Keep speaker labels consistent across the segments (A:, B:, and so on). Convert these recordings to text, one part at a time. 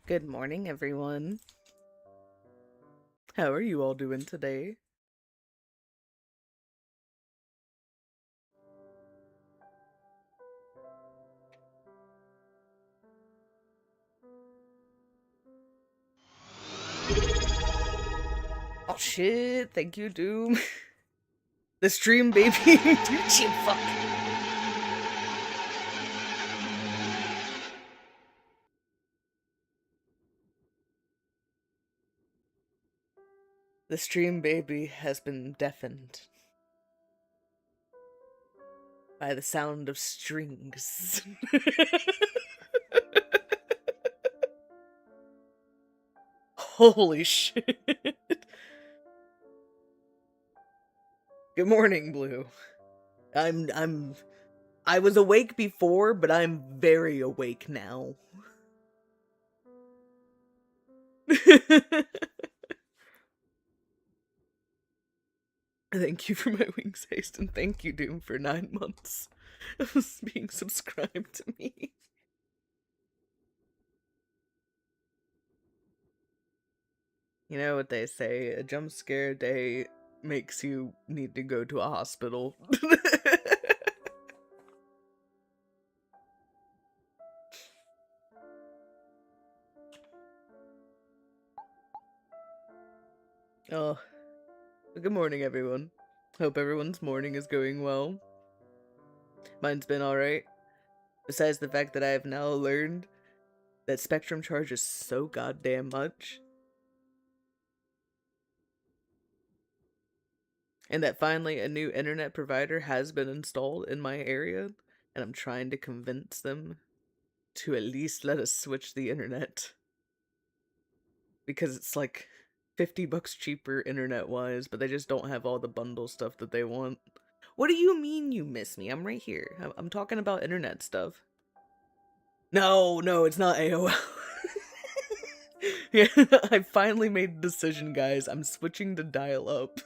A: Good morning, everyone. How are you all doing today? Oh shit, thank you, Doom. The stream, baby. Shit, fuck. The stream baby has been deafened by the sound of strings. Holy shit. Good morning, Blue. I was awake before, but I'm very awake now. Thank you for my wings haste, and thank you, Doom, for 9 months of being subscribed to me. You know what they say, a jump scare day makes you need to go to a hospital. Oh, good morning, everyone. Hope everyone's morning is going well. Mine's been alright. Besides the fact that I have now learned that Spectrum charges so goddamn much. And that finally a new internet provider has been installed in my area, and I'm trying to convince them to at least let us switch the internet. Because it's like $50 cheaper internet-wise, but they just don't have all the bundle stuff that they want. What do you mean you miss me? I'm right here. I'm talking about internet stuff. No, it's not AOL. Yeah, I finally made a decision, guys. I'm switching to dial-up.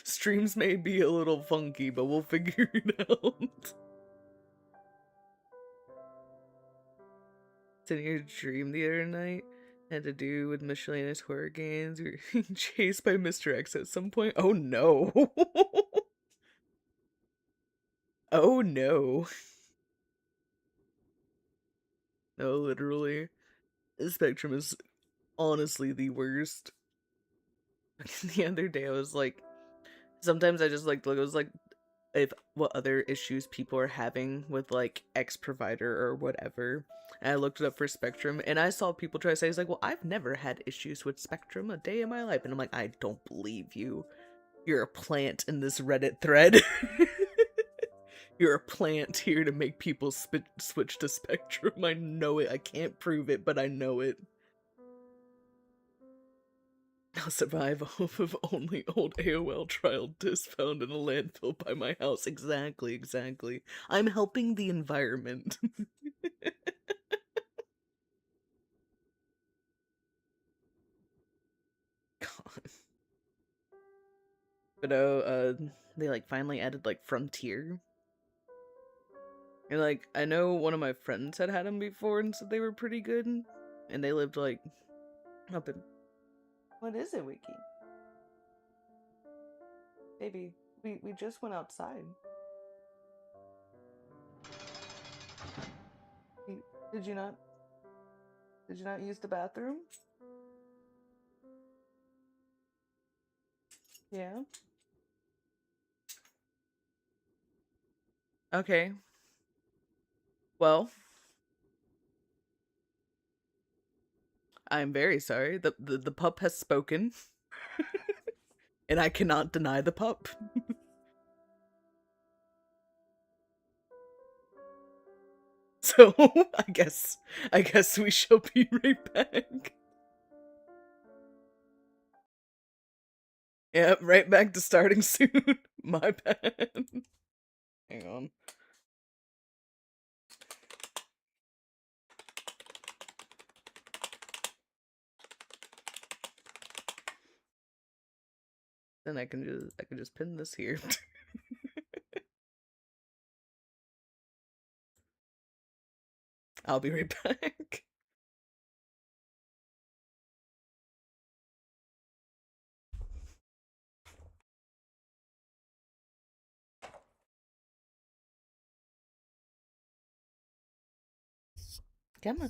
A: Streams may be a little funky, but we'll figure it out. In your dream the other night had to do with miscellaneous horror games. You were chased by Mr. X at some point. Oh no. Oh no. No, literally. The Spectrum is honestly the worst. The other day I was like, sometimes I just like look, I was like, if what other issues people are having with like X provider or whatever. And I looked it up for Spectrum and I saw people try to say, it's like, well, I've never had issues with Spectrum a day in my life. And I'm like, I don't believe you. You're a plant in this Reddit thread. You're a plant here to make people switch to Spectrum. I know it. I can't prove it, but I know it. I'll survive off of only old AOL trial discs found in a landfill by my house. Exactly. I'm helping the environment. God. But they like finally added like Frontier. And like, I know one of my friends had them before and said they were pretty good. And they lived like up in. What is it, Wiki? Baby, we just went outside. Did you not? Did you not use the bathroom? Yeah. Okay. Well, I'm very sorry. The pup has spoken, and I cannot deny the pup. So I guess we shall be right back. Yeah, right back to starting soon. My bad. Hang on. Then I can just pin this here. I'll be right back. Gerne.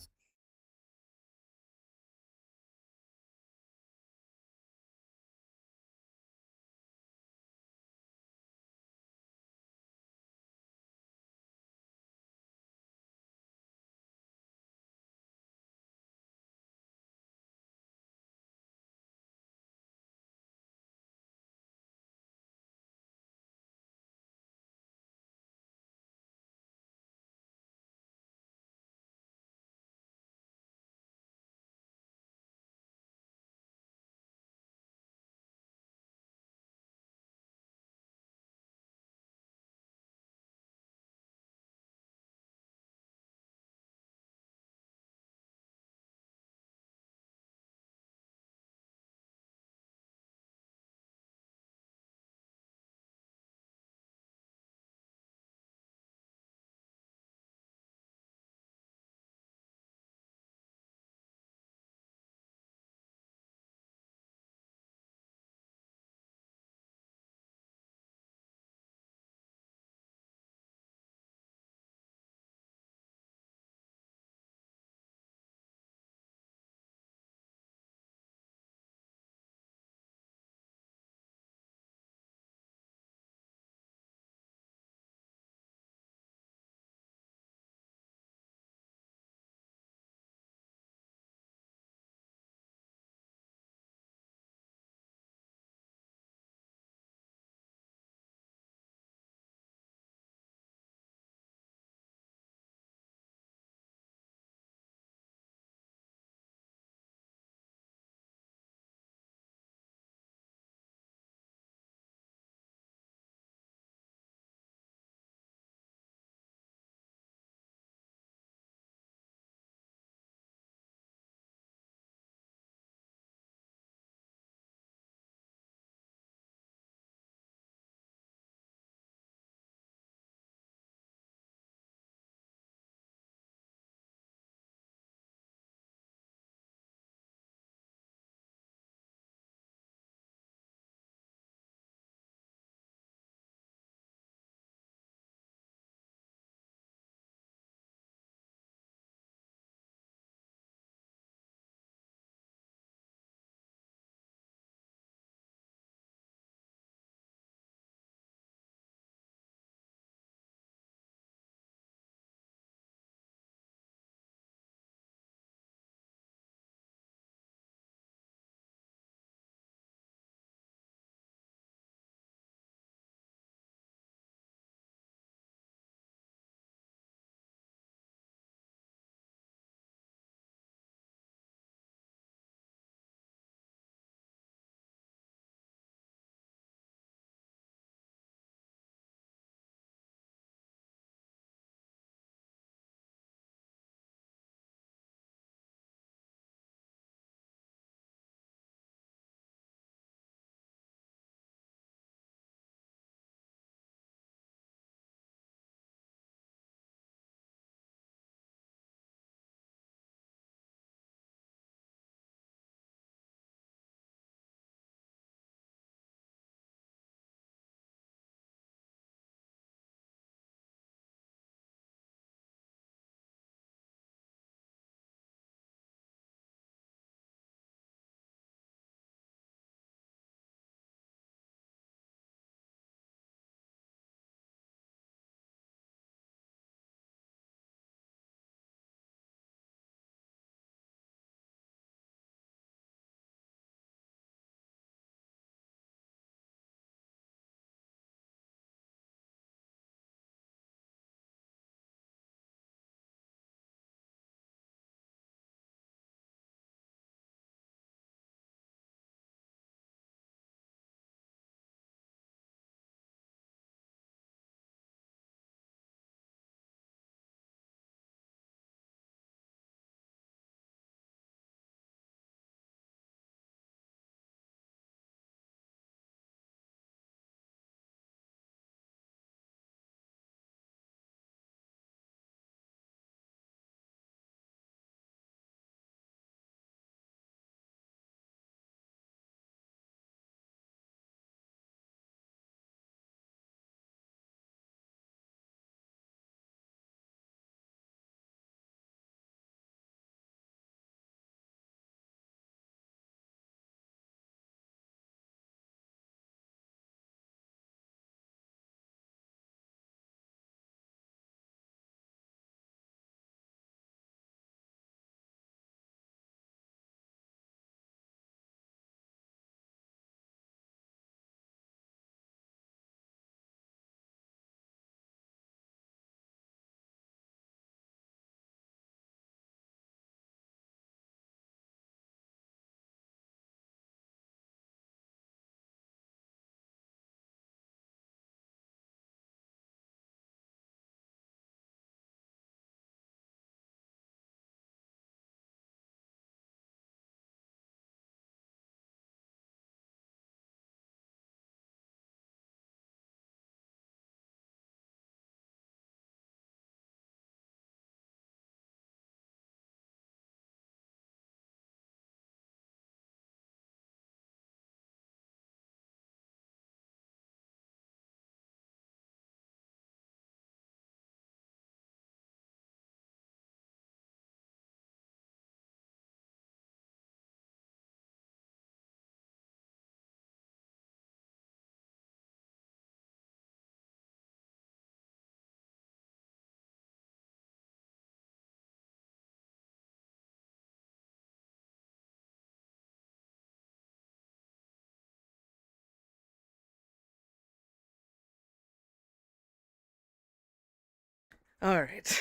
A: Alright.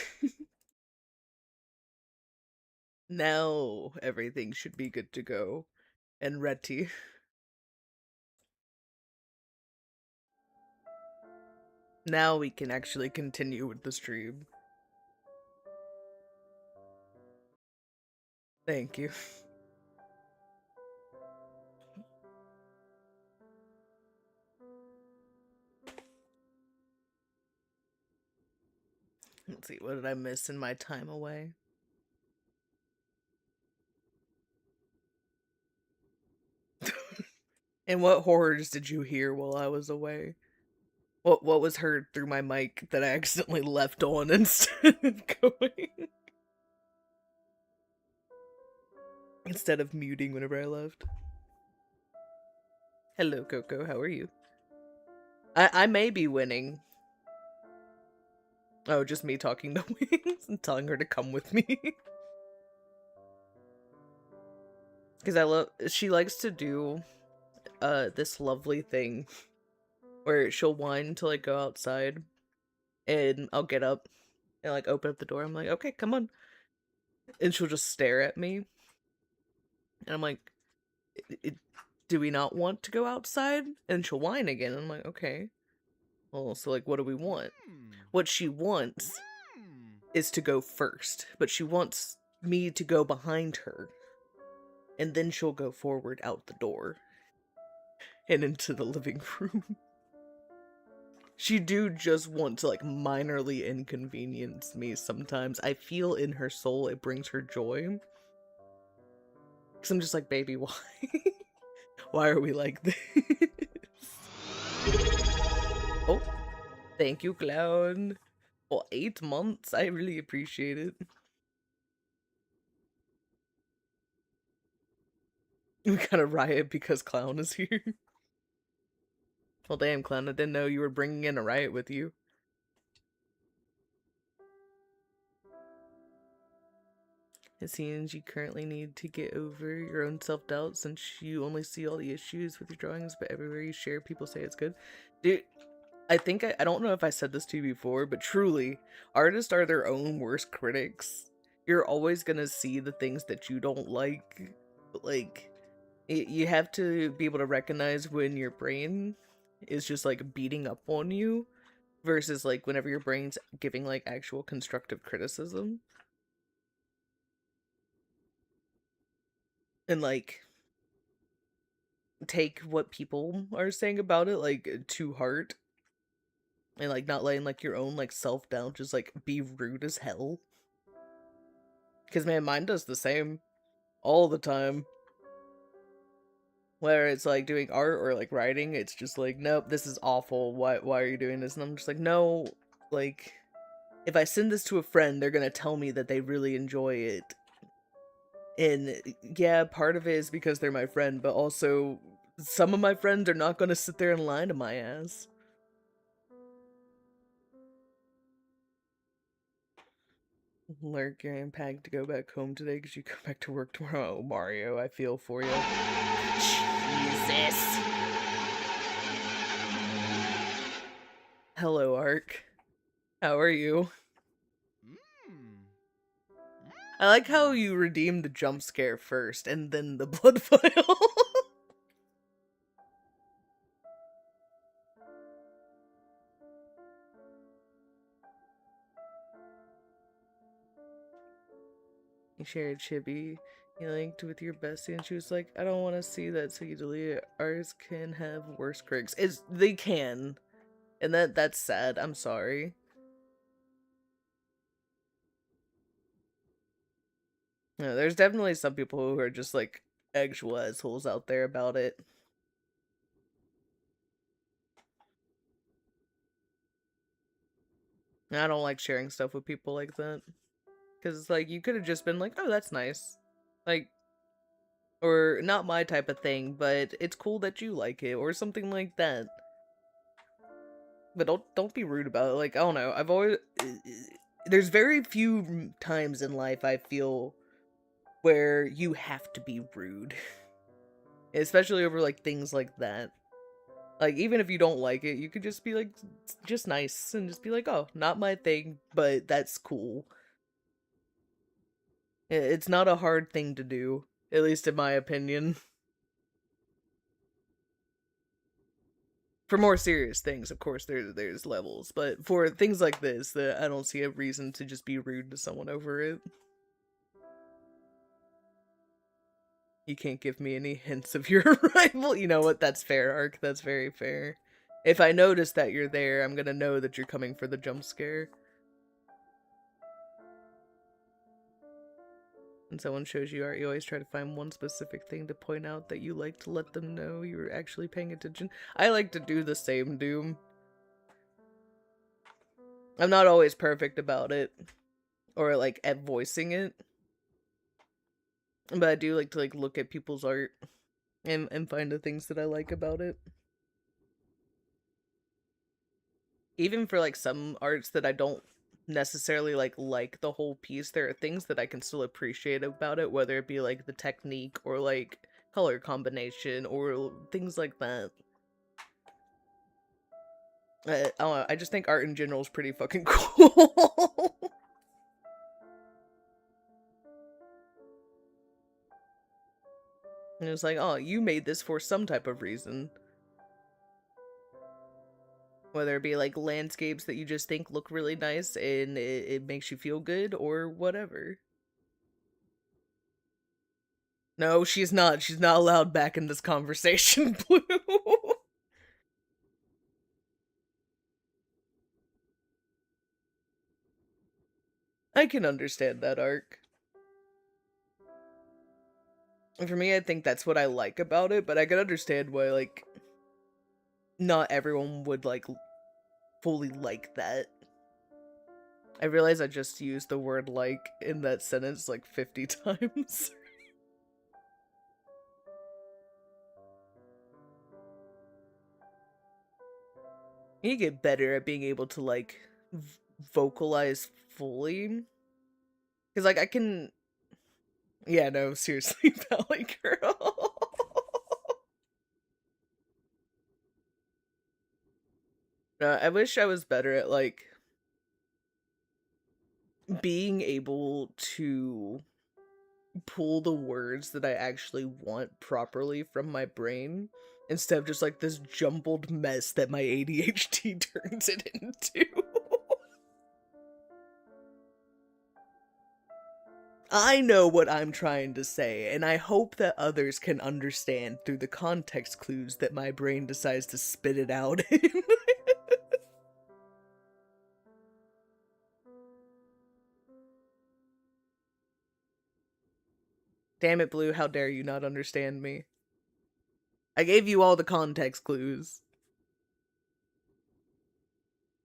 A: Now everything should be good to go and ready. Now we can actually continue with the stream. Thank you. Let's see, what did I miss in my time away? And what horrors did you hear while I was away? What was heard through my mic that I accidentally left on instead of going? Instead of muting whenever I left. Hello, Coco, how are you? I may be winning. Oh, just me talking to Wings and telling her to come with me. Because she likes to do this lovely thing where she'll whine until I go outside and I'll get up and like open up the door. I'm like, okay, come on. And she'll just stare at me. And I'm like, do we not want to go outside? And she'll whine again. And I'm like, okay. Well, so like, what do we want? What she wants is to go first, but she wants me to go behind her. And then she'll go forward out the door and into the living room. She do just want to like minorly inconvenience me sometimes. I feel in her soul it brings her joy. Because I'm just like, baby, why? Why are we like this? Oh, thank you, Clown. Well, 8 months. I really appreciate it. We got a riot because Clown is here. Well, damn, Clown, I didn't know you were bringing in a riot with you. It seems you currently need to get over your own self-doubt since you only see all the issues with your drawings, but everywhere you share, people say it's good. Dude, I think I don't know if I said this to you before, but truly, artists are their own worst critics. You're always gonna see the things that you don't like, but like, you have to be able to recognize when your brain is just like beating up on you versus like whenever your brain's giving like actual constructive criticism. And like take what people are saying about it like to heart and like not letting like your own like self-doubt just like be rude as hell. Because man, mine does the same all the time. Whether it's like doing art or like writing, it's just like, nope, this is awful. Why are you doing this? And I'm just like, no, like if I send this to a friend, they're gonna tell me that they really enjoy it. And yeah, part of it is because they're my friend, but also some of my friends are not gonna sit there and lie to my ass. Lurk, you're impacted to go back home today because you go back to work tomorrow. Oh, Mario, I feel for you. Jesus. Hello, Ark. How are you? I like how you redeemed the jump scare first and then the blood vial. You shared Chibi. You linked with your bestie and she was like, I don't want to see that, so you delete it. Ours can have worse critics. They can. And that's sad. I'm sorry. No, there's definitely some people who are just like actual assholes out there about it. And I don't like sharing stuff with people like that. Because, like, you could have just been like, oh, that's nice. Like, or not my type of thing, but it's cool that you like it, or something like that. But don't be rude about it. Like, I don't know. I've always there's very few times in life I feel where you have to be rude, especially over like things like that. Like, even if you don't like it, you could just be like, just nice and just be like, oh, not my thing, but that's cool. It's not a hard thing to do, at least in my opinion. For more serious things, of course, there's levels, but for things like this, that I don't see a reason to just be rude to someone over it. You can't give me any hints of your arrival. You know what? That's fair, Ark. That's very fair. If I notice that you're there, I'm gonna know that you're coming for the jump scare. When someone shows you art, you always try to find one specific thing to point out that you like to let them know you're actually paying attention. I like to do the same, Doom. I'm not always perfect about it, or like at voicing it, but I do like to like look at people's art and find the things that I like about it. Even for like some arts that I don't necessarily like the whole piece, there are things that I can still appreciate about it, whether it be like the technique or like color combination or things like that. I don't know, I just think art in general is pretty fucking cool. And it's like, oh, you made this for some type of reason. Whether it be like landscapes that you just think look really nice and it makes you feel good or whatever. No, she's not. She's not allowed back in this conversation, Blue. I can understand that arc. And for me, I think that's what I like about it, but I can understand why, like, not everyone would, like, fully like that. I realize I just used the word like in that sentence like 50 times. You get better at being able to, like, vocalize fully. Because, like, I can... Yeah, no, seriously, Valley Girl. I wish I was better at, like, being able to pull the words that I actually want properly from my brain instead of just, like, this jumbled mess that my ADHD turns it into. I know what I'm trying to say, and I hope that others can understand through the context clues that my brain decides to spit it out in. Damn it, Blue, how dare you not understand me? I gave you all the context clues.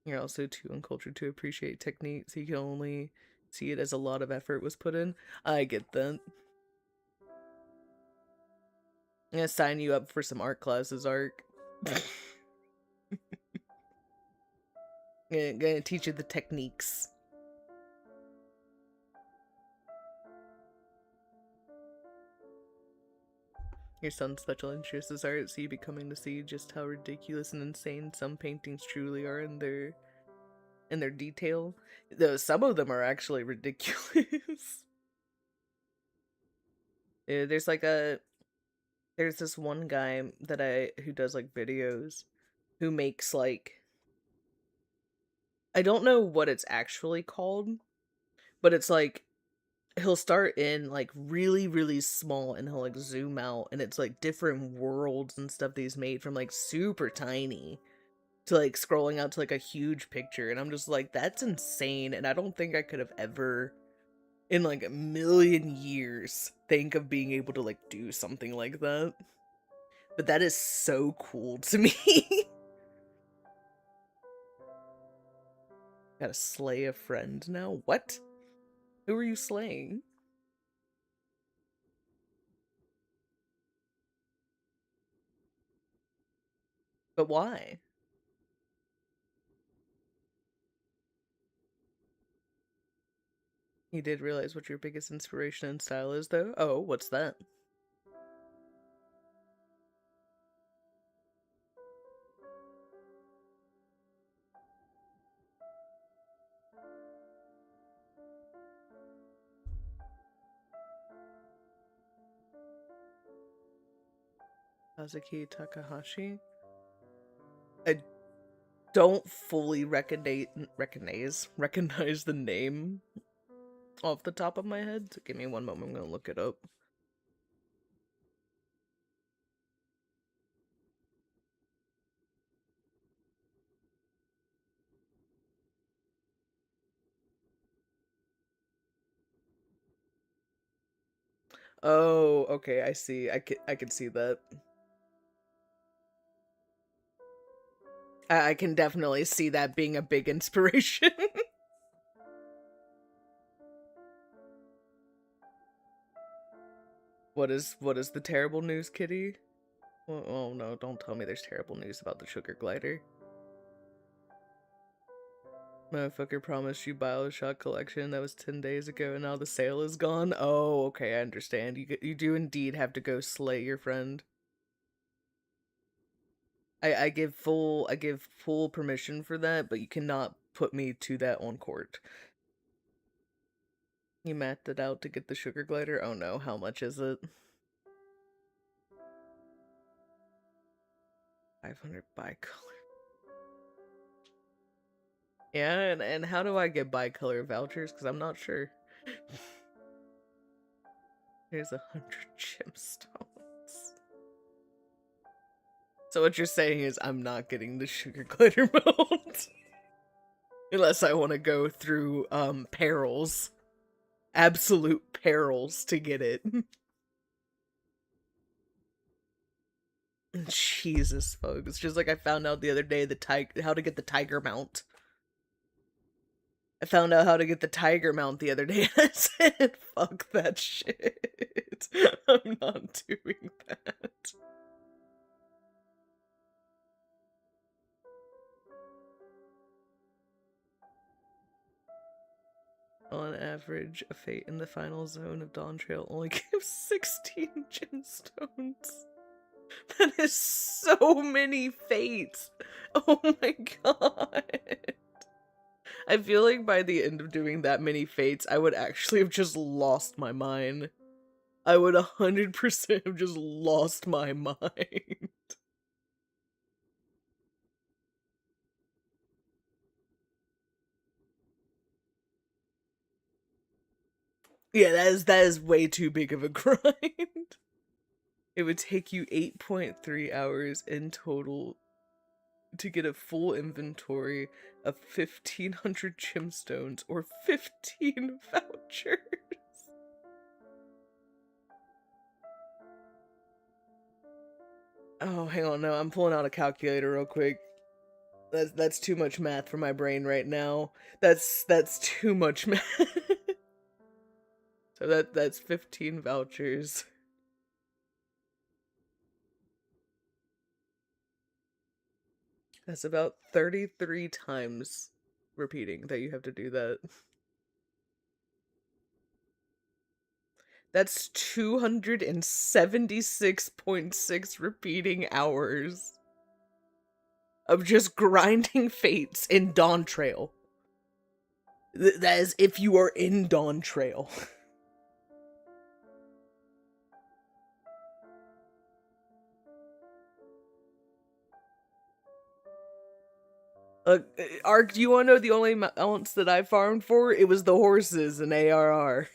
A: You're also too uncultured to appreciate technique, so you can only see it as a lot of effort was put in. I get that. I'm gonna sign you up for some art classes, Ark. Gonna teach you the techniques. Your son's special interest is art, so you'll be coming to see just how ridiculous and insane some paintings truly are in their detail. Though some of them are actually ridiculous. There's like there's this one guy that who does like videos who makes like, I don't know what it's actually called, but it's like he'll start in like really really small and he'll like zoom out and it's like different worlds and stuff that he's made from like super tiny to like scrolling out to like a huge picture, and I'm just like, that's insane, and I don't think I could have ever in like a million years think of being able to like do something like that. But that is so cool to me. Gotta slay a friend now? What? Who are you slaying? But why? You did realize what your biggest inspiration and style is, though? Oh, what's that? Kazuki Takahashi. I don't fully recognize the name off the top of my head. So give me one moment, I'm gonna look it up. Oh, okay, I see. I can see that. I can definitely see that being a big inspiration. What is the terrible news, Kitty? Oh no, don't tell me there's terrible news about the sugar glider. Motherfucker promised you Bioshock collection that was 10 days ago and now the sale is gone? Oh, okay, I understand. You do indeed have to go slay your friend. I give full permission for that, but you cannot put me to that on court. You mapped it out to get the sugar glider? Oh no, how much is it? 500 bicolor. Yeah, and how do I get bicolor vouchers? Because I'm not sure. Here's 100 gemstones. So what you're saying is I'm not getting the sugar glitter mode. Unless I want to go through, perils. Absolute perils to get it. Jesus, folks. It's just like I found out the other day how to get the tiger mount. I found out how to get the tiger mount the other day and I said, fuck that shit. I'm not doing that. On average, a fate in the final zone of Dawn Trail only gives 16 gemstones. That is so many fates. Oh my god. I feel like by the end of doing that many fates, I would actually have just lost my mind. I would 100% have just lost my mind. Yeah, that is way too big of a grind. It would take you 8.3 hours in total to get a full inventory of 1,500 gemstones or 15 vouchers. Oh, hang on, no, I'm pulling out a calculator real quick. That's too much math for my brain right now. That's too much math. So that's 15 vouchers. That's about 33 times repeating that you have to do that. That's 276.6 repeating hours of just grinding fates in Dawn Trail. That is if you are in Dawn Trail. Ark, do you want to know the only mounts that I farmed for? It was the horses in ARR.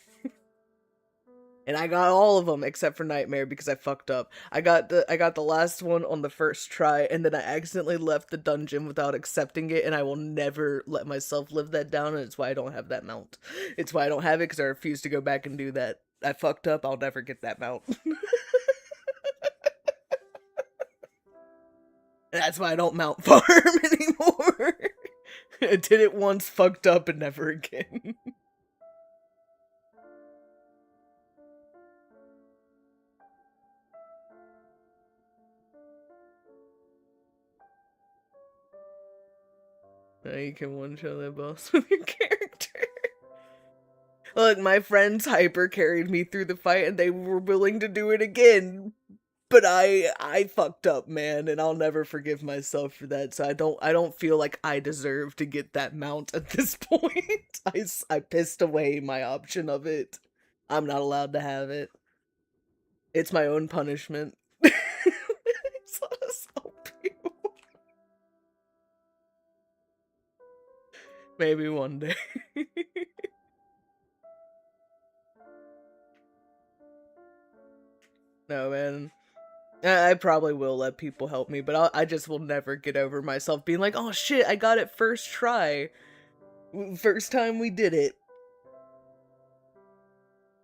A: And I got all of them except for Nightmare because I fucked up. I got the last one on the first try, and then I accidentally left the dungeon without accepting it, and I will never let myself live that down, and it's why I don't have that mount. It's why I don't have it, because I refuse to go back and do that. I fucked up, I'll never get that mount. That's why I don't mount farm anymore. I did it once, fucked up, and never again. Now you can one-shot that boss with your character. Look, my friends hyper carried me through the fight and they were willing to do it again. But I fucked up, man, and I'll never forgive myself for that. So I don't feel like I deserve to get that mount at this point. I pissed away my option of it. I'm not allowed to have it. It's my own punishment. Maybe one day. No, man. I probably will let people help me, but I just will never get over myself being like, oh shit, I got it first try. First time we did it.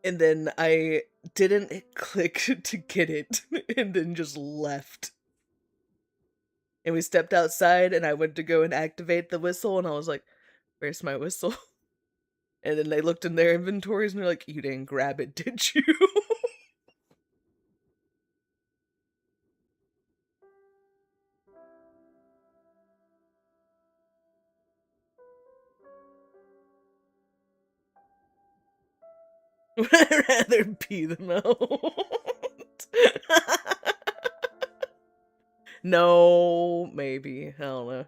A: And then I didn't click to get it, and then just left. And we stepped outside, and I went to go and activate the whistle, and I was like, where's my whistle? And then they looked in their inventories, and they're like, you didn't grab it, did you? I'd rather be the mount. No, maybe. I don't know.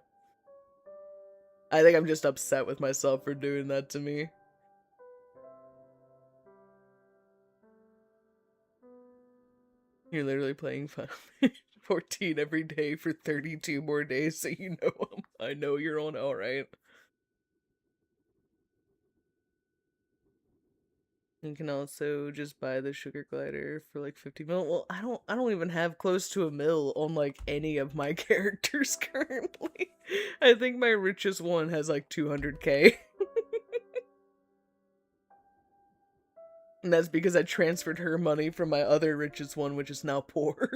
A: I think I'm just upset with myself for doing that to me. You're literally playing Final Fantasy 14 every day for 32 more days, so you know I know you're on alright. You can also just buy the sugar glider for like 50 mil. Well, I don't even have close to a mil on like any of my characters currently. I think my richest one has like 200k. And that's because I transferred her money from my other richest one, which is now poor.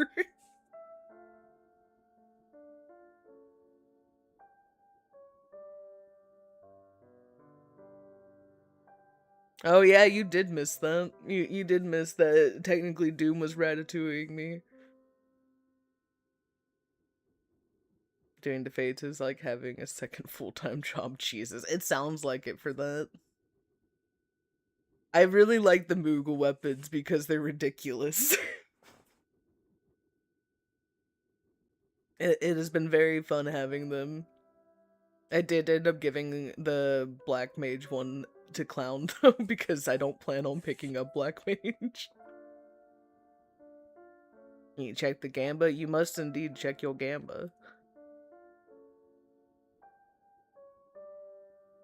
A: Oh yeah, you did miss that. You did miss that technically Doom was ratatouilleing me. Doing the Fates is like having a second full-time job. Jesus, it sounds like it for that. I really like the Moogle weapons because they're ridiculous. It has been very fun having them. I did end up giving the Black Mage one to Clown though, because I don't plan on picking up Black Mage. You check the Gamba? You must indeed check your Gamba.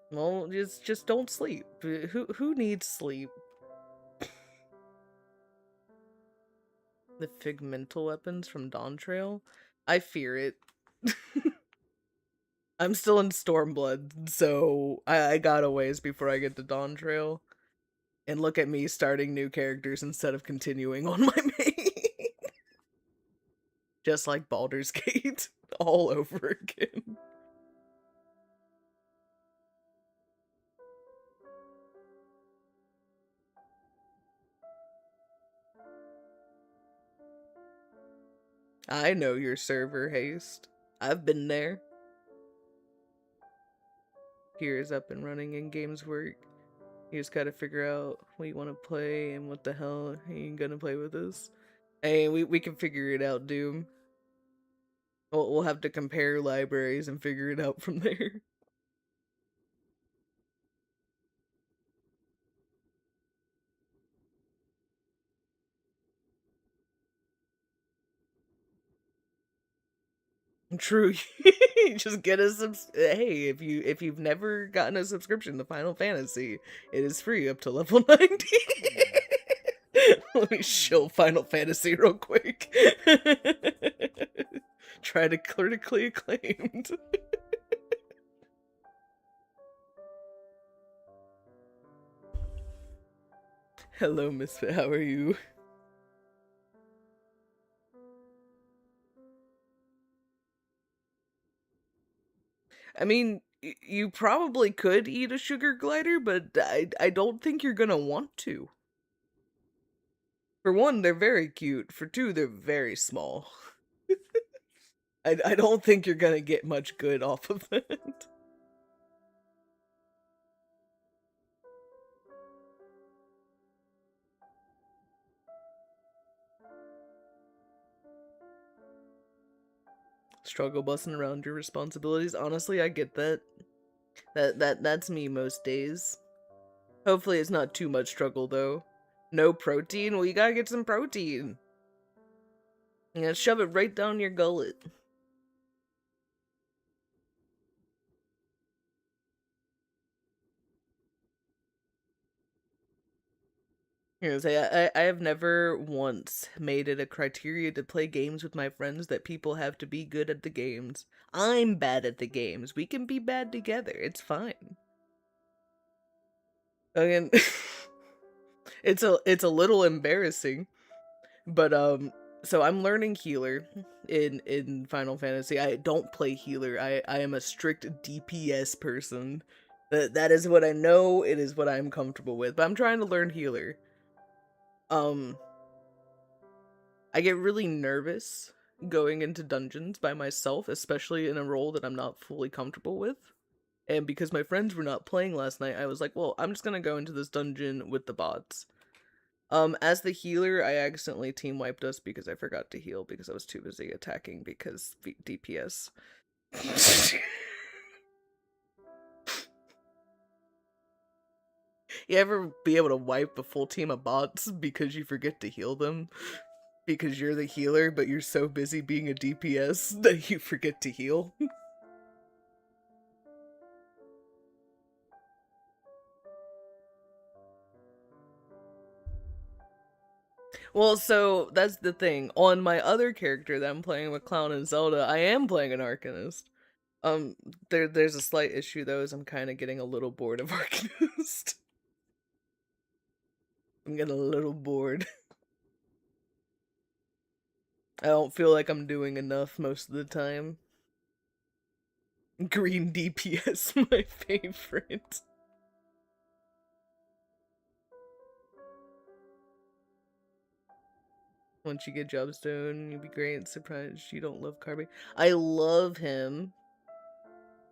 A: Well, just don't sleep. Who needs sleep? The Figmental weapons from Dawn Trail? I fear it. I'm still in Stormblood, so I got a ways before I get to Dawn Trail. And look at me starting new characters instead of continuing on my main. Just like Baldur's Gate, all over again. I know your server haste. I've been there. Here is up and running and games work. You just gotta figure out what you want to play and what the hell you gonna play with us. Hey, we can figure it out, Doom. We'll have to compare libraries and figure it out from there. True. Just get a hey, if you've never gotten a subscription to Final Fantasy, it is free up to level 90. Let me show Final Fantasy real quick. Try to critically acclaimed. Hello, Misfit. How are you? I mean, you probably could eat a sugar glider, but I don't think you're gonna want to. For one, they're very cute. For two, they're very small. I don't think you're gonna get much good off of it. Struggle busting around your responsibilities. Honestly, I get that. That's me most days. Hopefully it's not too much struggle though. No protein? Well, you gotta get some protein. You gotta shove it right down your gullet. You know, say I have never once made it a criteria to play games with my friends that people have to be good at the games. I'm bad at the games. We can be bad together. It's fine. Again, it's a little embarrassing, but so I'm learning healer in Final Fantasy. I don't play healer. I am a strict DPS person. That is what I know. It is what I'm comfortable with. But I'm trying to learn healer. Um I get really nervous going into dungeons by myself, especially in a role that I'm not fully comfortable with. And because my friends were not playing last night, I was like, well, I'm just gonna go into this dungeon with the bots. As the healer, I accidentally team wiped us because I forgot to heal because I was too busy attacking because DPS. You ever be able to wipe a full team of bots because you forget to heal them? Because you're the healer, but you're so busy being a DPS that you forget to heal? Well, so that's the thing. On my other character that I'm playing with Clown and Zelda, I am playing an Arcanist. Um, there's a slight issue though, is I'm kind of getting a little bored of Arcanist. I'm getting a little bored. I don't feel like I'm doing enough most of the time. Green DPS, my favorite. Once you get Jobstone, you'd be great. Surprised you don't love Carby. I love him,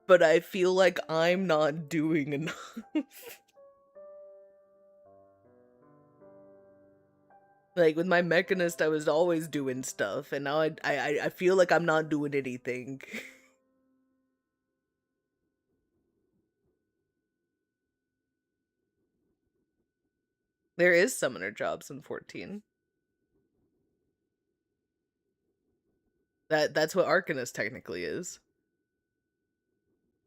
A: but I feel like I'm not doing enough. Like with my Mechanist, I was always doing stuff, and now I feel like I'm not doing anything. There is summoner jobs in 14. That's what Arcanist technically is.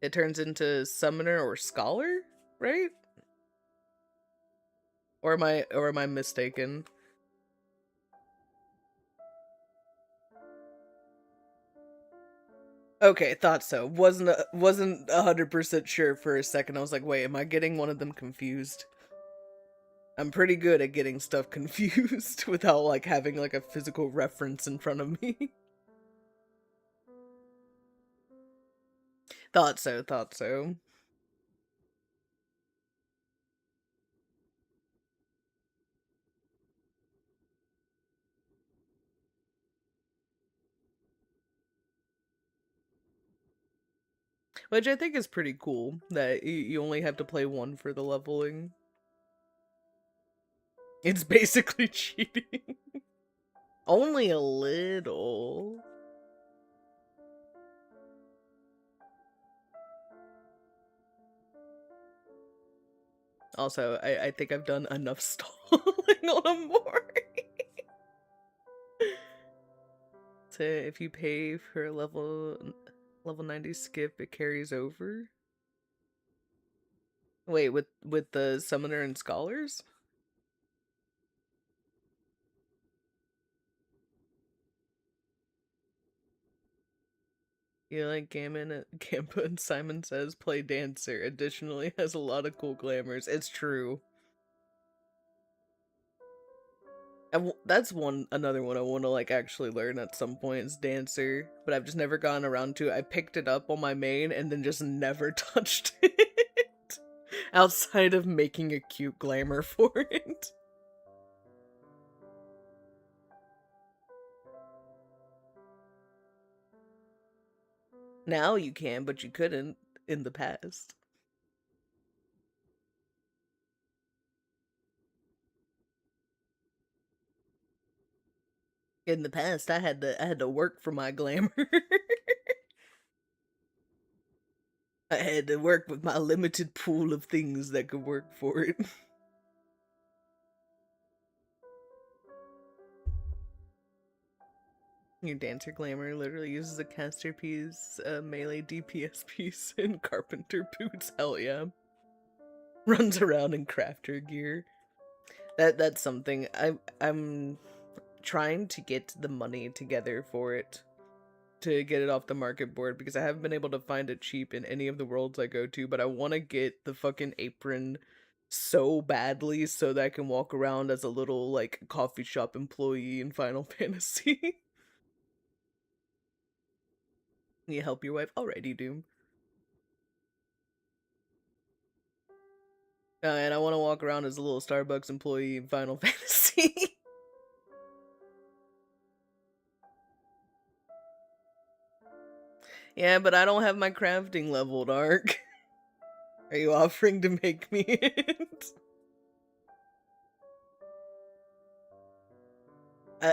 A: It turns into summoner or scholar, right? Or am I mistaken? Okay, thought so. Wasn't 100% sure for a second. I was like, wait, am I getting one of them confused? I'm pretty good at getting stuff confused without like having like a physical reference in front of me. Thought so, thought so. Which I think is pretty cool that you only have to play one for the leveling. It's basically cheating. Only a little. Also, I think I've done enough stalling on a Mori. So if you pay for a level 90 skip, it carries over. Wait, with the summoner and scholars? You like Gampa and Simon Says play dancer. Additionally, has a lot of cool glamours. It's true. That's another one I want to like actually learn at some point is dancer, but I've just never gotten around to it. I picked it up on my main and then just never touched it outside of making a cute glamour for it. Now you can, but you couldn't in the past. In the past, I had to work for my glamour. I had to work with my limited pool of things that could work for it. Your dancer glamour literally uses a caster piece, a melee DPS piece, and carpenter boots. Hell yeah. Runs around in crafter gear. That's something I'm trying to get the money together for it to get it off the market board because I haven't been able to find it cheap in any of the worlds I go to, but I want to get the fucking apron so badly so that I can walk around as a little like coffee shop employee in Final Fantasy. You help your wife? Alrighty, Doom. And I want to walk around as a little Starbucks employee in Final Fantasy. Yeah, but I don't have my crafting leveled, Ark. Are you offering to make me it?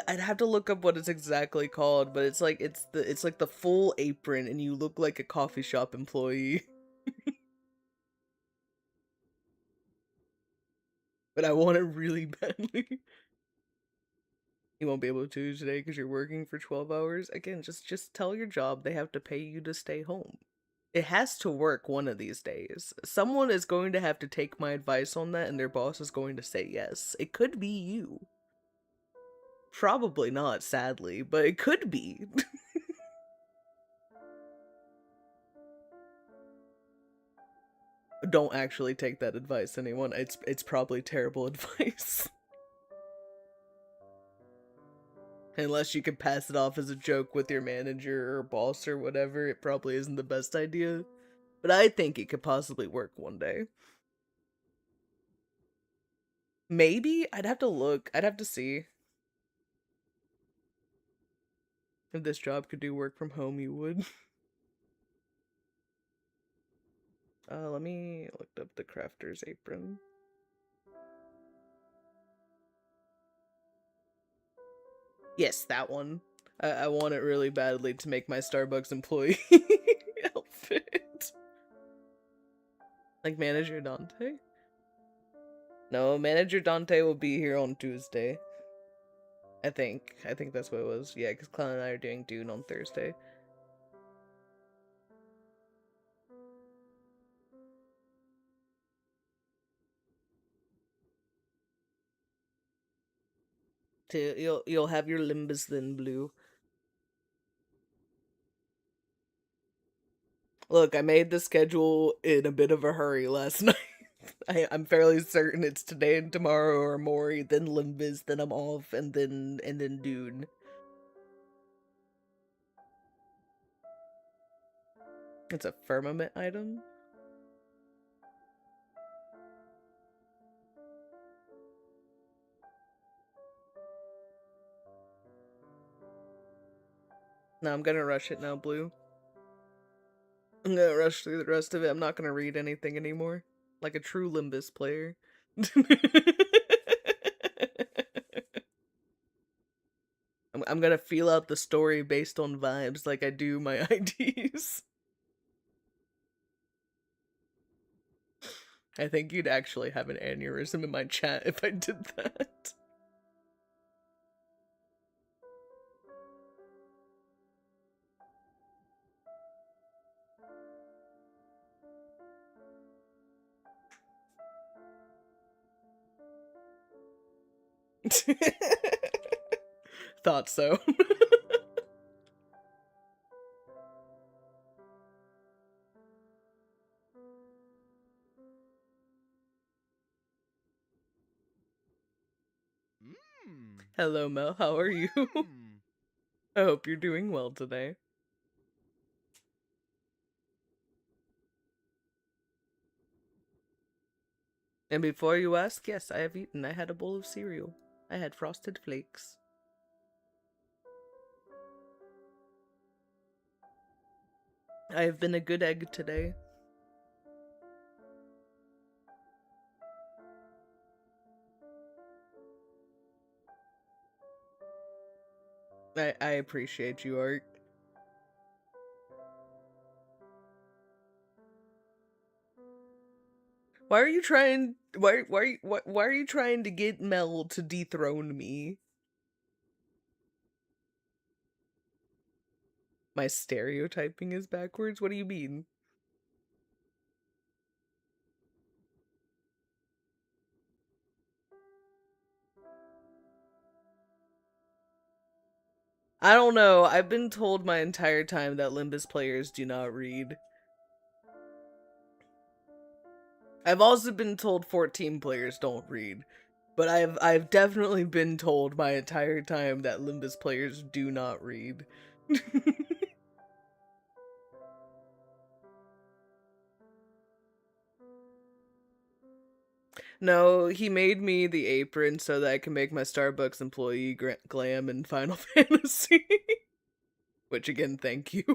A: I'd have to look up what it's exactly called, but it's like the full apron, and you look like a coffee shop employee. But I want it really badly. You won't be able to today because you're working for 12 hours. Again, just tell your job they have to pay you to stay home. It has to work one of these days. Someone is going to have to take my advice on that, and their boss is going to say yes. It could be you. Probably not, sadly, but it could be. Don't actually take that advice, anyone. It's probably terrible advice. Unless you can pass it off as a joke with your manager or boss or whatever, it probably isn't the best idea. But I think it could possibly work one day. Maybe? I'd have to look. I'd have to see. If this job could do work from home, you would. Let me look up the crafter's apron. Yes, that one. I want it really badly to make my Starbucks employee outfit. Like Manager Dante? No, Manager Dante will be here on Tuesday. I think. I think that's what it was. Yeah, because Clown and I are doing Dune on Thursday. So you'll have your Limbus then, Blue. Look, I made the schedule in a bit of a hurry last night. I'm fairly certain it's today and tomorrow or Mori, then Limbus, then I'm off, and then Dune. It's a firmament item. No, I'm gonna rush it now, Blue. I'm gonna rush through the rest of it. I'm not gonna read anything anymore. Like a true Limbus player. I'm gonna feel out the story based on vibes like I do my IDs. I think you'd actually have an aneurysm in my chat if I did that. Thought so. Hello, Mel. How are you? I hope you're doing well today. And before you ask, yes, I have eaten. I had a bowl of cereal. I had Frosted Flakes. I have been a good egg today. I appreciate you, Art. Why are you trying? Why are you trying to get Mel to dethrone me? My stereotyping is backwards. What do you mean? I don't know. I've been told my entire time that Limbus players do not read. I've also been told 14 players don't read. But I've definitely been told my entire time that Limbus players do not read. No, he made me the apron so that I can make my Starbucks employee glam in Final Fantasy. Which again, thank you.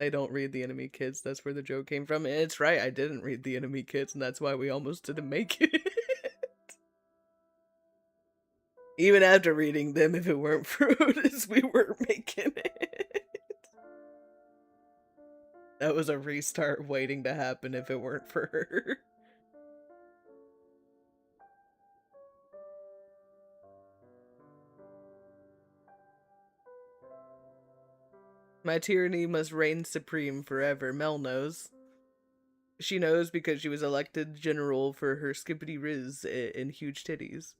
A: I don't read the enemy kids, that's where the joke came from. And it's right, I didn't read the enemy kids, and that's why we almost didn't make it. Even after reading them, if it weren't for Otis, we weren't making it. That was a restart waiting to happen if it weren't for her. My tyranny must reign supreme forever, Mel knows. She knows because she was elected general for her skippity riz and huge titties.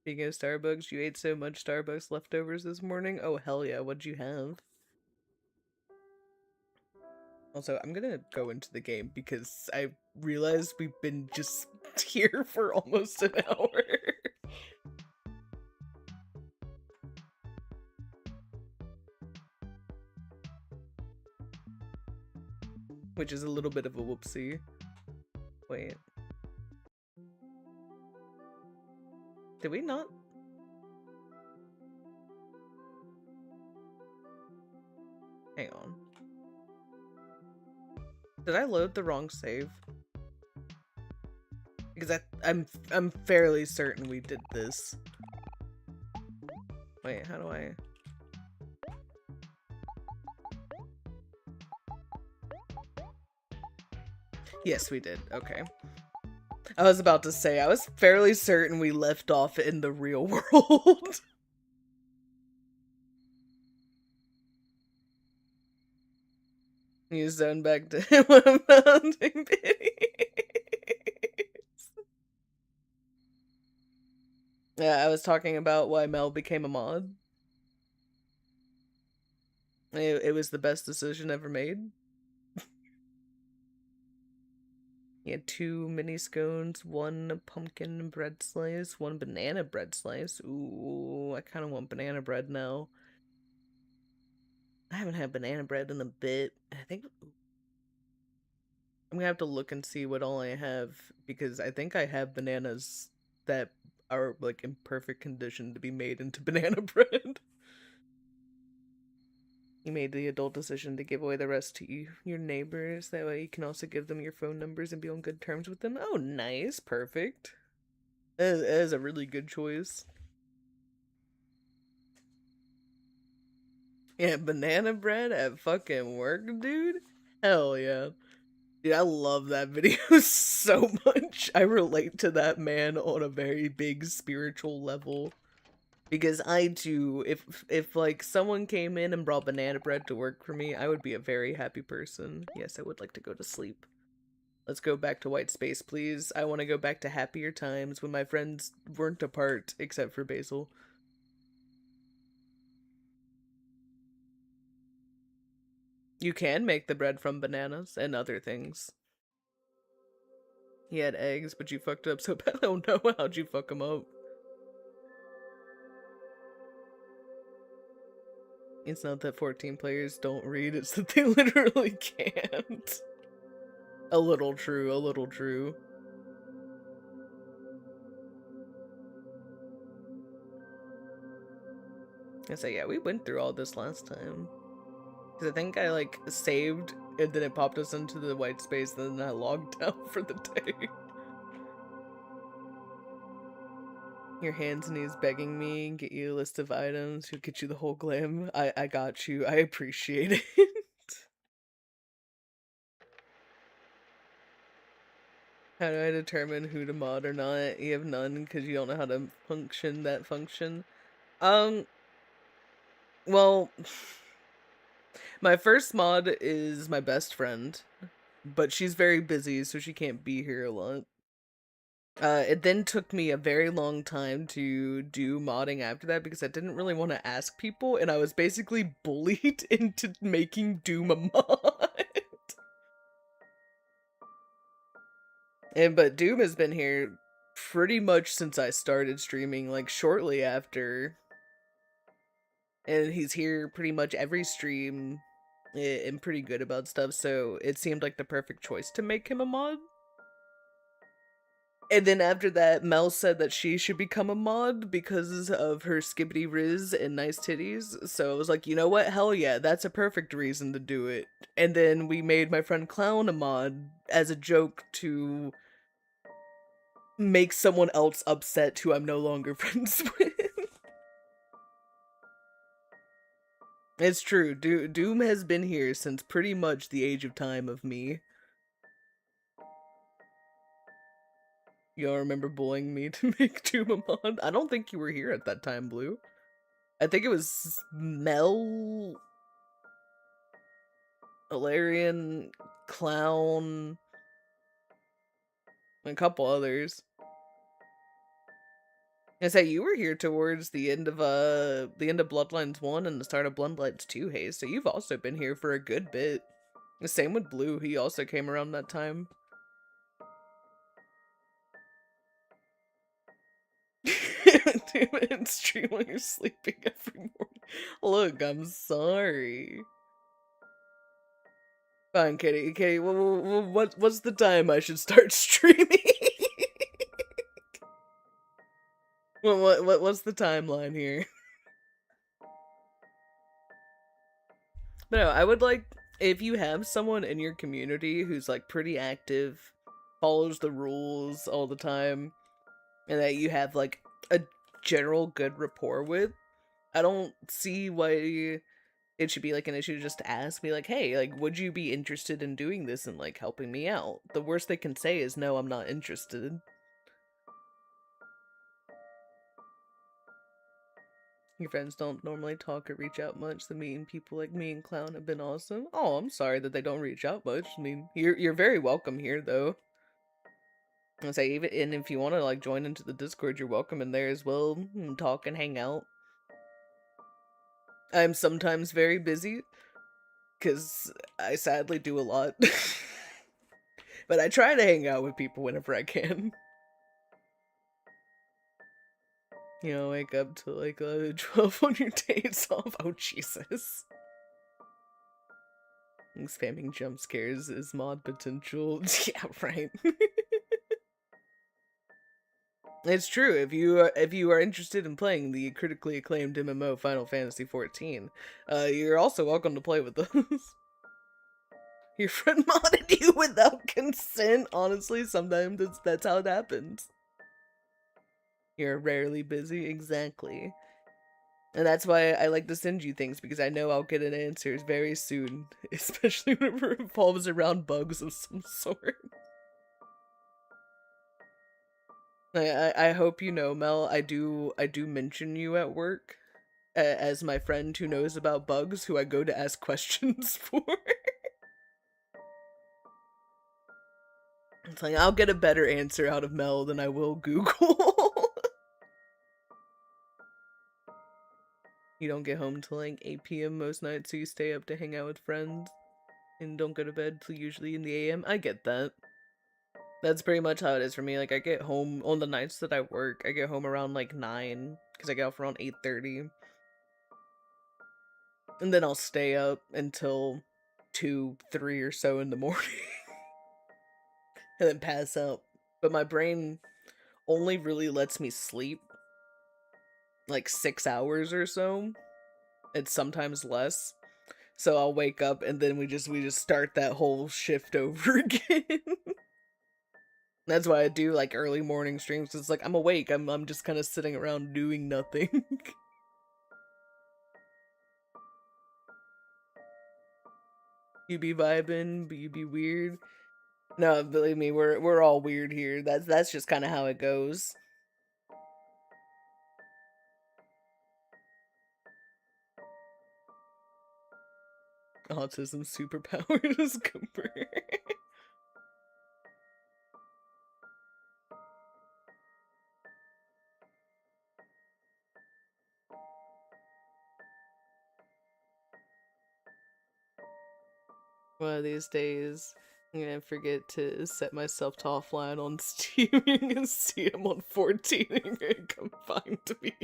A: Speaking of Starbucks, you ate so much Starbucks leftovers this morning? Oh, hell yeah, what'd you have? Also, I'm gonna go into the game because I realized we've been just here for almost an hour. Which is a little bit of a whoopsie. Wait. Did we not? Hang on. Did I load the wrong save? Because I'm fairly certain we did this. Wait, how do I... Yes, we did. Okay. I was about to say, I was fairly certain we left off in the real world. You zone back to him when I'm mounting pity. Yeah, I was talking about why Mel became a mod. It was the best decision ever made. He had 2 mini scones, 1 pumpkin bread slice, 1 banana bread slice. Ooh, I kind of want banana bread now. I haven't had banana bread in a bit. I think I'm gonna have to look and see what all I have, because I think I have bananas that are like in perfect condition to be made into banana bread. You made the adult decision to give away the rest to your neighbors. That way you can also give them your phone numbers and be on good terms with them. Oh, nice. Perfect. That is a really good choice. Yeah, banana bread at fucking work, dude? Hell yeah. Dude, I love that video so much. I relate to that man on a very big spiritual level. Because I too, if like someone came in and brought banana bread to work for me, I would be a very happy person. Yes, I would like to go to sleep. Let's go back to white space, please. I want to go back to happier times when my friends weren't apart, except for Basil. You can make the bread from bananas and other things. He had eggs, but you fucked up so bad. I don't know how'd you fuck him up. It's not that 14 players don't read, it's that they literally can't. A little true, a little true. I say, yeah, we went through all this last time. Because I think I, like, saved, and then it popped us into the white space, and then I logged out for the day. Your hands and knees begging me, get you a list of items, she'll get you the whole glam. I got you, I appreciate it. How do I determine who to mod or not? You have none, because you don't know how to function that function. Well... My first mod is my best friend. but she's very busy, so she can't be here a lot. It then took me a very long time to do modding after that because I didn't really want to ask people, and I was basically bullied into making Doom a mod. But Doom has been here pretty much since I started streaming, like shortly after. And he's here pretty much every stream and pretty good about stuff, so it seemed like the perfect choice to make him a mod. And then after that, Mel said that she should become a mod because of her skibbity riz and nice titties. So I was like, you know what? Hell yeah, that's a perfect reason to do it. And then we made my friend Clown a mod as a joke to make someone else upset who I'm no longer friends with. It's true. Doom has been here since pretty much the age of time of me. Y'all remember bullying me to make Doom a mod? I don't think you were here at that time, Blue. I think it was Mel, Alarian, Clown, and a couple others. I say you were here towards the end of Bloodlines 1 and the start of Bloodlines 2, Hayes, so you've also been here for a good bit. The same with Blue, he also came around that time. Damn stream while you're sleeping every morning. Look, I'm sorry. Fine, Kitty. Kitty, what's the time I should start streaming? What's the timeline here? But no, I would like if you have someone in your community who's like pretty active, follows the rules all the time, and that you have like a general good rapport with. I don't see why it should be like an issue just to ask me like, hey, like, would you be interested in doing this and like helping me out? The worst they can say is no, I'm not interested. Your friends don't normally talk or reach out much. The meeting people like me and Clown have been awesome. Oh, I'm sorry that they don't reach out much. I mean, you're very welcome here though. I say even and if you want to like join into the Discord, you're welcome in there as well. And talk and hang out. I'm sometimes very busy because I sadly do a lot. But I try to hang out with people whenever I can. You know, wake up to like 12 on your days off. Oh, Jesus. And spamming jump scares is mod potential. Yeah, right. It's true. If you are interested in playing the critically acclaimed MMO Final Fantasy XIV, you're also welcome to play with those. Your friend modded you without consent. Honestly, sometimes that's how it happens. You're rarely busy, exactly. And that's why I like to send you things, because I know I'll get an answer very soon, especially whenever it revolves around bugs of some sort. I hope you know, Mel, I do mention you at work as my friend who knows about bugs, who I go to ask questions for. It's like, I'll get a better answer out of Mel than I will Google. You don't get home till like 8 p.m. most nights, so you stay up to hang out with friends and don't go to bed till usually in the a.m. I get that. That's pretty much how it is for me. Like, I get home on the nights that I work, I get home around like 9, because I get off around 8:30. And then I'll stay up until 2, 3 or so in the morning. And then pass out. But my brain only really lets me sleep like 6 hours or so. It's sometimes less. So I'll wake up and then we just start that whole shift over again. That's why I do like early morning streams. It's like I'm awake. I'm just kind of sitting around doing nothing. You be vibing, but you be weird. No, believe me, we're all weird here. That's just kind of how it goes. Autism superpowers, Cooper. One of these days, I'm gonna forget to set myself to offline on Steam and see him on 14 and you're gonna come find me.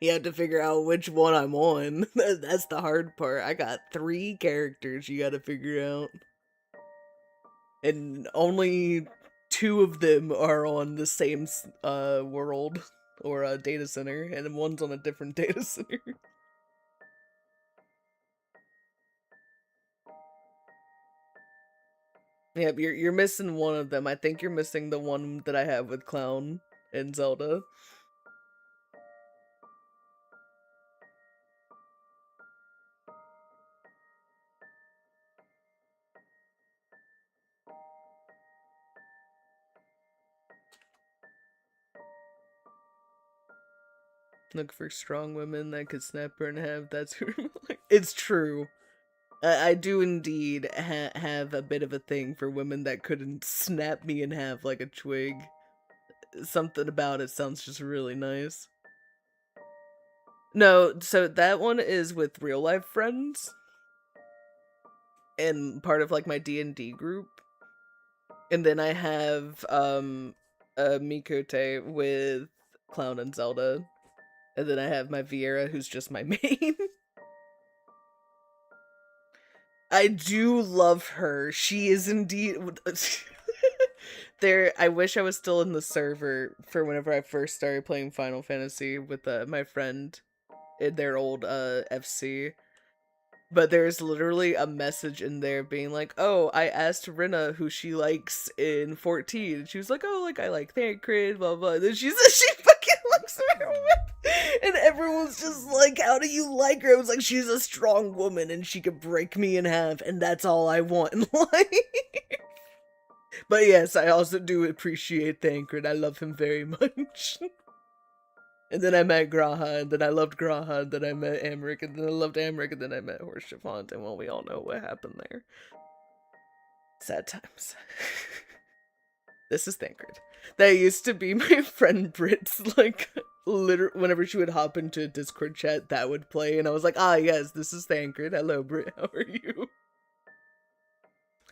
A: You have to figure out which one I'm on. That's the hard part. I got 3 characters you gotta figure out. And only 2 of them are on the same world or data center, and one's on a different data center. Yep, you're missing one of them. I think you're missing the one that I have with Clown and Zelda. Look for strong women that could snap her in half. That's who. It's true. I do indeed have a bit of a thing for women that couldn't snap me in half like a twig. Something about it sounds just really nice. No, so that one is with real life friends. And part of like my D&D group. And then I have Mikote with Clown and Zelda. And then I have my Viera, who's just my main. I do love her. She is indeed... I wish I was still in the server for whenever I first started playing Final Fantasy with my friend in their old FC. But there's literally a message in there being like, oh, I asked Rinna who she likes in 14. And she was like, oh, like, I like Thancred, blah, blah. And then she said she fucking likes her. And everyone's just like, how do you like her? I was like, she's a strong woman and she could break me in half. And that's all I want in life. But yes, I also do appreciate Thancred. I love him very much. And then I met Graha, and then I loved Graha, and then I met Amric, and then I loved Amric, and then I met Horschiffant, and well, we all know what happened there. Sad times. This is Thancred. That used to be my friend Brit's, like, literally, whenever she would hop into a Discord chat, that would play, and I was like, ah, yes, this is Thancred. Hello, Brit, how are you?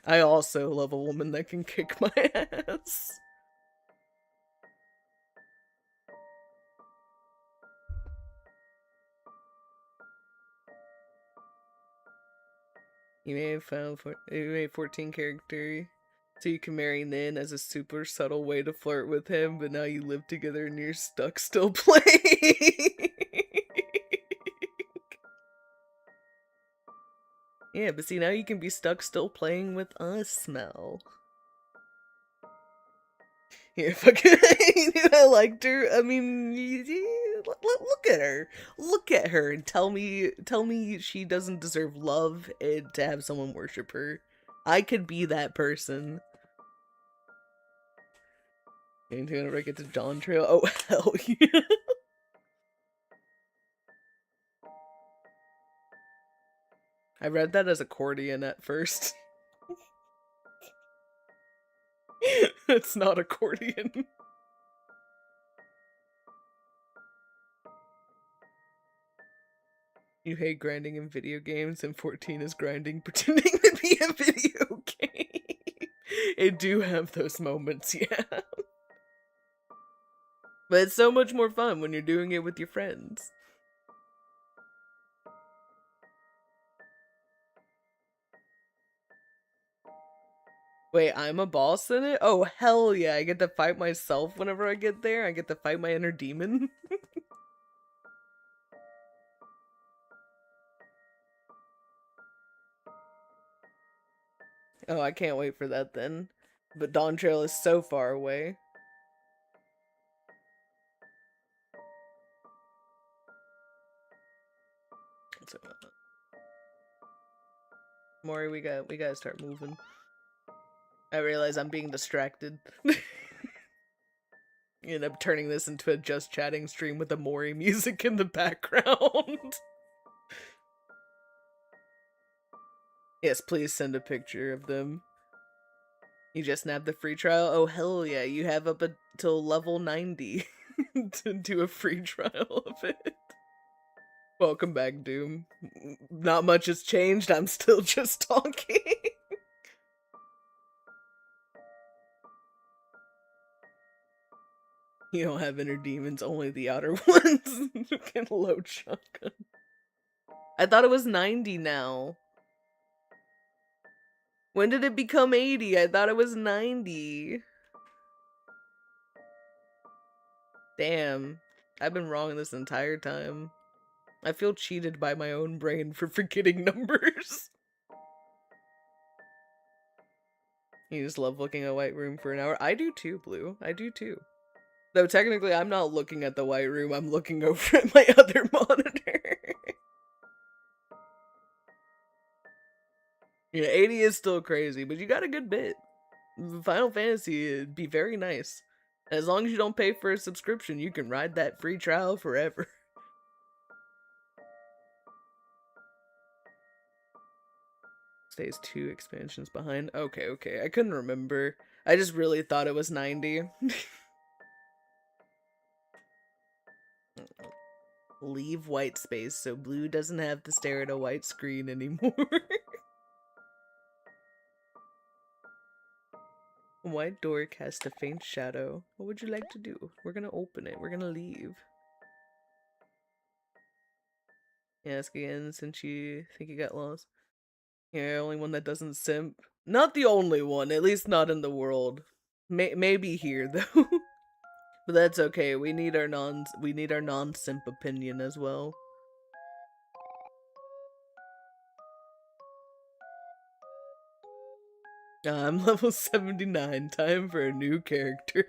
A: I also love a woman that can kick my ass. You made 14 character, so you can marry Nin as a super subtle way to flirt with him, but now you live together and you're stuck still playing. Yeah, but see, now you can be stuck still playing with us, Mel. Yeah, fucking, I liked her. I mean, look at her. Look at her and tell me she doesn't deserve love and to have someone worship her. I could be that person. And whenever I get to Dawn Trail, oh hell yeah. I read that as accordion at first. It's not accordion. You hate grinding in video games, and 14 is grinding pretending to be a video game. It do have those moments, yeah. But it's so much more fun when you're doing it with your friends. Wait, I'm a boss in it? Oh, hell yeah, I get to fight myself whenever I get there. I get to fight my inner demon. Oh, I can't wait for that then. But Dawn Trail is so far away. So, Maury, we gotta start moving. I realize I'm being distracted. End up turning this into a just chatting stream with the Maury music in the background. Yes, please send a picture of them. You just nabbed the free trial? Oh, hell yeah. You have up until level 90 to do a free trial of it. Welcome back, Doom. Not much has changed, I'm still just talking. You don't have inner demons, only the outer ones. You can load shotgun. I thought it was 90 now. When did it become 80? I thought it was 90. Damn. I've been wrong this entire time. I feel cheated by my own brain for forgetting numbers. You just love looking at White Room for an hour. I do too, Blue. I do too. Though technically I'm not looking at the White Room, I'm looking over at my other monitor. Yeah, 80 is still crazy, but you got a good bit. Final Fantasy would be very nice. As long as you don't pay for a subscription, you can ride that free trial forever. Stays 2 expansions behind. Okay. I couldn't remember. I just really thought it was 90. Leave white space so Blue doesn't have to stare at a white screen anymore. White door casts a faint shadow. What would you like to do? We're gonna open it. We're gonna leave. Ask again since you think you got lost. Yeah, only one that doesn't simp. Not the only one, at least not in the world. Maybe here though. But that's okay. We need our non-simp opinion as well. I'm level 79. Time for a new character.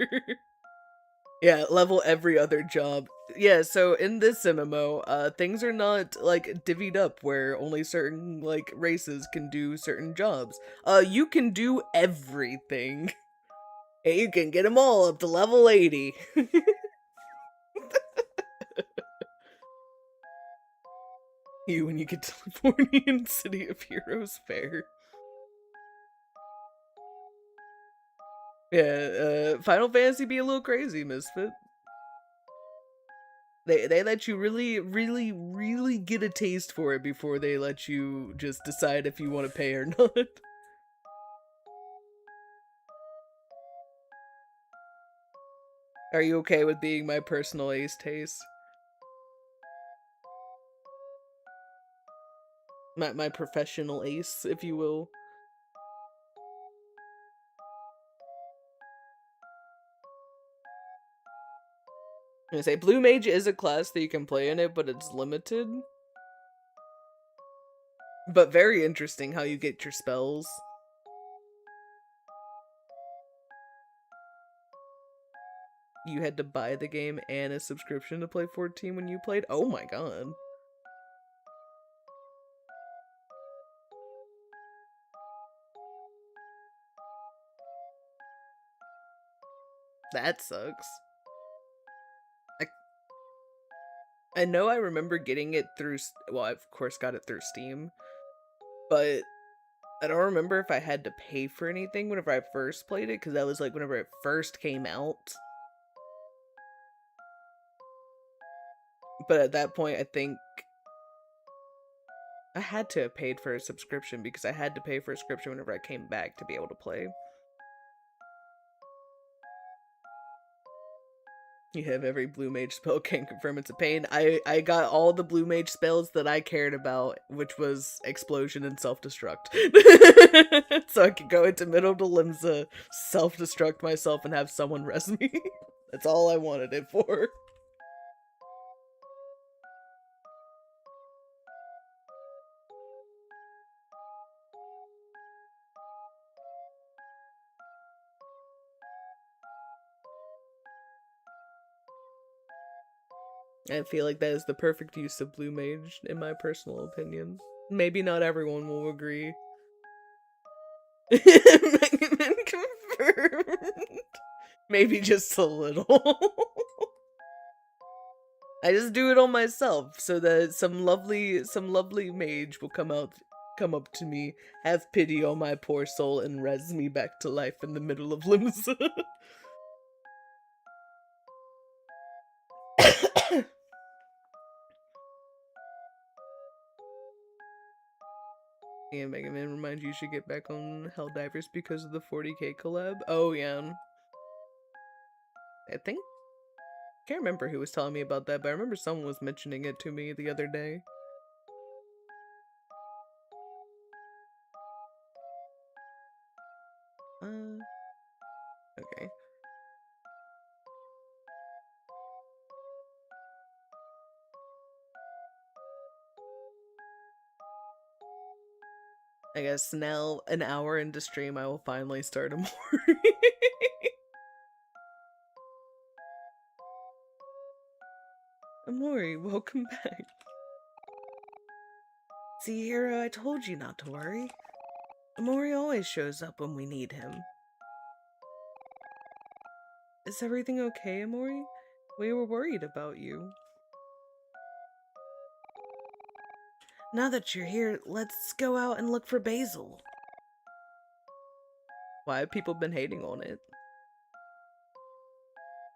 A: Yeah, level every other job. Yeah, so in this MMO, things are not, like, divvied up where only certain, like, races can do certain jobs. You can do everything. Hey, you can get them all up to level 80. You when you get to Californian City of Heroes Fair. Yeah, Final Fantasy be a little crazy, Misfit. They let you really get a taste for it before they let you just decide if you want to pay or not. Are you okay with being my personal ace taste? My professional ace, if you will. I'm gonna say Blue Mage is a class that you can play in it, but it's limited. But very interesting how you get your spells. You had to buy the game and a subscription to play 14 when you played? Oh my god. That sucks. I know I remember getting it through, well, I of course got it through Steam, but I don't remember if I had to pay for anything whenever I first played it, because that was like whenever it first came out. But at that point, I think I had to have paid for a subscription because I had to pay for a subscription whenever I came back to be able to play. You have every blue mage spell, can confirm it's a pain. I got all the blue mage spells that I cared about, which was explosion and self-destruct. So I could go into Middle to Limsa, self-destruct myself, and have someone res me. That's all I wanted it for. I feel like that is the perfect use of blue mage, in my personal opinion. Maybe not everyone will agree. Megaman confirmed. Maybe just a little. I just do it on myself so that some lovely mage will come up to me, have pity on my poor soul, and res me back to life in the middle of Limsa. Yeah, Mega Man reminds you should get back on Helldivers because of the 40k collab. Oh yeah. I think can't remember who was telling me about that, but I remember someone was mentioning it to me the other day. Okay. I guess now, an hour into stream, I will finally start a Mori. Amori, welcome back. See, Hero, I told you not to worry. Amori always shows up when we need him. Is everything okay, Amori? We were worried about you. Now that you're here, let's go out and look for Basil. Why have people been hating on it?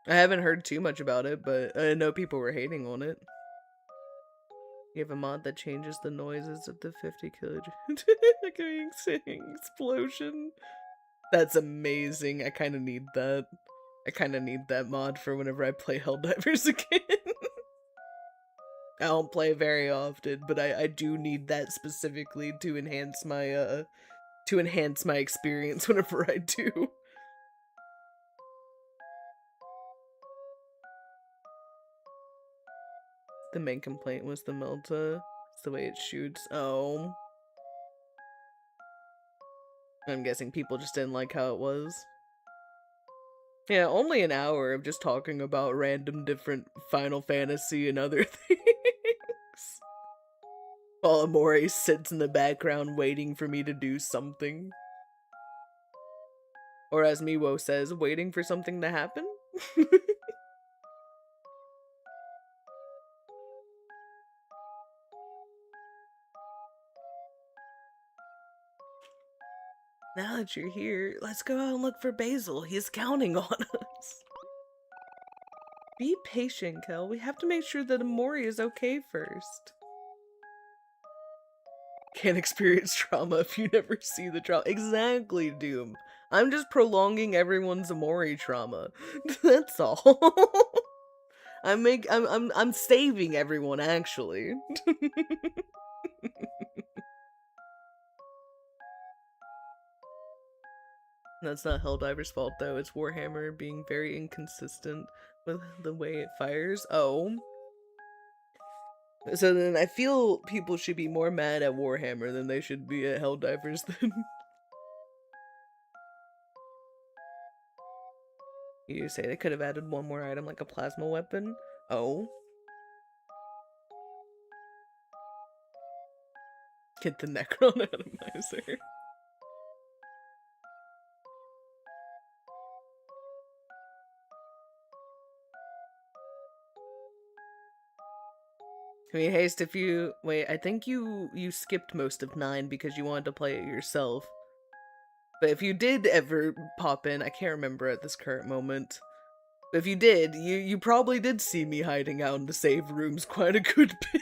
A: I haven't heard too much about it, but I know people were hating on it. You have a mod that changes the noises of the 50 kilogram explosion. That's amazing. I kind of need that. I kind of need that mod for whenever I play Helldivers again. I don't play very often, but I do need that specifically to enhance my experience whenever I do. The main complaint was the Melta. It's the way it shoots. Oh. I'm guessing people just didn't like how it was. Yeah, only an hour of just talking about random different Final Fantasy and other things. While Amore sits in the background waiting for me to do something. Or as Miwo says, waiting for something to happen? Now that you're here, let's go out and look for Basil. He's counting on us. Be patient, Kel. We have to make sure that Amori is okay first. Can't experience trauma if you never see the trauma. Exactly, Doom. I'm just prolonging everyone's Amori trauma. That's all. I'm saving everyone actually. That's not Helldiver's fault though. It's Warhammer being very inconsistent with the way it fires. Oh. So then I feel people should be more mad at Warhammer than they should be at Helldivers then. You say they could have added one more item like a plasma weapon? Oh. Get the Necron Atomizer. I mean, Haste, if you... Wait, I think you skipped most of 9 because you wanted to play it yourself. But if you did ever pop in, I can't remember at this current moment. But if you did, you probably did see me hiding out in the save rooms quite a good bit.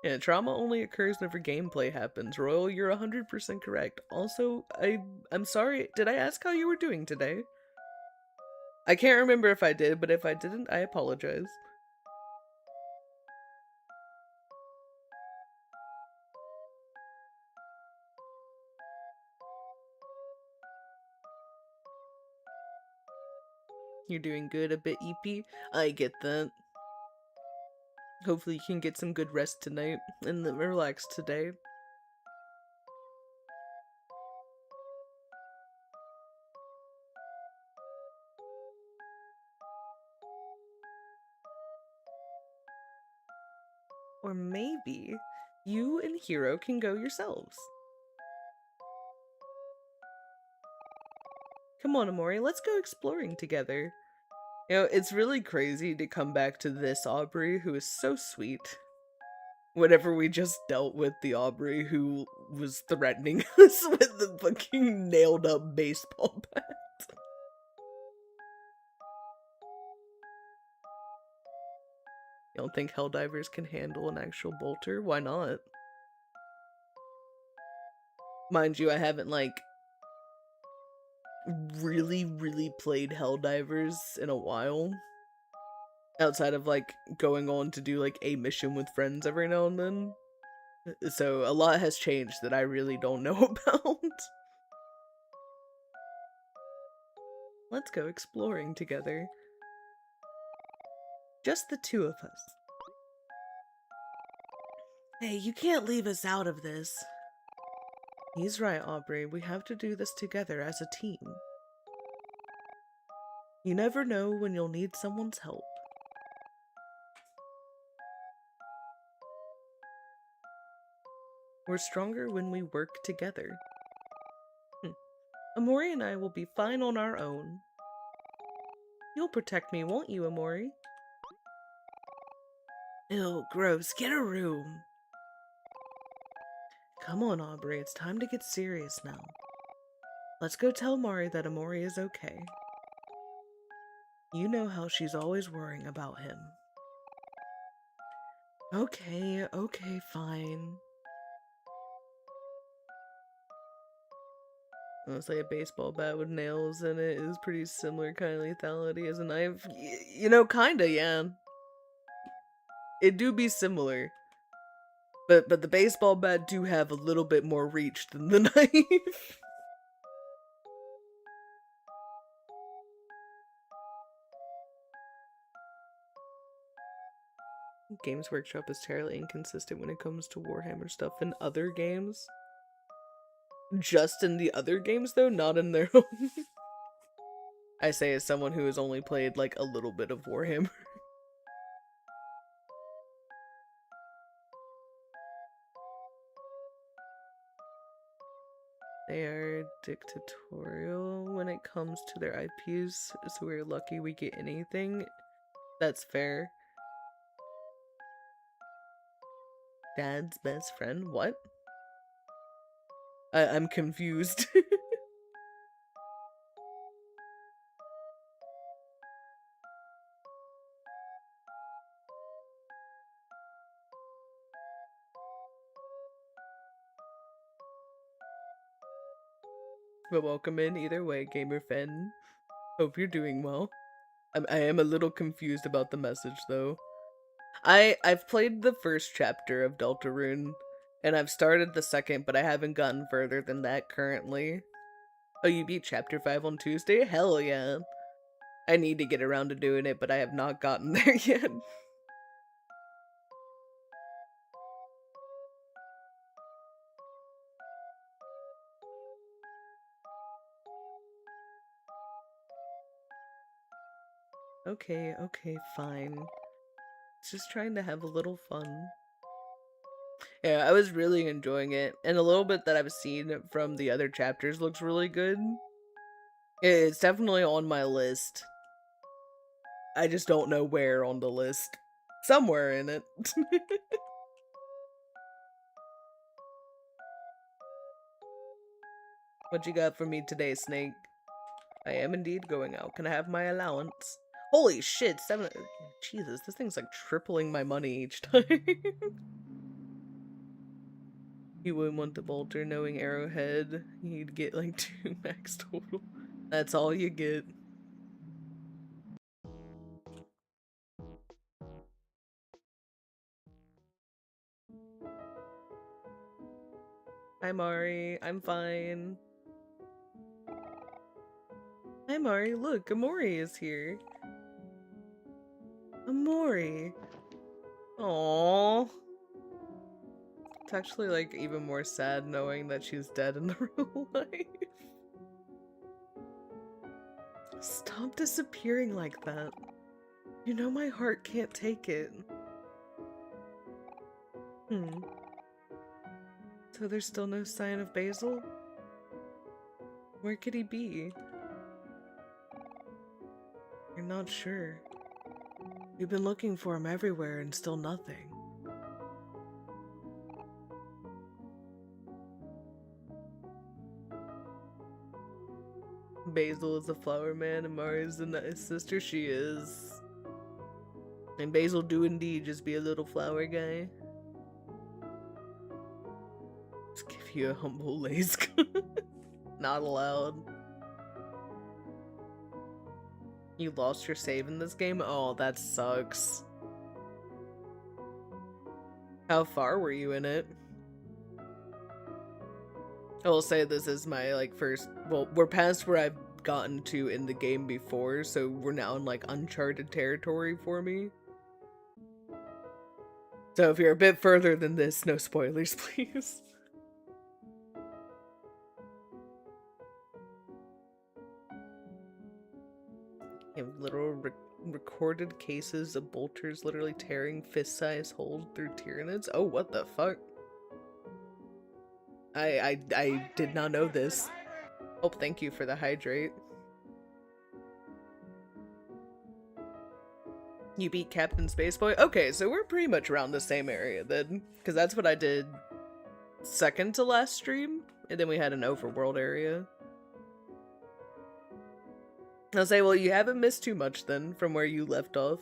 A: Yeah, trauma only occurs whenever gameplay happens. Royal, you're 100% correct. Also, I'm sorry, did I ask how you were doing today? I can't remember if I did, but if I didn't, I apologize. You're doing good, a bit eepy. I get that. Hopefully you can get some good rest tonight and relax today. Or maybe you and Hero can go yourselves. Come on, Amori, let's go exploring together. You know, it's really crazy to come back to this Aubrey, who is so sweet. Whenever we just dealt with the Aubrey who was threatening us with the fucking nailed up baseball bat. You don't think Helldivers can handle an actual bolter? Why not? Mind you, I haven't, like, really played Helldivers in a while. Outside of, like, going on to do, like, a mission with friends every now and then. So, a lot has changed that I really don't know about. Let's go exploring together. Just the two of us. Hey, you can't leave us out of this. He's right, Aubrey. We have to do this together as a team. You never know when you'll need someone's help. We're stronger when we work together. Amori and I will be fine on our own. You'll protect me, won't you, Amori? Ew, gross. Get a room. Come on, Aubrey. It's time to get serious now. Let's go tell Mari that Amori is okay. You know how she's always worrying about him. Okay, fine. Honestly, a baseball bat with nails in it is pretty similar kind of lethality as a knife. You know, kinda, yeah. It do be similar. But the baseball bat do have a little bit more reach than the knife. Games Workshop is terribly inconsistent when it comes to Warhammer stuff in other games. Just in the other games, though, not in their own. I say as someone who has only played, like, a little bit of Warhammer. They are dictatorial when it comes to their IPs, so we're lucky we get anything. That's fair. Dad's best friend? What? I'm confused. But welcome in either way, gamer fan. Hope you're doing well. I am a little confused about the message though. I've played the first chapter of Deltarune, and I've started the second, but I haven't gotten further than that currently. Oh, you beat chapter 5 on Tuesday? Hell yeah. I need to get around to doing it, but I have not gotten there yet. Okay, fine. Just trying to have a little fun. Yeah, I was really enjoying it, and a little bit that I've seen from the other chapters looks really good. It's definitely on my list. I just don't know where on the list. Somewhere in it. What you got for me today, Snake? I am indeed going out. Can I have my allowance? Holy shit, 7... Jesus, this thing's like tripling my money each time. You wouldn't want the bolter knowing Arrowhead. You'd get like 2 max total. That's all you get. Hi Mari, I'm fine. Hi Mari, look, Amori is here. Amori. Aww. It's actually like even more sad knowing that she's dead in the real life. Stop disappearing like that. You know my heart can't take it. So there's still no sign of Basil? Where could he be? You're not sure. We've been looking for him everywhere and still nothing. Basil is a flower man and Mari's the nice sister she is. And Basil do indeed just be a little flower guy. Just give you humble lask. Not allowed. You lost your save in this game? Oh, that sucks. How far were you in it? I will say this is my, like, first... Well, we're past where I've gotten to in the game before, so we're now in, like, uncharted territory for me. So if you're a bit further than this, no spoilers, please. You have literal recorded cases of bolters literally tearing fist-sized holes through Tyranids? Oh, what the fuck? I did not know this. Oh, thank you for the hydrate. You beat Captain Spaceboy? Okay, so we're pretty much around the same area then. Because that's what I did second to last stream. And then we had an overworld area. I'll say, well, you haven't missed too much then from where you left off.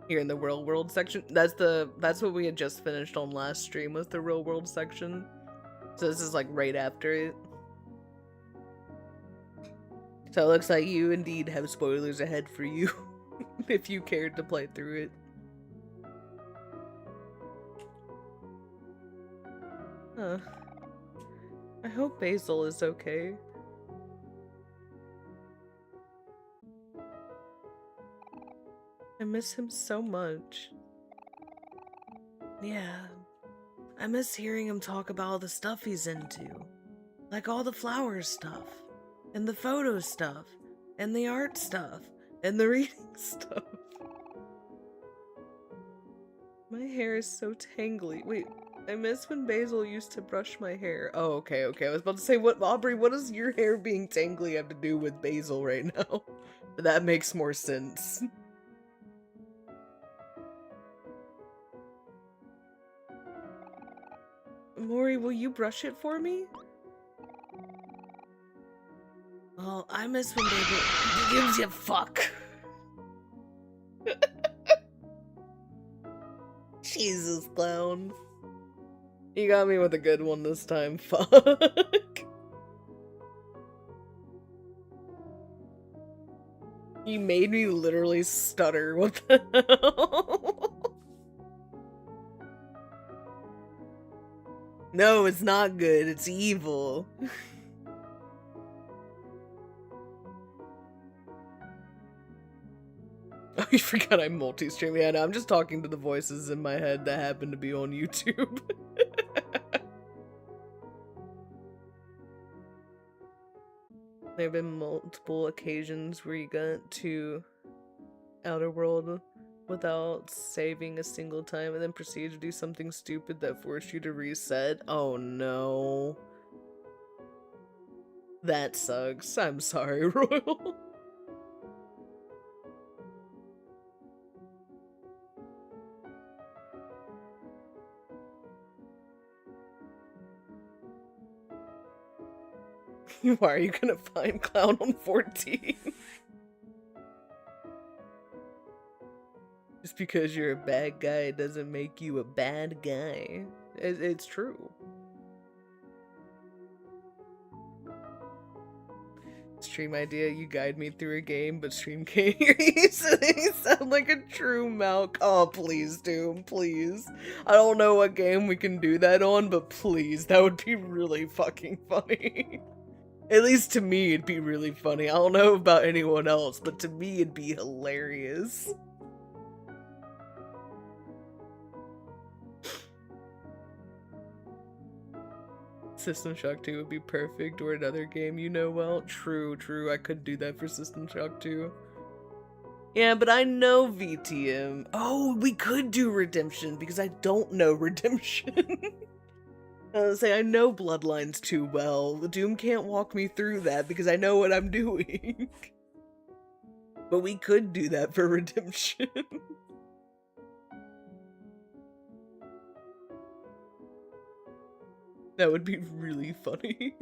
A: Here in the real world section. That's what we had just finished on last stream, was the real world section. So this is like right after it. So it looks like you indeed have spoilers ahead for you if you cared to play through it. Huh. I hope Basil is okay. I miss him so much. Yeah. I miss hearing him talk about all the stuff he's into. Like all the flowers stuff. And the photo stuff. And the art stuff. And the reading stuff. My hair is so tangly. Wait, I miss when Basil used to brush my hair. Oh, okay. I was about to say, what, Aubrey, what does your hair being tangly have to do with Basil right now? That makes more sense. Mori, will you brush it for me? Well, I miss when Basil gives you fuck. Jesus, clown. You got me with a good one this time. Fuck. You made me literally stutter. What the hell? No, it's not good. It's evil. Oh, you forgot I'm multi-streaming. Yeah, no, I'm just talking to the voices in my head that happen to be on YouTube. There have been multiple occasions where you got to Outer World without saving a single time and then proceeded to do something stupid that forced you to reset. Oh no. That sucks. I'm sorry, Royal. Why are you gonna find Clown on 14? Just because you're a bad guy doesn't make you a bad guy. It's true. Stream idea, you guide me through a game, but stream can't hear you. You sound like a true Malk. Oh, please, Doom, please. I don't know what game we can do that on, but please, that would be really fucking funny. At least to me, it'd be really funny. I don't know about anyone else, but to me, it'd be hilarious. System Shock 2 would be perfect, or another game you know well. True, I could do that for System Shock 2. Yeah, but I know VTM. Oh, we could do Redemption, because I don't know Redemption. I know Bloodlines too well. Doom can't walk me through that, because I know what I'm doing. But we could do that for Redemption. That would be really funny.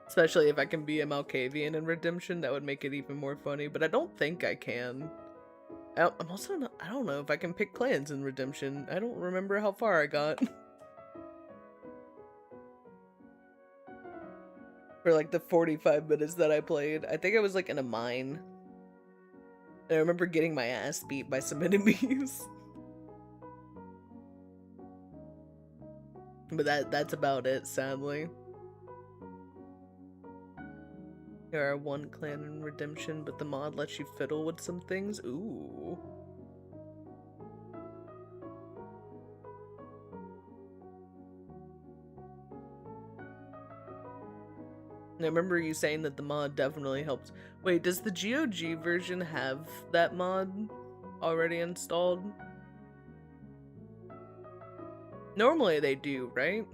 A: Especially if I can be a Malkavian in Redemption, that would make it even more funny, but I don't think I can. I'm also not, I don't know if I can pick clans in Redemption. I don't remember how far I got. For like the 45 minutes that I played. I think I was like in a mine. And I remember getting my ass beat by some enemies. But that's about it, sadly. There are one clan in Redemption, but the mod lets you fiddle with some things. Ooh. I remember you saying that the mod definitely helps. Wait, does the GOG version have that mod already installed? Normally they do, right?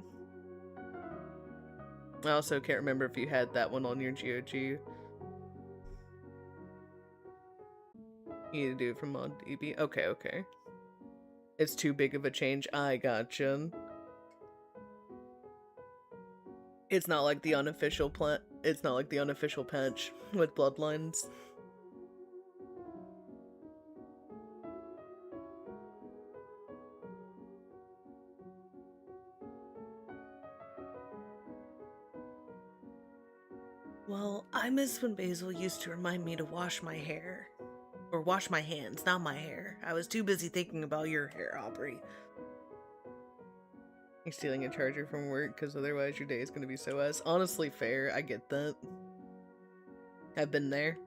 A: I also can't remember if you had that one on your GOG. You need to do it from ModDB. Okay, okay. It's too big of a change. I gotcha. It's not like the unofficial It's not like the unofficial patch with Bloodlines. Well, I miss when Basil used to remind me to wash my hair. Or wash my hands, not my hair. I was too busy thinking about your hair, Aubrey. You're stealing a charger from work because otherwise your day is going to be so ass. Honestly, fair. I get that. I've been there.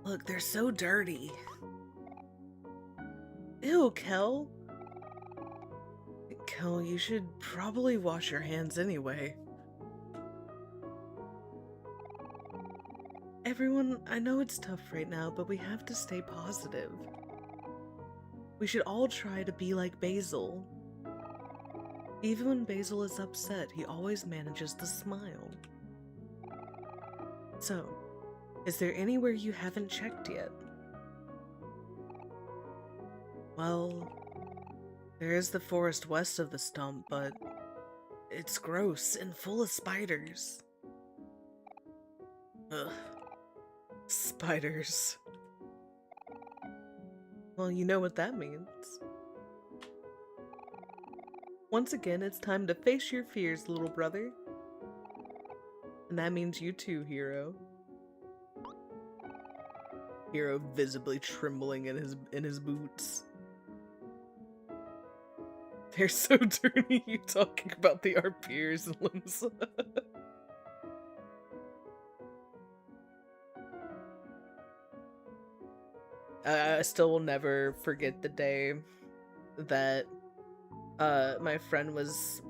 A: Look, they're so dirty. Ew, Kel. Kel, you should probably wash your hands anyway. Everyone, I know it's tough right now, but we have to stay positive. We should all try to be like Basil. Even when Basil is upset, he always manages to smile. So, is there anywhere you haven't checked yet? Well, there is the forest west of the stump, but it's gross and full of spiders. Ugh. Spiders. Well, you know what that means. Once again, it's time to face your fears, little brother. And that means you too, Hero. Hero visibly trembling in his boots. They're so dirty, you talking about the our peers and limbs. I still will never forget the day that my friend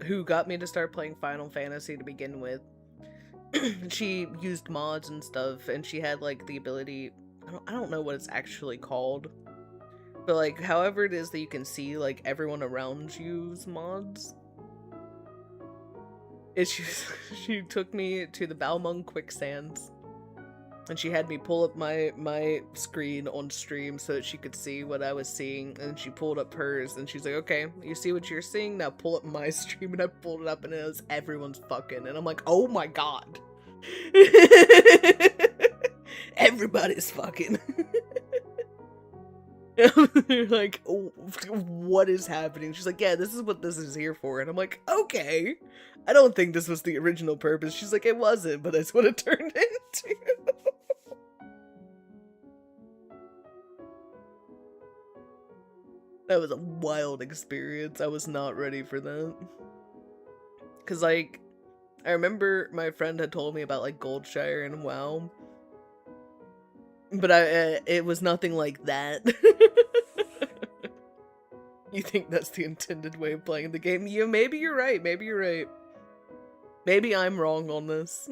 A: who got me to start playing Final Fantasy to begin with. She used mods and stuff, and she had like the ability, I don't know what it's actually called, but like however it is that you can see like everyone around you's mods. She took me to the Balmung quicksands. And she had me pull up my screen on stream so that she could see what I was seeing. And she pulled up hers, and she's like, okay, you see what you're seeing? Now pull up my stream. And I pulled it up, and it was everyone's fucking. And I'm like, oh my god. Everybody's fucking. Like, what is happening? She's like, yeah, this is what this is here for. And I'm like, okay. I don't think this was the original purpose. She's like, it wasn't, but that's what it turned into. That was a wild experience. I was not ready for that. Cause like, I remember my friend had told me about like Goldshire and WoW. But it was nothing like that. You think that's the intended way of playing the game? Yeah, maybe you're right. Maybe you're right. Maybe I'm wrong on this.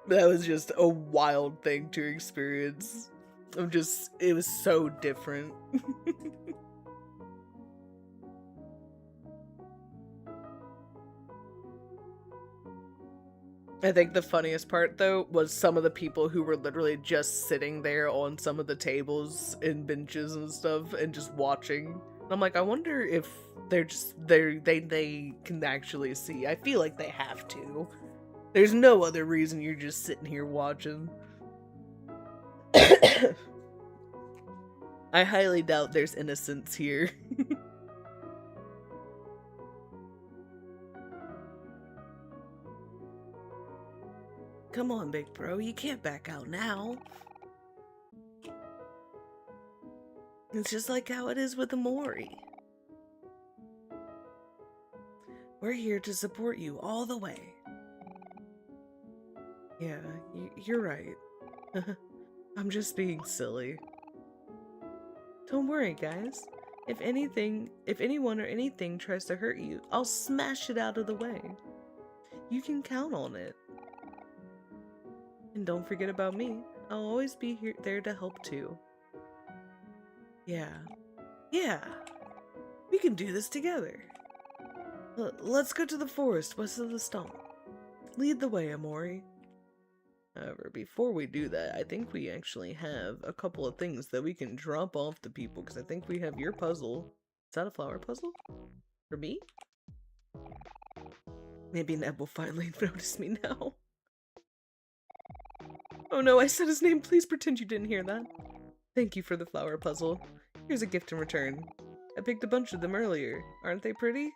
A: That was just a wild thing to experience. It was so different. I think the funniest part, though, was some of the people who were literally just sitting there on some of the tables and benches and stuff and just watching. And I'm like, I wonder if they can actually see. I feel like they have to. There's no other reason you're just sitting here watching. I highly doubt there's innocence here. Come on, big bro, you can't back out now. It's just like how it is with Amori. We're here to support you all the way. Yeah, you're right. I'm just being silly. Don't worry, guys. If anyone or anything tries to hurt you, I'll smash it out of the way. You can count on it. And don't forget about me. I'll always be there to help too. Yeah. We can do this together. Let's go to the forest west of the stump. Lead the way, Amori. However, before we do that, I think we actually have a couple of things that we can drop off to people, because I think we have your puzzle. Is that a flower puzzle? For me? Maybe Neb will finally notice me now. Oh no, I said his name. Please pretend you didn't hear that. Thank you for the flower puzzle. Here's a gift in return. I picked a bunch of them earlier. Aren't they pretty?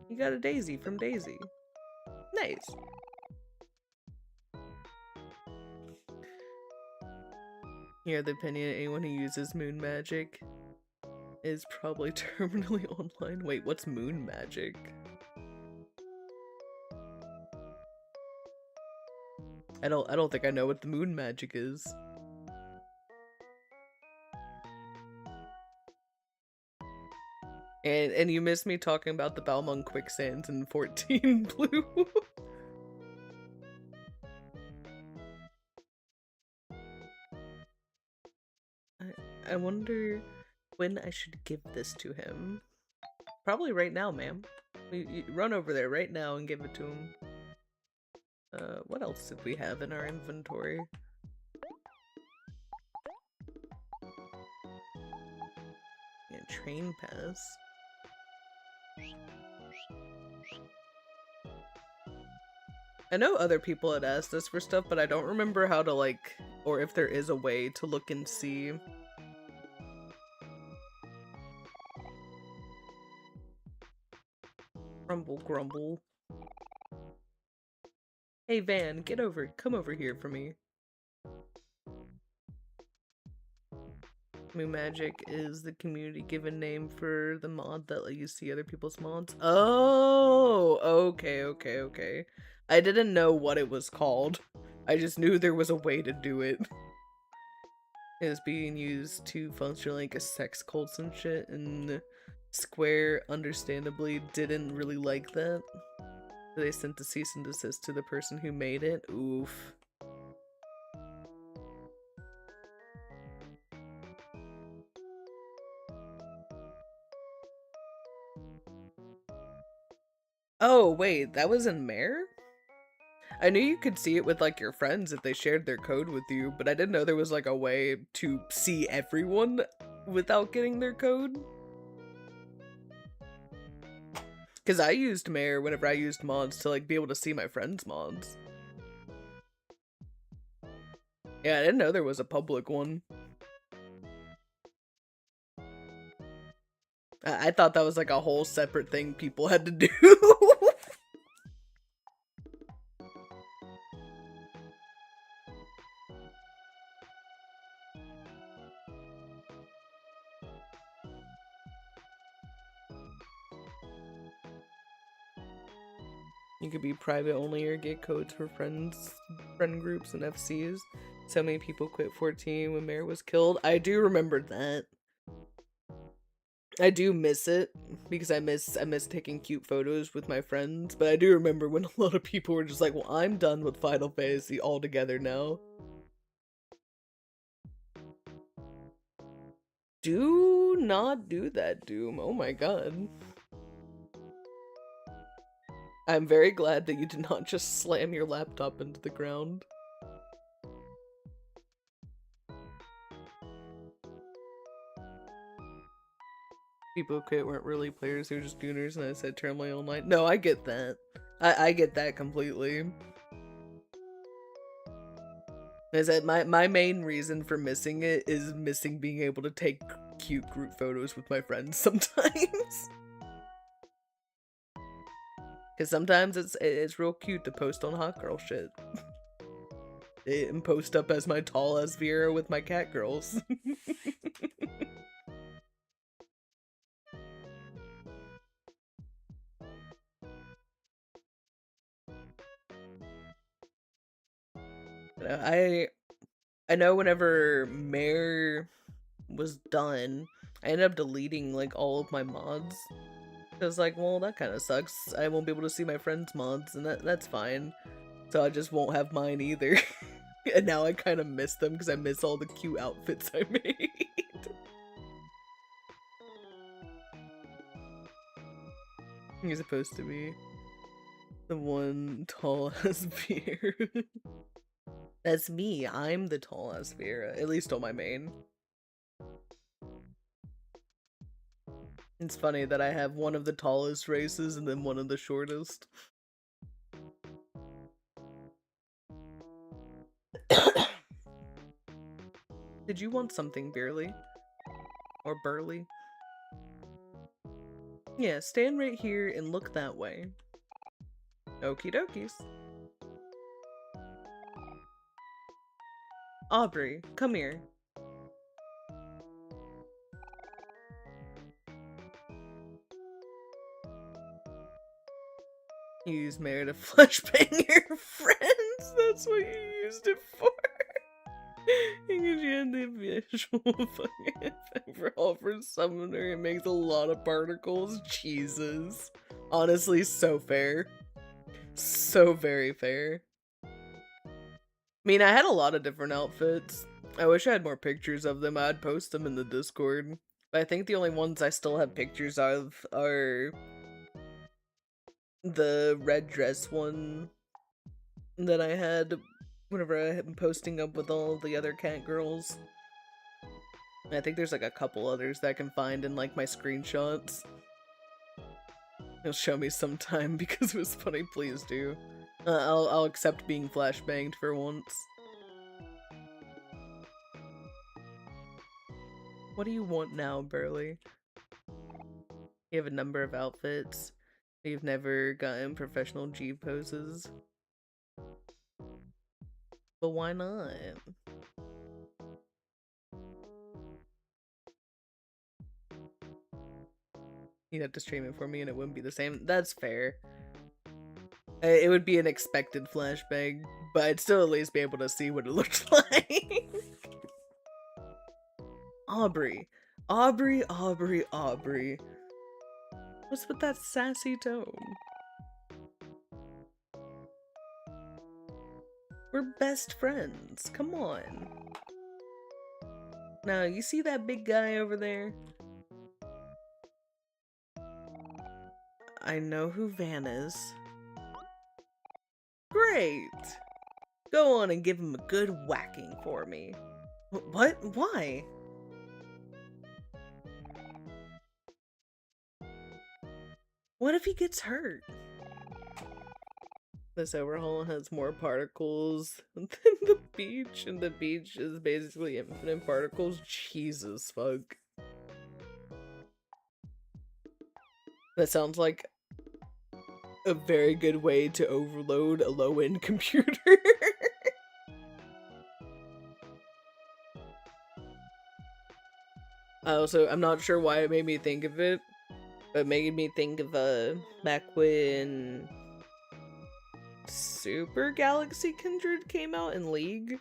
A: You got a daisy from Daisy. Nice. Here, the opinion anyone who uses moon magic is probably terminally online. Wait, what's moon magic? I don't think I know what the moon magic is. And you missed me talking about the Balmung quicksands in 14 blue. I wonder when I should give this to him. Probably right now, ma'am. You run over there right now and give it to him. What else did we have in our inventory? Yeah, train pass. I know other people had asked us for stuff, but I don't remember how to, like, or if there is a way to look and see. Grumble, grumble. Hey, Van, come over here for me. Moon Magic is the community given name for the mod that let you see other people's mods. Oh, okay. I didn't know what it was called. I just knew there was a way to do it. It was being used to function like a sex cult and shit, and Square understandably didn't really like that. They sent a cease and desist to the person who made it. Oof. Oh, wait, that was in Mare? I knew you could see it with, like, your friends if they shared their code with you, but I didn't know there was, like, a way to see everyone without getting their code. Because I used Mare whenever I used mods to, like, be able to see my friends' mods. Yeah, I didn't know there was a public one. I thought that was, like, a whole separate thing people had to do. You could be private only or get codes for friend groups and FCs. So many people quit 14 when Mare was killed. I do remember that. I do miss it because I miss taking cute photos with my friends, but I do remember when a lot of people were just like, well, I'm done with Final Fantasy altogether now. Do not do that, Doom. Oh my god. I'm very glad that you did not just slam your laptop into the ground. People quit weren't really players, they were just gooners, and I said Terminally all night. No, I get that. I get that completely. Is that my main reason for missing it is missing being able to take cute group photos with my friends sometimes. Because sometimes it's real cute to post on hot girl shit. And post up as my tall ass Vera with my cat girls. I know whenever Mare was done, I ended up deleting like all of my mods. Cause like, well, that kind of sucks. I won't be able to see my friends' mods, and that's fine. So I just won't have mine either. And now I kind of miss them because I miss all the cute outfits I made. You're supposed to be the one tall ass beer. That's me. I'm the tall ass Vera, at least on my main. It's funny that I have one of the tallest races and then one of the shortest. Did you want something, Beerly? Or Burly? Yeah, stand right here and look that way. Okie dokies. Aubrey, come here. You use Mare to flashbang your friends? That's what you used it for? Because you had the visual fucking overall for Summoner, it makes a lot of particles. Jesus. Honestly, so fair. So very fair. I mean, I had a lot of different outfits. I wish I had more pictures of them. I'd post them in the Discord. But I think the only ones I still have pictures of are the red dress one that I had whenever I am posting up with all the other cat girls. I think there's like a couple others that I can find in like my screenshots. You'll show me sometime because it was funny, please do. I'll accept being flashbanged for once. What do you want now, Burly? You have a number of outfits. You've never gotten professional G poses. But why not? You'd have to stream it for me and it wouldn't be the same. That's fair. It would be an expected flashbang, but I'd still at least be able to see what it looked like. Aubrey. Aubrey, Aubrey, Aubrey. What's with that sassy tone? We're best friends. Come on. Now, you see that big guy over there? I know who Van is. Great! Go on and give him a good whacking for me. What? Why? What if he gets hurt? This overhaul has more particles than the beach, and the beach is basically infinite particles. Jesus fuck. That sounds like a very good way to overload a low-end computer. I'm not sure why it made me think of it, but it made me think of back when Super Galaxy Kindred came out in League.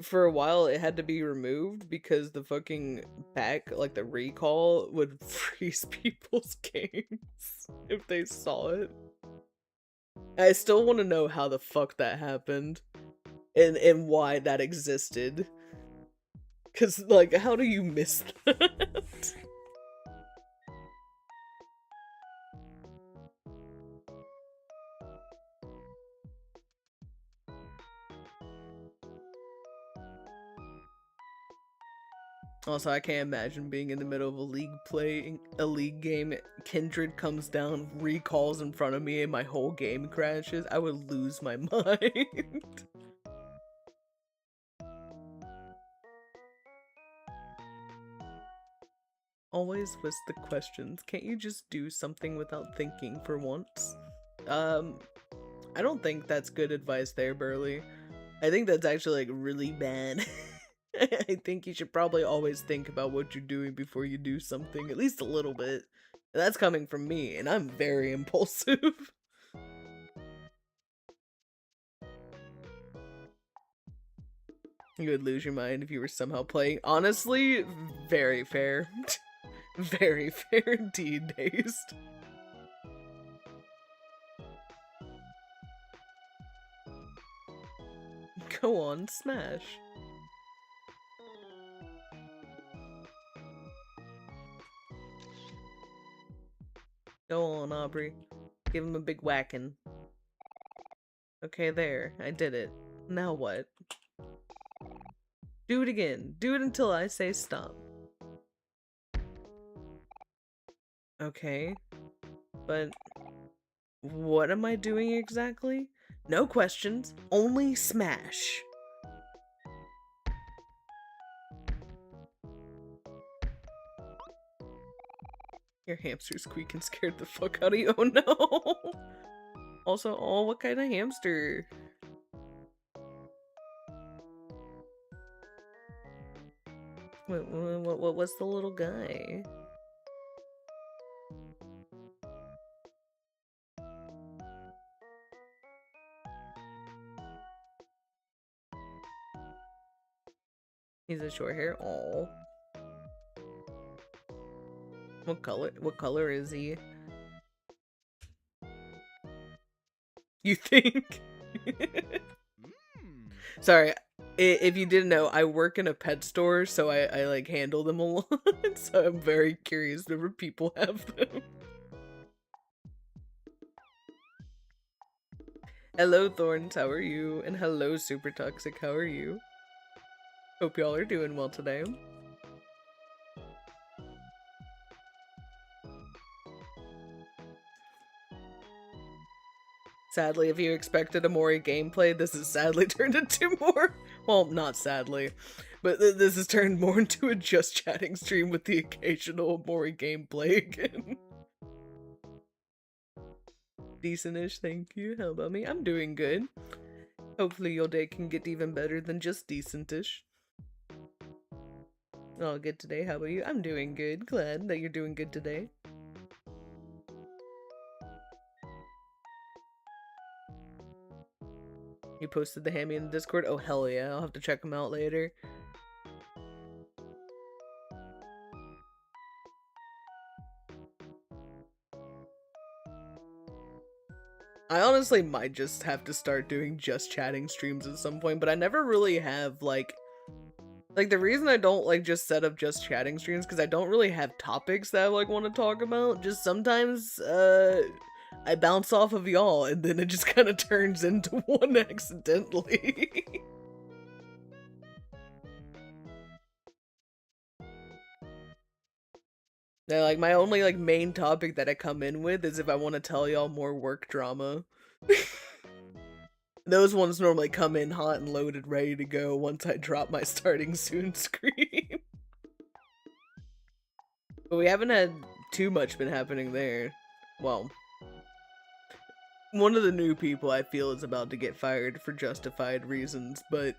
A: For a while, it had to be removed because the fucking pack, like the recall, would freeze people's games if they saw it. I still want to know how the fuck that happened and why that existed. Cause, like, how do you miss that? Also, I can't imagine being in the middle of a league game. Kindred comes down, recalls in front of me, and my whole game crashes. I would lose my mind. Always list the questions. Can't you just do something without thinking for once? I don't think that's good advice there, Burley. I think that's actually, like, really bad. I think you should probably always think about what you're doing before you do something, at least a little bit. And that's coming from me, and I'm very impulsive. You would lose your mind if you were somehow playing. Honestly, very fair. Very fair indeed, Dazed. Go on, smash. Go on, Aubrey. Give him a big whacking. Okay, there. I did it. Now what? Do it again. Do it until I say stop. Okay. But what am I doing exactly? No questions. Only smash. Your hamster's squeaking scared the fuck out of you. Oh no! Also, oh, what kind of hamster? Wait, what was the little guy? He's a short hair. Oh. What color is he? You think? Sorry, if you didn't know, I work in a pet store, so I like handle them a lot, so I'm very curious whenever people have them. Hello Thorns, how are you? And hello Super Toxic, how are you? Hope y'all are doing well today. Sadly, if you expected a Mori gameplay, this has sadly turned into more. Well, not sadly, but this has turned more into a just chatting stream with the occasional Mori gameplay again. Decentish, thank you. How about me? I'm doing good. Hopefully your day can get even better than just decentish. All good today. How about you? I'm doing good. Glad that you're doing good today. You posted the hammy in the Discord? Oh, hell yeah. I'll have to check them out later. I honestly might just have to start doing just chatting streams at some point, but I never really have, like the reason I don't, like, just set up just chatting streams, because I don't really have topics that I, like, want to talk about. Just sometimes, I bounce off of y'all, and then it just kind of turns into one accidentally. Yeah, like, my only, like, main topic that I come in with is if I want to tell y'all more work drama. Those ones normally come in hot and loaded, ready to go once I drop my starting soon screen. But we haven't had too much been happening there. Well, one of the new people I feel is about to get fired for justified reasons, but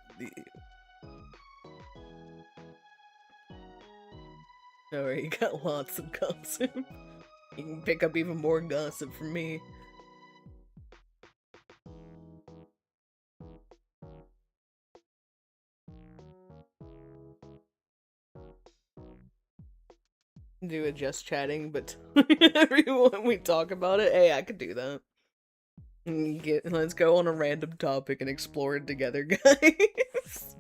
A: alright, you got lots of gossip. You can pick up even more gossip from me. Do it just chatting, but everyone we talk about it, hey, I could do that. Let's go on a random topic and explore it together, guys.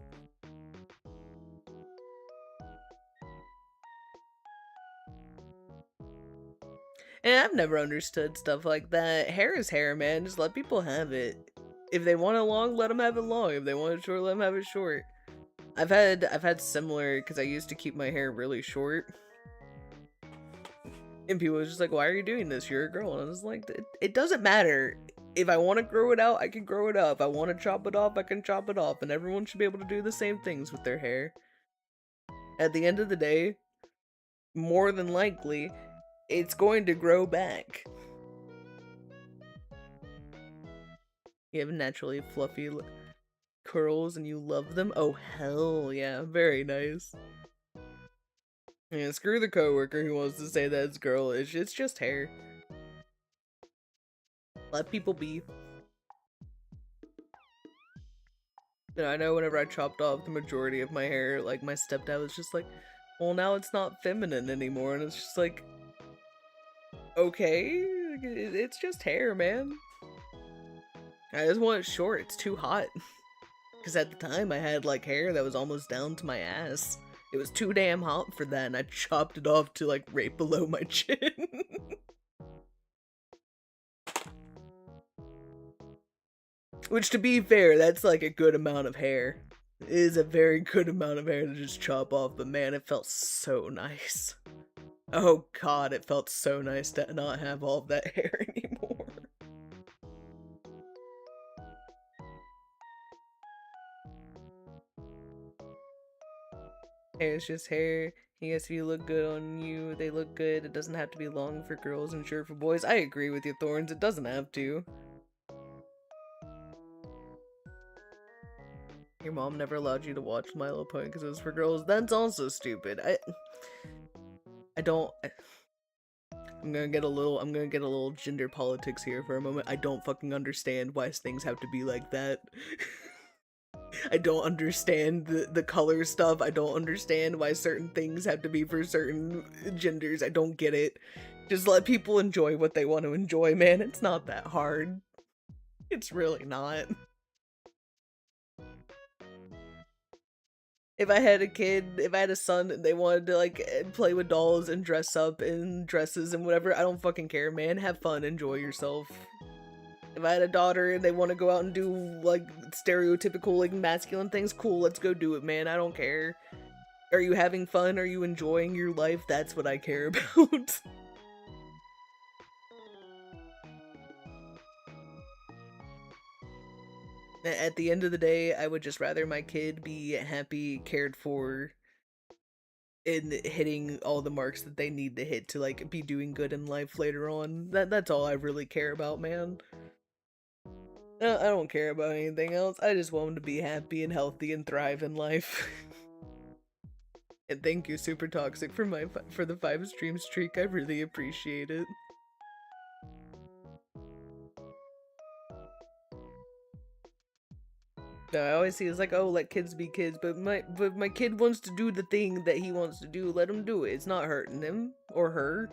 A: And I've never understood stuff like that. Hair is hair, man. Just let people have it. If they want it long, let them have it long. If they want it short, let them have it short. I've had similar, because I used to keep my hair really short, and people were just like, "Why are you doing this? You're a girl." And I was like, "It doesn't matter. If I want to grow it out, I can grow it out. If I want to chop it off, I can chop it off. And everyone should be able to do the same things with their hair. At the end of the day, more than likely, it's going to grow back." You have naturally fluffy curls and you love them? Oh, hell yeah. Very nice. Yeah, screw the coworker who wants to say that it's girlish. It's just hair. Let people be. You know, I know whenever I chopped off the majority of my hair, like, my stepdad was just like, "Well, now it's not feminine anymore." And it's just like, okay, it's just hair, man. I just want it short. It's too hot. Because at the time, I had, like, hair that was almost down to my ass. It was too damn hot for that, and I chopped it off to, like, right below my chin. Which, to be fair, that's, like, a good amount of hair. It is a very good amount of hair to just chop off, but man, it felt so nice. Oh god, it felt so nice to not have all of that hair anymore. Hair is just hair. Yes, if you look good on you, they look good. It doesn't have to be long for girls and short for boys. I agree with you, Thorns. It doesn't have to. Your mom never allowed you to watch My Little Pony because it was for girls. That's also stupid. I don't. I'm gonna get a little gender politics here for a moment. I don't fucking understand why things have to be like that. I don't understand the color stuff. I don't understand why certain things have to be for certain genders. I don't get it. Just let people enjoy what they want to enjoy, man. It's not that hard. It's really not. If I had a kid, if I had a son and they wanted to, like, play with dolls and dress up in dresses and whatever, I don't fucking care, man. Have fun, enjoy yourself. If I had a daughter and they want to go out and do, like, stereotypical, like, masculine things, cool, let's go do it, man. I don't care. Are you having fun? Are you enjoying your life? That's what I care about. At the end of the day, I would just rather my kid be happy, cared for, and hitting all the marks that they need to hit to, like, be doing good in life later on. That's all I really care about, man. I don't care about anything else. I just want them to be happy and healthy and thrive in life. And thank you, Super Toxic, for the 5 stream streak. I really appreciate it. No, I always see it's like, oh, let kids be kids, but my kid wants to do the thing that he wants to do. Let him do it. It's not hurting him or her.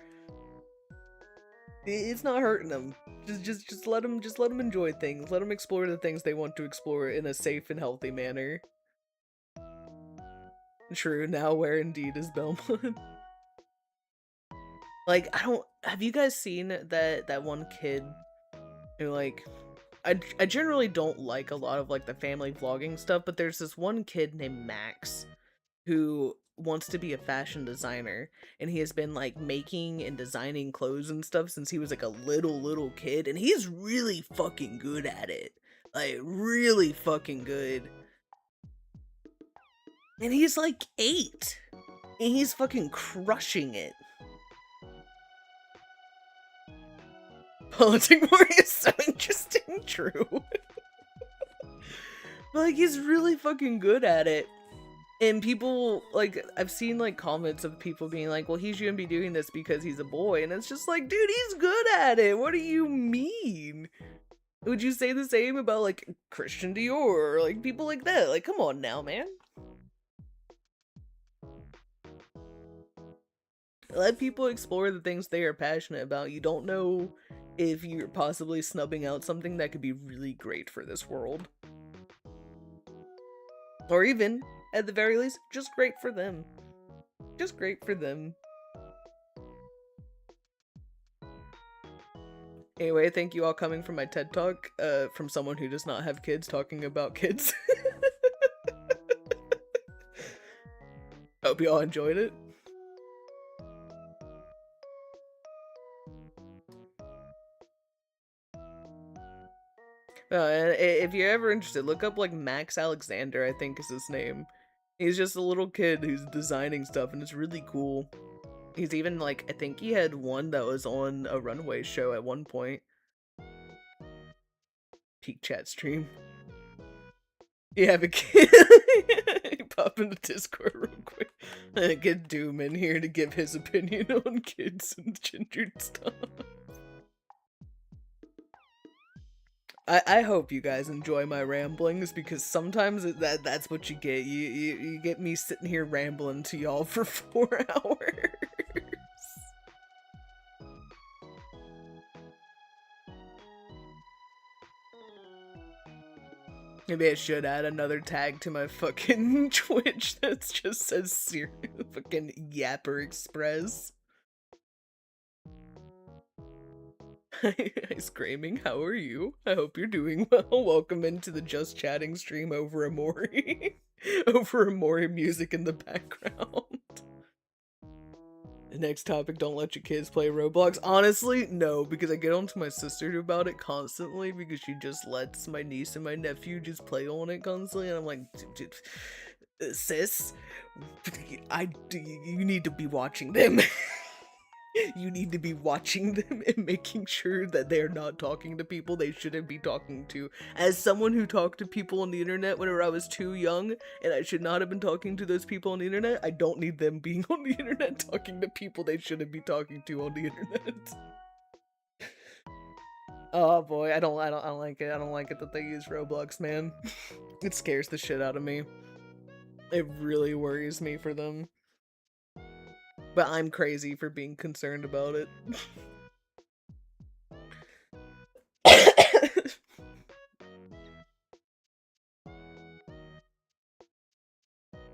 A: It's not hurting them. Just let them enjoy things. Let them explore the things they want to explore in a safe and healthy manner. True, now where indeed is Belmont? Like, have you guys seen that one kid who, like, I generally don't like a lot of, like, the family vlogging stuff, but there's this one kid named Max who wants to be a fashion designer, and he has been, like, making and designing clothes and stuff since he was, like, a little kid, and he's really fucking good at it. Like, really fucking good. And he's, like, 8, and he's fucking crushing it. Politic War is so interesting, true. But, like, he's really fucking good at it. And people, like, I've seen, like, comments of people being like, well, he shouldn't be doing this because he's a boy. And it's just like, dude, he's good at it. What do you mean? Would you say the same about, like, Christian Dior or, like, people like that? Like, come on now, man. Let people explore the things they are passionate about. You don't know if you're possibly snubbing out something that could be really great for this world. Or even, at the very least, just great for them. Just great for them. Anyway, thank you all coming from my TED Talk, from someone who does not have kids talking about kids. Hope you all enjoyed it. And if you're ever interested, look up like Max Alexander, I think is his name. He's just a little kid who's designing stuff, and it's really cool. He's even like, I think he had one that was on a Runway show at one point. Peak chat stream. You have a kid. Pop into Discord real quick. Get Doom in here to give his opinion on kids and gendered stuff. I hope you guys enjoy my ramblings, because sometimes that's what you get. You get me sitting here rambling to y'all for 4 hours. Maybe I should add another tag to my fucking Twitch that just says fucking Yapper Express. Hi, Screaming, how are you? I hope you're doing well. Welcome into the Just Chatting stream over Amori. Over Amori music in the background. The next topic, don't let your kids play Roblox. Honestly, no, because I get on to my sister about it constantly, because she just lets my niece and my nephew just play on it constantly, and I'm like, sis, you need to be watching them. You need to be watching them and making sure that they're not talking to people they shouldn't be talking to. As someone who talked to people on the internet whenever I was too young, and I should not have been talking to those people on the internet, I don't need them being on the internet talking to people they shouldn't be talking to on the internet. Oh boy, I don't like it. I don't like it that they use Roblox, man. It scares the shit out of me. It really worries me for them. But I'm crazy for being concerned about it.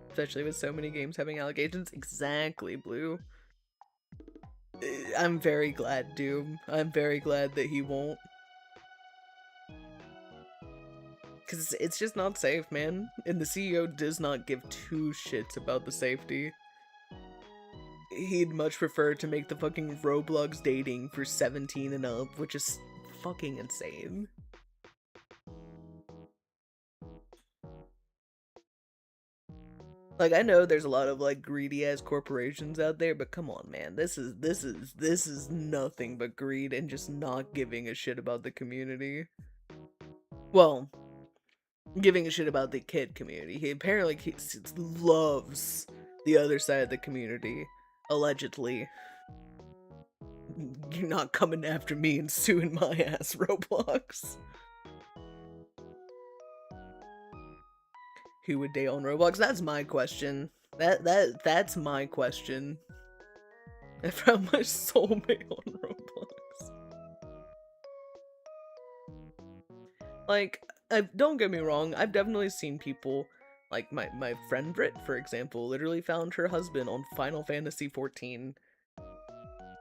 A: Especially with so many games having allegations. Exactly, Blue. I'm very glad, Doom. I'm very glad that he won't. Because it's just not safe, man. And the CEO does not give 2 shits about the safety. He'd much prefer to make the fucking Roblox dating for 17 and up, which is fucking insane. Like, I know there's a lot of like greedy ass corporations out there, but come on, man. This is nothing but greed and just not giving a shit about the community. Well, giving a shit about the kid community. He apparently loves the other side of the community. Allegedly. You're not coming after me and suing my ass, Roblox. Who would date on Roblox? That's my question. That's my question. I found my soulmate on Roblox. Like, don't get me wrong, I've definitely seen people, like my friend Brit, for example, literally found her husband on Final Fantasy XIV.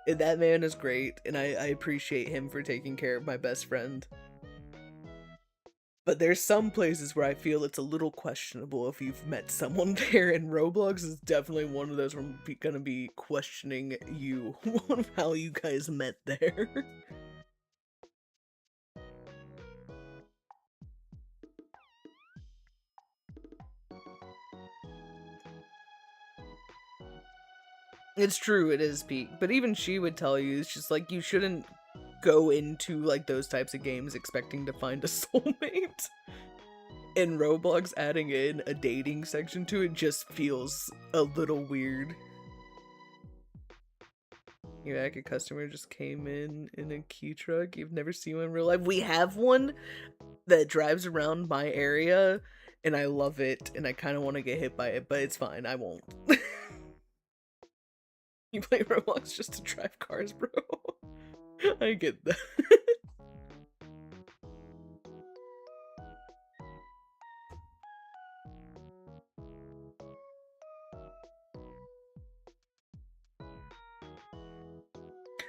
A: And that man is great, and I appreciate him for taking care of my best friend. But there's some places where I feel it's a little questionable if you've met someone there, and Roblox is definitely one of those where I'm gonna be questioning you on how you guys met there. It's true, it is peak, but even she would tell you, it's just like, you shouldn't go into like those types of games expecting to find a soulmate. And Roblox adding in a dating section to it just feels a little weird. You're like, a customer just came in a key truck. You've never seen one in real life. We have one that drives around my area, and I love it, and I kind of want to get hit by it, but it's fine. I won't. You play Roblox just to drive cars, bro. I get that.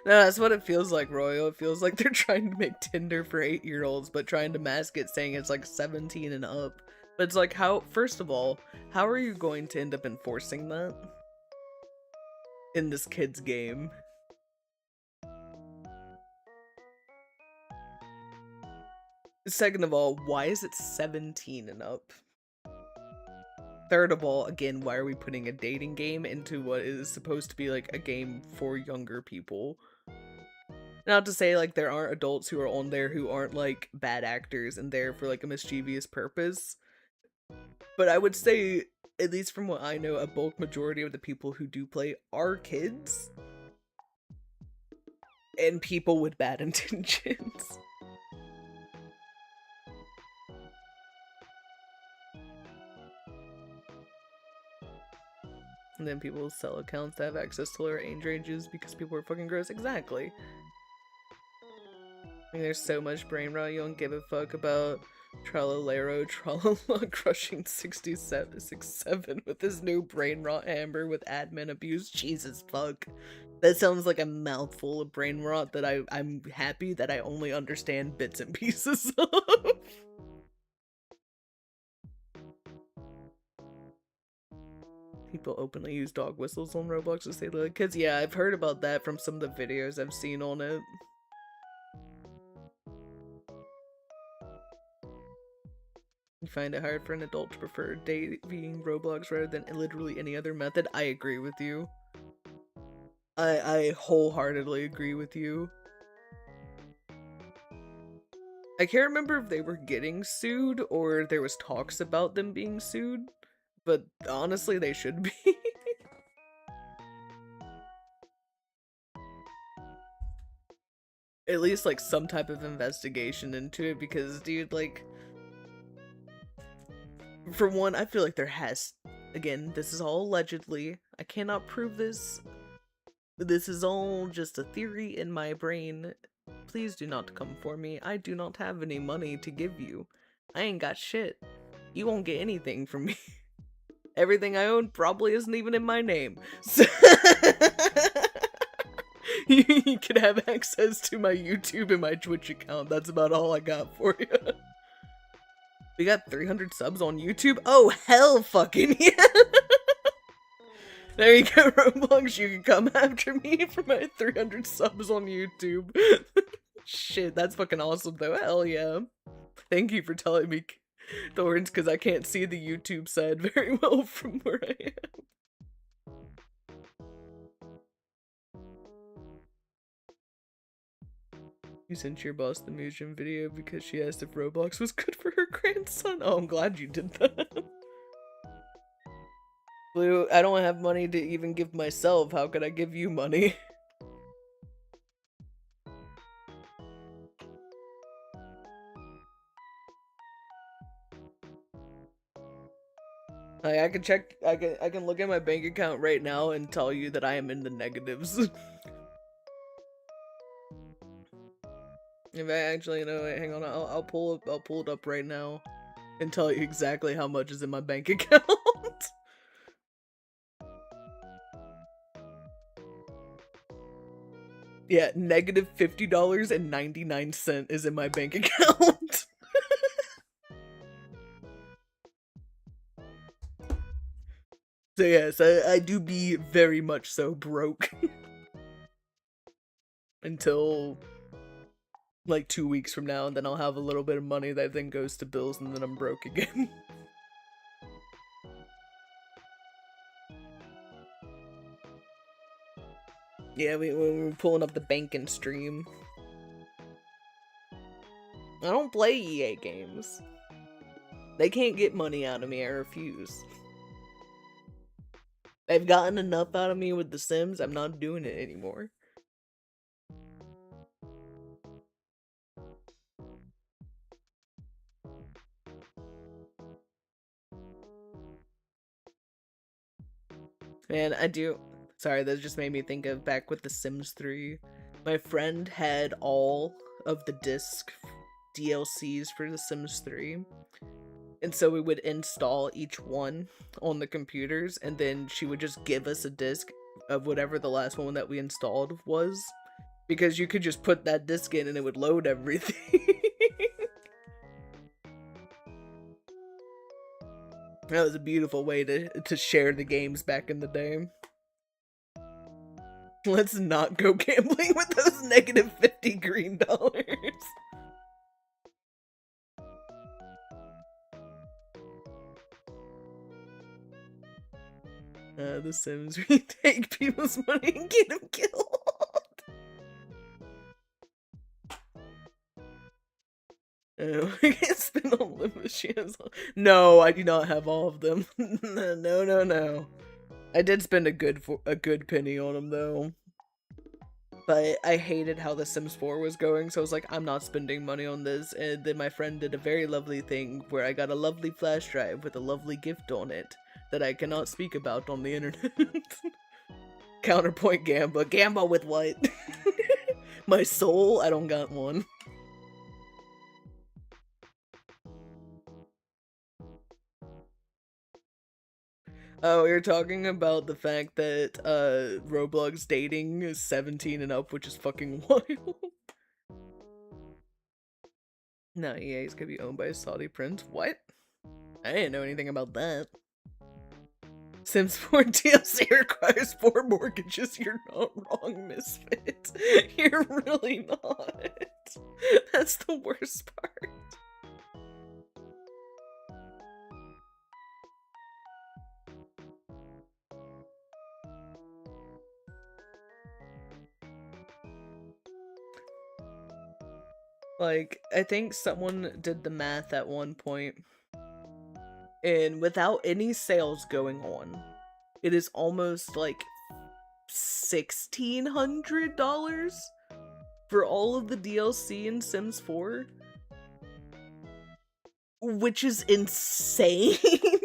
A: No, that's what it feels like, Royal. It feels like they're trying to make Tinder for 8-year-olds, but trying to mask it saying it's like 17 and up. But it's like, how, first of all, how are you going to end up enforcing that? in this kid's game. Second of all, why is it 17 and up? Third of all, again, why are we putting a dating game into what is supposed to be like a game for younger people? Not to say like there aren't adults who are on there who aren't like bad actors and there for like a mischievous purpose. But I would say, at least from what I know, a bulk majority of the people who do play are kids. And people with bad intentions. And then people sell accounts to have access to lower age ranges because people are fucking gross. Exactly. I mean, there's so much brain rot, you don't give a fuck about SorenaLyre Tralala crushing 67 with his new brain rot Amber with admin abuse. Jesus fuck. That sounds like a mouthful of brain rot that I'm happy that I only understand bits and pieces of. People openly use dog whistles on Roblox to say the kids. Yeah, I've heard about that from some of the videos I've seen on it. You find it hard for an adult to prefer dating Roblox rather than literally any other method. I agree with you. I wholeheartedly agree with you. I can't remember if they were getting sued or there was talks about them being sued, but honestly they should be. At least like some type of investigation into it, because dude, like, for one, I feel like there has, again, this is all allegedly, I cannot prove this, this is all just a theory in my brain. Please do not come for me. I do not have any money to give you. I ain't got shit. You won't get anything from me. Everything I own probably isn't even in my name. So you can have access to my YouTube and my Twitch account. That's about all I got for you. We got 300 subs on YouTube? Oh, hell fucking yeah! There you go, Roblox. You can come after me for my 300 subs on YouTube. Shit, that's fucking awesome though. Hell yeah. Thank you for telling me, Thorns, because I can't see the YouTube side very well from where I am. You sent your boss the Museum video because she asked if Roblox was good for her grandson. Oh, I'm glad you did that. Blue, I don't have money to even give myself. How could I give you money? I can check, I can look at my bank account right now and tell you that I am in the negatives. If I actually know it, hang on, I'll pull it up right now and tell you exactly how much is in my bank account. Yeah, negative $50.99 is in my bank account. So yes, I do be very much so broke. Until like 2 weeks from now, and then I'll have a little bit of money that then goes to bills, and then I'm broke again. Yeah, we were pulling up the banking stream. I don't play EA games. They can't get money out of me, I refuse. They've gotten enough out of me with The Sims, I'm not doing it anymore. Man, I do. Sorry, that just made me think of back with The Sims 3. My friend had all of the disc DLCs for The Sims 3. And so we would install each one on the computers, and then she would just give us a disc of whatever the last one that we installed was. Because you could just put that disc in and it would load everything. That was a beautiful way to share the games back in the day. Let's not go gambling with those negative 50 green dollars. The Sims retake people's money and get them killed. Oh, I can't spend on limit. She has. No, I do not have all of them. No. I did spend a good penny on them though. But I hated how The Sims 4 was going, so I was like, I'm not spending money on this. And then my friend did a very lovely thing where I got a lovely flash drive with a lovely gift on it that I cannot speak about on the internet. Counterpoint Gamba. Gamba with what? My soul? I don't got one. Oh, you're talking about the fact that Roblox dating is 17 and up, which is fucking wild. No, EA is gonna be owned by a Saudi prince. What? I didn't know anything about that. Sims 4 DLC requires 4 mortgages. You're not wrong, Misfit. You're really not. That's the worst part. Like, I think someone did the math at one point, and without any sales going on, it is almost like $1,600 for all of the DLC in Sims 4, which is insane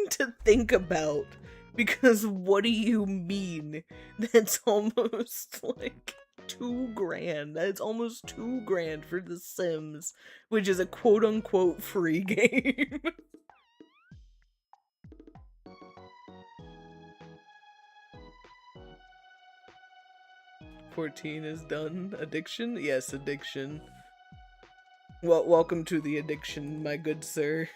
A: to think about, because what do you mean? That's almost like $2,000. That's almost $2,000 for The Sims, which is a quote-unquote free game. "14 is done. Addiction? Yes, addiction. Well, welcome to the addiction, my good sir."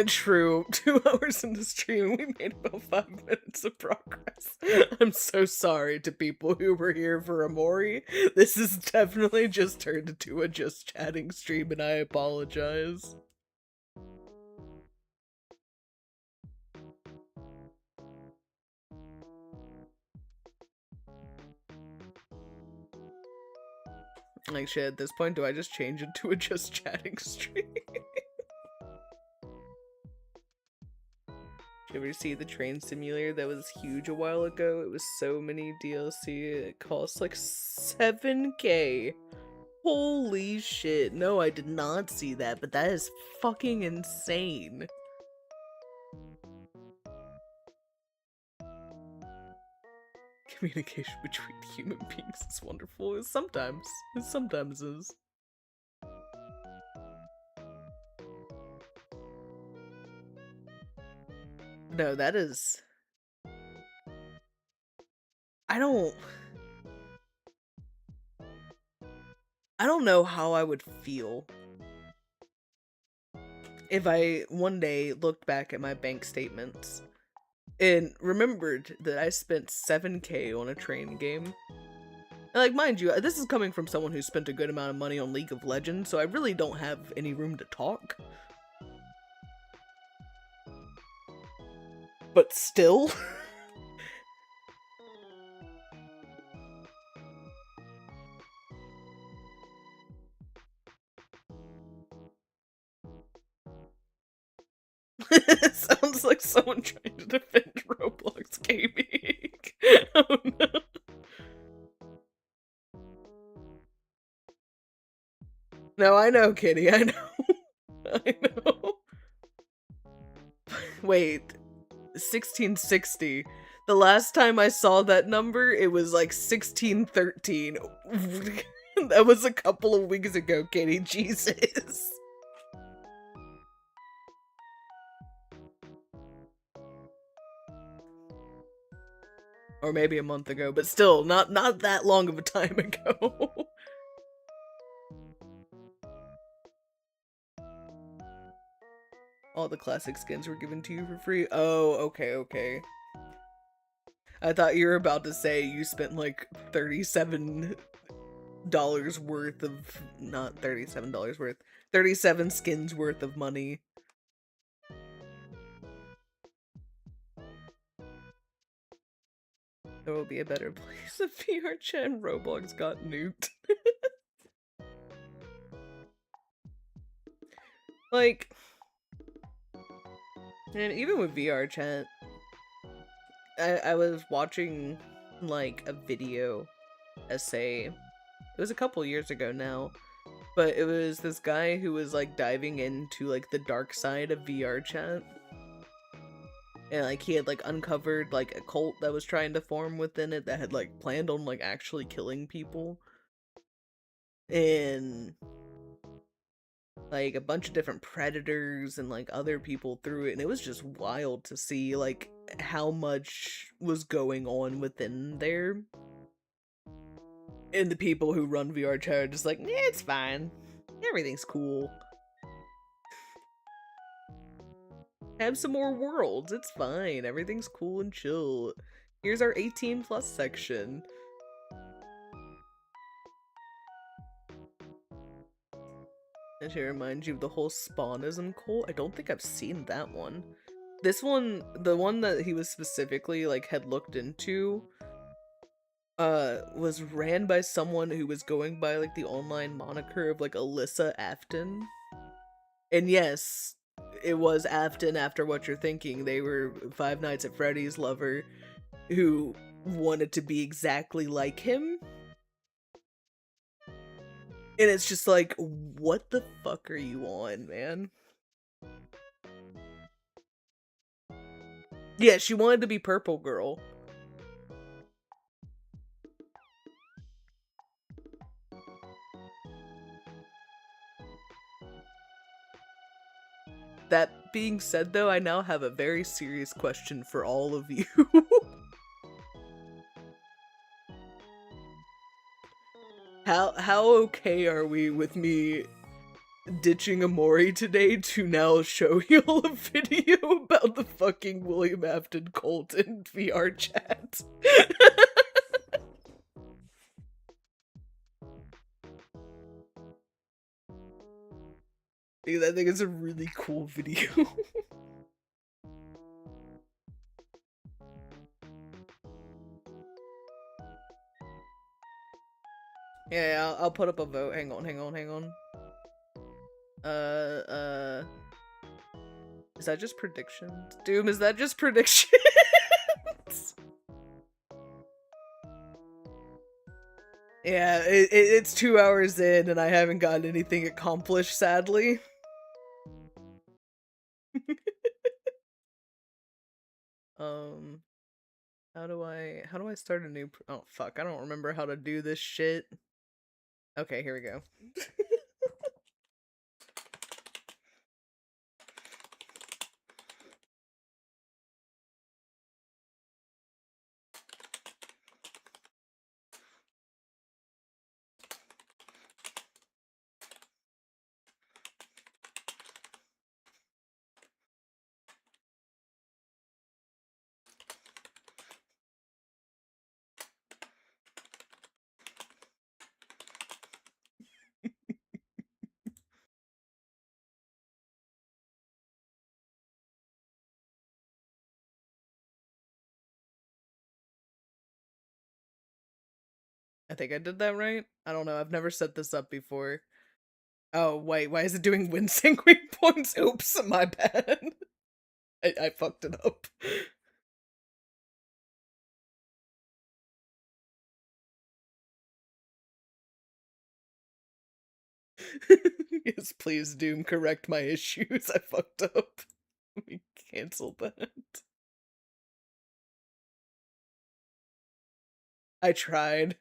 A: True. 2 hours in the stream, we made about 5 minutes of progress. I'm so sorry to people who were here for Amori. This is definitely just turned into a just chatting stream, and I apologize. Like, shit, at this point, do I just change it to a just chatting stream? Did you ever see the train simulator that was huge a while ago? It was so many DLC, it cost like $7K. Holy shit. No, I did not see that, but that is fucking insane. Communication between human beings is wonderful. It sometimes is. No, that is... I don't know how I would feel if I one day looked back at my bank statements and remembered that I spent $7K on a train game. And, like, mind you, this is coming from someone who spent a good amount of money on League of Legends, so I really don't have any room to talk. But still... It sounds like someone trying to defend Roblox gaming. Oh no. No, I know, Kitty, I know. I know. Wait, 1660. The last time I saw that number, it was like 1613. That was a couple of weeks ago, Kitty. Jesus. Or maybe a month ago, but still, not that long of a time ago. All the classic skins were given to you for free. Oh, okay, okay. I thought you were about to say you spent like $37 worth of, not $37 worth, 37 skins worth of money. There will be a better place if VR chat and Roblox got nuked. Like, and even with VR chat, I was watching like a video essay. It was a couple years ago now, but it was this guy who was like diving into like the dark side of VR chat. And like he had like uncovered like a cult that was trying to form within it that had like planned on like actually killing people. And like a bunch of different predators and like other people through it, and it was just wild to see like how much was going on within there. And the people who run VR chat are just like, it's fine. Everything's cool. Have some more worlds. It's fine. Everything's cool and chill. Here's our 18 plus section. And to remind you of the whole spawnism cult, I don't think I've seen that one. This one, the one that he was specifically like had looked into, was ran by someone who was going by like the online moniker of like Alyssa Afton. And yes, it was Afton after what you're thinking. They were Five Nights at Freddy's lover who wanted to be exactly like him. And it's just like, what the fuck are you on, man? Yeah, she wanted to be Purple Girl. That being said, though, I now have a very serious question for all of you. How okay are we with me ditching Amori today to now show y'all a video about the fucking William Afton cult in VR chat? Dude, I think it's a really cool video. Yeah, I'll put up a vote. Hang on. Is that just predictions? Doom, is that just predictions? Yeah, it's 2 hours in and I haven't gotten anything accomplished, sadly. How do I start a new oh fuck, I don't remember how to do this shit. Okay, here we go. I think I did that right. I don't know. I've never set this up before. Oh, wait. Why is it doing wincing points? Oops, my bad. I fucked it up. Yes, please, Doom, correct my issues. I fucked up. We canceled that. I tried.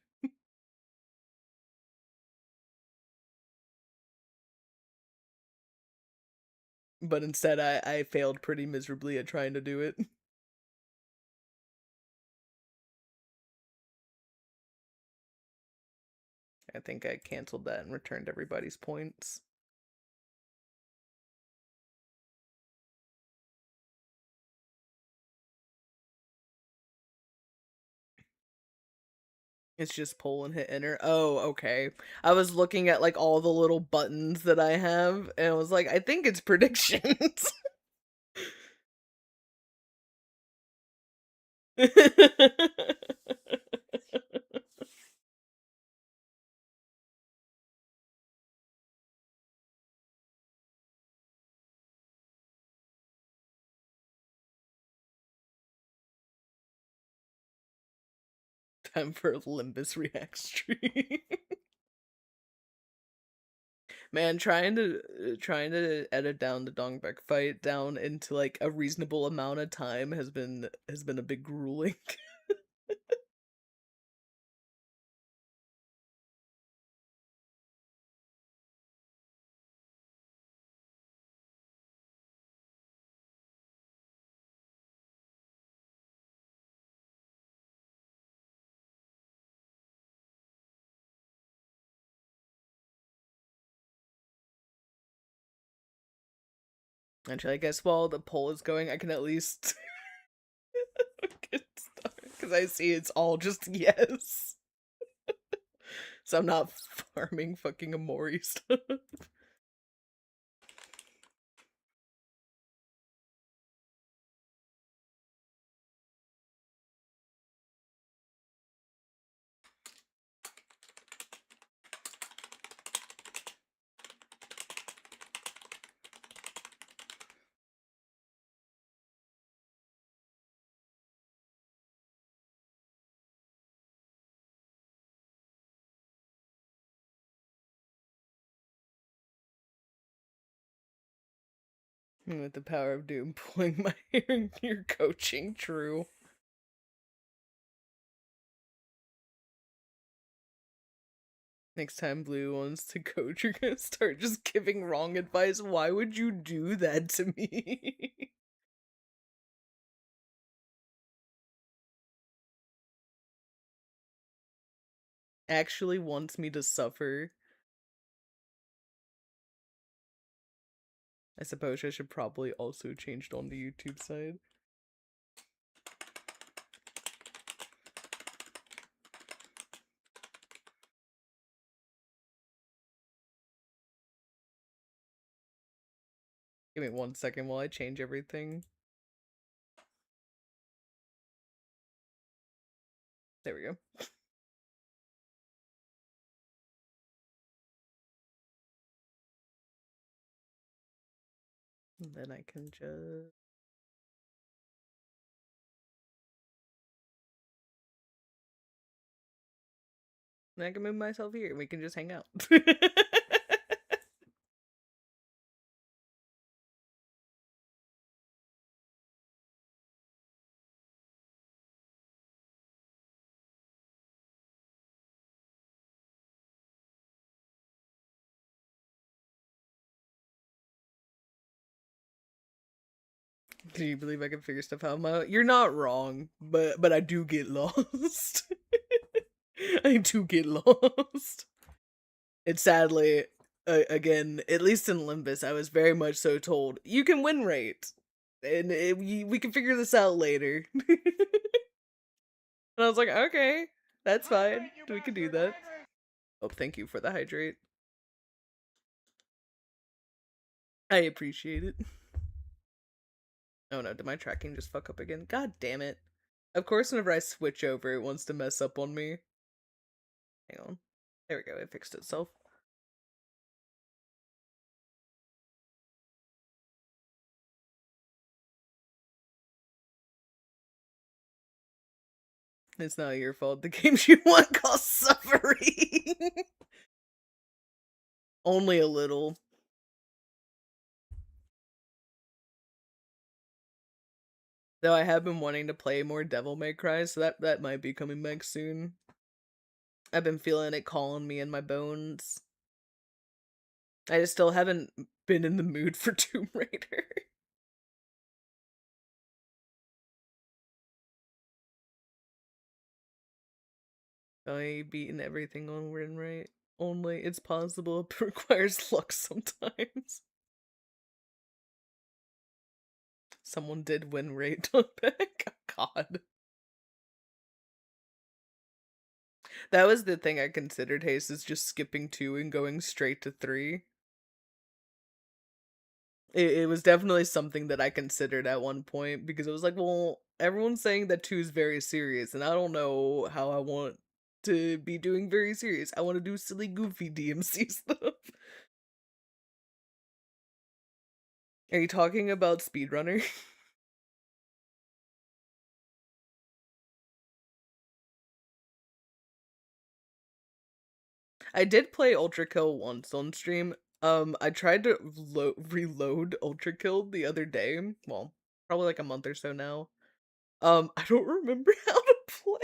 A: But instead I failed pretty miserably at trying to do it. I think I canceled that and returned everybody's points. It's just pull and hit enter. Oh, okay. I was looking at like all the little buttons that I have, and I was like, I think it's predictions. Time for a Limbus react stream. Man, trying to edit down the Dongbaek fight down into like a reasonable amount of time has been a bit grueling. Actually, I guess while the poll is going, I can at least get started because I see it's all just yes. So I'm not farming fucking Amori stuff. With the power of doom pulling my hair, you're coaching, true. Next time Blue wants to coach, you're gonna start just giving wrong advice. Why would you do that to me? Actually wants me to suffer. I suppose I should probably also change it on the YouTube side. Give me 1 second while I change everything. There we go. And then I can just... And I can move myself here and we can just hang out. Do you believe I can figure stuff out? You're not wrong, but I do get lost. I do get lost. It's sadly, again, at least in Limbus, I was very much so told you can win rate, and we can figure this out later. And I was like, okay, that's fine. We can do that. Oh, thank you for the hydrate. I appreciate it. Oh no, did my tracking just fuck up again? God damn it. Of course, whenever I switch over, it wants to mess up on me. Hang on. There we go, it fixed itself. It's not your fault. The games you want cause suffering. Only a little. Though I have been wanting to play more Devil May Cry, so that might be coming back soon. I've been feeling it calling me in my bones. I just still haven't been in the mood for Tomb Raider. I beaten everything on win rate. Only it's possible it requires luck sometimes. Someone did win rate on back. God. That was the thing I considered haste, is just skipping 2 and going straight to 3. It was definitely something that I considered at one point because it was like, well, everyone's saying that 2 is very serious, and I don't know how I want to be doing very serious. I want to do silly, goofy DMC stuff. Are you talking about Speedrunner? I did play Ultra Kill once on stream. I tried to reload Ultra Kill the other day. Well, probably like a month or so now. I don't remember how to play.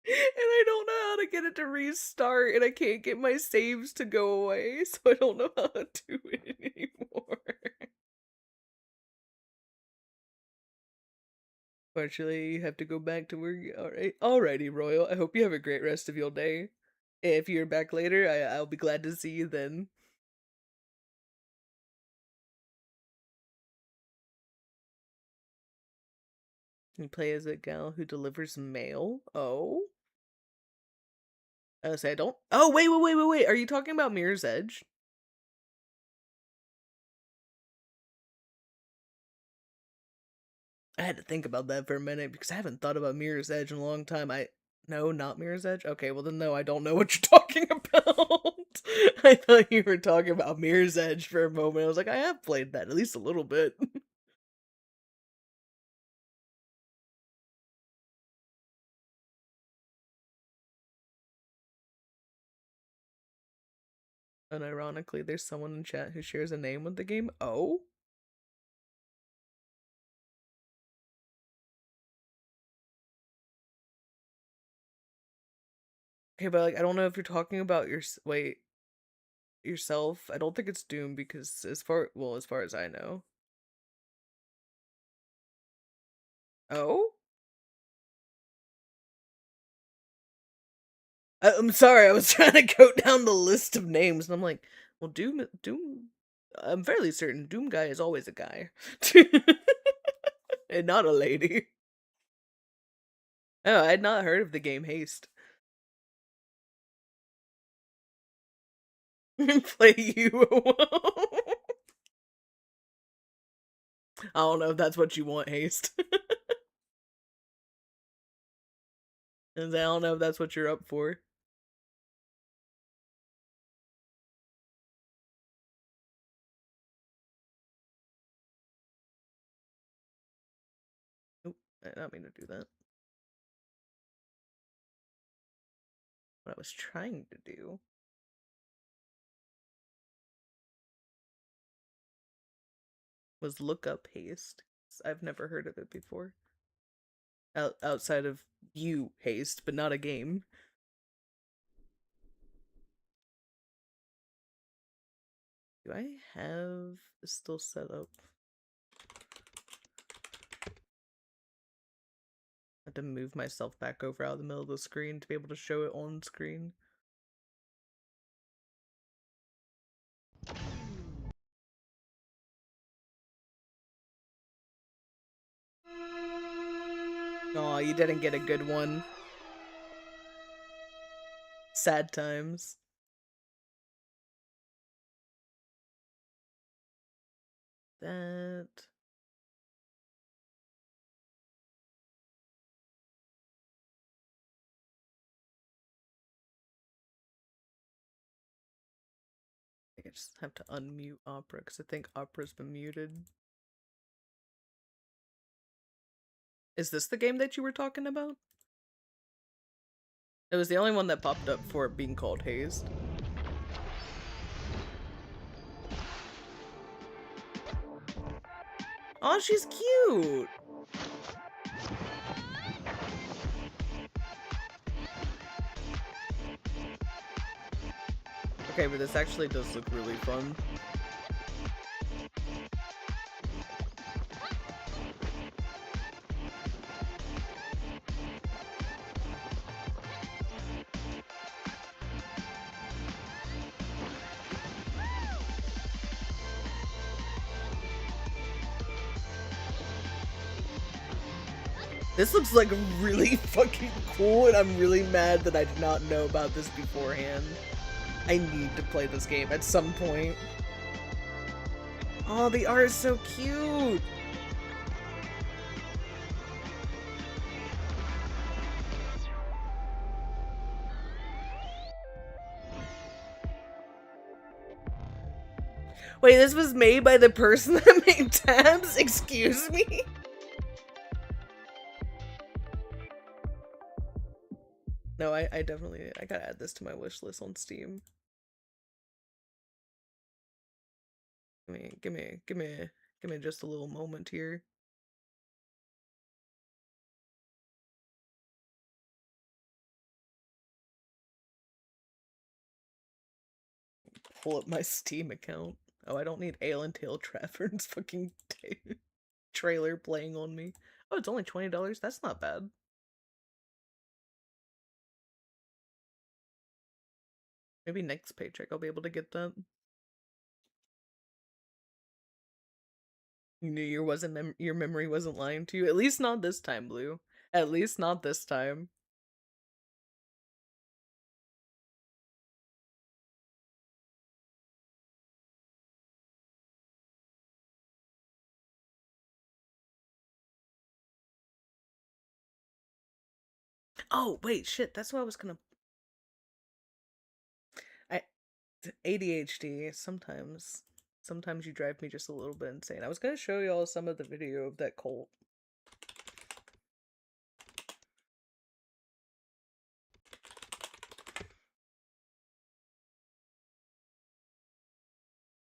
A: And I don't know how to get it to restart, and I can't get my saves to go away, so I don't know how to do it anymore. Fortunately, you have to go back to work. Alrighty, Royal. I hope you have a great rest of your day. If you're back later, I'll be glad to see you then. You play as a gal who delivers mail? Oh? I say I don't. Oh, wait. Are you talking about Mirror's Edge? I had to think about that for a minute because I haven't thought about Mirror's Edge in a long time. No, not Mirror's Edge? Okay, well then no, I don't know what you're talking about. I thought you were talking about Mirror's Edge for a moment. I was like, I have played that at least a little bit. Unironically, there's someone in chat who shares a name with the game. Oh? Okay, but like I don't know if you're talking about yourself. I don't think it's Doom because as far as I know. Oh? I'm sorry, I was trying to go down the list of names, and I'm like, well, Doom. I'm fairly certain Doom guy is always a guy, and not a lady. Oh, I had not heard of the game Haste. Play you. I don't know if that's what you want, Haste. And I don't know if that's what you're up for. Nope, I did not mean to do that. What I was trying to do was look up Haste. I've never heard of it before. Outside of you, Haste, but not a game. Do I have this still set up? I have to move myself back over out of the middle of the screen to be able to show it on screen. Aw, you didn't get a good one. Sad times. That... I think I just have to unmute Opera, because I think Opera's been muted. Is this the game that you were talking about? It was the only one that popped up for it being called Haste. Aw, she's cute! Okay, but this actually does look really fun. This looks like really fucking cool, and I'm really mad that I did not know about this beforehand. I need to play this game at some point. Oh, the art is so cute! Wait, this was made by the person that made tabs? Excuse me? No, I definitely, I gotta add this to my wish list on Steam. Give me just a little moment here. Pull up my Steam account. Oh, I don't need Ale and Tail Travern's fucking trailer playing on me. Oh, it's only $20. That's not bad. Maybe next paycheck I'll be able to get that. You knew your memory wasn't lying to you. At least not this time, Blue. At least not this time. Oh, wait, shit. That's what I was gonna. ADHD. Sometimes you drive me just a little bit insane. I was gonna show y'all some of the video of that cult.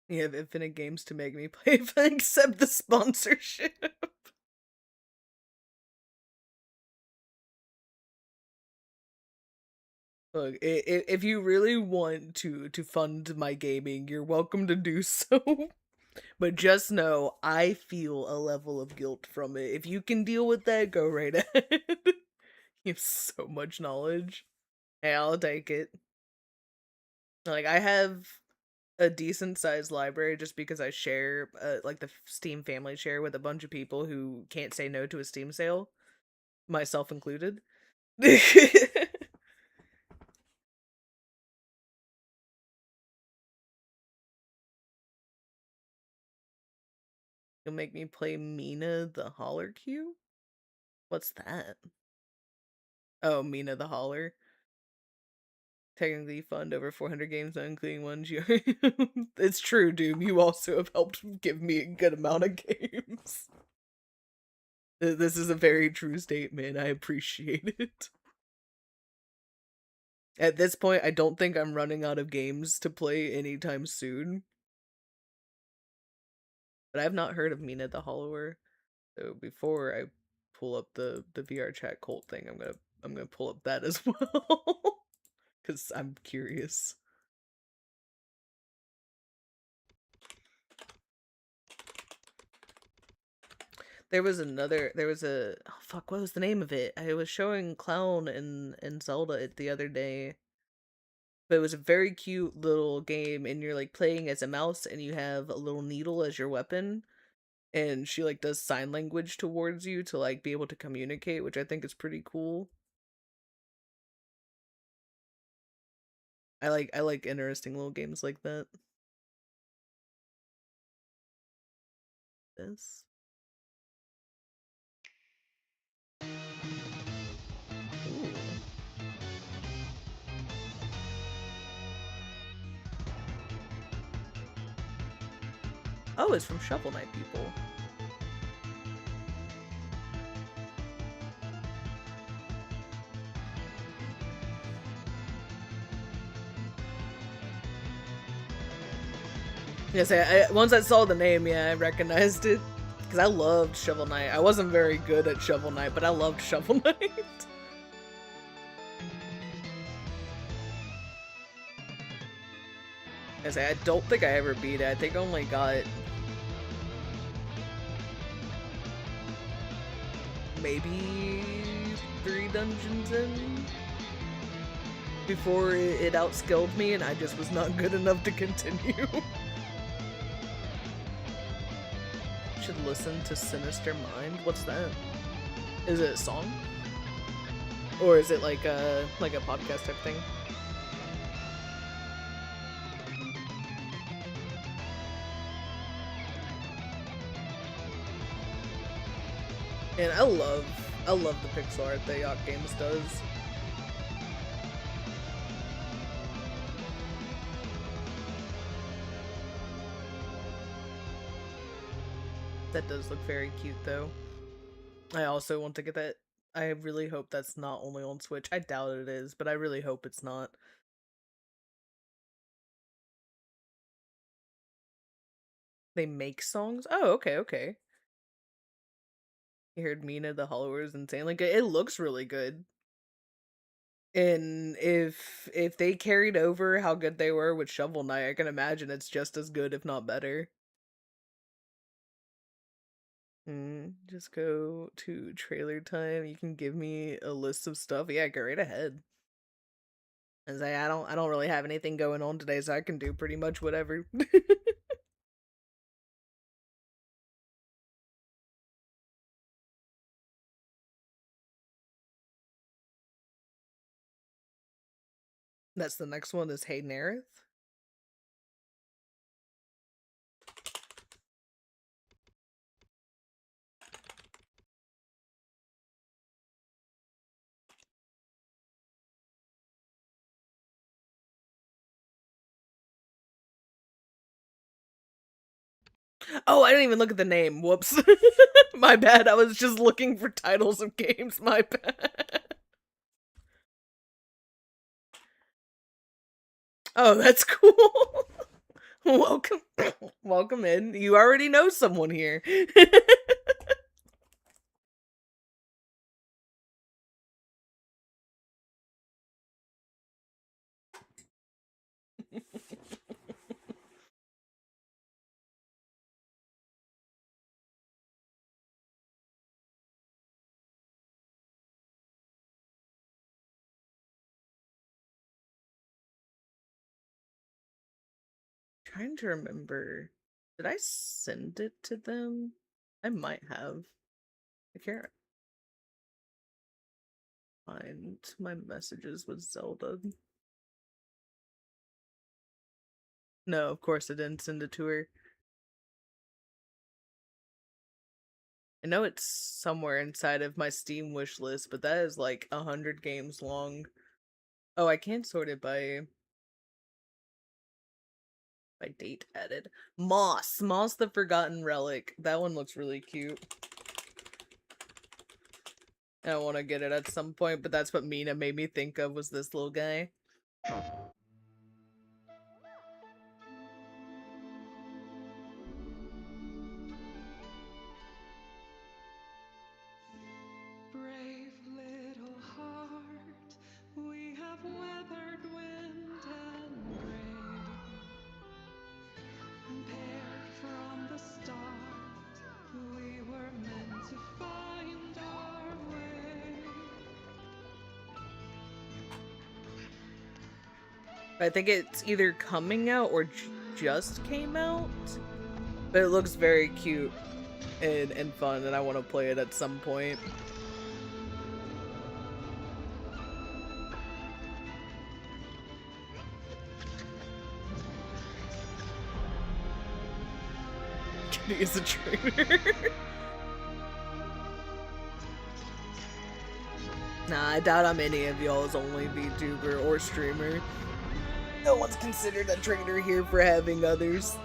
A: You have infinite games to make me play if I accept the sponsorship. Look, if you really want to fund my gaming, you're welcome to do so. But just know, I feel a level of guilt from it. If you can deal with that, go right ahead. You have so much knowledge. Hey, I'll take it. Like, I have a decent sized library just because I share, like, the Steam family share with a bunch of people who can't say no to a Steam sale, myself included. You'll make me play Mina the Holler Q? What's that? Oh, Mina the Holler. Technically fund over 400 games, not including ones you... It's true, Doom. You also have helped give me a good amount of games. This is a very true statement. I appreciate it. At this point, I don't think I'm running out of games to play anytime soon. But I've not heard of Mina the Hollower. So before I pull up the VR chat cult thing, I'm gonna pull up that as well. Cause I'm curious. There was a oh fuck, what was the name of it? I was showing Clown and Zelda it the other day. But it was a very cute little game, and you're like playing as a mouse and you have a little needle as your weapon. And she like does sign language towards you to like be able to communicate, which I think is pretty cool. I like interesting little games like that. This. Ooh. Oh, it's from Shovel Knight people. Yes, once I saw the name, yeah, I recognized it. Because I loved Shovel Knight. I wasn't very good at Shovel Knight, but I loved Shovel Knight. I don't think I ever beat it. I think I only got maybe 3 dungeons in before it outskilled me, and I just was not good enough to continue. Should listen to Sinister Mind. What's that? Is it a song? Or is it like a podcast type thing? And I love the pixel art that Yacht Games does. That does look very cute though. I also want to get that. I really hope that's not only on Switch. I doubt it is, but I really hope it's not. They make songs? Oh, okay, okay. You heard Mina the Hollower is insane. Like it looks really good. And if they carried over how good they were with Shovel Knight, I can imagine it's just as good, if not better. Just go to trailer time. You can give me a list of stuff. Yeah, go right ahead. As I don't really have anything going on today, so I can do pretty much whatever. That's the next one is Hey Nerith. Oh, I didn't even look at the name. Whoops. My bad. I was just looking for titles of games. My bad. Oh, that's cool. Welcome. Welcome in. You already know someone here. Trying to remember. Did I send it to them? I might have. I can't find my messages with Zelda. No, of course I didn't send it to her. I know it's somewhere inside of my Steam wish list, but that is like 100 games long. Oh, I can't sort it by date added. Moss the Forgotten Relic. That one looks really cute. I want to get it at some point, but that's what Mina made me think of, was this little guy.
B: Brave little heart, we have weathered wind and rain, and paired from the start, we were meant to find our way.
A: I think it's either coming out or just came out, but it looks very cute and fun, and I want to play it at some point. Kitty is a trainer. Nah, I doubt I'm any of y'all's only VTuber or streamer. No one's considered a trainer here for having others.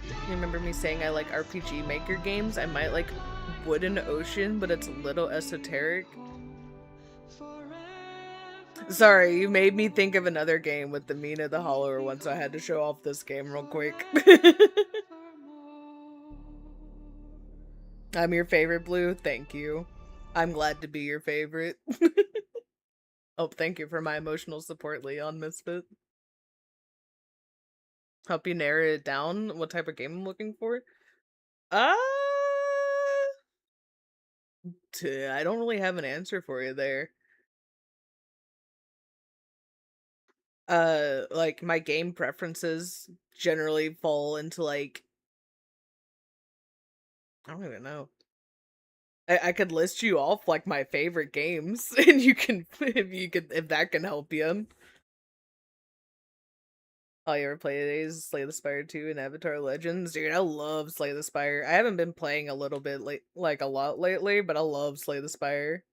A: You remember me saying I like RPG Maker games? I might like Wooden Ocean, but it's a little esoteric. Sorry, you made me think of another game with the Mina the Hollower one, so I had to show off this game real quick. I'm your favorite, Blue. Thank you. I'm glad to be your favorite. Oh, thank you for my emotional support, Leon Misfit. Help you narrow it down what type of game I'm looking for? Uh, I don't really have an answer for you there. Like, my game preferences generally fall into, like, I don't even know. I could list you off, like, my favorite games, and you can if that can help you. Oh, you ever play Slay the Spire 2 and Avatar Legends? Dude, I love Slay the Spire. I haven't been playing a little bit like a lot lately, but I love Slay the Spire.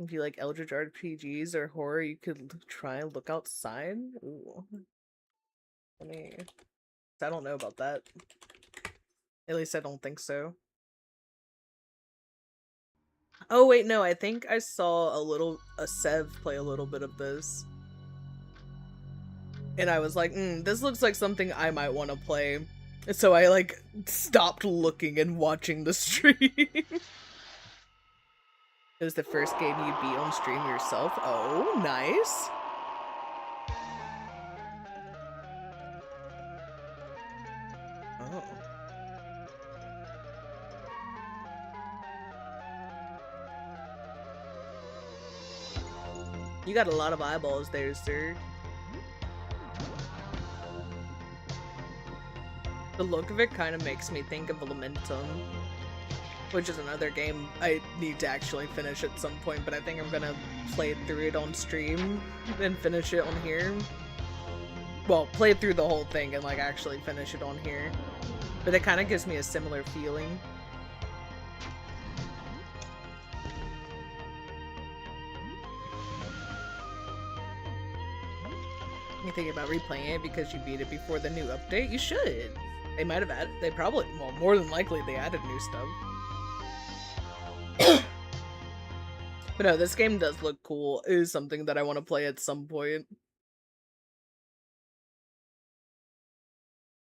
A: If you like Eldritch RPGs or horror, you could try and look outside. Ooh, let me. I don't know about that. At least I don't think so. Oh wait, no, I think I saw a Sev play a little bit of this. And I was like, this looks like something I might want to play. So I like stopped looking and watching the stream. It was the first game you beat on stream yourself. Oh, nice. Oh. You got a lot of eyeballs there, sir. The look of it kind of makes me think of Lamentum, which is another game I need to actually finish at some point, but I think I'm gonna play through it on stream and finish it on here. Well, play through the whole thing and like actually finish it on here. But it kind of gives me a similar feeling. You thinking about replaying it because you beat it before the new update? You should. They might have added, they probably, well, more than likely they added new stuff. But no, this game does look cool. It is something that I want to play at some point.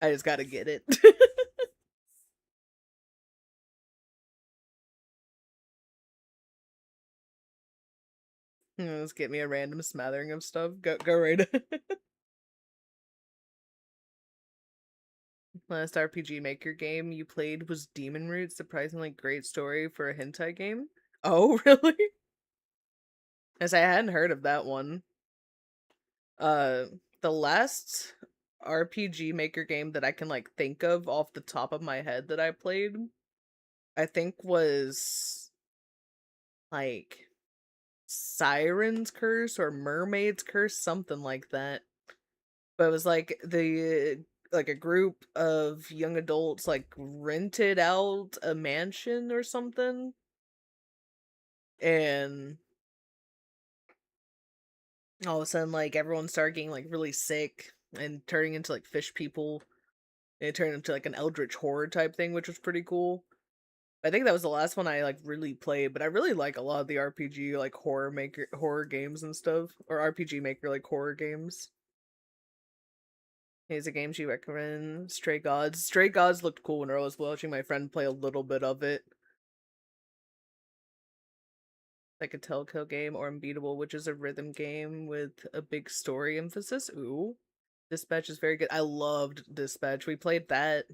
A: I just gotta get it. Let's get me a random smattering of stuff. Go right. Last RPG Maker game you played was Demon Root. Surprisingly great story for a hentai game. Oh, really? As I hadn't heard of that one. Uh, the last RPG Maker game that I can like think of off the top of my head that I played, I think was like Siren's Curse or Mermaid's Curse, something like that. But it was like a group of young adults like rented out a mansion or something, and all of a sudden like everyone started getting like really sick and turning into like fish people. And it turned into like an eldritch horror type thing, which was pretty cool. I think that was the last one I like really played, but I really like a lot of the RPG like horror games and stuff, or RPG Maker like horror games. Here's a game you recommend. Stray Gods. Stray Gods looked cool when I was watching my friend play a little bit of it. Like a Telltale game, or Unbeatable, which is a rhythm game with a big story emphasis. Ooh. Dispatch is very good. I loved Dispatch. We played that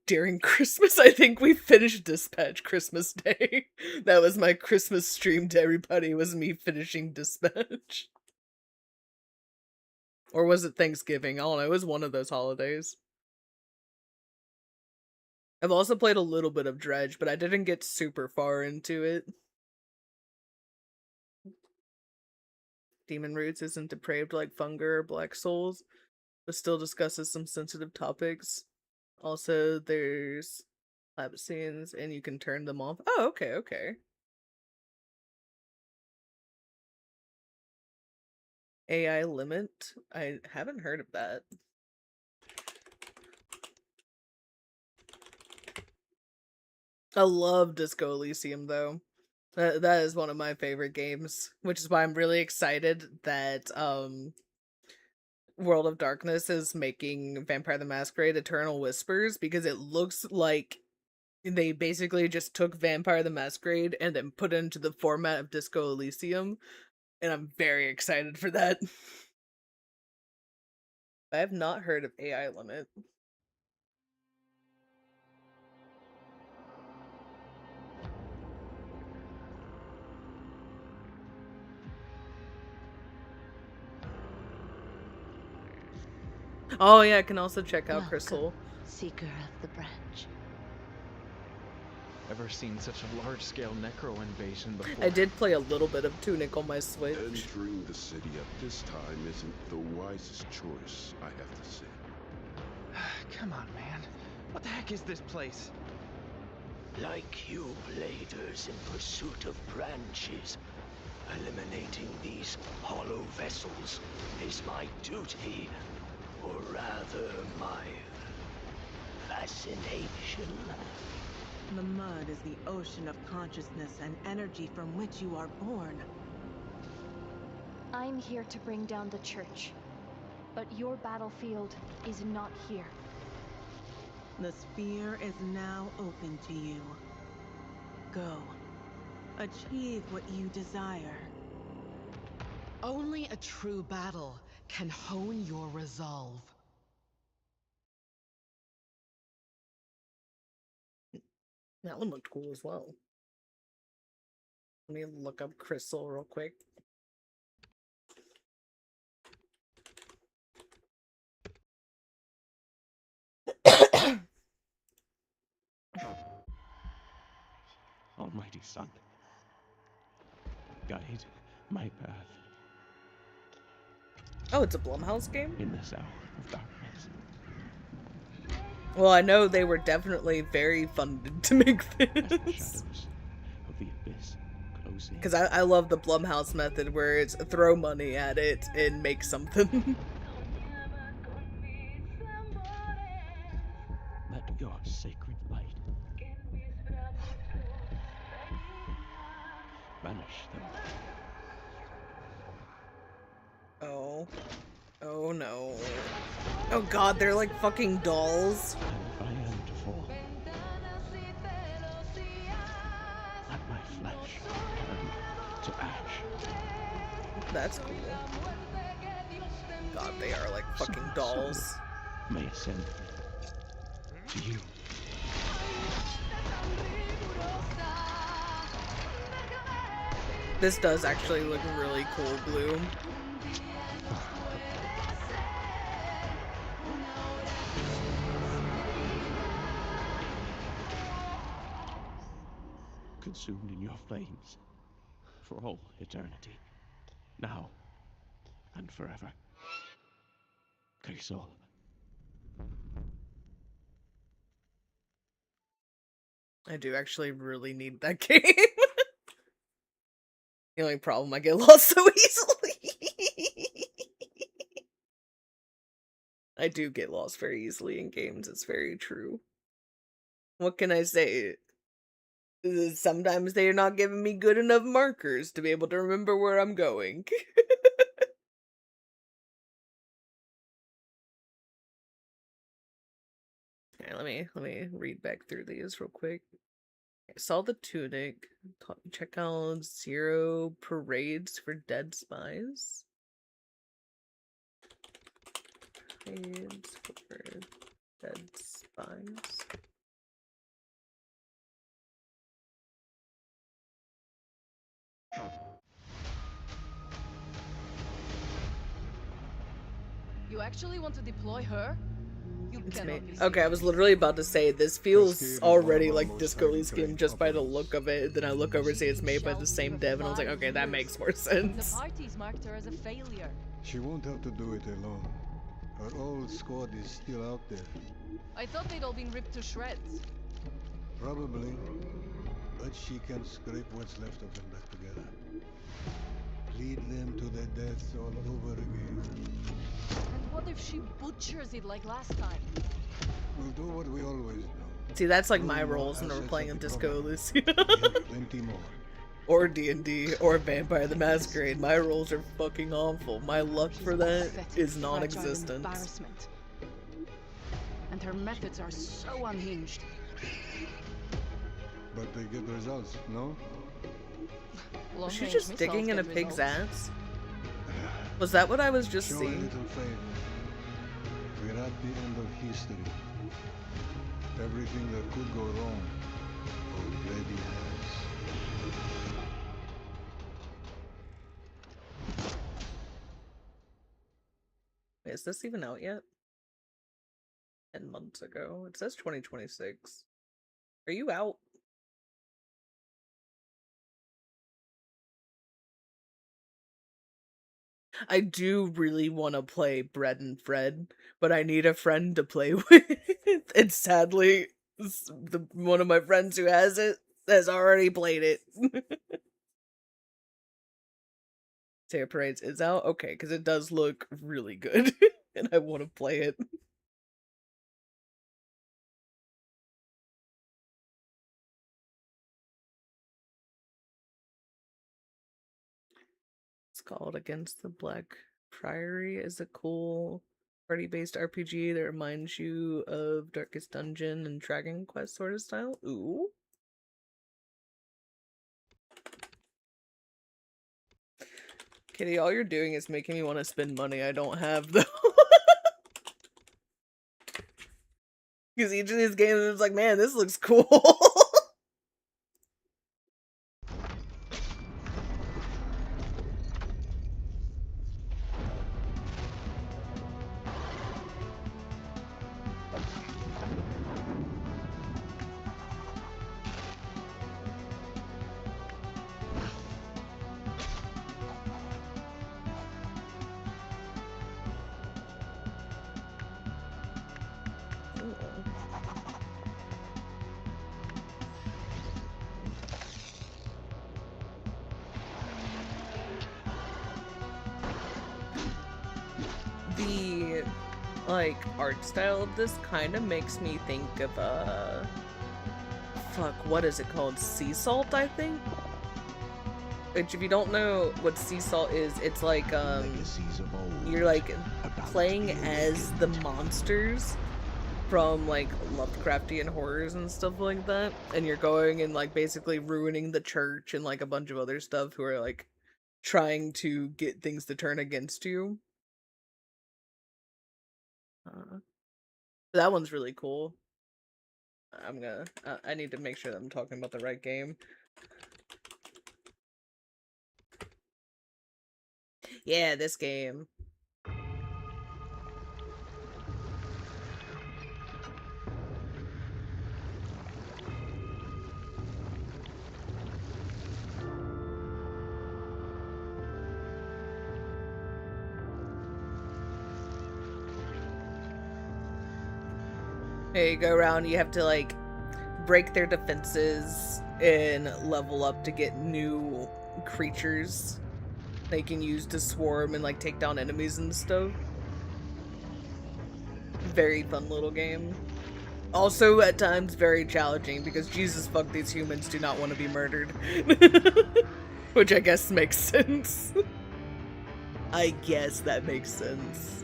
A: during Christmas. I think we finished Dispatch Christmas Day. That was my Christmas stream to everybody, was me finishing Dispatch. Or was it Thanksgiving? I don't know. It was one of those holidays. I've also played a little bit of Dredge, but I didn't get super far into it. Demon Roots isn't depraved like Funger or Black Souls, but still discusses some sensitive topics. Also, there's lab scenes, and you can turn them off. Oh, okay, okay. AI limit? I haven't heard of that. I love Disco Elysium, though. That is one of my favorite games, which is why I'm really excited that World of Darkness is making Vampire the Masquerade Eternal Whispers, because it looks like they basically just took Vampire the Masquerade and then put it into the format of Disco Elysium, and I'm very excited for that. I have not heard of AI Limit. Oh yeah, I can also check out
C: Welcome,
A: Crystal.
C: Seeker of the Branch.
B: Ever seen such a large-scale necro invasion before?
A: I did play a little bit of Tunic on my Switch.
D: Entering the city at this time isn't the wisest choice, I have to say.
B: Come on, man. What the heck is this place?
E: Like you bladers in pursuit of branches, eliminating these hollow vessels is my duty, or rather my fascination.
F: The mud is the ocean of consciousness and energy from which you are born.
G: I'm here to bring down the church, but your battlefield is not here.
F: The sphere is now open to you. Go. Achieve what you desire.
H: Only a true battle can hone your resolve.
A: That one looked cool as well. Let me look up Crystal real quick.
I: Almighty Sun, guide my path
A: Oh, it's a Blumhouse game?
I: in this hour of darkness.
A: Well, I know they were definitely very funded to make
I: As the
A: this.
I: shadows of the abyss close in.
A: Because I love the Blumhouse method where it's throw money at it and make something.
I: Let your sacred light banish them.
A: Oh. Oh no. Oh god, they're like fucking dolls.
I: And if I am to fall, let my flesh turn to ash.
A: That's cool. God, they are like fucking
I: So my
A: dolls.
I: soul may ascend to you.
A: This does actually look really cool, Blue.
I: Consumed in your flames for all eternity, now and forever. Crystal.
A: I do actually really need that game. The only problem, I get lost so easily. I do get lost very easily in games, it's very true. What can I say? Sometimes they're not giving me good enough markers to be able to remember where I'm going. Okay, let me read back through these real quick. I saw the Tunic. Check out 0 parades for dead spies. Parades for dead spies.
H: You actually want to deploy her? You
A: It's
H: cannot
A: me.
H: be
A: Okay, I was literally about to say this feels already like Disco Elysium game just by the look of it. Then I look over and see it's made by the same dev, and I was like, okay, that makes more
H: The
A: sense.
H: party's marked her as a failure.
J: She won't have to do it alone. Her old squad is still out there.
H: I thought they'd all been ripped to shreds.
J: Probably. But she can scrape what's left of them back together. Lead them to their deaths all over again.
H: And what if she butchers it like last time?
J: We'll do what we always do.
A: See, that's like my
J: Rule more
A: roles when we're
J: assets
A: playing
J: of
A: in
J: the
A: Disco
J: problem.
A: Elysium.
J: We have plenty more.
A: Or D&D, or Vampire the Masquerade. My roles are fucking awful. My luck
H: She's
A: for
H: a
A: that
H: pathetic,
A: is
H: fragile
A: non-existent.
H: embarrassment. And her methods are so unhinged.
J: But they get results, no?
A: Was she
H: Long-range
A: just
H: missiles
A: digging in a
H: get
A: pig's
H: results.
A: ass? Was that what I was just
J: Show a
A: seeing?
J: little faith. We're at the end of history. Everything that could go wrong already has.
A: Is this even out yet? 10 months ago. It says 2026. Are you out? I do really want to play Bread and Fred, but I need a friend to play with. And sadly, one of my friends who has it has already played it. Terror Parades is out? Okay, because it does look really good, and I want to play it. It's called Against the Black Priory. Is a cool party-based RPG that reminds you of Darkest Dungeon and Dragon Quest sort of style. Ooh. Kitty, all you're doing is making me want to spend money I don't have, though. Because each of these games is like, man, this looks cool. The like art style of this kind of makes me think of fuck, what is it called? Sea salt, I think? Which, if you don't know what sea salt is, it's like you're like playing as the monsters from like Lovecraftian horrors and stuff like that, and you're going and like basically ruining the church and like a bunch of other stuff who are like trying to get things to turn against you. That one's really cool. I need to make sure that I'm talking about the right game. Yeah, this game. Hey, you go around, you have to like break their defenses and level up to get new creatures they can use to swarm and like take down enemies and stuff. Very fun little game. Also, at times, very challenging because Jesus fuck, these humans do not want to be murdered. Which I guess makes sense. I guess that makes sense.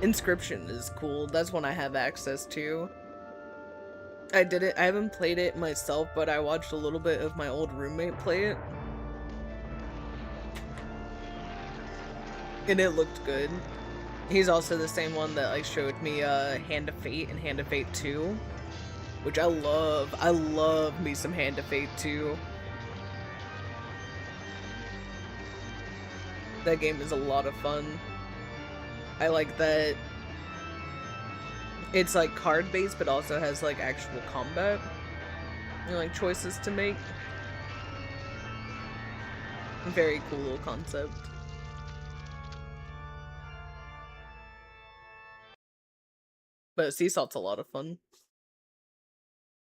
A: Inscription is cool. That's one I have access to. I haven't played it myself, but I watched a little bit of my old roommate play it. And it looked good. He's also the same one that like showed me Hand of Fate and Hand of Fate 2. Which I love. I love me some Hand of Fate 2. That game is a lot of fun. I like that it's like card based but also has like actual combat and like choices to make. Very cool little concept. But Sea Salt's a lot of fun.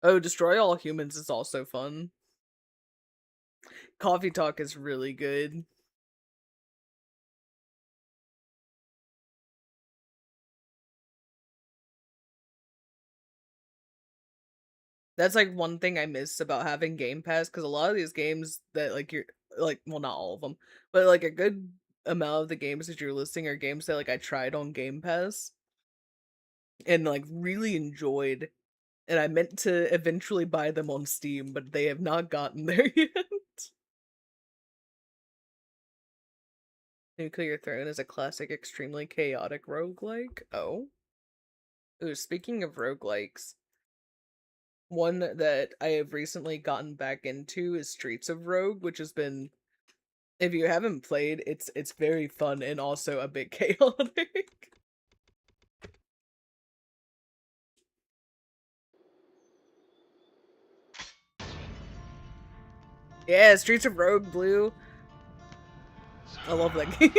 A: Oh, Destroy All Humans is also fun. Coffee Talk is really good. That's like one thing I miss about having Game Pass, because a lot of these games that like you're like, well, not all of them, but like a good amount of the games that you're listing are games that like I tried on Game Pass and like really enjoyed, and I meant to eventually buy them on Steam, but they have not gotten there yet. Nuclear Throne is a classic, extremely chaotic roguelike. Oh. Ooh, speaking of roguelikes, One that I have recently gotten back into is Streets of Rogue, which has been, if you haven't played, it's very fun and also a bit chaotic. Yeah, Streets of Rogue Blue. I love that game.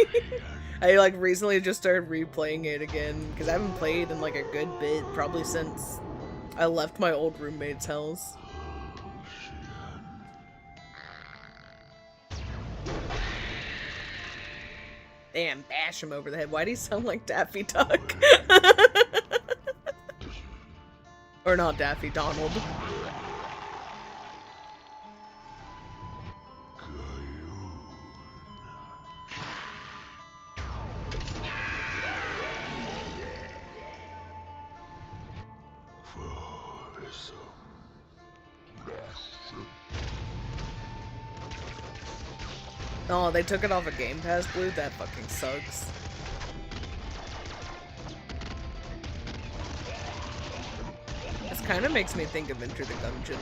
A: I like recently just started replaying it again because I haven't played in like a good bit, probably since I left my old roommate's house. Damn, bash him over the head. Why do you sound like Daffy Duck? Or not Daffy, Donald. Oh, they took it off of Game Pass Blue? That fucking sucks. This kind of makes me think of Enter the Gungeon.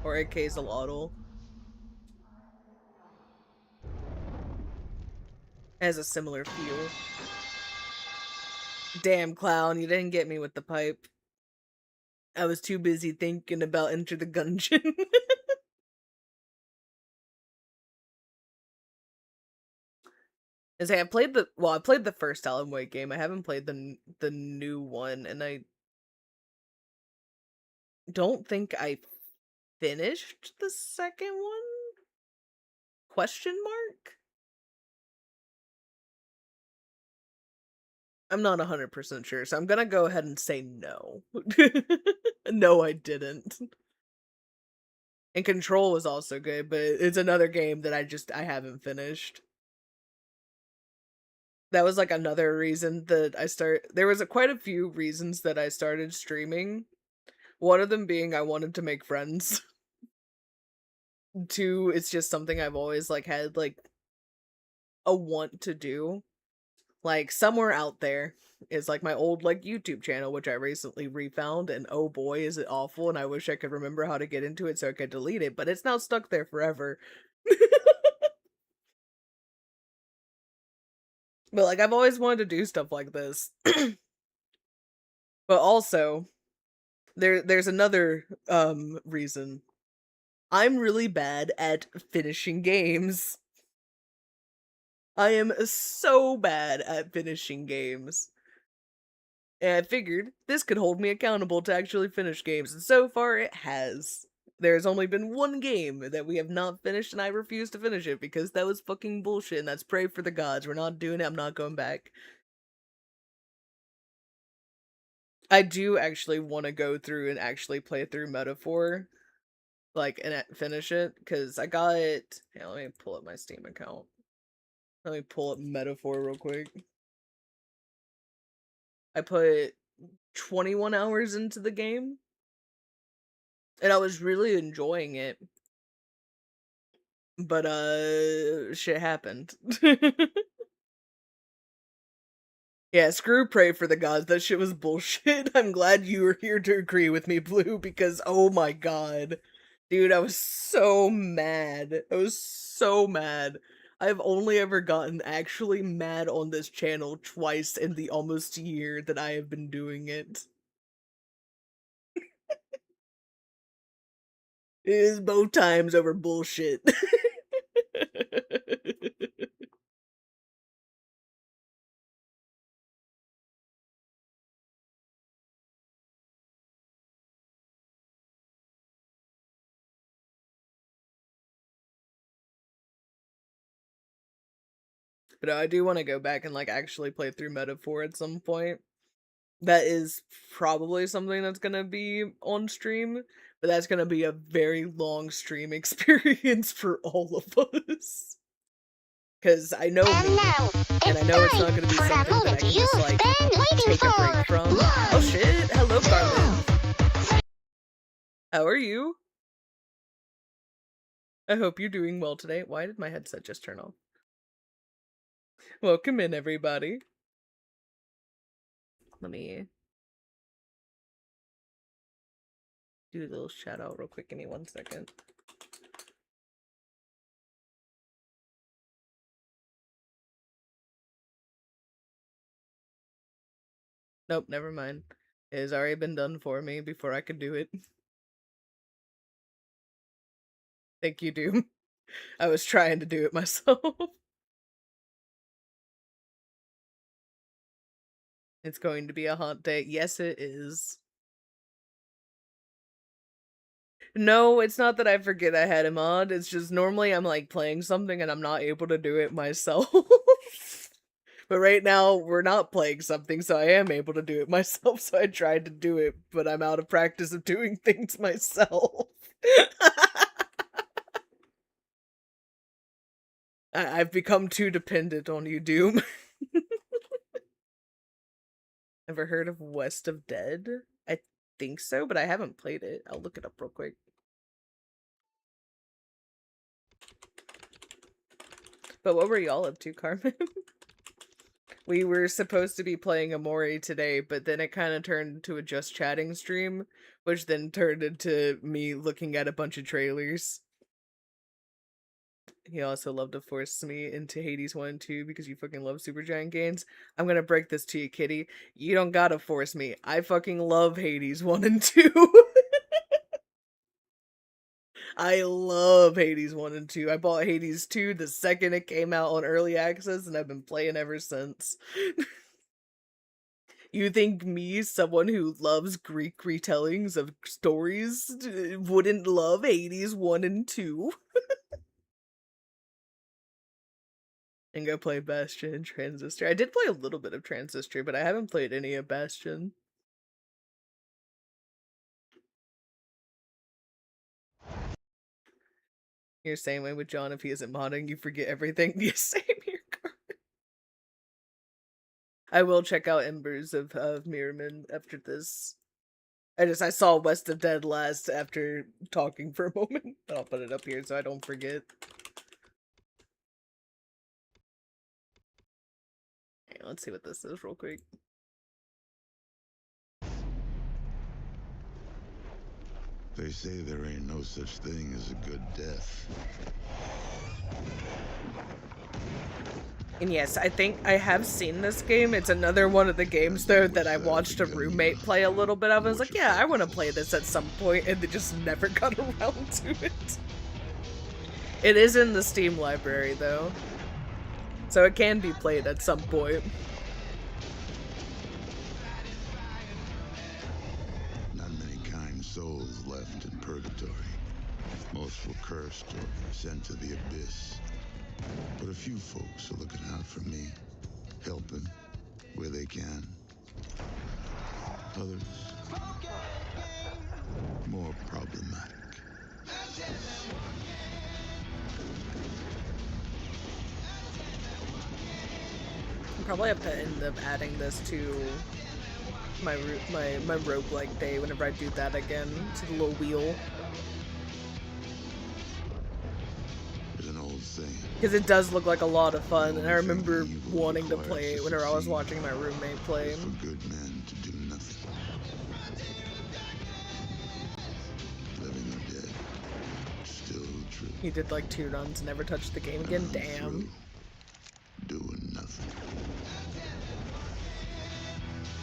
A: Or AK's Alotl. Has a similar feel. Damn, clown, you didn't get me with the pipe. I was too busy thinking about Enter the Gungeon. As I played I played the first Alan Wake game. I haven't played the new one, and I don't think I finished the second one? Question mark? I'm not 100% sure, so I'm gonna go ahead and say no. No, I didn't. And Control was also good, but it's another game that I haven't finished. That was like another reason that there was quite a few reasons that I started streaming. One of them being I wanted to make friends. Two, it's just something I've always like had like a want to do. Like somewhere out there is like my old like YouTube channel, which I recently refound, and oh boy is it awful, and I wish I could remember how to get into it so I could delete it, but it's now stuck there forever. But like I've always wanted to do stuff like this. But also there's another reason. I'm really bad at finishing games. I am so bad at finishing games. And I figured this could hold me accountable to actually finish games, and so far it has. There's only been one game that we have not finished, and I refuse to finish it because that was fucking bullshit, and that's Pray for the Gods. We're not doing it, I'm not going back. I do actually want to go through and actually play through Metaphor, like, and finish it, because I got it. Yeah, let me pull up my Steam account. Let me pull up Metaphor real quick. I put 21 hours into the game, and I was really enjoying it. But, shit happened. Yeah, screw Pray for the Gods, that shit was bullshit. I'm glad you were here to agree with me, Blue, because oh my god. Dude, I was so mad. I was so mad. I've only ever gotten actually mad on this channel twice in the almost year that I have been doing it. It is both times over bullshit. But I do want to go back and like actually play through Metaphor at some point. That is probably something that's gonna be on stream, but that's gonna be a very long stream experience for all of us. Because I know me, and I know it's not gonna be something that I can just like take a break from. Oh shit! Hello, Carmen. How are you? I hope you're doing well today. Why did my headset just turn off? Welcome in, everybody. Let me do a little shout out real quick. Give me 1 second. Nope, never mind. It has already been done for me before I could do it. Thank you, Doom. I was trying to do it myself. It's going to be a haunt day. Yes, it is. No, it's not that I forget I had him on. It's just normally I'm like playing something and I'm not able to do it myself. But right now we're not playing something, so I am able to do it myself. So I tried to do it, but I'm out of practice of doing things myself. I've become too dependent on you, Doom. Ever heard of West of Dead? I think so, but I haven't played it. I'll look it up real quick. But what were y'all up to, Carmen? We were supposed to be playing Amori today, but then it kind of turned into a just chatting stream, which then turned into me looking at a bunch of trailers. He also loved to force me into Hades 1 and 2 because you fucking love Supergiant games. I'm gonna break this to you, kitty. You don't gotta force me. I fucking love Hades 1 and 2. I love Hades 1 and 2. I bought Hades 2 the second it came out on early access, and I've been playing ever since. You think me, someone who loves Greek retellings of stories, wouldn't love Hades 1 and 2? And go play Bastion and Transistor. I did play a little bit of Transistor, but I haven't played any of Bastion. You're the same way with John. If he isn't modding, you forget everything. The same here, Carmen. I will check out Embers of Mirrorman after this. I saw West of Dead last after talking for a moment. I'll put it up here so I don't forget. Okay, let's see what this is real quick.
D: They say there ain't no such thing as a good death.
A: And yes, I think I have seen this game. It's another one of the games, though, that I watched a roommate play a little bit of. I was like, yeah, I want to play this at some point, and they just never got around to it. It is in the Steam library, though. So it can be played at some point.
D: Not many kind souls left in purgatory. Most were cursed or sent to the abyss. But a few folks are looking out for me, helping where they can. Others, more problematic.
A: I'll probably have to end up adding this to my roguelike day whenever I do that again, to the little wheel.
D: There's an old saying.
A: Because it does look like a lot of fun, and I remember wanting to play it whenever I was watching my roommate play.
D: For good men to do nothing. Living or dead, still true.
A: He did like 2 runs and never touched the game again. Damn.
D: Doing nothing.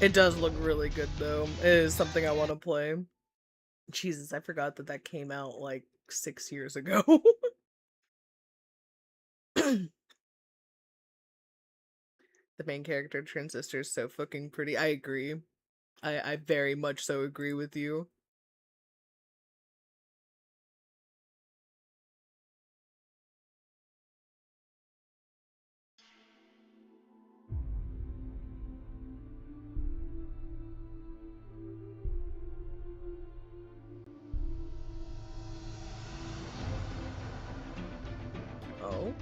A: It does look really good though. It is something I want to play. Jesus, I forgot that came out like 6 years ago. The main character, Transistor, is so fucking pretty. I agree. I very much so agree with you. Oh.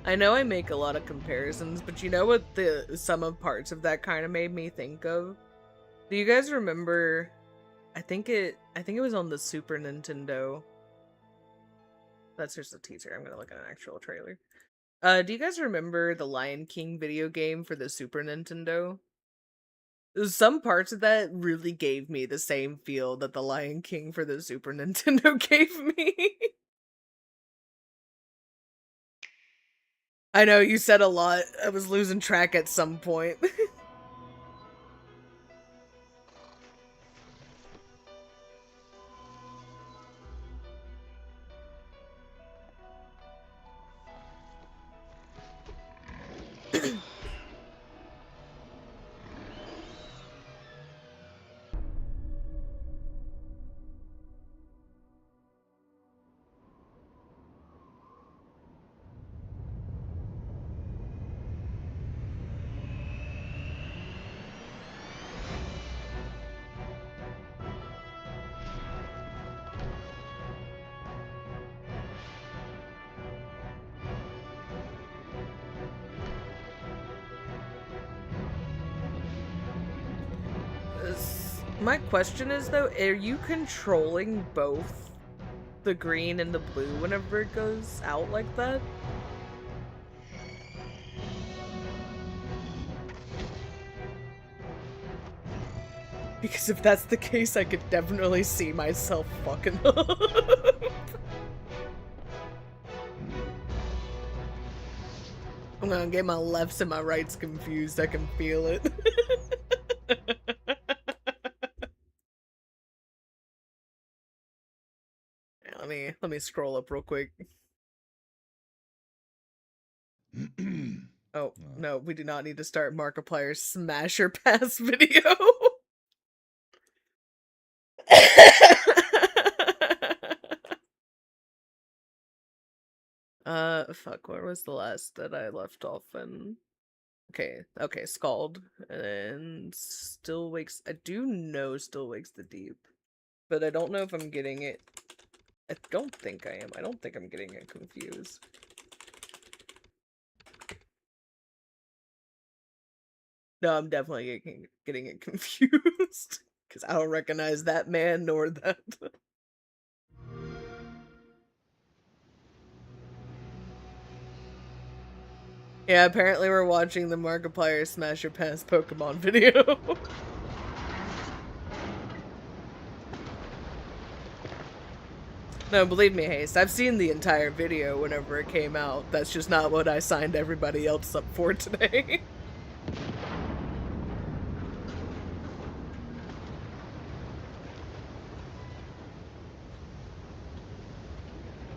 A: I know I make a lot of comparisons, but you know what some of parts of that kind of made me think of? Do you guys remember, I think it was on the Super Nintendo, That's just a teaser. I'm gonna look at an actual trailer. Do you guys remember the Lion King video game for the Super Nintendo? Some parts of that really gave me the same feel that the Lion King for the Super Nintendo gave me. I know, you said a lot. I was losing track at some point. My question is, though, are you controlling both the green and the blue whenever it goes out like that? Because if that's the case, I could definitely see myself fucking up. I'm gonna get my lefts and my rights confused. I can feel it. Let me scroll up real quick. Oh, no, we do not need to start Markiplier's Smasher Pass video. Fuck, where was the last that I left off in? Okay, Scald. And Still Wakes, I do know Still Wakes the Deep, but I don't know if I'm getting it. I don't think I am. I don't think I'm getting it confused. No, I'm definitely getting it confused. Because I don't recognize that man nor that. Yeah, apparently we're watching the Markiplier Smasher Pass Pokemon video. No, believe me, Haste, I've seen the entire video whenever it came out. That's just not what I signed everybody else up for today.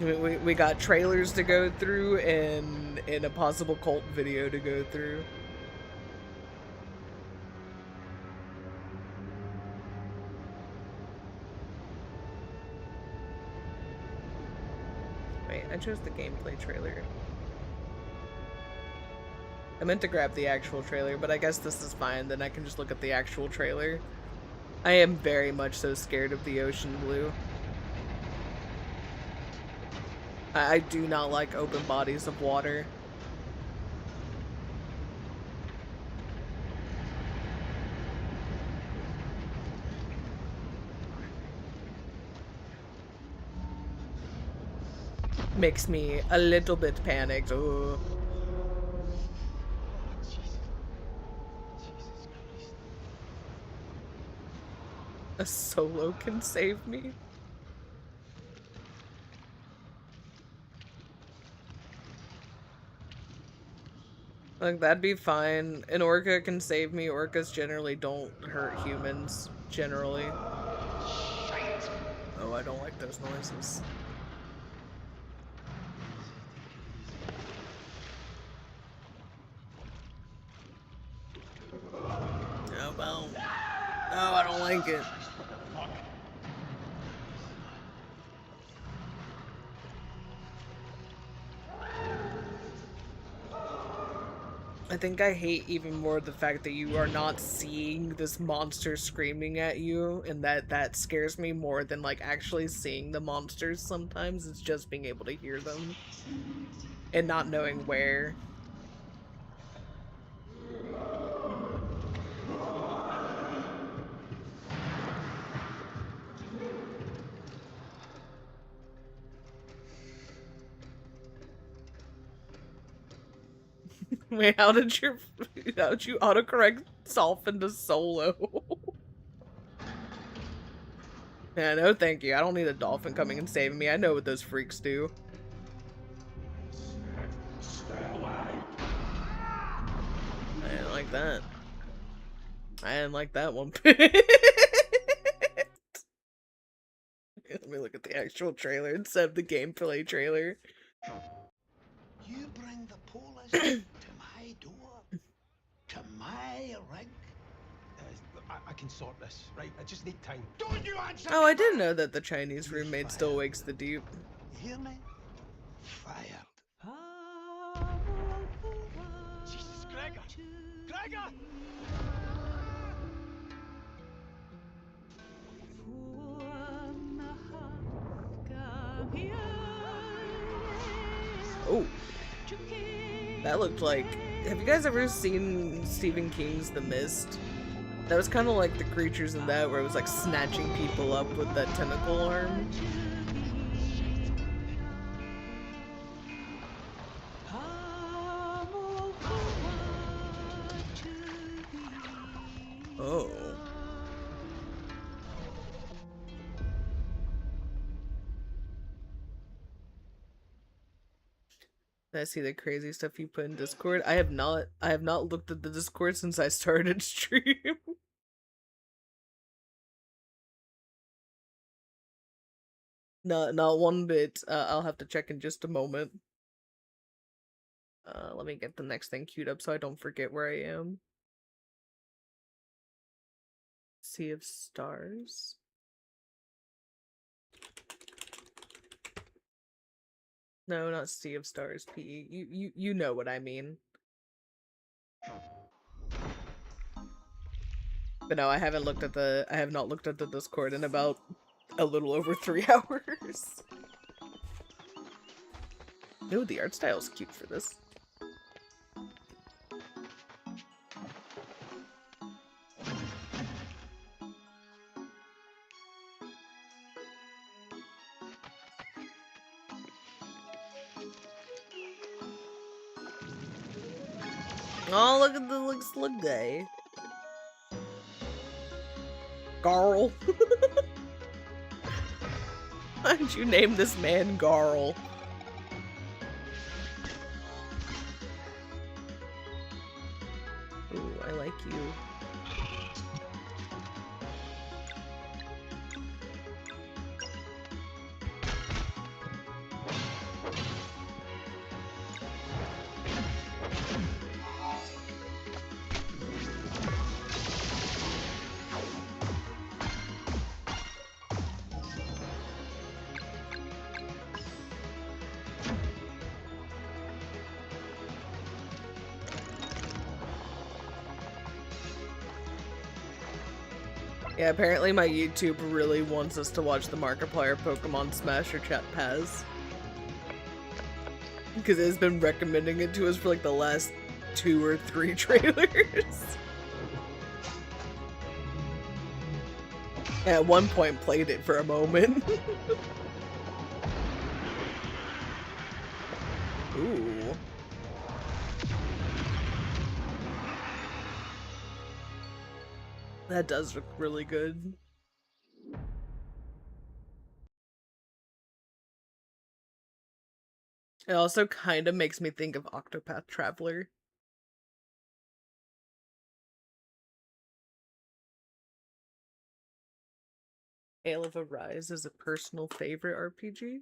A: We got trailers to go through and a possible cult video to go through. Wait, I chose the gameplay trailer. I meant to grab the actual trailer, but I guess this is fine, then I can just look at the actual trailer. I am very much so scared of the ocean blue. I do not like open bodies of water. Makes me a little bit panicked. Ooh. A solo can save me? Like, that'd be fine. An orca can save me. Orcas generally don't hurt humans, generally. Oh, I don't like those noises. Oh, well. No, I don't like it. I think I hate even more the fact that you are not seeing this monster screaming at you, and that scares me more than, like, actually seeing the monsters sometimes. It's just being able to hear them and not knowing where. Wait, how did you autocorrect Solf into Solo? Yeah, no thank you. I don't need a dolphin coming and saving me. I know what those freaks do. I didn't like that. I didn't like that one bit. Let me look at the actual trailer instead of the gameplay trailer.
K: You bring the Polish to my door, to my rig.
L: I can sort this, right? I just need time.
K: Don't you answer
A: Oh,
K: me
A: I didn't
K: back!
A: know that the Chinese roommate still wakes the deep.
K: You hear me? Fired.
L: Jesus, Gregor! Gregor!
A: Oh. That looked like... Have you guys ever seen Stephen King's The Mist? That was kind of like the creatures in that, where it was like snatching people up with that tentacle arm. Oh. Did I see the crazy stuff you put in Discord? I have not looked at the Discord since I started stream. Not one bit. I'll have to check in just a moment. Let me get the next thing queued up so I don't forget where I am. Sea of Stars. No, not Sea of Stars, PE. You know what I mean. But no, I have not looked at the Discord in about a little over 3 hours. Ooh, the art style's cute for this. Oh, look at the slug guy. Garl. Why'd you name this man Garl? Ooh, I like you. Yeah, apparently my YouTube really wants us to watch the Markiplier Pokemon Smash or Chat Paz. Because it has been recommending it to us for like the last 2 or 3 trailers. At one point played it for a moment. Ooh. That does look really good. It also kind of makes me think of Octopath Traveler. Tale of Arise is a personal favorite RPG.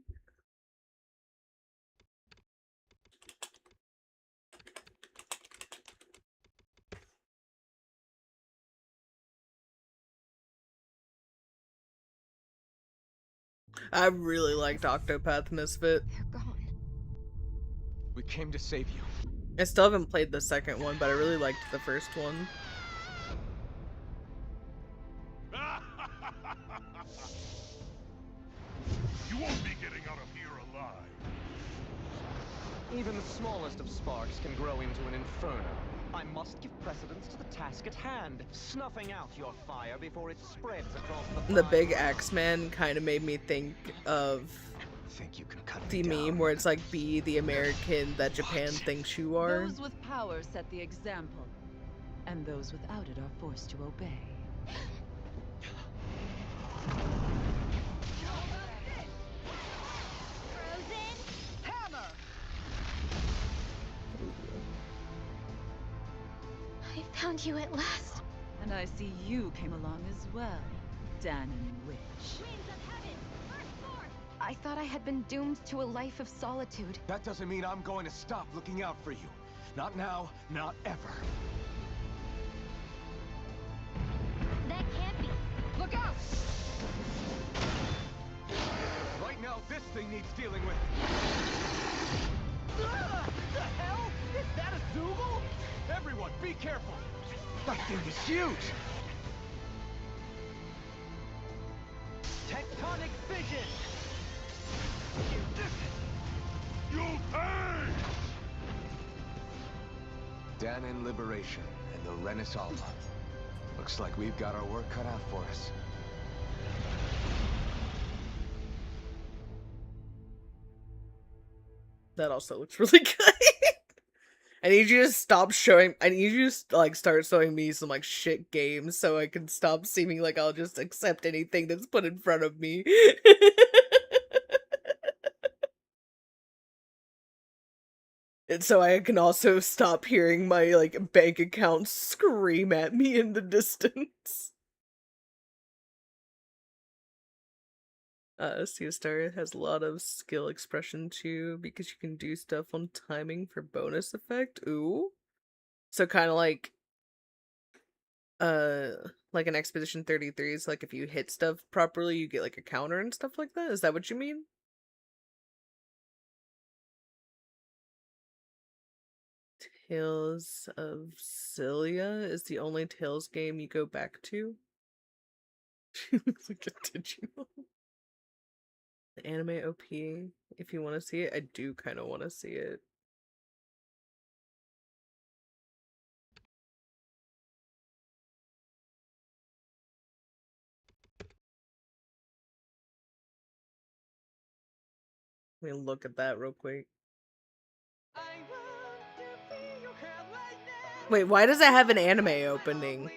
A: I really liked Octopath Misfit.
G: They're gone.
L: We came to save you.
A: I still haven't played the second one, but I really liked the first one.
M: You won't be getting out of here alive.
N: Even the smallest of sparks can grow into an inferno. I must give precedence to the task at hand, snuffing out your fire before it spreads across the
A: The big Axeman kind of made me think of
N: think you can cut
A: the
N: me
A: meme
N: down.
A: where it's like, be the American that Japan thinks you are.
F: Those with power set the example, and those without it are forced to obey.
G: Hammer!
C: I found you at last.
F: And I see you came along as well, Danon Witch.
C: I thought I had been doomed to a life of solitude.
N: That doesn't mean I'm going to stop looking out for you. Not now, not ever.
G: That can't be. Look out!
N: Right now, this thing needs dealing with.
E: The hell? Is that a Zoogle?
N: Everyone, be careful! That thing is huge!
E: Tectonic fission!
M: You'll pay!
N: Danon Liberation and the Renaissance. Looks like we've got our work cut out for us.
A: That also looks really good. I need you to stop showing. I need you to like start showing me some like shit games so I can stop seeming like I'll just accept anything that's put in front of me. And so I can also stop hearing my like bank account scream at me in the distance. Sea Star has a lot of skill expression too, because you can do stuff on timing for bonus effect. Ooh. So kind of like an Expedition 33 is like if you hit stuff properly, you get like a counter and stuff like that. Is that what you mean? Tales of Cilia is the only Tales game you go back to. She looks like a Digimon. The anime OP, if you want to see it, I do kind of want to see it. Let me look at that real quick. Wait, why does it have an anime opening?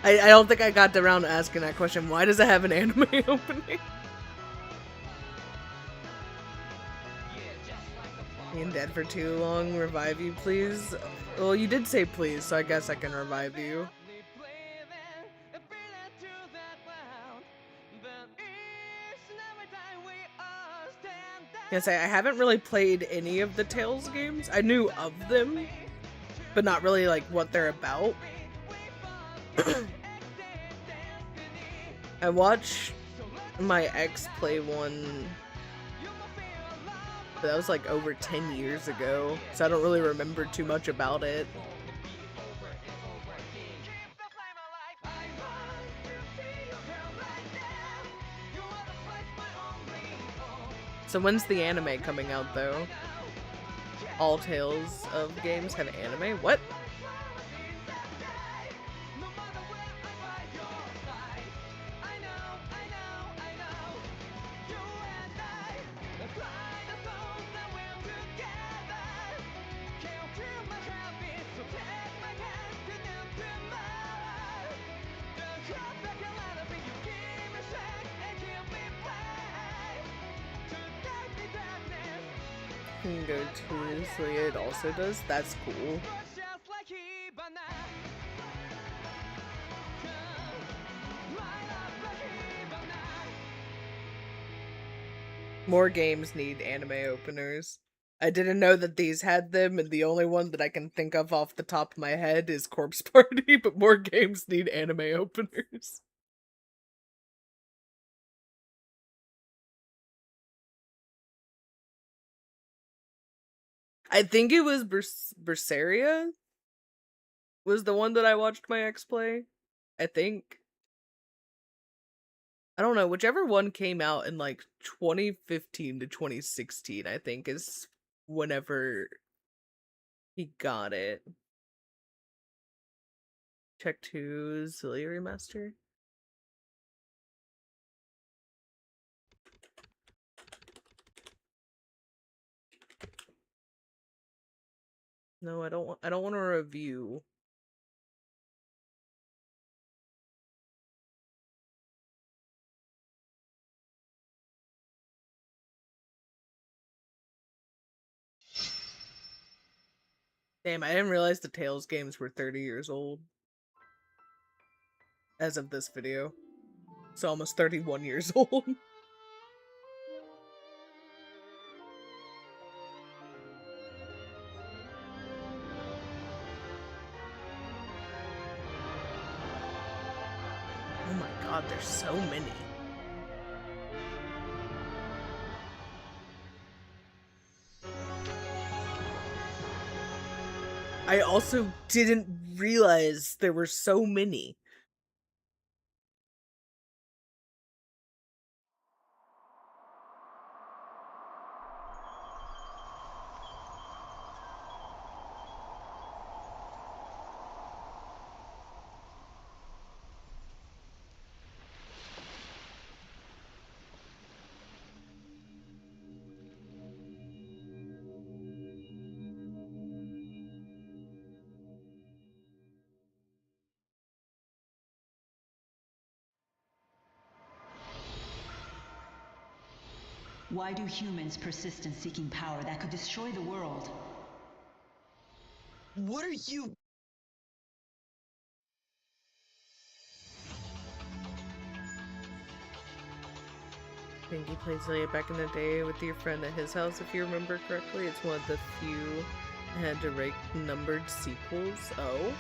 A: I don't think I got around to asking that question. Why does it have an anime opening? Being dead for too long, revive you, please? Well, you did say please, so I guess I can revive you. I say I haven't really played any of the Tales games. I knew of them, but not really like what they're about. I watched my ex play one, but that was like over 10 years ago, so I don't really remember too much about it. So when's the anime coming out though? All Tales of games have anime? What? Can go to, so it also does? That's cool. More games need anime openers. I didn't know that these had them, and the only one that I can think of off the top of my head is Corpse Party, but more games need anime openers. I think it was Berseria was the one that I watched my ex play. I think. I don't know, whichever one came out in like 2015 to 2016, I think is whenever he got it. Check 2 Cilia Remaster. No, I don't want to review. Damn, I didn't realize the Tales games were 30 years old. As of this video. So almost 31 years old. Oh my god, there's so many. I also didn't realize there were so many.
O: Why do humans persist in seeking power that could destroy the world?
E: What are you...
A: I think he played Zelda back in the day with your friend at his house, if you remember correctly. It's one of the few had to rate numbered sequels. Oh?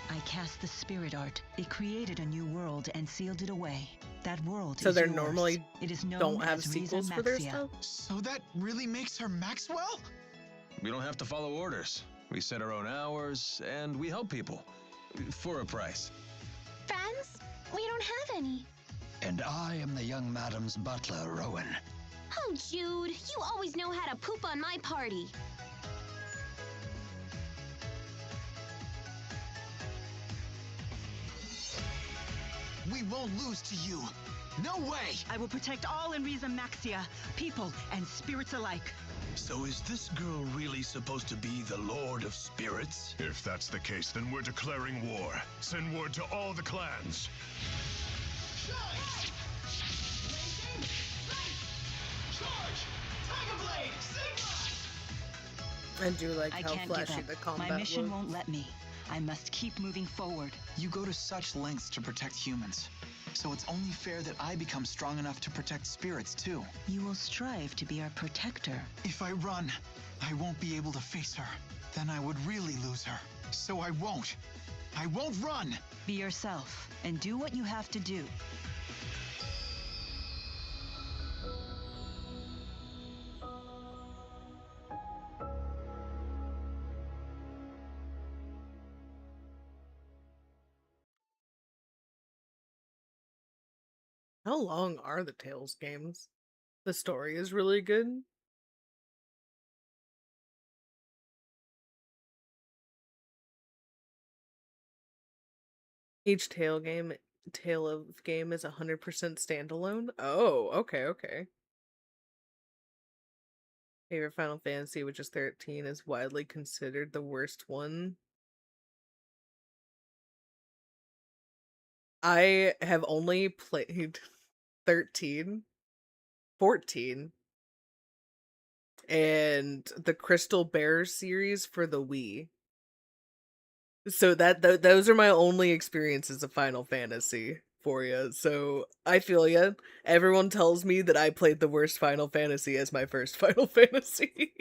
O: I cast the spirit art. It created a new world and sealed it away. That world
A: So
O: is
A: they're
O: yours.
A: normally
O: It is known
A: don't have
O: as Riza
A: sequels for their
O: Maxia.
A: stuff?
E: So that really makes her Maxwell?
P: We don't have to follow orders. We set our own hours, and we help people. For a price.
Q: Friends? We don't have any.
K: And I am the young madam's butler, Rowan.
Q: Oh, Jude, you always know how to poop on my party.
E: We won't lose to you. No way!
F: I will protect all in Riza Maxia, people and spirits alike.
M: So is this girl really supposed to be the Lord of Spirits? If that's the case, then we're declaring war. Send word to all the clans.
A: I do like
O: I
A: how
O: can't give
A: flashy
O: up.
A: the combat
O: My mission
A: was.
O: won't let me. I must keep moving forward.
E: You go to such lengths to protect humans. So it's only fair that I become strong enough to protect spirits, too.
O: You will strive to be our protector.
E: If I run, I won't be able to face her. Then I would really lose her. So I won't. I won't run!
O: Be yourself and do what you have to do.
A: How long are the Tales games? The story is really good. Each Tale of game is 100% standalone. Oh, okay. Favorite Final Fantasy, which is 13, is widely considered the worst one. I have only played 13, 14, and the Crystal Bear series for the Wii. So those are my only experiences of Final Fantasy for you. So I feel you. Everyone tells me that I played the worst Final Fantasy as my first Final Fantasy.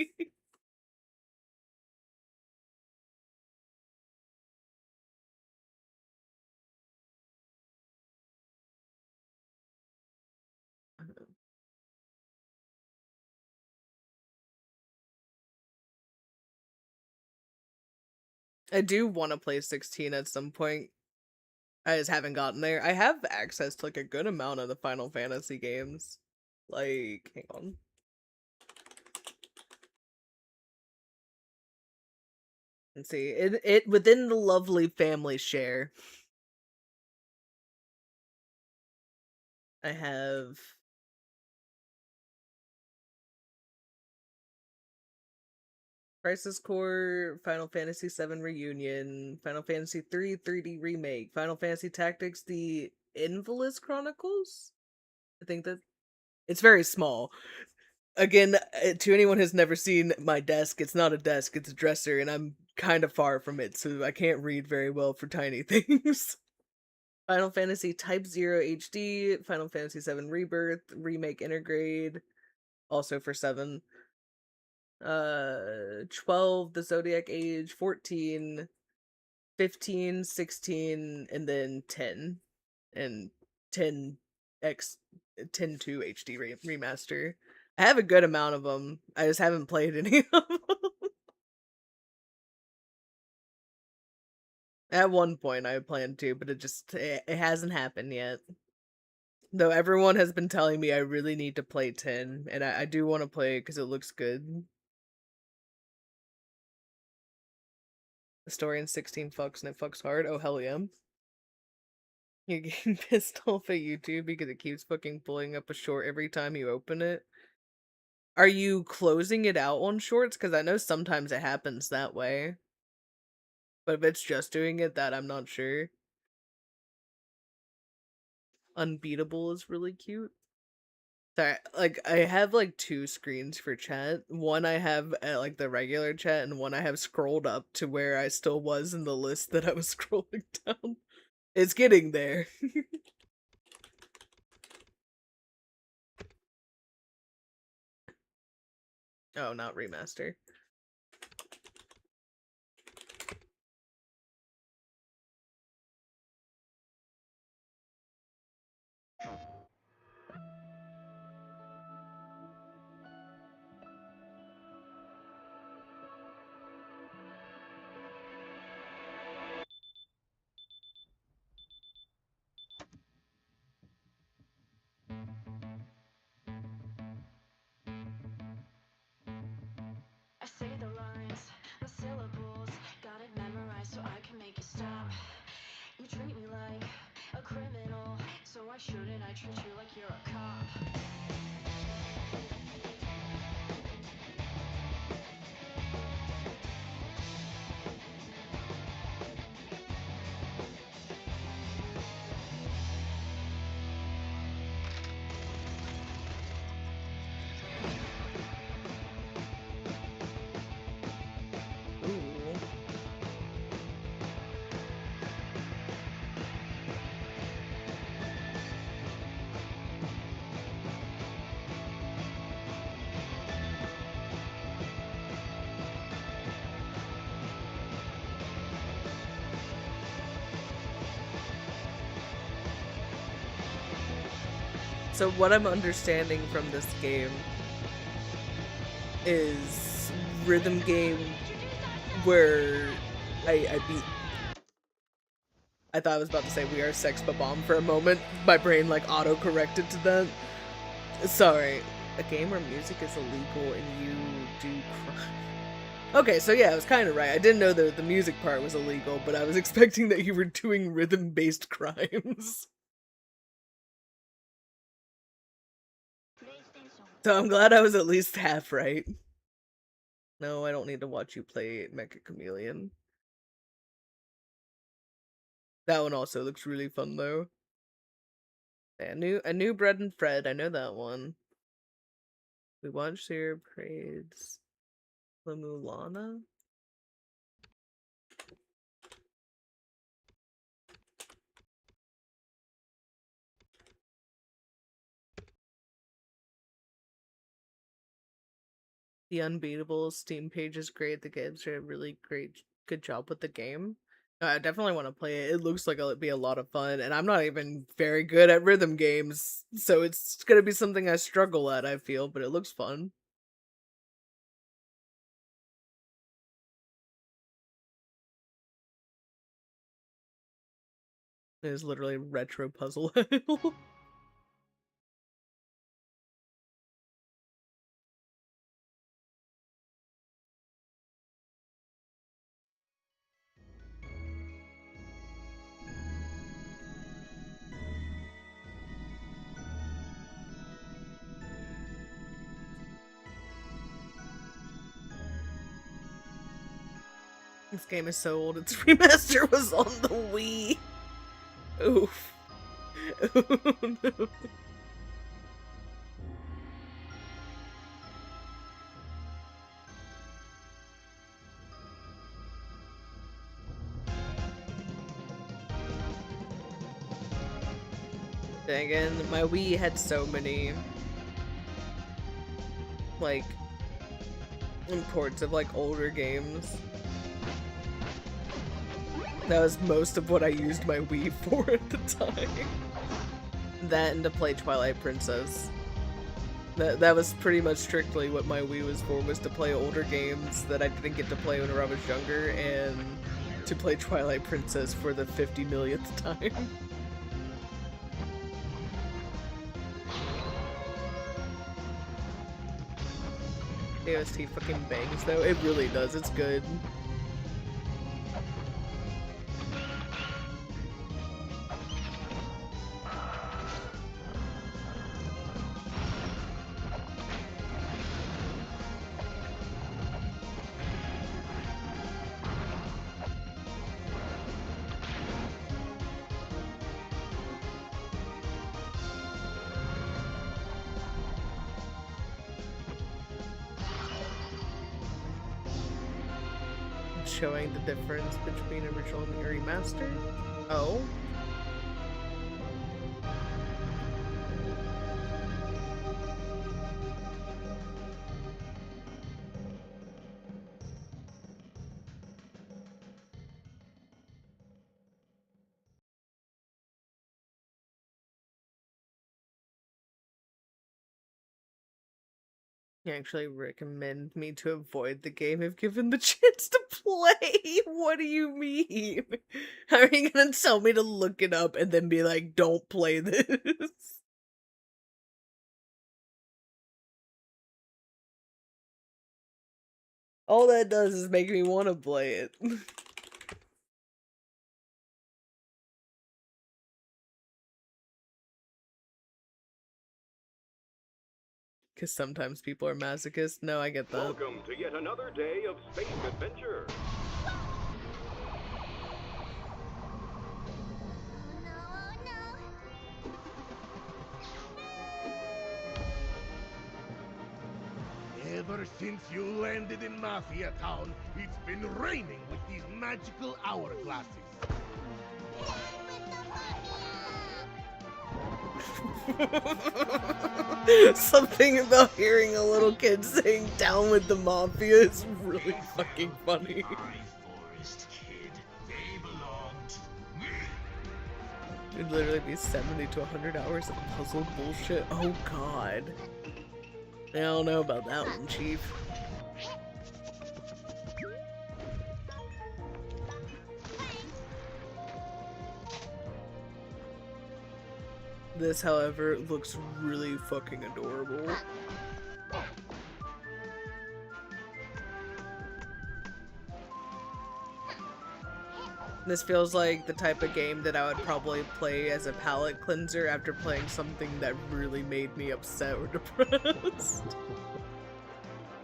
A: I do want to play 16 at some point. I just haven't gotten there. I have access to like a good amount of the Final Fantasy games. Like, hang on. Let's see. It within the lovely family share. I have Crisis Core, Final Fantasy VII Reunion, Final Fantasy 3 3D Remake, Final Fantasy Tactics: The Invalid Chronicles. I think that it's very small. Again, to anyone who's never seen my desk, it's not a desk, it's a dresser, and I'm kind of far from it, so I can't read very well for tiny things. Final Fantasy Type 0 HD, Final Fantasy 7 Rebirth, Remake Intergrade, also for 7. 12, The Zodiac Age, 14, 15, 16, and then 10. And 10X, 10.2 HD remaster. I have a good amount of them. I just haven't played any of them. At one point I planned to, but it hasn't happened yet. Though everyone has been telling me I really need to play 10, and I do want to play it because it looks good. The story in 16 fucks and it fucks hard. Oh, hell yeah. You're getting pissed off at YouTube because it keeps fucking pulling up a short every time you open it. Are you closing it out on shorts? Because I know sometimes it happens that way. But if it's just doing it, that I'm not sure. Unbeatable is really cute. Sorry, like, I have, like, 2 screens for chat. One I have at, like, the regular chat, and one I have scrolled up to where I still was in the list that I was scrolling down. It's getting there. Oh, not remaster.
R: I say the lines, the syllables, got it memorized so I can make it stop. You treat me like a criminal, so why shouldn't I treat you like you're a cop?
A: Ooh. So what I'm understanding from this game is rhythm game where I beat. I thought I was about to say We Are Sex Bomb for a moment. My brain like auto-corrected to that. Sorry. A game where music is illegal and you do crime. Okay, so yeah, I was kind of right. I didn't know that the music part was illegal, but I was expecting that you were doing rhythm-based crimes. So I'm glad I was at least half right. No, I don't need to watch you play Mecha Chameleon. That one also looks really fun though. Yeah, a new Bread and Fred, I know that one. We watched your Parades. La Mulana? The Unbeatable Steam page is great. The games did a really good job with the game. I definitely want to play it. It looks like it'll be a lot of fun, and I'm not even very good at rhythm games, so it's gonna be something I struggle at, I feel, but it looks fun. It is literally retro puzzle. This game is so old, its remaster was on the Wii. Oof. Oh, no. Dang it, my Wii had so many, like, imports of, like, older games. That was most of what I used my Wii for at the time. That and to play Twilight Princess. That was pretty much strictly what my Wii was for, was to play older games that I didn't get to play when I was younger, and to play Twilight Princess for the 50 millionth time. The OST fucking bangs though, it really does, it's good. Showing the difference between original and remaster? Oh? You actually recommend me to avoid the game if given the chance to play? What do you mean? How are you gonna tell me to look it up and then be like, don't play this? All that does is make me want to play it. Because sometimes people are masochists. No, I get that.
S: Welcome to yet another day of space adventure.
T: Ever since you landed in Mafia Town, it's been raining with these magical hourglasses.
A: Something about hearing a little kid saying "down with the mafia" is really fucking funny. It'd literally be 70 to 100 hours of puzzle bullshit. Oh god. I don't know about that one, Chief. This, however, looks really fucking adorable. This feels like the type of game that I would probably play as a palate cleanser after playing something that really made me upset or depressed.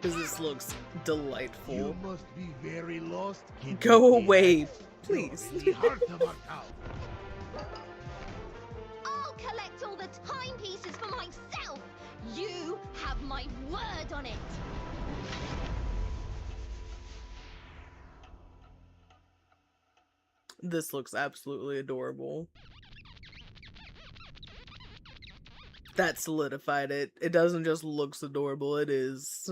A: Because this looks delightful.
T: You must be very lost.
A: Go away, please.
Q: I'll collect all the timepieces for myself. You have my word on it.
A: This looks absolutely adorable. That solidified it. It doesn't just looks adorable, it is.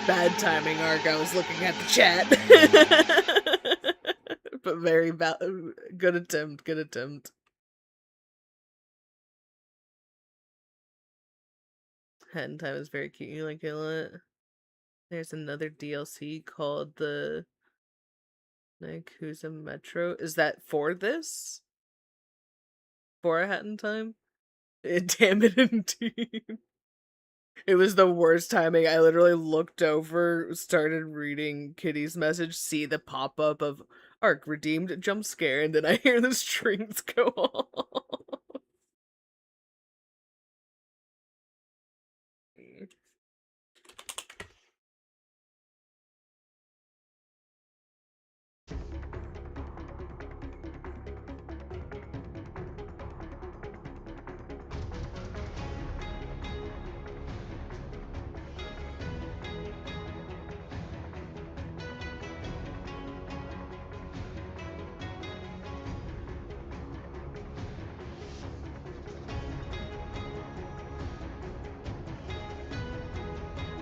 A: Bad timing, Ark. I was looking at the chat. But very good attempt, good attempt. Hand time is very cute. You like it a lot? There's another DLC called the Yakuza Metro. Is that for this? For a Hat in Time? Damn it, indeed. It was the worst timing. I literally looked over, started reading Kitty's message, see the pop-up of Arc redeemed jump scare, and then I hear the strings go off.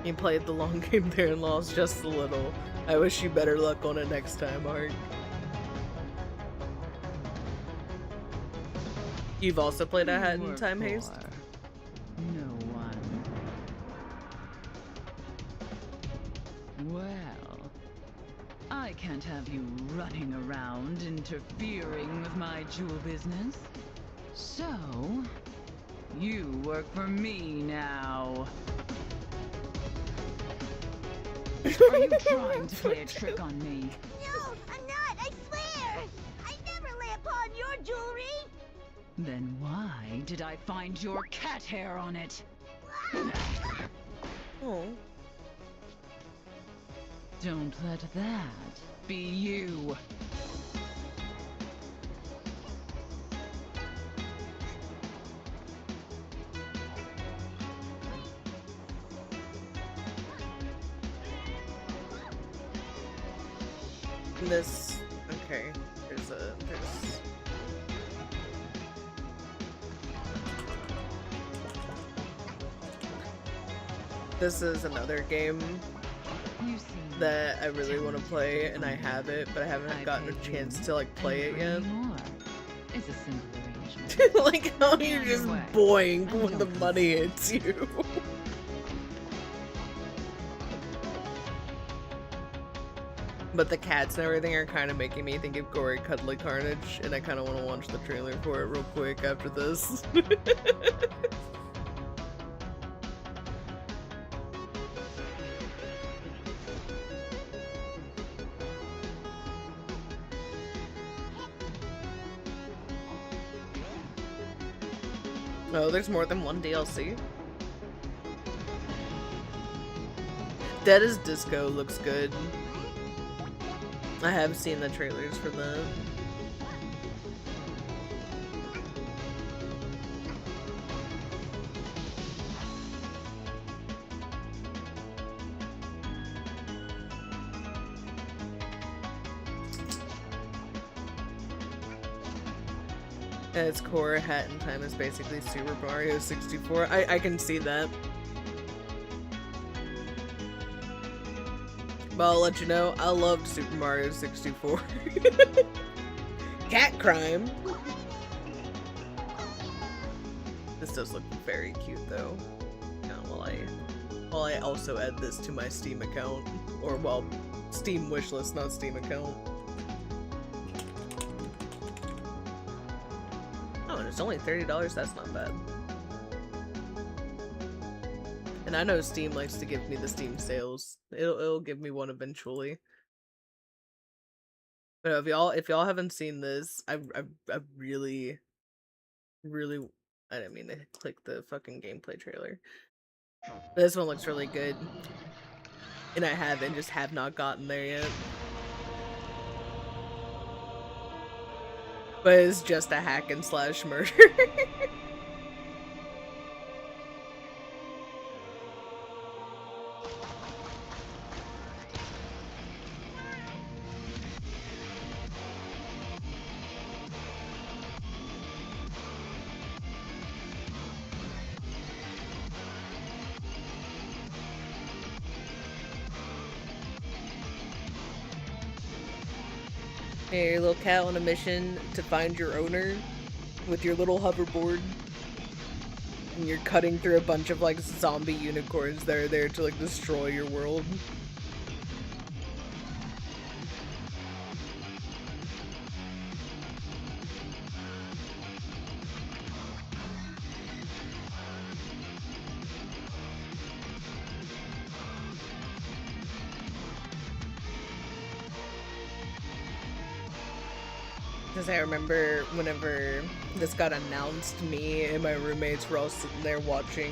A: You played the long game there and lost just a little. I wish you better luck on it next time, Ark. You've also played a Hat in Time Haste?
U: No one. Well, I can't have you running around interfering with my jewel business. So, you work for me now. Are you trying to play a trick on me?
Q: No, I'm not, I swear! I never lay upon your jewelry!
U: Then why did I find your cat hair on it?
A: Oh.
U: Don't let that be you.
A: This, okay, there's this is another game that I really want to play, and I have it, but I haven't gotten a chance to like play it yet.
U: It's a simple arrangement.
A: Like how you just boing when the money hits you. But the cats and everything are kind of making me think of Gory Cuddly Carnage, and I kind of want to watch the trailer for it real quick after this. Oh, there's more than one DLC? Dead as Disco looks good. I have seen the trailers for that. At its core, Hat in Time is basically Super Mario 64. I can see that. But I'll let you know, I loved Super Mario 64. Cat crime! This does look very cute though. While I also add this to my Steam account. Or, well, Steam wishlist, not Steam account. Oh, and it's only $30, that's not bad. And I know Steam likes to give me the Steam sales. It'll give me one eventually. But if y'all haven't seen this, I really I didn't mean to click the fucking gameplay trailer. But this one looks really good. And I have not gotten there yet. But it's just a hack and slash murder. Hey, your little cat on a mission to find your owner with your little hoverboard. And you're cutting through a bunch of like zombie unicorns that are there to like destroy your world. Because I remember whenever this got announced, me and my roommates were all sitting there watching,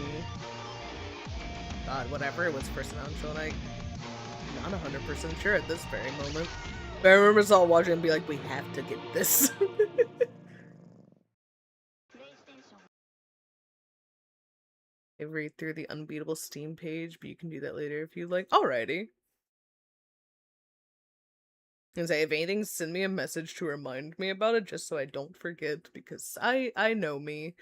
A: God, whatever it was first announced, and I'm not 100% sure at this very moment. But I remember us all watching and be like, we have to get this. I read through the Unbeatable Steam page, but you can do that later if you like. Alrighty. And say, if anything, send me a message to remind me about it, just so I don't forget, because I know me.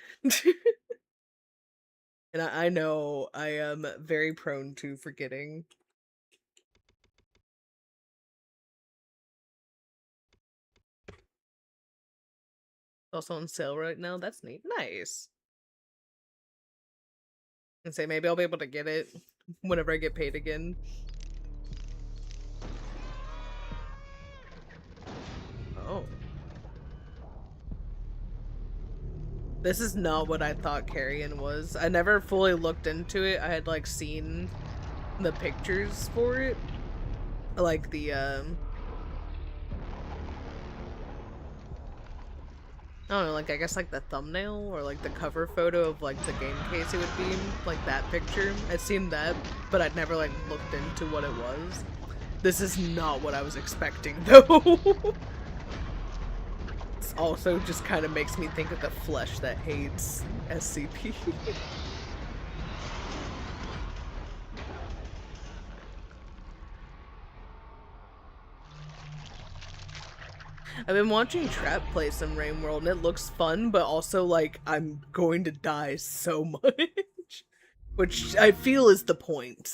A: And I know I am very prone to forgetting. Also on sale right now. That's neat. Nice. And say maybe I'll be able to get it whenever I get paid again. Oh. This is not what I thought Carrion was. I never fully looked into it. I had like seen the pictures for it. Like the I don't know, like I guess like the thumbnail or like the cover photo of like the game case it would be, like that picture. I'd seen that, but I'd never like looked into what it was. This is not what I was expecting though. This also just kind of makes me think of the flesh that hates SCP. I've been watching Trap play some Rain World and it looks fun, but also like I'm going to die so much. Which I feel is the point.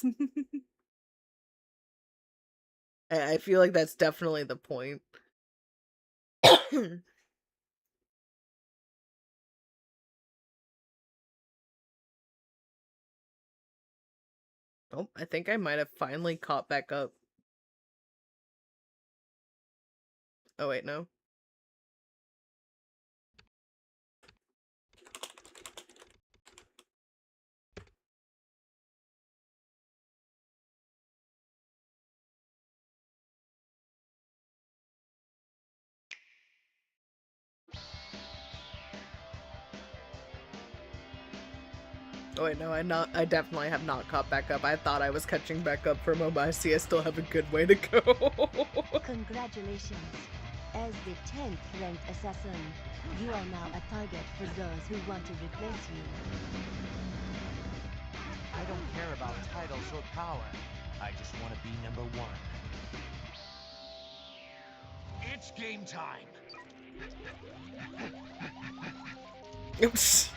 A: I feel like that's definitely the point. Oh, I think I might have finally caught back up. Oh wait, no. Oh wait, no, I definitely have not caught back up. I thought I was catching back up for a moment. I see I still have a good way to go.
B: Congratulations. As the 10th ranked assassin, you are now a target for those who want to replace you.
V: I don't care about titles or power. I just want to be number one.
T: It's game time.
A: Oops.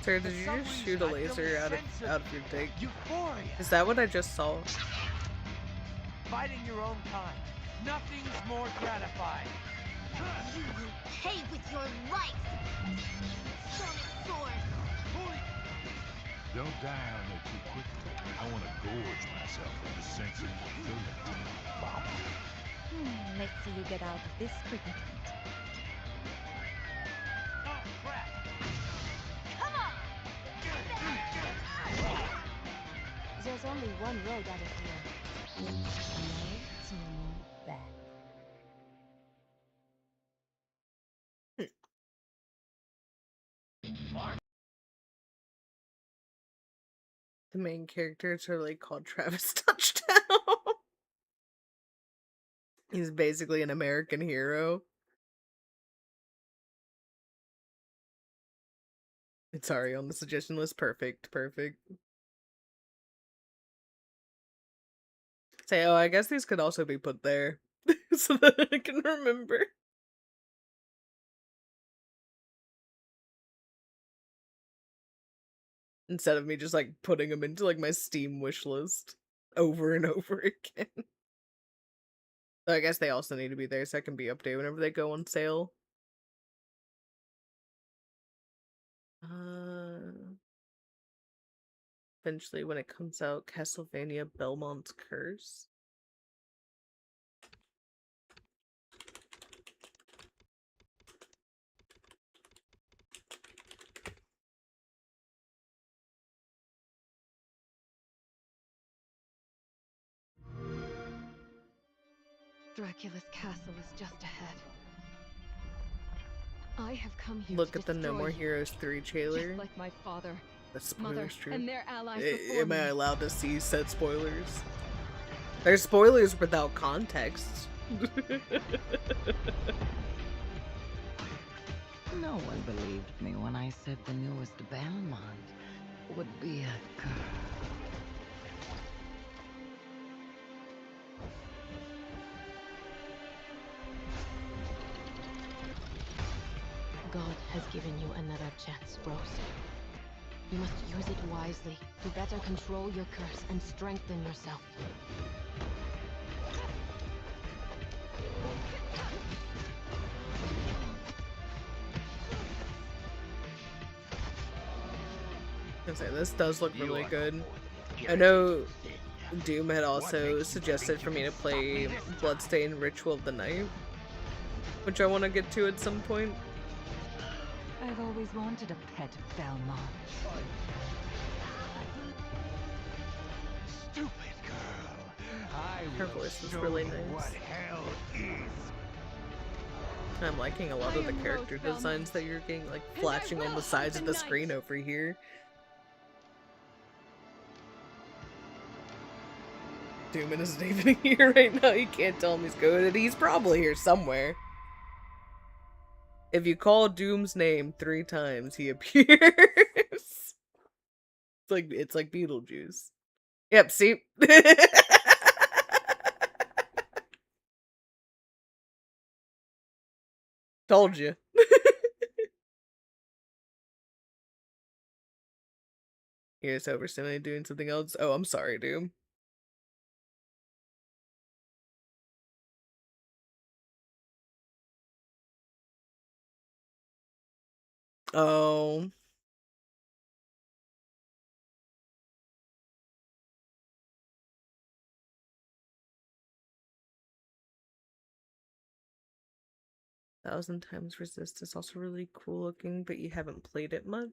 A: Sir, did you just shoot a laser out of your dick? Is that what I just saw?
V: Fighting your own kind. Nothing's more gratifying.
Q: You will pay with your life! Sonic Sword!
M: Don't die on there too quickly. I want to gorge myself with the sense of fulfillment. Wow.
B: Let's see you get out of this predicament.
V: Oh, crap!
Q: Come on!
B: There's only one road out of here. No turning back.
A: The main character is really called Travis Touchdown. He's basically an American hero. It's already on the suggestion list. Perfect, perfect. Say, oh, I guess these could also be put there so that I can remember. Instead of me just like putting them into like my Steam wish list over and over again. So I guess they also need to be there so I can be updated whenever they go on sale. Eventually when it comes out, Castlevania Belmont's Curse.
C: Dracula's castle is just ahead. I have come here
A: Look
C: to
A: at the No More Heroes 3 trailer.
C: just like my father,
A: The
C: mother,
A: spoilers true.
C: and their allies before
A: Am I
C: me.
A: allowed to see said spoilers? There's spoilers without context.
H: No one believed me when I said the newest Belmont would be a girl. God has given you another chance, Rose. You must use it wisely to better control your curse and strengthen yourself.
A: I was gonna say, this does look really good. I know Doom had also suggested for me to play Bloodstained Ritual of the Night, which I want to get to at some point.
O: I've always wanted a pet Belmont.
K: Stupid girl.
A: Her voice was really nice.
K: What hell is.
A: I'm liking a lot of the character designs that you're getting, like, flashing on the sides of the screen over here. Dooman isn't even here right now. You can't tell him he's good. He's probably here somewhere. If you call Doom's name 3 times, he appears. It's like Beetlejuice. Yep, see? Told you. Here's overstimulated doing something else. Oh, I'm sorry, Doom. Oh. Thousand Times Resist is also really cool looking, but you haven't played it much.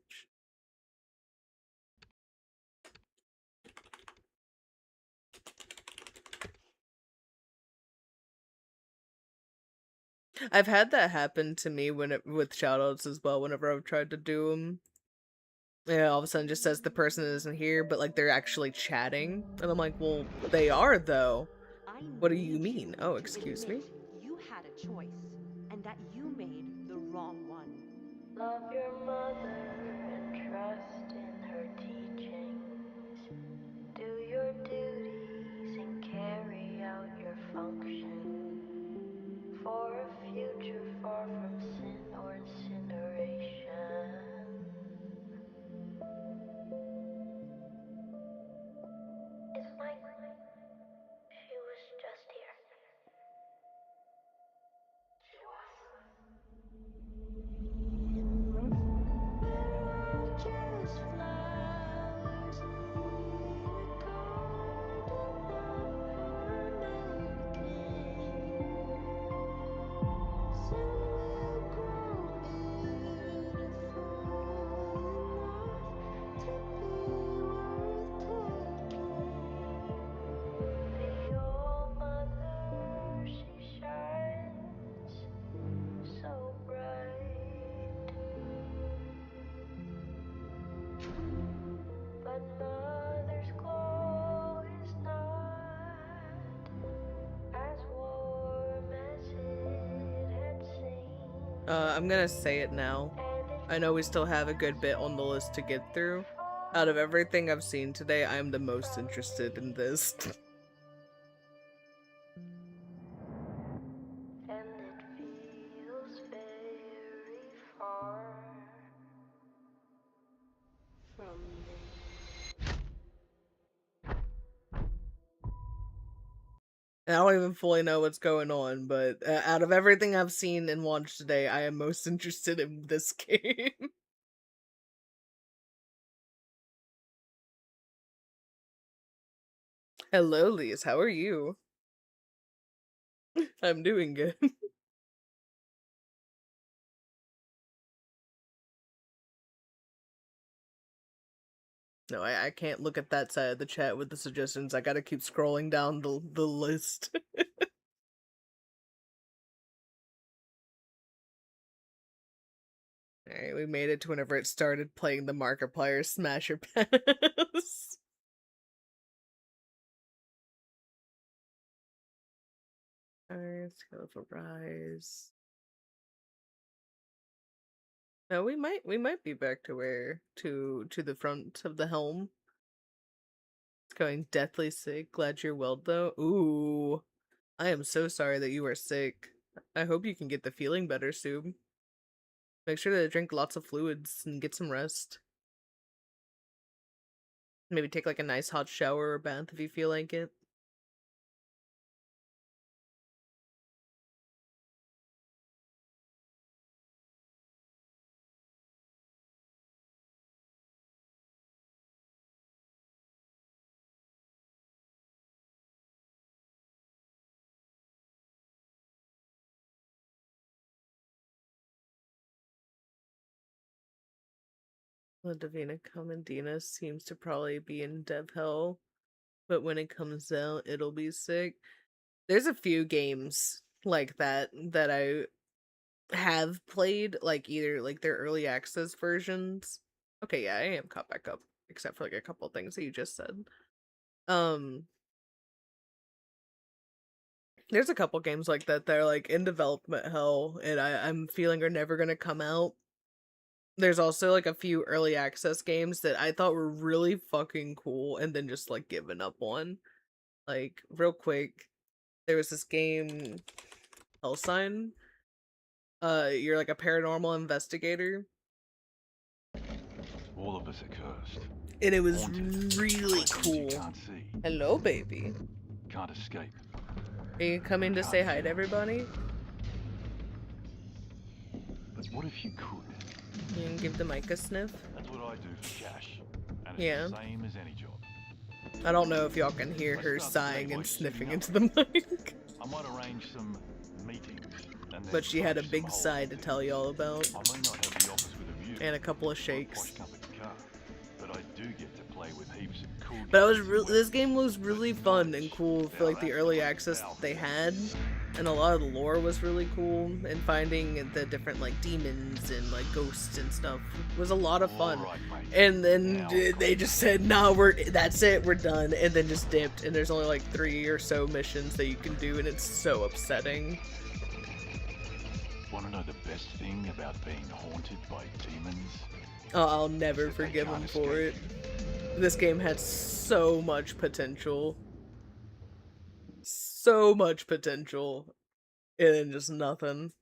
A: I've had that happen to me with shoutouts as well whenever I've tried to do them. Yeah, all of a sudden it just says the person isn't here, but like they're actually chatting. And I'm like, well, they are though. What do you mean? Oh, excuse me?
B: You had a choice, and that you made the wrong one.
R: Love your mother and trust in her teachings. Do your duties and carry out your function. For a future far from sin or incineration. It's like she was just here. She was. Just flowers in a garden of her making. Some will grow beautiful enough to be worth taking. The All-Mother, she shines so bright. But Mother's glow is not as warm as it had seemed.
A: I'm gonna say it now. I know we still have a good bit on the list to get through. Out of everything I've seen today, I am the most interested in this.
R: And it feels very far from me.
A: And I don't even fully know what's going on, but out of everything I've seen and watched today, I am most interested in this game. Hello, Lise. How are you? I'm doing good. No, I can't look at that side of the chat with the suggestions. I gotta keep scrolling down the list. Alright, we made it to whenever it started playing the Markiplier Smasher Pass. Alright, let's go for Rise. No, we might be back to the front of the helm. It's going deathly sick. Glad you're well though. Ooh. I am so sorry that you are sick. I hope you can get the feeling better soon. Make sure to drink lots of fluids and get some rest. Maybe take like a nice hot shower or bath if you feel like it. The Divina Comedina seems to probably be in dev hell, but when it comes out, it'll be sick. There's a few games like that that I have played, like either like their early access versions. Okay, yeah, I am caught back up, except for like a couple things that you just said. Um, there's a couple games like that that are like in development hell, and I'm feeling are never gonna come out. There's also like a few early access games that I thought were really fucking cool, and then just like given up on. Like real quick, there was this game, Hell Sign. You're like a paranormal investigator.
I: All of us are cursed.
A: And it was
I: Haunted
A: really
I: by things
A: cool.
I: You can't see.
A: Hello, baby.
I: Can't escape.
A: Are you coming to say hi to everybody?
I: But what if you could?
A: You can give the mic a sniff.
I: That's what I do for cash. And it's
A: Yeah.
I: the same as any job.
A: I don't know if y'all can hear her sighing and sniffing into the mic.
I: I might arrange some meetings. And then
A: But she had a
I: punch
A: big
I: some
A: sigh
I: holes
A: to
I: in
A: tell you all about.
I: it. I may not have the office with a view.
A: And a couple of
I: or a
A: shakes.
I: posh company car, but I do get to play with heaps of cool
A: But I was
I: guys and
A: really, this game was really fun and cool for like the early access that they had, and a lot of the lore was really cool. And finding the different like demons and like ghosts and stuff was a lot of fun. And then they just said, "Nah, that's it, we're done," and then just dipped. And there's only like 3 or so missions that you can do, and it's so upsetting.
I: Want to know the best thing about being haunted by demons?
A: Oh, I'll never forgive him for it. This game had so much potential. So much potential. And then just nothing.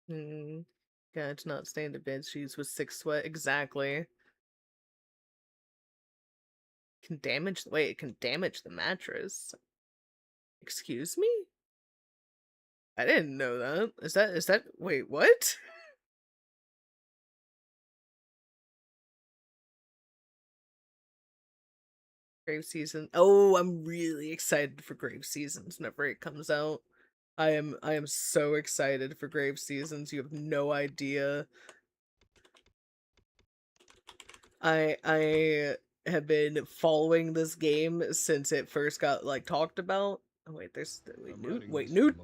A: Hmm. Yeah, it's not staying to bed sheets with 6 sweat. Exactly. Can damage, wait, it can damage the mattress. Excuse me? I didn't know that. Is that, wait, what? Grave Season. Oh, I'm really excited for Grave Seasons whenever it comes out. I am so excited for Grave Seasons. You have no idea. I have been following this game since it first got like talked about. Oh wait, there's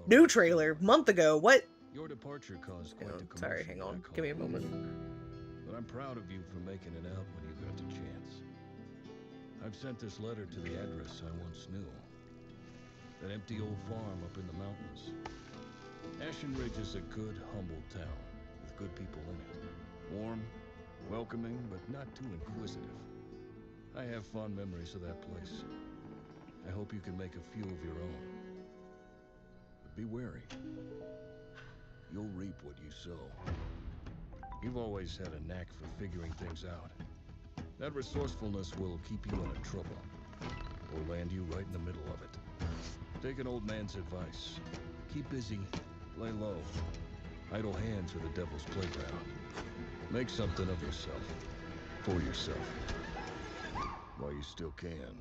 A: new trailer month ago. What?
J: Your departure caused quite the commotion.
A: Sorry, hang on. Give me a moment.
J: But I'm proud of you for making it out when you got the chance. I've sent this letter to the address I once knew. That empty old farm up in the mountains. Ashen Ridge is a good, humble town with good people in it. Warm, welcoming, but not too inquisitive. I have fond memories of that place. I hope you can make a few of your own. But be wary. You'll reap what you sow. You've always had a knack for figuring things out. That resourcefulness will keep you out of trouble, or land you right in the middle of it. Take an old man's advice. Keep busy, lay low. Idle hands are the devil's playground. Make something of yourself, for yourself, while you still can.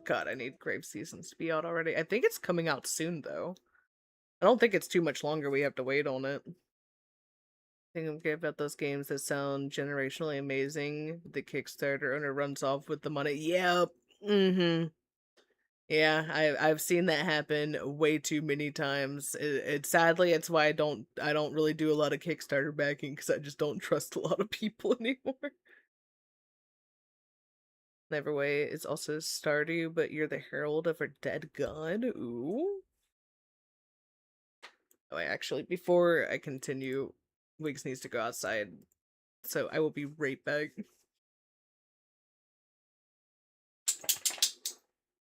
A: God, I need Grave Seasons to be out already. I think it's coming out soon, though. I don't think it's too much longer we have to wait on it. I think I'm okay about those games that sound generationally amazing. The Kickstarter owner runs off with the money. Yep. Yeah, I've seen that happen way too many times. Sadly, it's why I don't really do a lot of Kickstarter backing, because I just don't trust a lot of people anymore. Neverway is also Stardew, but you're the herald of a dead god. Ooh. Oh, actually, before I continue, Wiggs needs to go outside So I will be right back.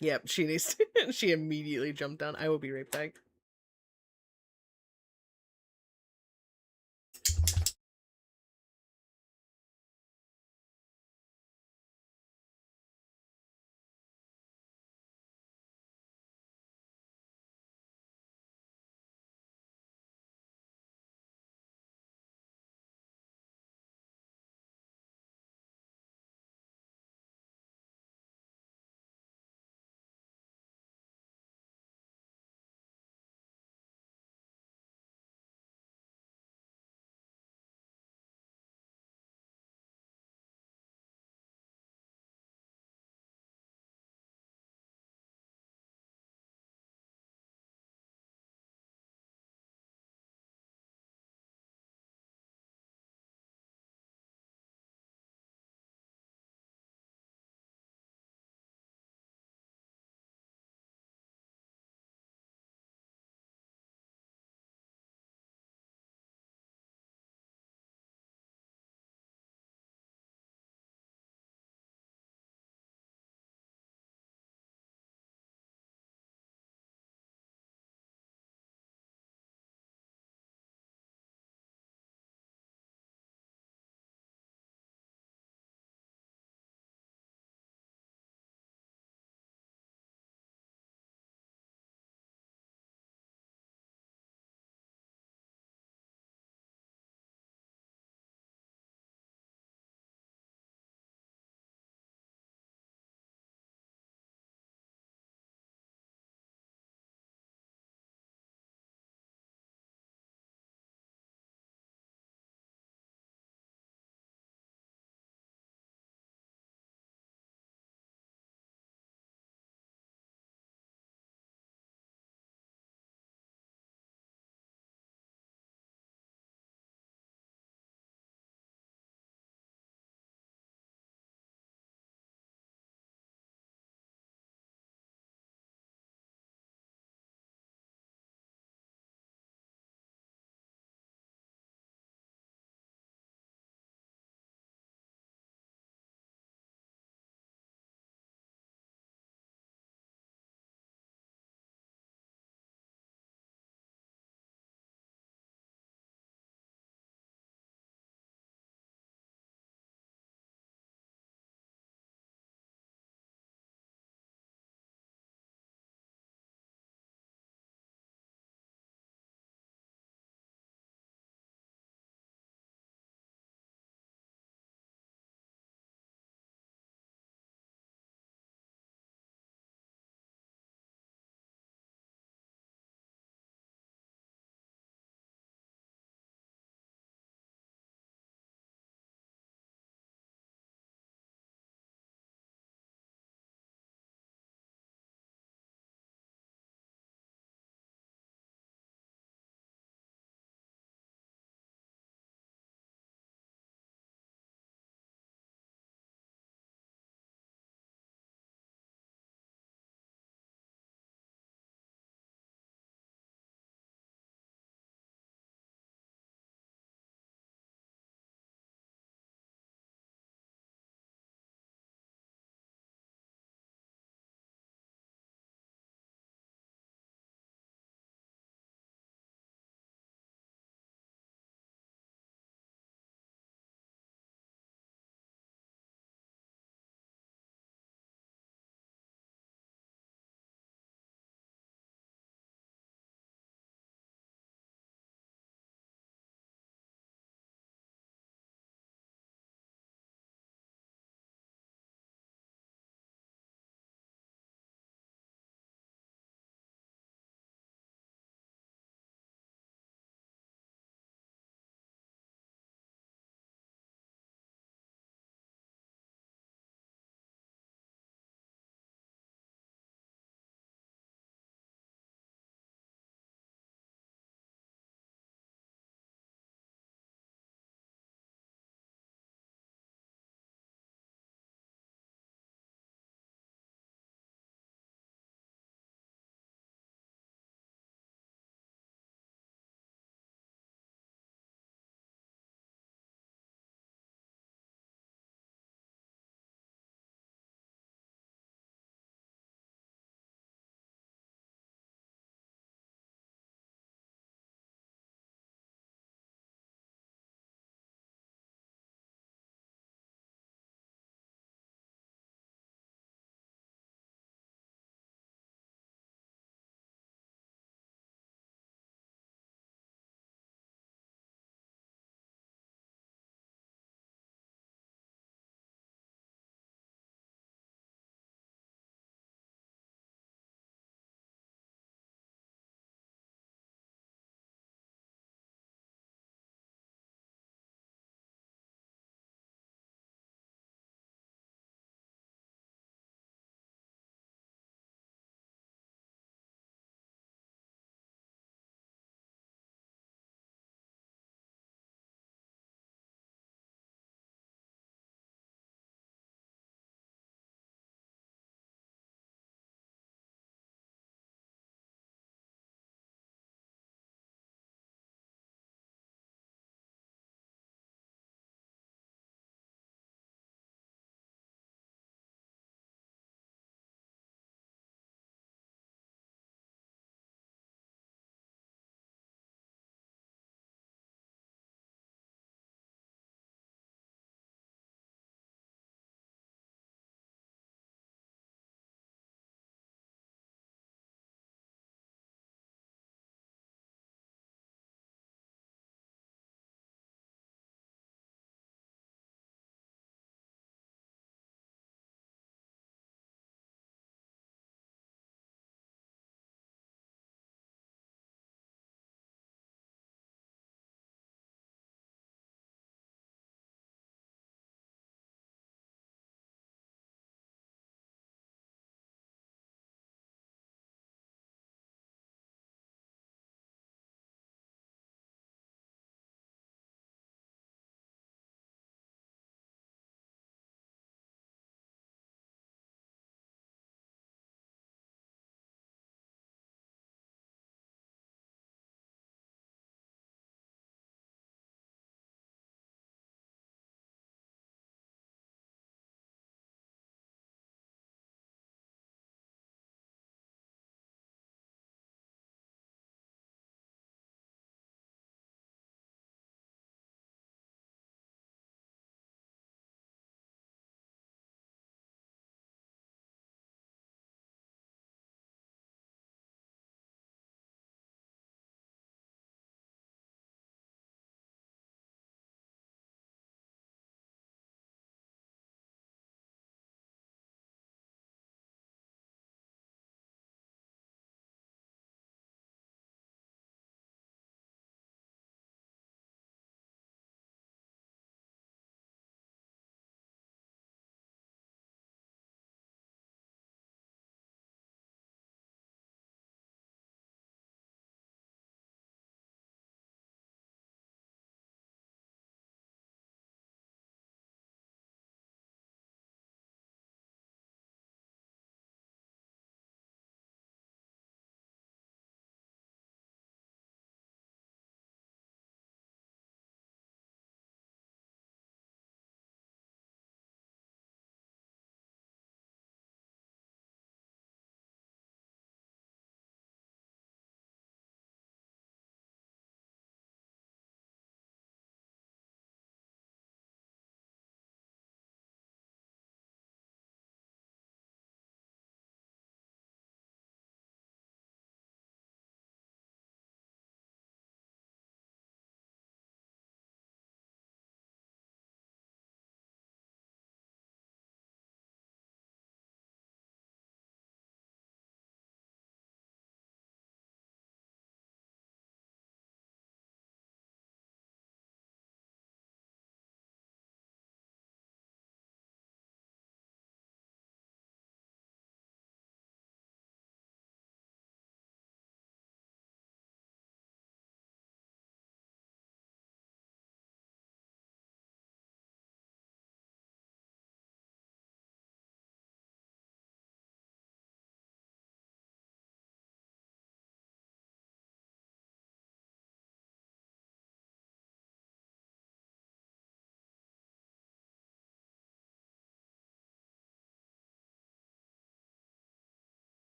A: Yep, she needs to, she immediately jumped down. I will be right back.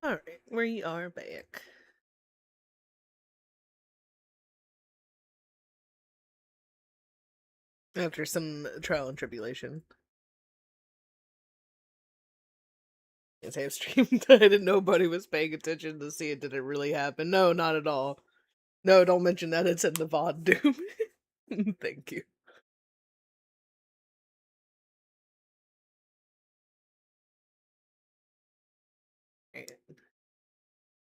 A: Alright, we are back. After some trial and tribulation. Yes, I have streamed. I didn't know nobody was paying attention to see it. Did it really happen? No, not at all. No, don't mention that. It's in the VOD, Doom. Thank you.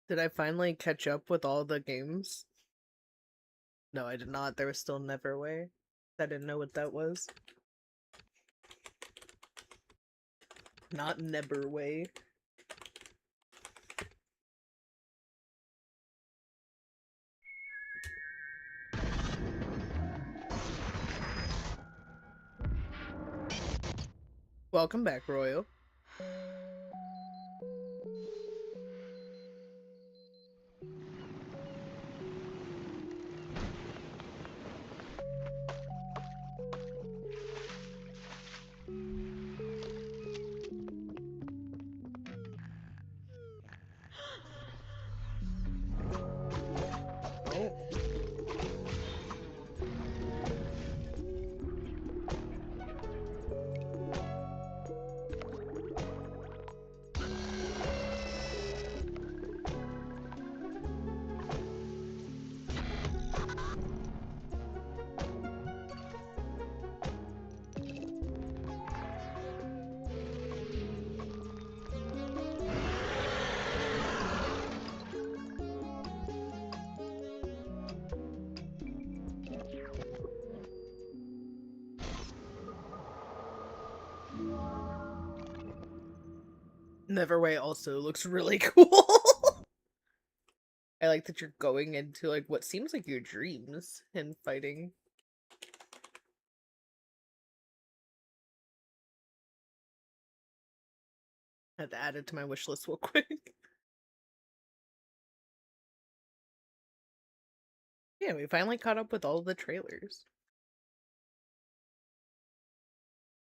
A: Did I finally catch up with all the games? No, I did not. There was still Neverway. I didn't know what that was. Not Neverway. Welcome back, Royal. Oh. Neverway also looks really cool. I like that you're going into like what seems like your dreams and fighting. I had to add it to my wish list real quick. Yeah, we finally caught up with all the trailers.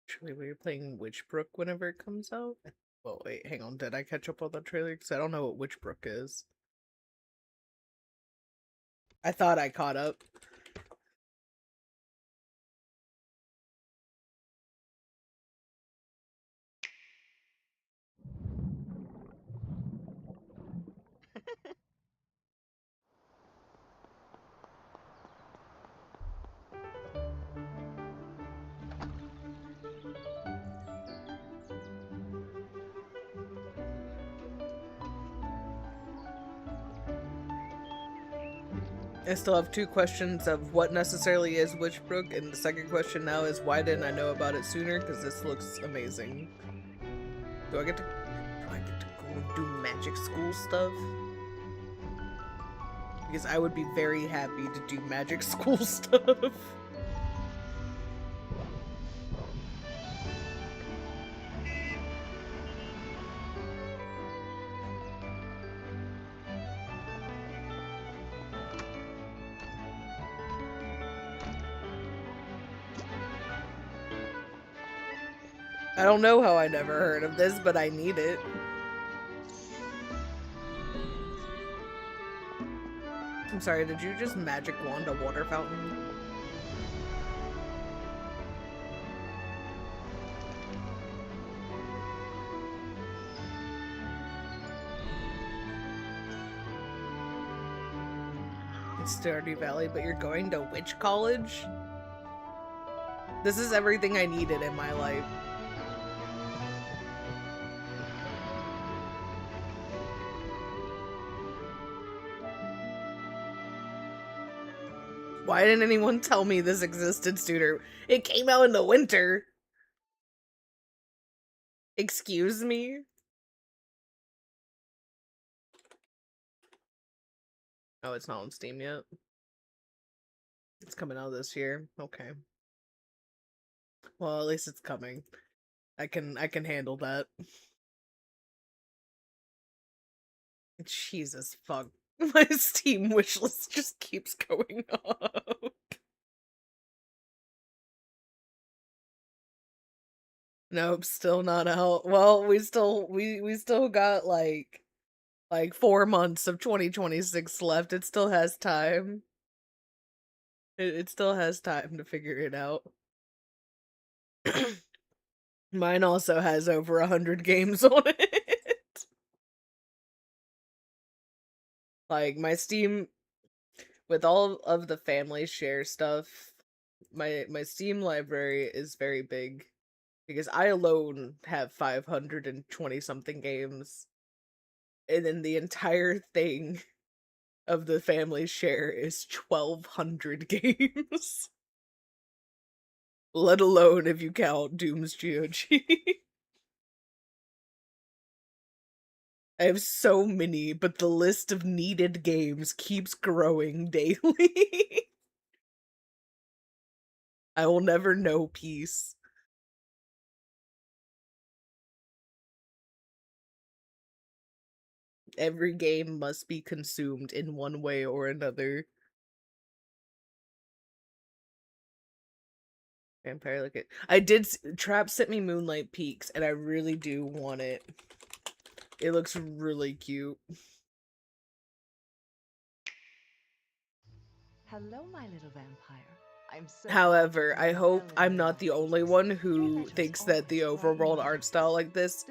A: Actually, we were playing Witchbrook whenever it comes out. Well, wait, hang on. Did I catch up on the trailer? Because I don't know what Witchbrook is. I thought I caught up. I still have two questions of what necessarily is Witchbrook, and the second question now is why didn't I know about it sooner? Because this looks amazing. Do I get to go and do magic school stuff? Because I would be very happy to do magic school stuff. I don't know how I never heard of this, but I need it. I'm sorry, did you just magic wand a water fountain? It's Stardew Valley, but you're going to witch college? This is everything I needed in my life. Why didn't anyone tell me this existed sooner? It came out in the winter. Excuse me? Oh, it's not on Steam yet. It's coming out this year. Okay. Well, at least it's coming. I can handle that. Jesus fuck. My Steam wishlist just keeps going up. Nope, still not out. Well, we still got like Like 4 months of 2026 left. It still has time. It still has time to figure it out. Mine also has over 100 games on it. Like, my Steam, with all of the family share stuff, my Steam library is very big. Because I alone have 520 something games. And then the entire thing of the family share is 1,200 games. Let alone if you count Doom's GOG. I have so many, but the list of needed games keeps growing daily. I will never know peace. Every game must be consumed in one way or another. Vampire look at. Trap sent me Moonlight Peaks, and I really do want it. It looks really cute.
D: Hello, my little vampire. I'm so
A: However, I hope I'm not the only one who thinks that the overworld art style like this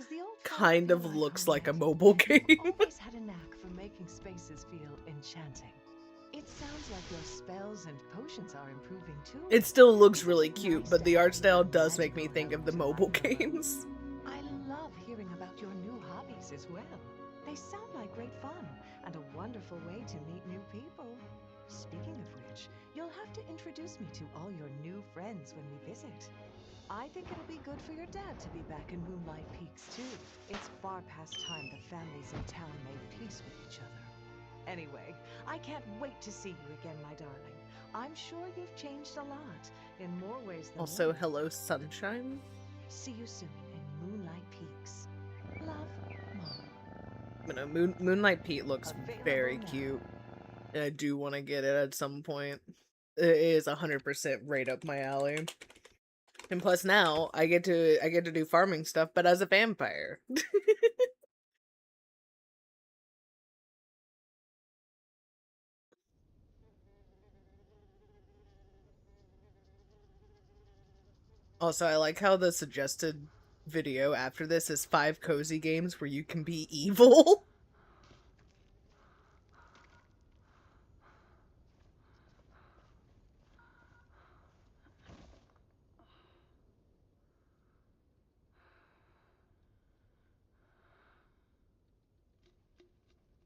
A: kind of looks like a mobile game.
D: always had a knack for making spaces feel enchanting. It sounds like your spells and potions are improving too.
A: It still looks really cute, but the art style does make me think of the mobile games.
D: I love hearing about your new hobbies as well. They sound like great fun and a wonderful way to meet new people. Speaking of which, you'll have to introduce me to all your new friends when we visit. I think it'll be good for your dad to be back in Moonlight Peaks too. It's far past time the families in town made peace with each other. Anyway, I can't wait to see you again, my darling. I'm sure you've changed a lot, in more ways than
A: Also,
D: one.
A: hello, sunshine.
D: See you soon in Moonlight Peaks. Love, Mom.
A: You know, Moonlight Pete looks very cute. And I do want to get it at some point. It is 100% right up my alley. And plus now, I get to do farming stuff, but as a vampire. Also, I like how the suggested video after this is 5 cozy games where you can be evil.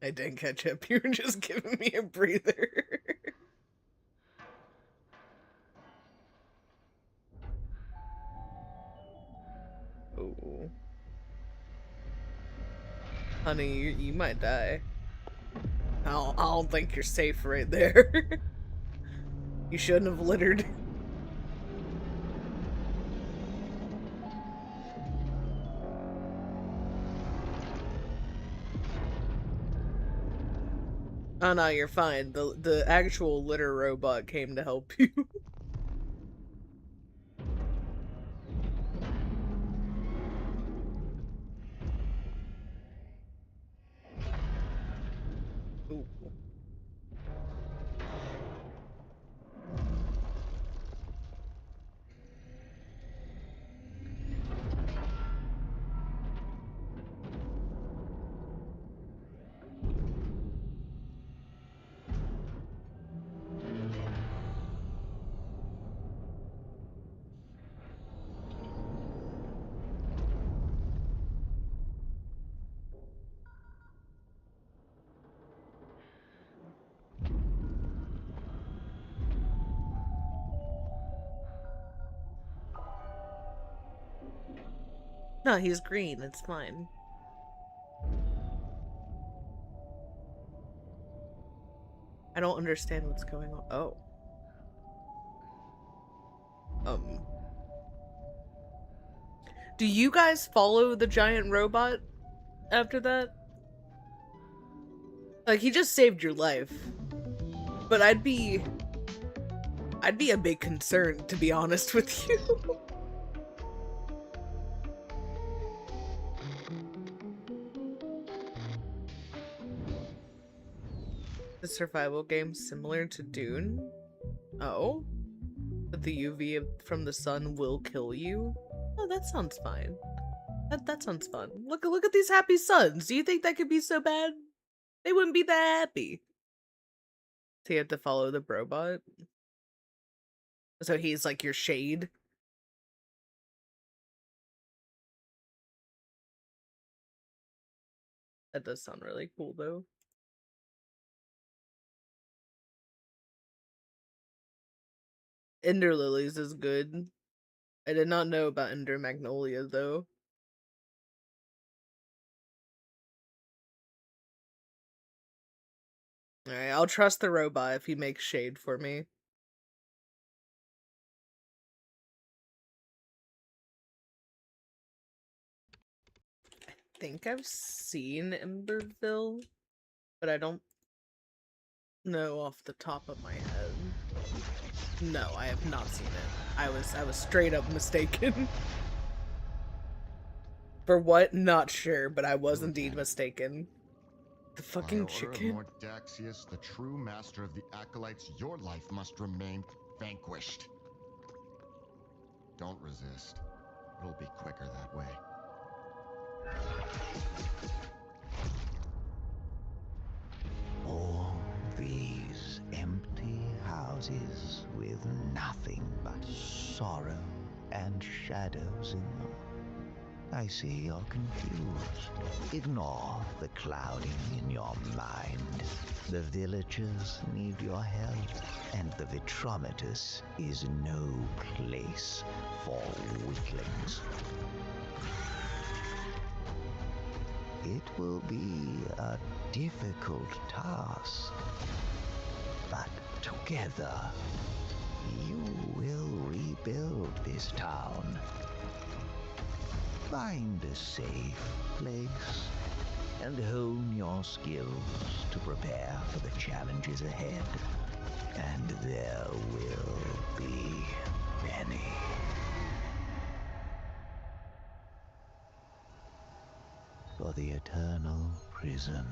A: I didn't catch up. You were just giving me a breather. Oh. Honey, you might die. I don't think you're safe right there. You shouldn't have littered. Oh no, you're fine. The actual litter robot came to help you. Ooh. No, he's green. It's fine. I don't understand what's going on. Oh. Do you guys follow the giant robot after that? Like, he just saved your life. But I'd be a bit concerned, to be honest with you. The survival game similar to Dune? Oh? But the UV from the sun will kill you? Oh, that sounds fine. That sounds fun. Look at these happy suns. Do you think that could be so bad? They wouldn't be that happy. So you have to follow the robot. So he's like your shade. That does sound really cool though. Ender Lilies is good. I did not know about Ender Magnolia though. Alright, I'll trust the robot if he makes shade for me. I think I've seen Emberville, but I don't know off the top of my head. No, I have not seen it. I was straight up mistaken. For what? Not sure, but I was indeed mistaken. The fucking chicken.
G: Mordaxius, the true master of the acolytes, your life must remain vanquished. Don't resist. It'll be quicker that way.
L: All these empty houses with nothing but sorrow and shadows in them. I see you're confused. Ignore the clouding in your mind. The villagers need your help, and the Vitrometus is no place for weaklings. It will be a difficult task, but together you will rebuild this town. Find a safe place and hone your skills to prepare for the challenges ahead. And there will be many. For the eternal prison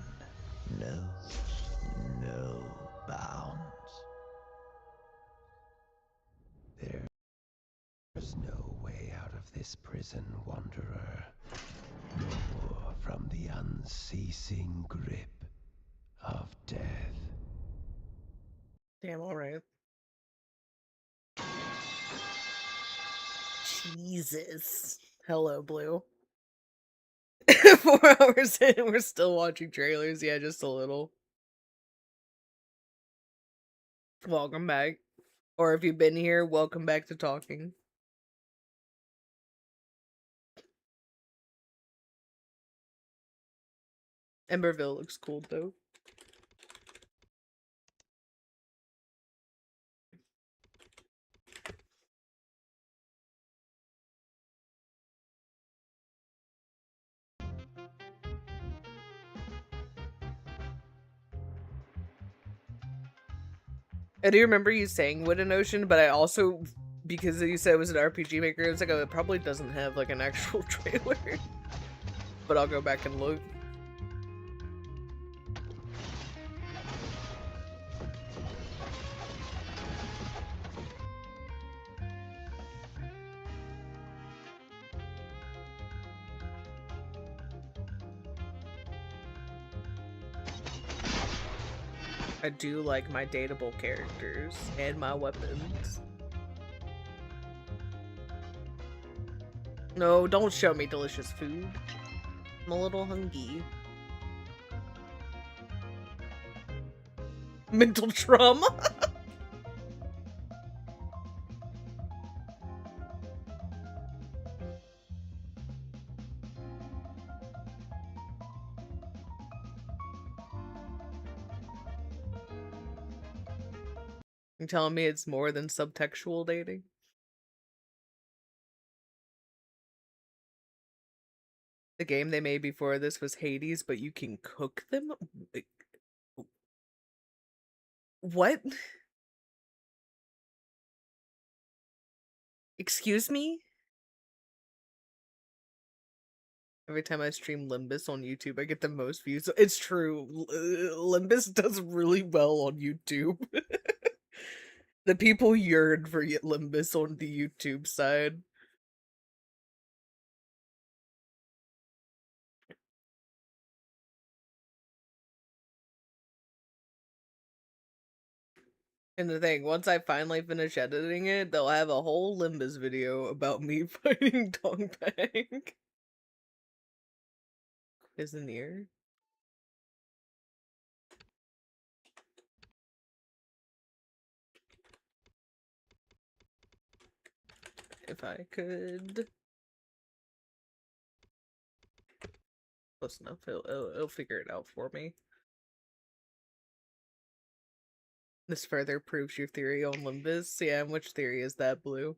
L: knows no bounds. There's no way out of this prison, Wanderer. Nor from the unceasing grip of death.
A: Damn, alright. Jesus. Hello, Blue. 4 hours in, we're still watching trailers. Yeah, just a little. Welcome back. Or if you've been here, welcome back to talking. Emberville looks cool though. I do remember you saying Wooden Ocean, but I also, because you said it was an RPG maker, I was like, oh, it probably doesn't have like an actual trailer. But I'll go back and look. I do like my dateable characters and my weapons. No, don't show me delicious food. I'm a little hungry. Mental trauma. You're telling me it's more than subtextual dating? The game they made before this was Hades, but you can cook them? What? Excuse me? Every time I stream Limbus on YouTube, I get the most views. It's true. Limbus does really well on YouTube. The people yearn for Limbus on the YouTube side. And the thing, once I finally finish editing it, they'll have a whole Limbus video about me fighting Dongbang. Isn't here? If I could... Close enough, it'll figure it out for me. This further proves your theory on Limbus. Yeah, and which theory is that, Blue?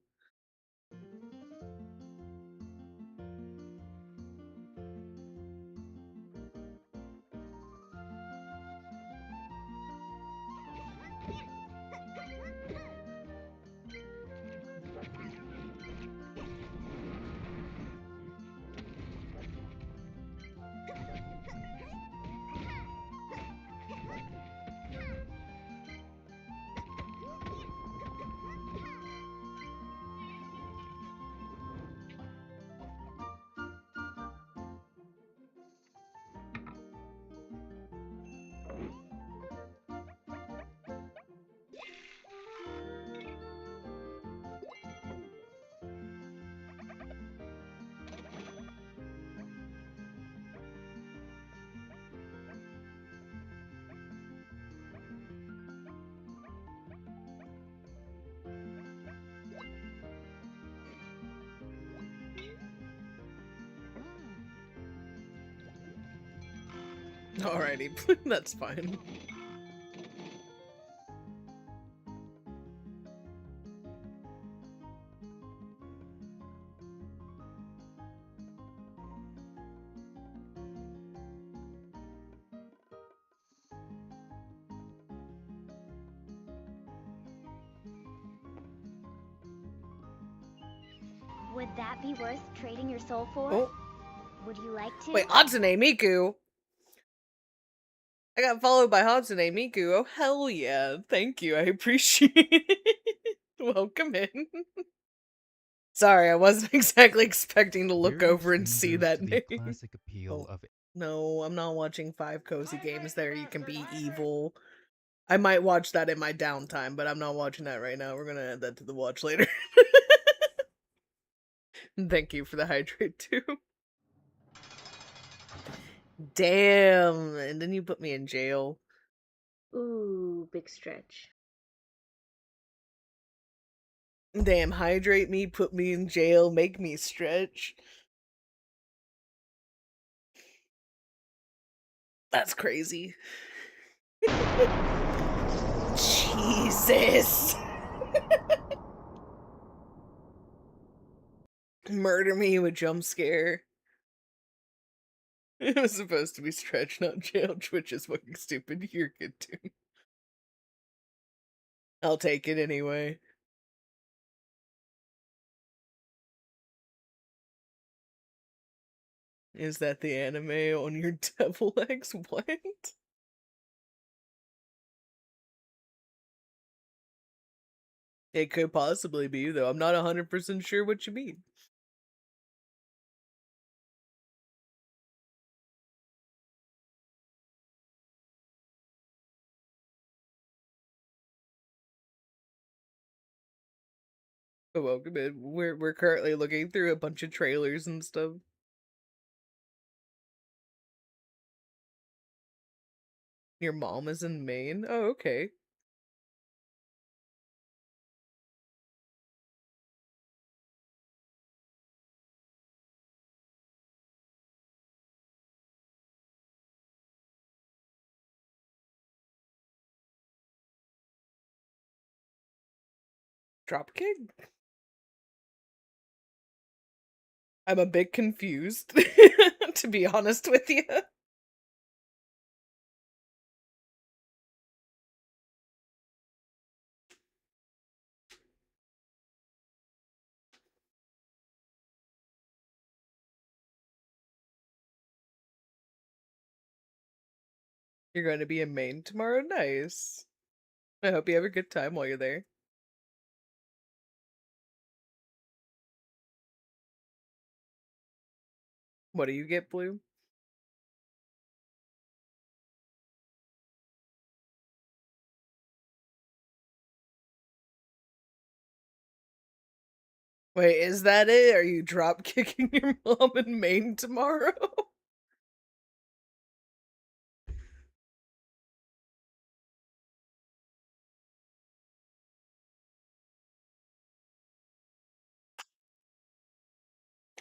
A: Alrighty, that's fine.
N: Would that be worth trading your soul for?
A: Oh.
N: Would you like to?
A: Wait, Hatsune Miku! I got followed by Hatsune Miku. Oh, hell yeah. Thank you. I appreciate it. Welcome in. Sorry, I wasn't exactly expecting to look over and see that name.
P: Classic appeal of
A: No, I'm not watching 5 cozy games there. You can be evil. I might watch that in my downtime, but I'm not watching that right now. We're gonna add that to the watch later. Thank you for the hydrate too. Damn, and then you put me in jail.
N: Ooh, big stretch.
A: Damn, hydrate me, put me in jail, make me stretch. That's crazy. Jesus. Murder me with jump scare. It was supposed to be stretch, not jail. Twitch is fucking stupid. You're good too. I'll take it anyway. Is that the anime on your devil eggs? What? It could possibly be, though. I'm not 100% sure what you mean. Oh, welcome in. We're currently looking through a bunch of trailers and stuff. Your mom is in Maine? Oh, okay. Dropkick? I'm a bit confused, to be honest with you. You're going to be in Maine tomorrow? Nice. I hope you have a good time while you're there. What do you get, Blue? Wait, is that it? Are you drop kicking your mom in Maine tomorrow?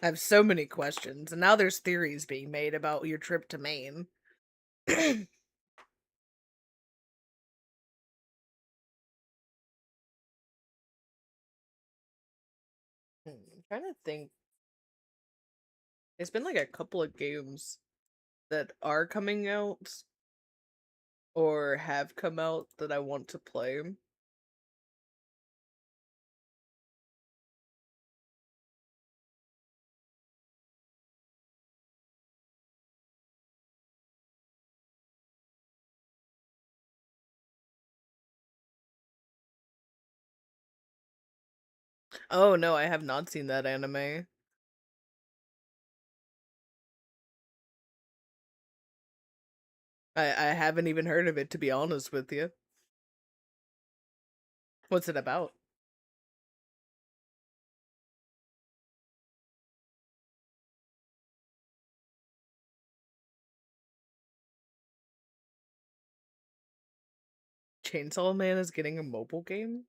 A: I have so many questions, and now there's theories being made about your trip to Maine. I'm trying to think. There's been like a couple of games that are coming out or have come out that I want to play. Oh no, I have not seen that anime. I haven't even heard of it, to be honest with you. What's it about? Chainsaw Man is getting a mobile game?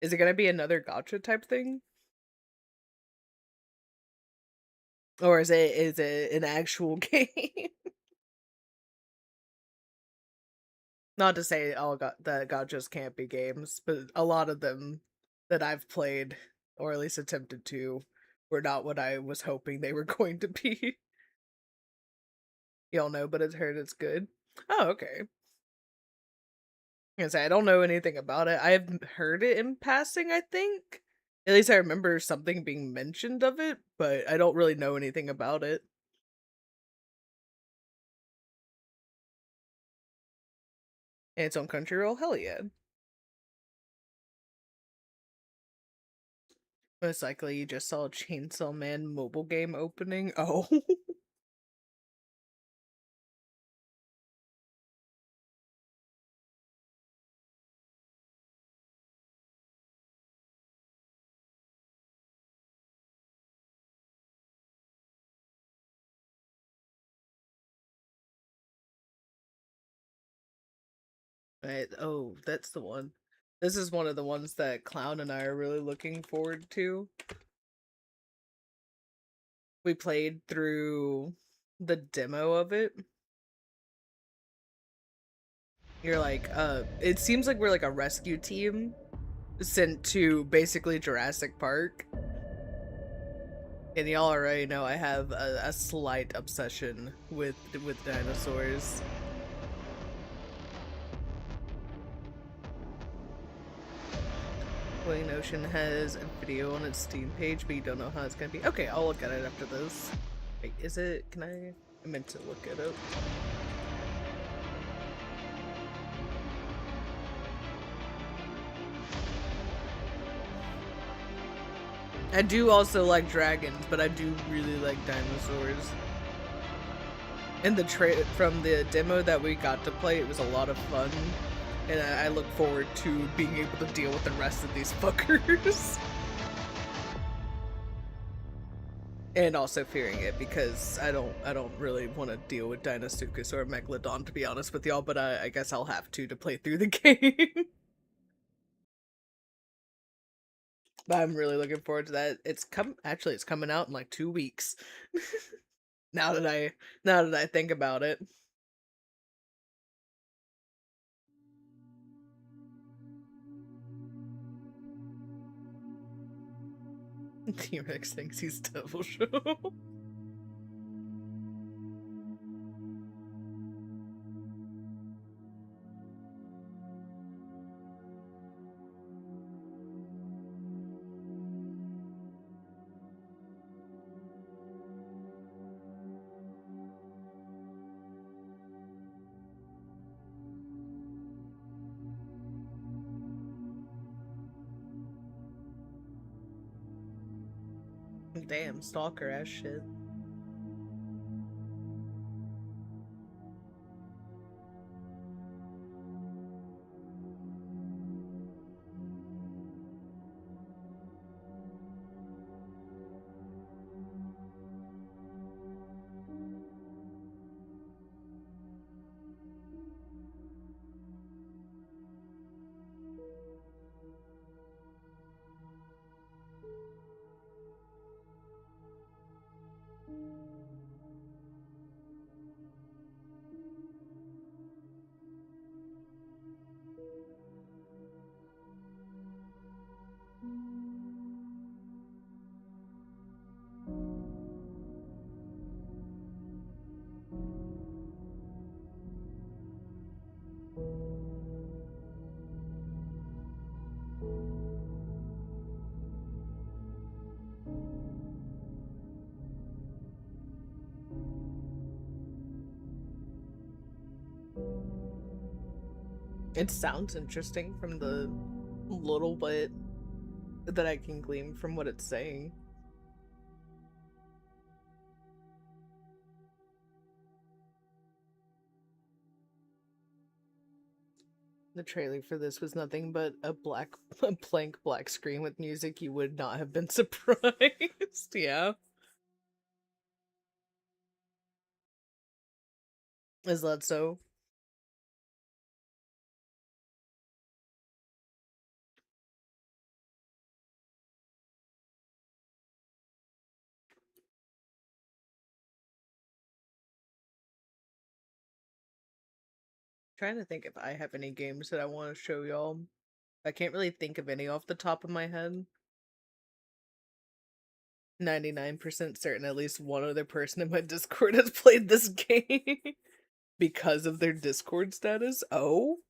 A: Is it gonna be another gacha type thing? Or is it an actual game? Not to say all that gachas can't be games, but a lot of them that I've played, or at least attempted to, were not what I was hoping they were going to be. Y'all know, but it's heard it's good. Oh, okay. I say I don't know anything about it. I've heard it in passing, I think. At least I remember something being mentioned of it, but I don't really know anything about it. And it's on Crunchyroll? Hell yeah. Most likely you just saw a Chainsaw Man mobile game opening. Oh. Right. Oh, that's the one. This is one of the ones that Clown and I are really looking forward to. We played through the demo of it. You're like, it seems like we're like a rescue team sent to basically Jurassic Park. And y'all already know I have a slight obsession with dinosaurs. Wayne Ocean has a video on its Steam page, but you don't know how it's gonna be. Okay, I'll look at it after this. Wait, is it? Can I meant to look it up. I do also like dragons, but I do really like dinosaurs. And the from the demo that we got to play, it was a lot of fun. And I look forward to being able to deal with the rest of these fuckers. And also fearing it, because I don't really want to deal with Dinosuchus or Megalodon, to be honest with y'all, but I guess I'll have to play through the game. But I'm really looking forward to that. It's coming out in like 2 weeks. now that I think about it. T-Rex thinks he's Devil Show. Damn, stalker ass shit. It sounds interesting from the little bit that I can glean from what it's saying. The trailer for this was nothing but a blank black screen with music. You would not have been surprised. Yeah. Is that so? Trying to think if I have any games that I want to show y'all. I can't really think of any off the top of my head. 99% certain at least one other person in my Discord has played this game because of their Discord status. Oh?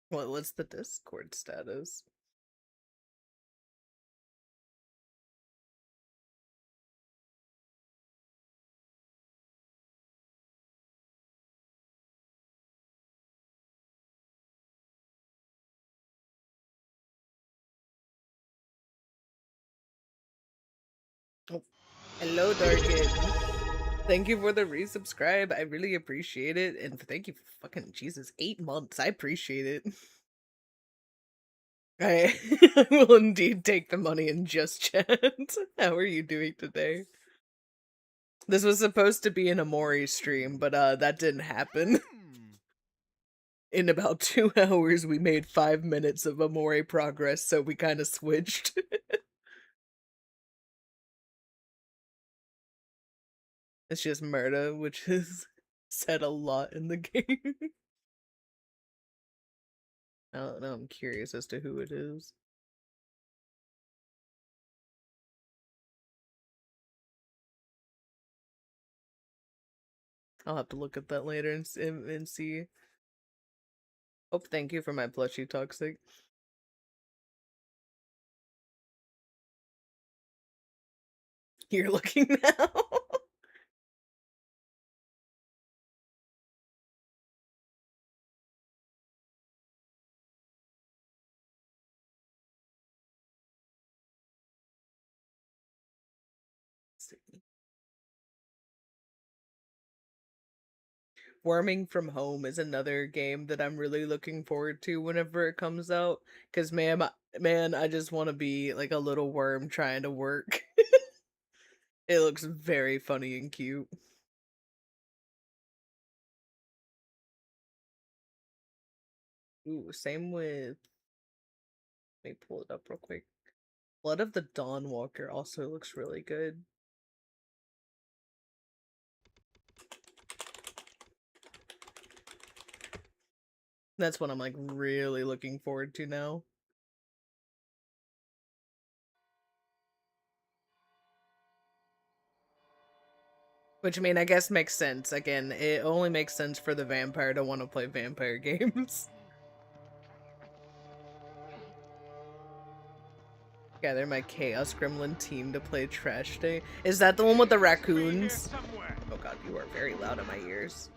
A: What's the Discord status? Oh. Hello, Darkin. Thank you for the resubscribe. I really appreciate it. And thank you for fucking Jesus, 8 months. I appreciate it. I will indeed take the money and just chat. How are you doing today? This was supposed to be an Amori stream, but that didn't happen. In about 2 hours, we made 5 minutes of Amori progress, so we kind of switched. It's just murder, which is said a lot in the game. I don't know, I'm curious as to who it is. I'll have to look at that later and see. Oh, thank you for my plushie, Toxic. You're looking now? Worming from Home is another game that I'm really looking forward to whenever it comes out. Cause man, I just want to be like a little worm trying to work. It looks very funny and cute. Ooh, same with. Let me pull it up real quick. Blood of the Dawnwalker also looks really good. That's what I'm like really looking forward to now. Which, I mean, I guess makes sense. Again, it only makes sense for the vampire to want to play vampire games. Gather my Chaos Gremlin team to play Trash Day. Is that the one with the raccoons? Oh god, you are very loud in my ears.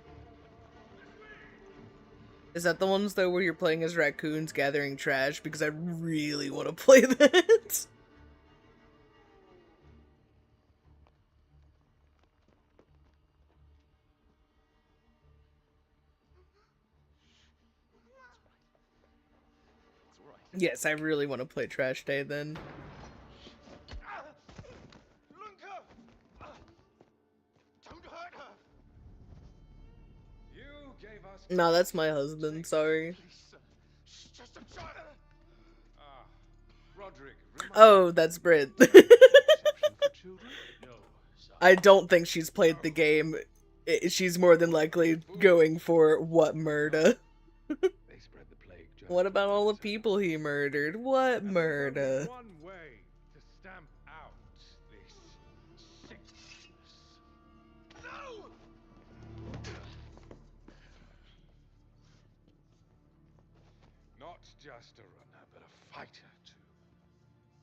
A: Is that the ones though where you're playing as raccoons gathering trash? Because I really want to play that. Yes, I really want to play Trash Day then. No, that's my husband, sorry. Oh, that's Brit. I don't think she's played the game. She's more than likely going for what murder. What about all the people he murdered? What murder?
T: One way to stamp out this sickness. No! Not just a runner, but a fighter too.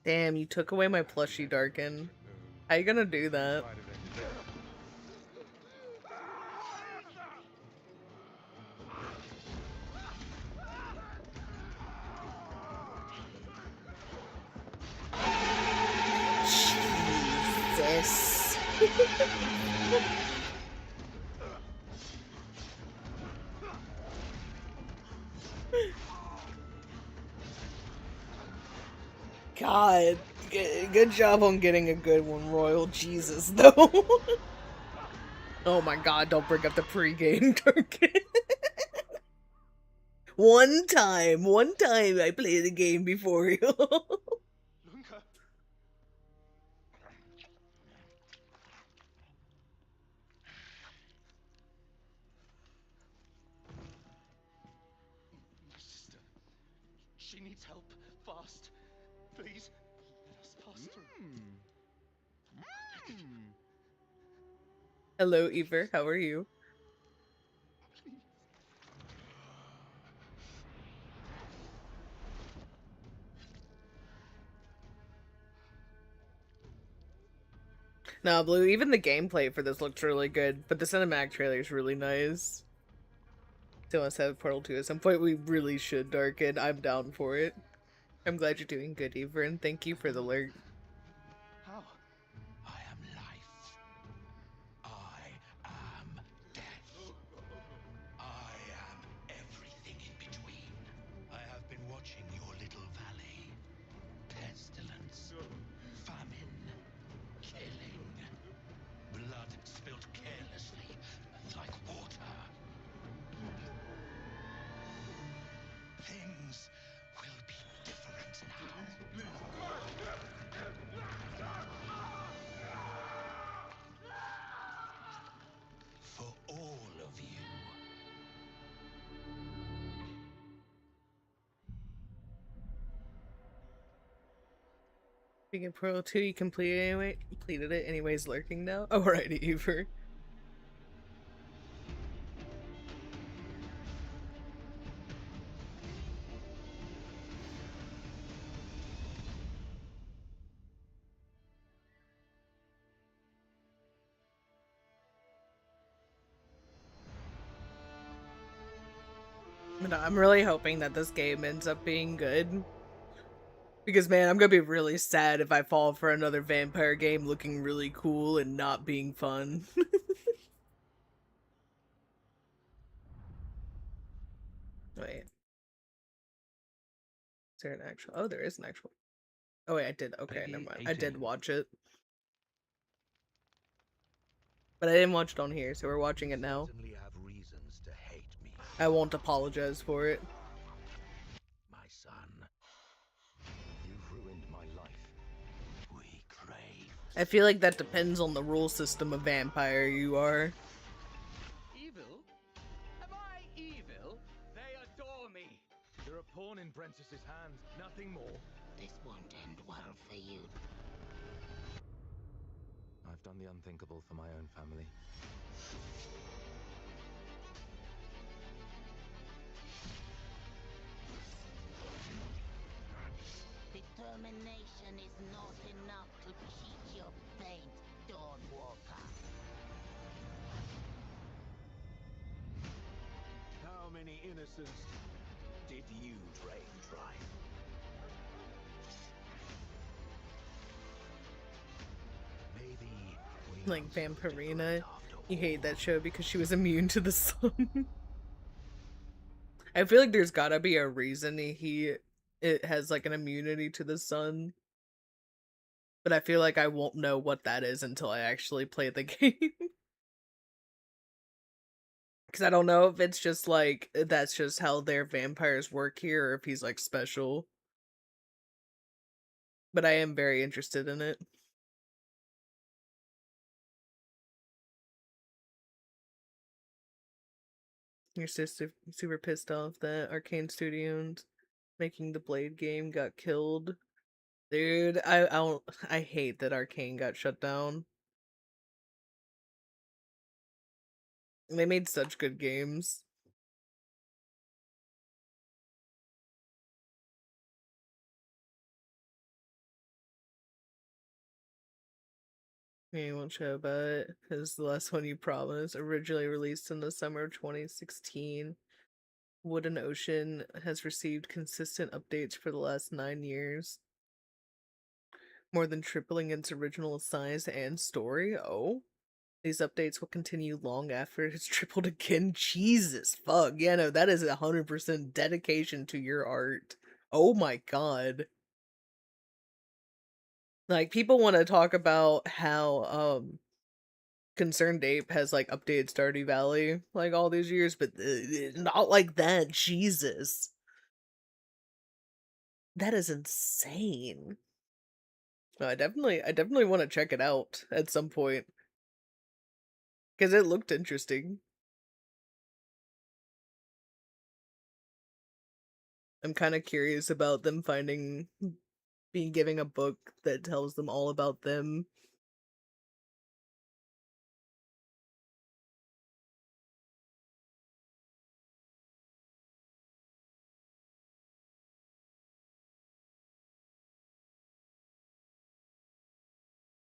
A: Damn, you took away my plushie, Darkin. How you gonna do that? Jesus. God, good job on getting a good one, Royal. Jesus, though. Oh my God, don't bring up the pregame, Darkin. One time I played the game before you.
K: She needs help. Fast. Please, let us pass through.
A: Hello, Ever. How are you? No, Blue, even the gameplay for this looks really good, but the cinematic trailer is really nice. So let's have Portal 2 at some point. We really should, Darken. I'm down for it. I'm glad you're doing good, Ever, and thank you for the alert.
K: How? I am life. I am death. I am everything in between. I have been watching your little valley. Pestilence, famine, killing, blood spilt carelessly like water. Things will be different now. For all of you.
A: Being in Portal 2, you completed it anyways, lurking now? Alrighty, Ever. No, I'm really hoping that this game ends up being good. Because, man, I'm gonna be really sad if I fall for another vampire game looking really cool and not being fun. Wait. Is there an actual... Oh, there is an actual... Oh, wait, I did. Okay, never mind. I did watch it. But I didn't watch it on here, so we're watching it now.
T: Have reasons to hate me,
A: I won't apologize for it.
T: my son. You've ruined my life. We crave.
A: I feel like that depends on the rule system of vampire you are.
F: Evil? Am I evil? They adore me.
T: You're a pawn in Brentiss's hands, nothing more.
L: This won't end well for you.
P: I've done the unthinkable for my own family.
L: Determination is not enough to cheat your fate, Dawnwalker.
V: How many innocents did you drain dry? Maybe we
A: Like Vampirina. You hate that show because she was immune to the sun. I feel like there's gotta be a reason it has like an immunity to the sun. But I feel like I won't know what that is until I actually play the game. Because I don't know if it's just like, that's just how their vampires work here, or if he's like special. But I am very interested in it. Your sister super pissed off that Arcane Studios making the Blade game got killed. Dude, I hate that Arcane got shut down. They made such good games. Yeah, you won't show about it. Is the last one you promised. Originally released in the summer of 2016. Wood and Ocean has received consistent updates for the last 9 years. More than tripling its original size and story. Oh. These updates will continue long after it's tripled again. Jesus fuck. Yeah, no, that is 100% dedication to your art. Oh my god. Like, people want to talk about how, Concerned Ape has, like, updated Stardew Valley, like, all these years, but not like that. Jesus. That is insane. No, I definitely want to check it out at some point. Because it looked interesting. I'm kind of curious about them being giving a book that tells them all about them.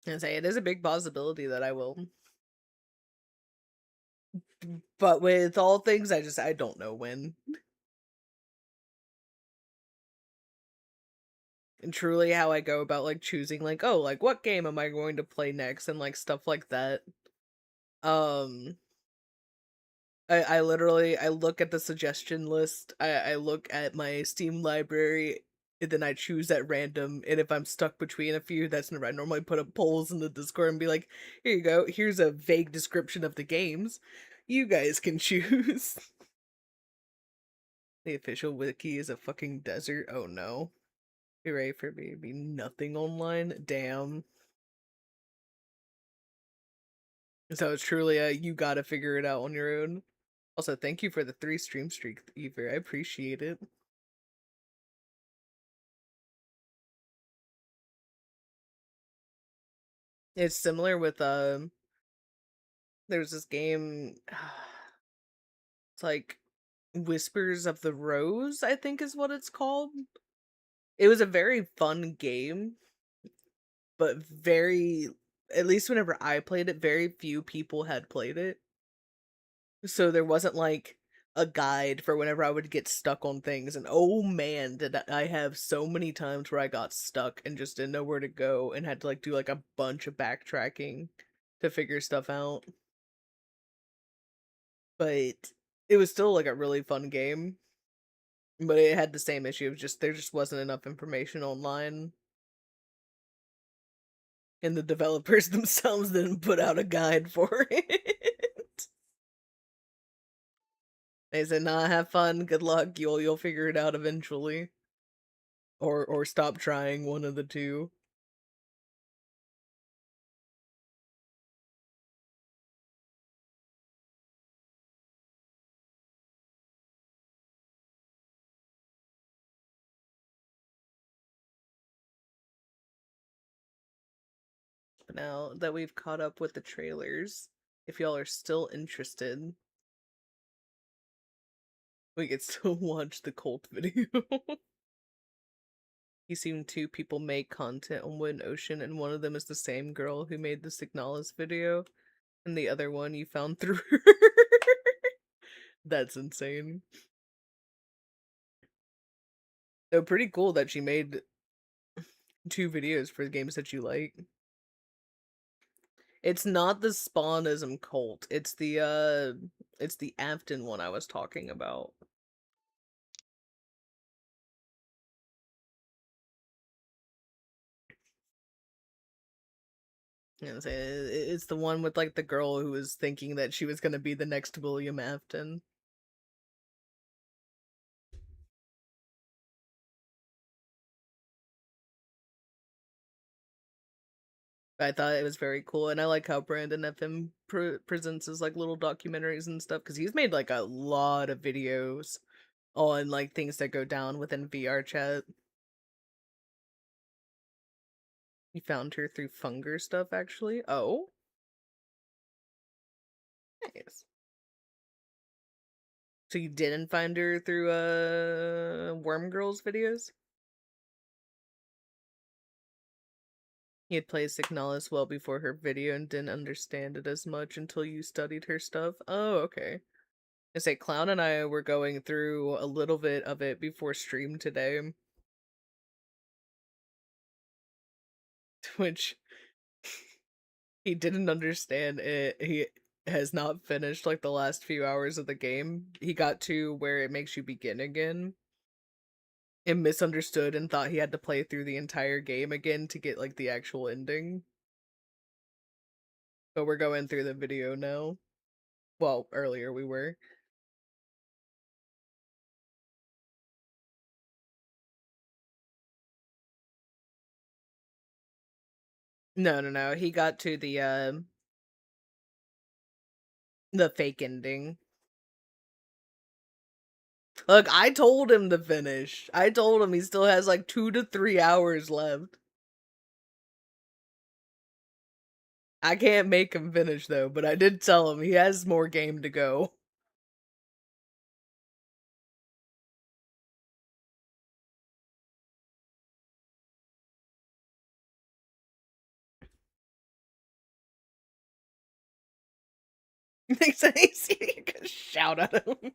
A: And say it is a big possibility that I will. But with all things, I don't know when. And truly how I go about like choosing like, oh, like what game am I going to play next and like stuff like that. Um I literally I look at the suggestion list, I look at my Steam library, and then I choose at random, and if I'm stuck between a few, that's when I normally put up polls in the Discord and be like, here you go, here's a vague description of the games. You guys can choose. The official wiki is a fucking desert. Oh no. You're ready for me to be nothing online? Damn. So it's truly a you gotta figure it out on your own. Also, thank you for the 3 stream streak, Ever. I appreciate it. It's similar with there's this game it's like Whispers of the Rose, I think is what it's called. It was a very fun game, but very, at least whenever I played it, very few people had played it. So there wasn't like a guide for whenever I would get stuck on things, and oh man, did I have so many times where I got stuck and just didn't know where to go and had to like do like a bunch of backtracking to figure stuff out. But it was still like a really fun game. But it had the same issue of just there just wasn't enough information online. And the developers themselves didn't put out a guide for it. They said, "Nah, have fun, good luck. You'll figure it out eventually, or stop trying. One of the two." But now that we've caught up with the trailers, if y'all are still interested, we could still watch the cult video. You've seen 2 people make content on Wind Ocean, and one of them is the same girl who made the Signalis video, and the other one you found through her. That's insane. So pretty cool that she made 2 videos for the games that you like. It's not the Spawnism cult. It's the Afton one I was talking about. You know, it's the one with like the girl who was thinking that she was gonna be the next William Afton. I thought it was very cool, and I like how Brandon FM presents his like little documentaries and stuff because he's made like a lot of videos on like things that go down within VR chat. You found her through Funger stuff, actually. Oh, nice. So you didn't find her through Worm Girls videos? He had played Signalis well before her video and didn't understand it as much until you studied her stuff. Oh, okay. I say Clown and I were going through a little bit of it before stream today. Which he didn't understand it. He has not finished like the last few hours of the game. He got to where it makes you begin again and misunderstood and thought he had to play through the entire game again to get like the actual ending. But we're going through the video now. Well, earlier we were. No. He got to the fake ending. Look, I told him to finish. I told him he still has like 2 to 3 hours left. I can't make him finish though, but I did tell him he has more game to go. Thinks you can shout at him.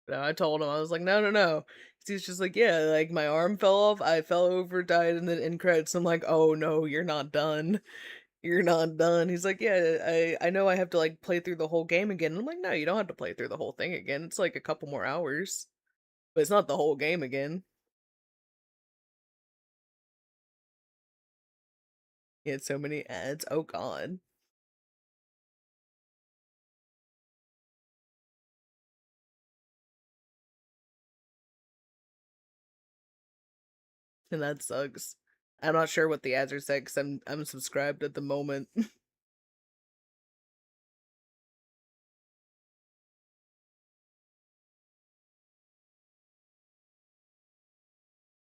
A: No, I told him, I was like, no. He's just like, yeah, like my arm fell off, I fell over, died, and then in credits, I'm like, oh no, you're not done. You're not done. He's like, yeah, I know I have to like play through the whole game again. And I'm like, no, you don't have to play through the whole thing again. It's like a couple more hours. But it's not the whole game again. He had so many ads. Oh god. And that sucks. I'm not sure what the ads are said because I'm subscribed at the moment.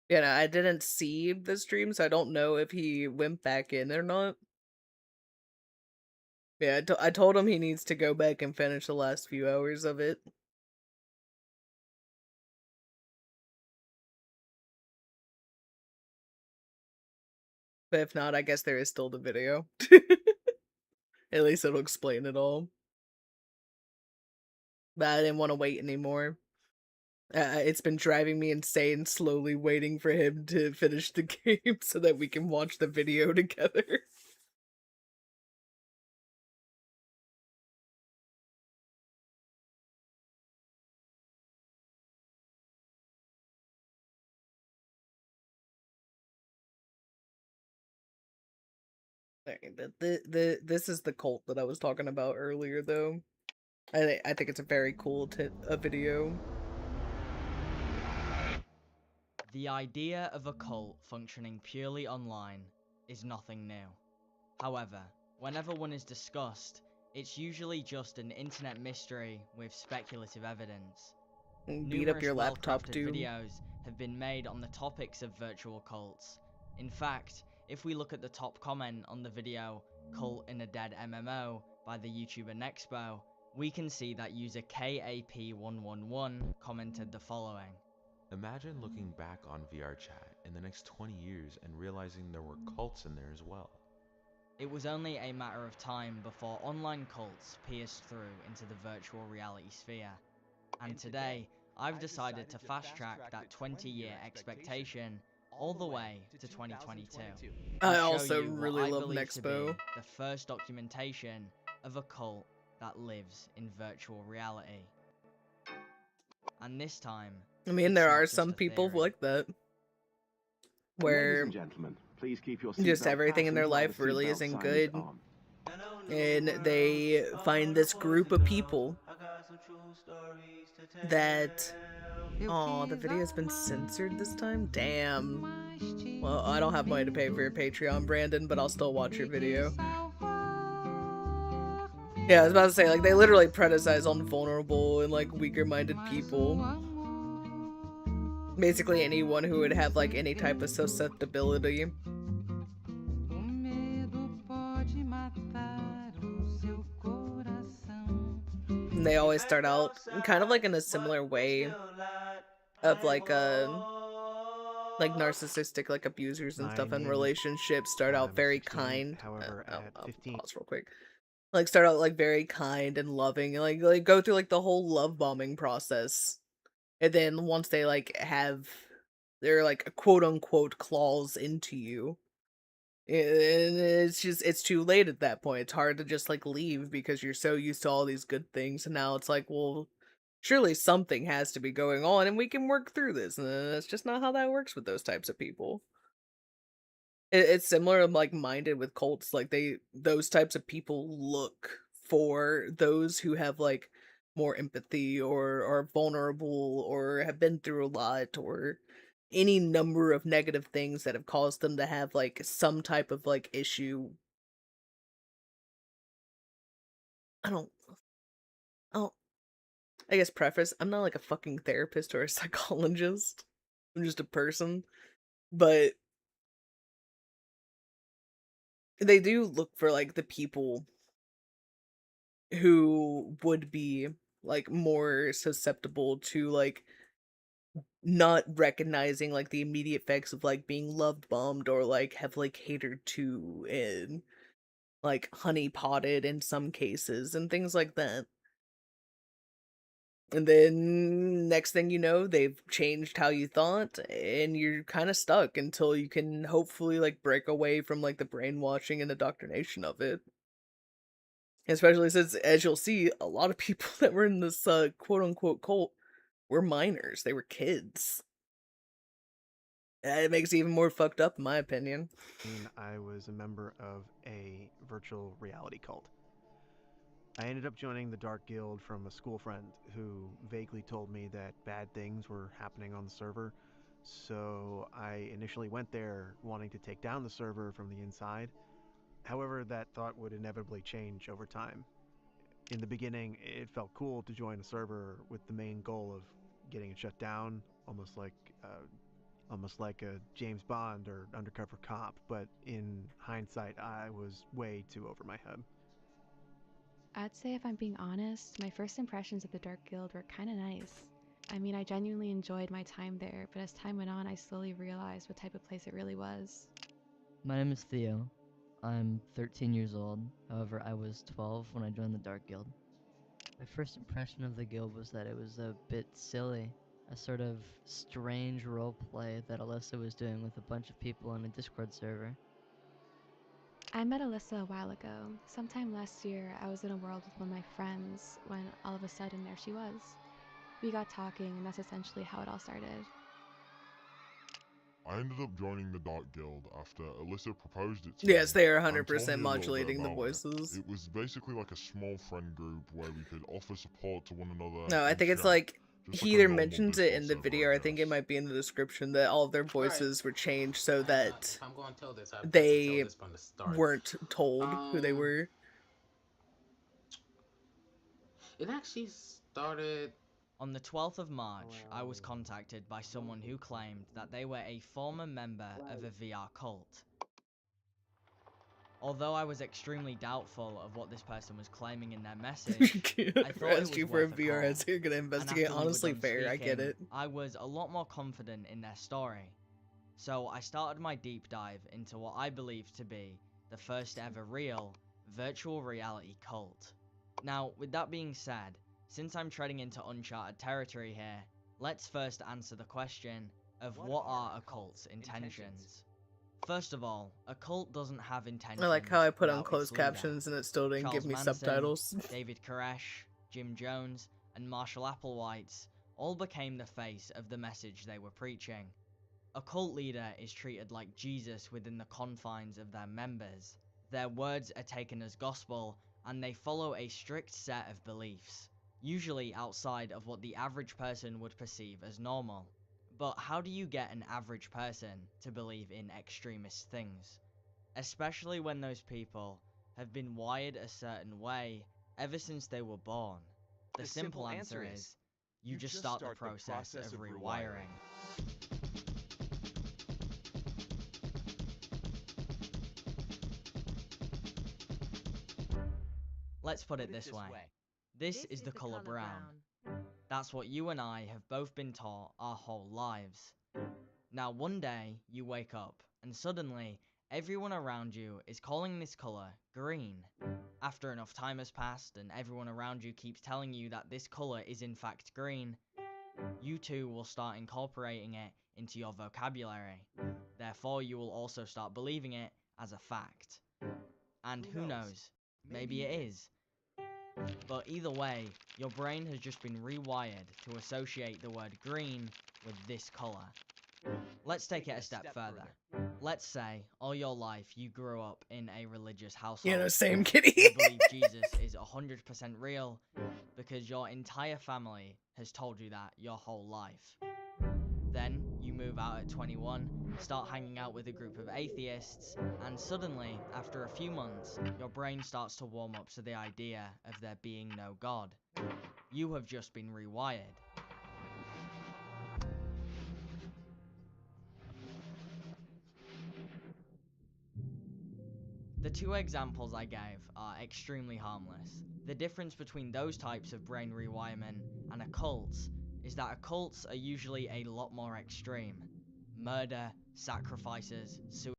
A: You know, I didn't see the stream, so I don't know if he went back in or not. Yeah, I told him he needs to go back and finish the last few hours of it. But if not, I guess there is still the video. At least it'll explain it all. But I didn't want to wait anymore. It's been driving me insane slowly waiting for him to finish the game so that we can watch the video together. But this is the cult that I was talking about earlier, though. I think it's a very cool video.
E: The idea of a cult functioning purely online is nothing new. However, whenever one is discussed, it's usually just an internet mystery with speculative evidence.
A: Beat up your laptop,
E: well-crafted
A: dude.
E: videos have been made on the topics of virtual cults. In fact, if we look at the top comment on the video Cult in a Dead MMO by the YouTuber Nexpo, we can see that user KAP111 commented the following.
S: Imagine looking back on VR chat in the next 20 years and realizing there were cults in there as well.
E: It was only a matter of time before online cults pierced through into the virtual reality sphere. And today, I've decided to fast track that 20-year expectation all the way to 2022.
A: I
E: And show
A: also
E: you what
A: really
E: I
A: love
E: believe to be
A: Nexpo.
E: the first documentation of a cult that lives in virtual reality. And this time,
A: I mean,
E: it's
A: there
E: not
A: are
E: just
A: some
E: a
A: people
E: theory.
A: like that.
M: Ladies
A: Where
M: and gentlemen, please keep your
A: just
M: seatbelt
A: everything in
M: fastened
A: their
M: while the
A: life really
M: seatbelt
A: isn't
M: sign is
A: good.
M: on.
A: And they find this group of people that... Oh, the video's been censored this time? Damn. Well, I don't have money to pay for your Patreon, Brandon, but I'll still watch your video. Yeah, I was about to say, like, they literally predicize on vulnerable and, like, weaker-minded people. Basically anyone who would have, like, any type of susceptibility. And they always start out kind of like in a similar way of like narcissistic like abusers and
U: My
A: stuff in
U: name is...
A: relationships start out
U: I'm
A: very
U: 16,
A: kind.
U: however, at
A: I'll
U: 15...
A: pause real quick. Like start out like very kind and loving and like go through like the whole love bombing process. And then once they like have their like quote unquote claws into you, and it's too late at that point. It's hard to just like leave because you're so used to all these good things, and now it's like, well, surely something has to be going on and we can work through this. And that's just not how that works with those types of people. It's similar like minded with cults. Like those types of people look for those who have like more empathy or are vulnerable or have been through a lot or any number of negative things that have caused them to have like some type of like issue. I don't I guess preface, I'm not like a fucking therapist or a psychologist. I'm just a person. But they do look for like the people who would be like more susceptible to like not recognizing like the immediate effects of like being love bombed or like have like catered to and like honey potted in some cases and things like that. And then next thing you know, they've changed how you thought and you're kind of stuck until you can hopefully like break away from like the brainwashing and indoctrination of it. Especially since, as you'll see, a lot of people that were in this quote unquote cult were minors. They were kids. It makes it even more fucked up in my opinion.
U: I was a member of a virtual reality cult. I ended up joining the Dark Guild from a school friend who vaguely told me that bad things were happening on the server, so I initially went there wanting to take down the server from the inside. However, that thought would inevitably change over time. In the beginning, it felt cool to join a server with the main goal of getting it shut down, almost like a James Bond or undercover cop, but in hindsight, I was way too over my head.
W: I'd say if I'm being honest, my first impressions of the Dark Guild were kinda nice. I mean, I genuinely enjoyed my time there, but as time went on, I slowly realized what type of place it really was.
X: My name is Theo. I'm 13 years old, however I was 12 when I joined the Dark Guild. My first impression of the guild was that it was a bit silly, a sort of strange roleplay that Alyssa was doing with a bunch of people on a Discord server.
W: I met Alyssa a while ago. Sometime last year, I was in a world with one of my friends when all of a sudden there she was. We got talking, and that's essentially how it all started.
Y: I ended up joining the Dark Guild after Alyssa proposed it to me.
A: Yes, they are
Y: and told
A: 100%
Y: me a little bit
A: modulating the
Y: about
A: voices.
Y: It was basically like a small friend group where we could offer support to one another.
A: No, I
Y: and
A: think it's
Y: chat.
A: like
Y: Just
A: he
Y: like a
A: either
Y: normal
A: mentions it in the
Y: Discord
A: video, or I think it might be in the description, that all of their voices were changed so that
Z: If I'm going to tell this, I have to
A: they
Z: tell this from the start.
A: weren't told who they were.
Z: It actually started...
E: On the 12th of March, I was contacted by someone who claimed that they were a former member of a VR cult. Although I was extremely doubtful of what this person was claiming in their message, I thought it
A: Ask
E: was
A: you for a
E: worth
A: VR
E: call.
A: headset, you're gonna
E: And
A: investigate.
E: after we were
A: Honestly,
E: done
A: fair, I get
E: speaking,
A: it.
E: I was a lot more confident in their story. So I started my deep dive into what I believed to be the first ever real, virtual reality cult. Now, with that being said, since I'm treading into uncharted territory here, let's first answer the question of what are a cult's intentions? First of all, a cult doesn't have intentions
A: I like how I put on
E: without its
A: closed
E: leader.
A: captions and it still didn't
E: Charles
A: give me
E: Manson,
A: subtitles.
E: David Koresh, Jim Jones, and Marshall Applewhite all became the face of the message they were preaching. A cult leader is treated like Jesus within the confines of their members. Their words are taken as gospel, and they follow a strict set of beliefs, usually outside of what the average person would perceive as normal. But how do you get an average person to believe in extremist things? Especially when those people have been wired a certain way ever since they were born. The simple answer is, you just start the process of rewiring. Let's put it this way. This is the color brown. That's what you and I have both been taught our whole lives. Now one day, you wake up, and suddenly, everyone around you is calling this color green. After enough time has passed, and everyone around you keeps telling you that this color is in fact green, you too will start incorporating it into your vocabulary. Therefore, you will also start believing it as a fact. And who knows, maybe it is. But either way, your brain has just been rewired to associate the word green with this color. Let's take it a step further. Let's say, all your life you grew up in a religious household.
A: You know, same kitty.
E: You believe Jesus is 100% real because your entire family has told you that your whole life. Then, you move out at 21, start hanging out with a group of atheists, and suddenly, after a few months, your brain starts to warm up to the idea of there being no God. You have just been rewired. The two examples I gave are extremely harmless. The difference between those types of brain rewirement and occults is that occults are usually a lot more extreme. Murder, sacrifices, suicide,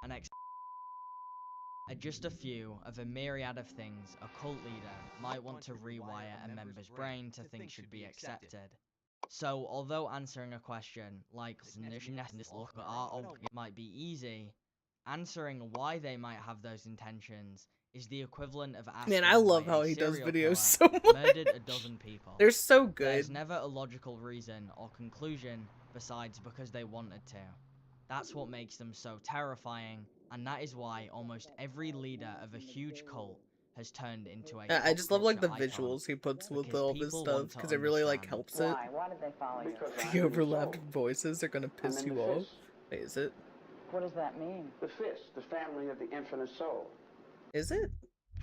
E: and are just a few of a myriad of things a cult leader might want to rewire a member's brain to think should be accepted. So, although answering a question like might be easy, answering why they might have those intentions is the equivalent of asking
A: Man, I love
E: why
A: how
E: a
A: he does
E: serial
A: videos so
E: killer
A: much.
E: murdered a dozen people.
A: They're so good.
E: There's never a logical reason or conclusion besides because they wanted to. That's what makes them so terrifying, and that is why almost every leader of a huge cult has turned into a
A: I just love like the
E: pop culture icon,
A: visuals he puts with
E: because
A: all of his
E: people
A: stuff
E: want to
A: because it really like
E: understand.
A: helps it.
B: Why did they follow you?
A: The overlapped voices are gonna piss
B: I'm in
A: you
B: the
A: off.
B: fist.
A: Wait, is it?
B: What does that mean? The fist, the family of the infinite soul.
A: Is it?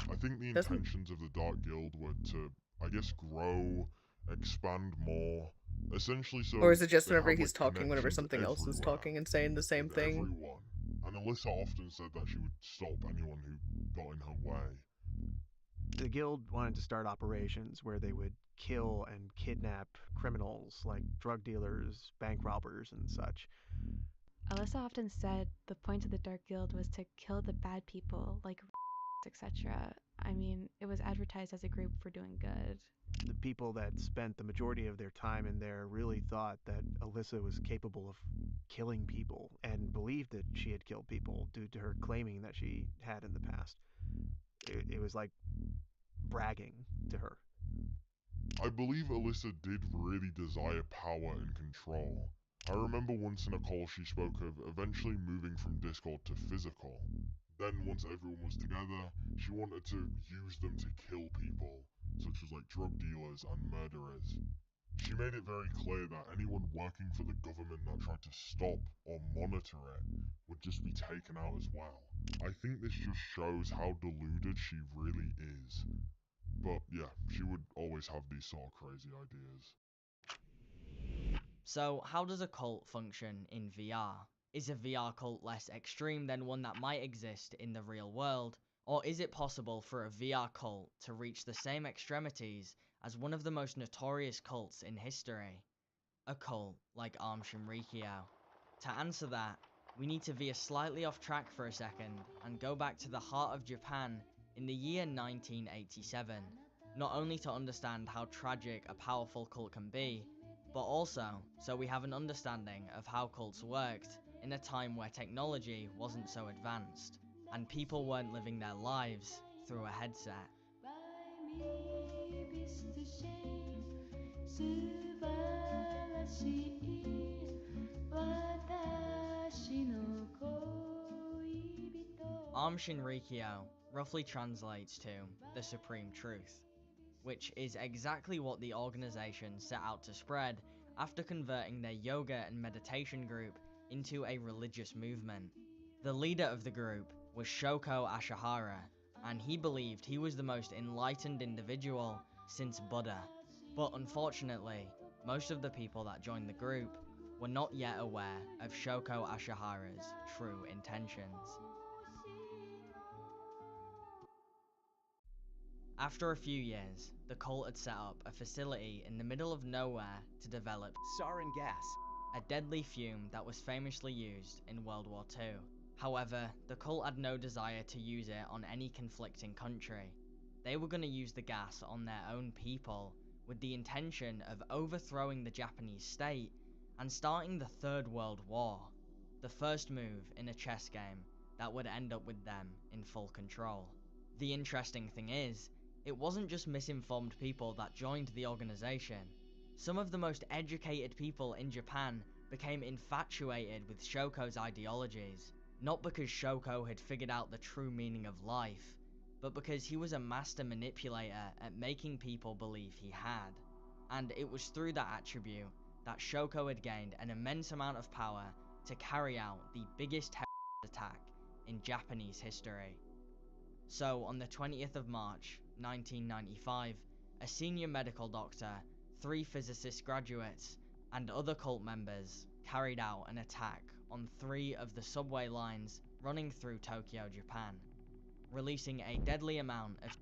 Y: I think the
A: Doesn't-
Y: intentions of the Dark Guild were to, I guess, grow, expand more, essentially so.
A: Or is it just
Y: they
A: whenever
Y: have,
A: he's
Y: like,
A: talking, whenever
Y: connections
A: something else is
Y: everywhere
A: talking and saying the same
Y: with
A: thing?
Y: Everyone. And Alyssa often said that she would stop anyone who got in her way.
U: The guild wanted to start operations where they would kill and kidnap criminals like drug dealers, bank robbers, and such.
W: Alyssa often said the point of the Dark Guild was to kill the bad people, like etc. I mean, it was advertised as a group for doing good.
U: The people that spent the majority of their time in there really thought that Alyssa was capable of killing people and believed that she had killed people due to her claiming that she had in the past. It was like bragging to her.
Y: I believe Alyssa did really desire power and control. I remember once in a call she spoke of eventually moving from Discord to physical. Then once everyone was together, she wanted to use them to kill people, such as like drug dealers and murderers. She made it very clear that anyone working for the government that tried to stop or monitor it would just be taken out as well. I think this just shows how deluded she really is. But yeah, she would always have these sort of crazy ideas.
E: So, how does a cult function in VR? Is a VR cult less extreme than one that might exist in the real world? Or is it possible for a VR cult to reach the same extremities as one of the most notorious cults in history? A cult like Aum Shinrikyo. To answer that, we need to veer slightly off track for a second and go back to the heart of Japan in the year 1987, not only to understand how tragic a powerful cult can be, but also so we have an understanding of how cults worked in a time where technology wasn't so advanced, and people weren't living their lives through a headset. Arm Shinrikyo roughly translates to the Supreme Truth, which is exactly what the organization set out to spread after converting their yoga and meditation group into a religious movement. The leader of the group was Shoko Asahara, and he believed he was the most enlightened individual since Buddha. But unfortunately, most of the people that joined the group were not yet aware of Shoko Asahara's true intentions. After a few years, the cult had set up a facility in the middle of nowhere to develop
V: sarin gas,
E: a deadly fume that was famously used in World War II. However, the cult had no desire to use it on any conflicting country. They were going to use the gas on their own people, with the intention of overthrowing the Japanese state and starting the Third World War, the first move in a chess game that would end up with them in full control. The interesting thing is, it wasn't just misinformed people that joined the organization. Some of the most educated people in Japan became infatuated with Shoko's ideologies, not because Shoko had figured out the true meaning of life, but because he was a master manipulator at making people believe he had. And it was through that attribute that Shoko had gained an immense amount of power to carry out the biggest attack in Japanese history. So, on the 20th of March, 1995, a senior medical doctor, 3 physicist graduates, and other cult members carried out an attack on 3 of the subway lines running through Tokyo, Japan, releasing a deadly amount of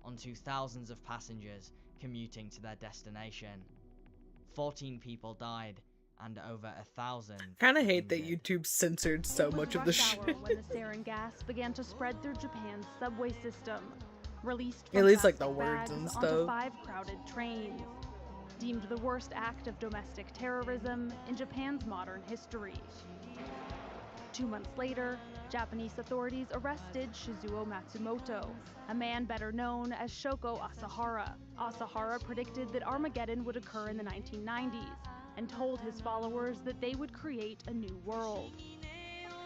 E: onto thousands of passengers commuting to their destination. 14 people died, and over 1,000
A: Kinda
E: were
A: hate that
E: injured.
A: YouTube censored so
C: It was
A: much of the
C: rush hour
A: shit.
C: when the sarin gas began to spread through Japan's subway system, released
A: At
C: from
A: least like the
C: plastic
A: words
C: bags
A: and
C: onto
A: stuff.
C: 5 crowded trains. Deemed the worst act of domestic terrorism in Japan's modern history. 2 months later, Japanese authorities arrested Shizuo Matsumoto, a man better known as Shoko Asahara. Asahara predicted that Armageddon would occur in the 1990s and told his followers that they would create a new world.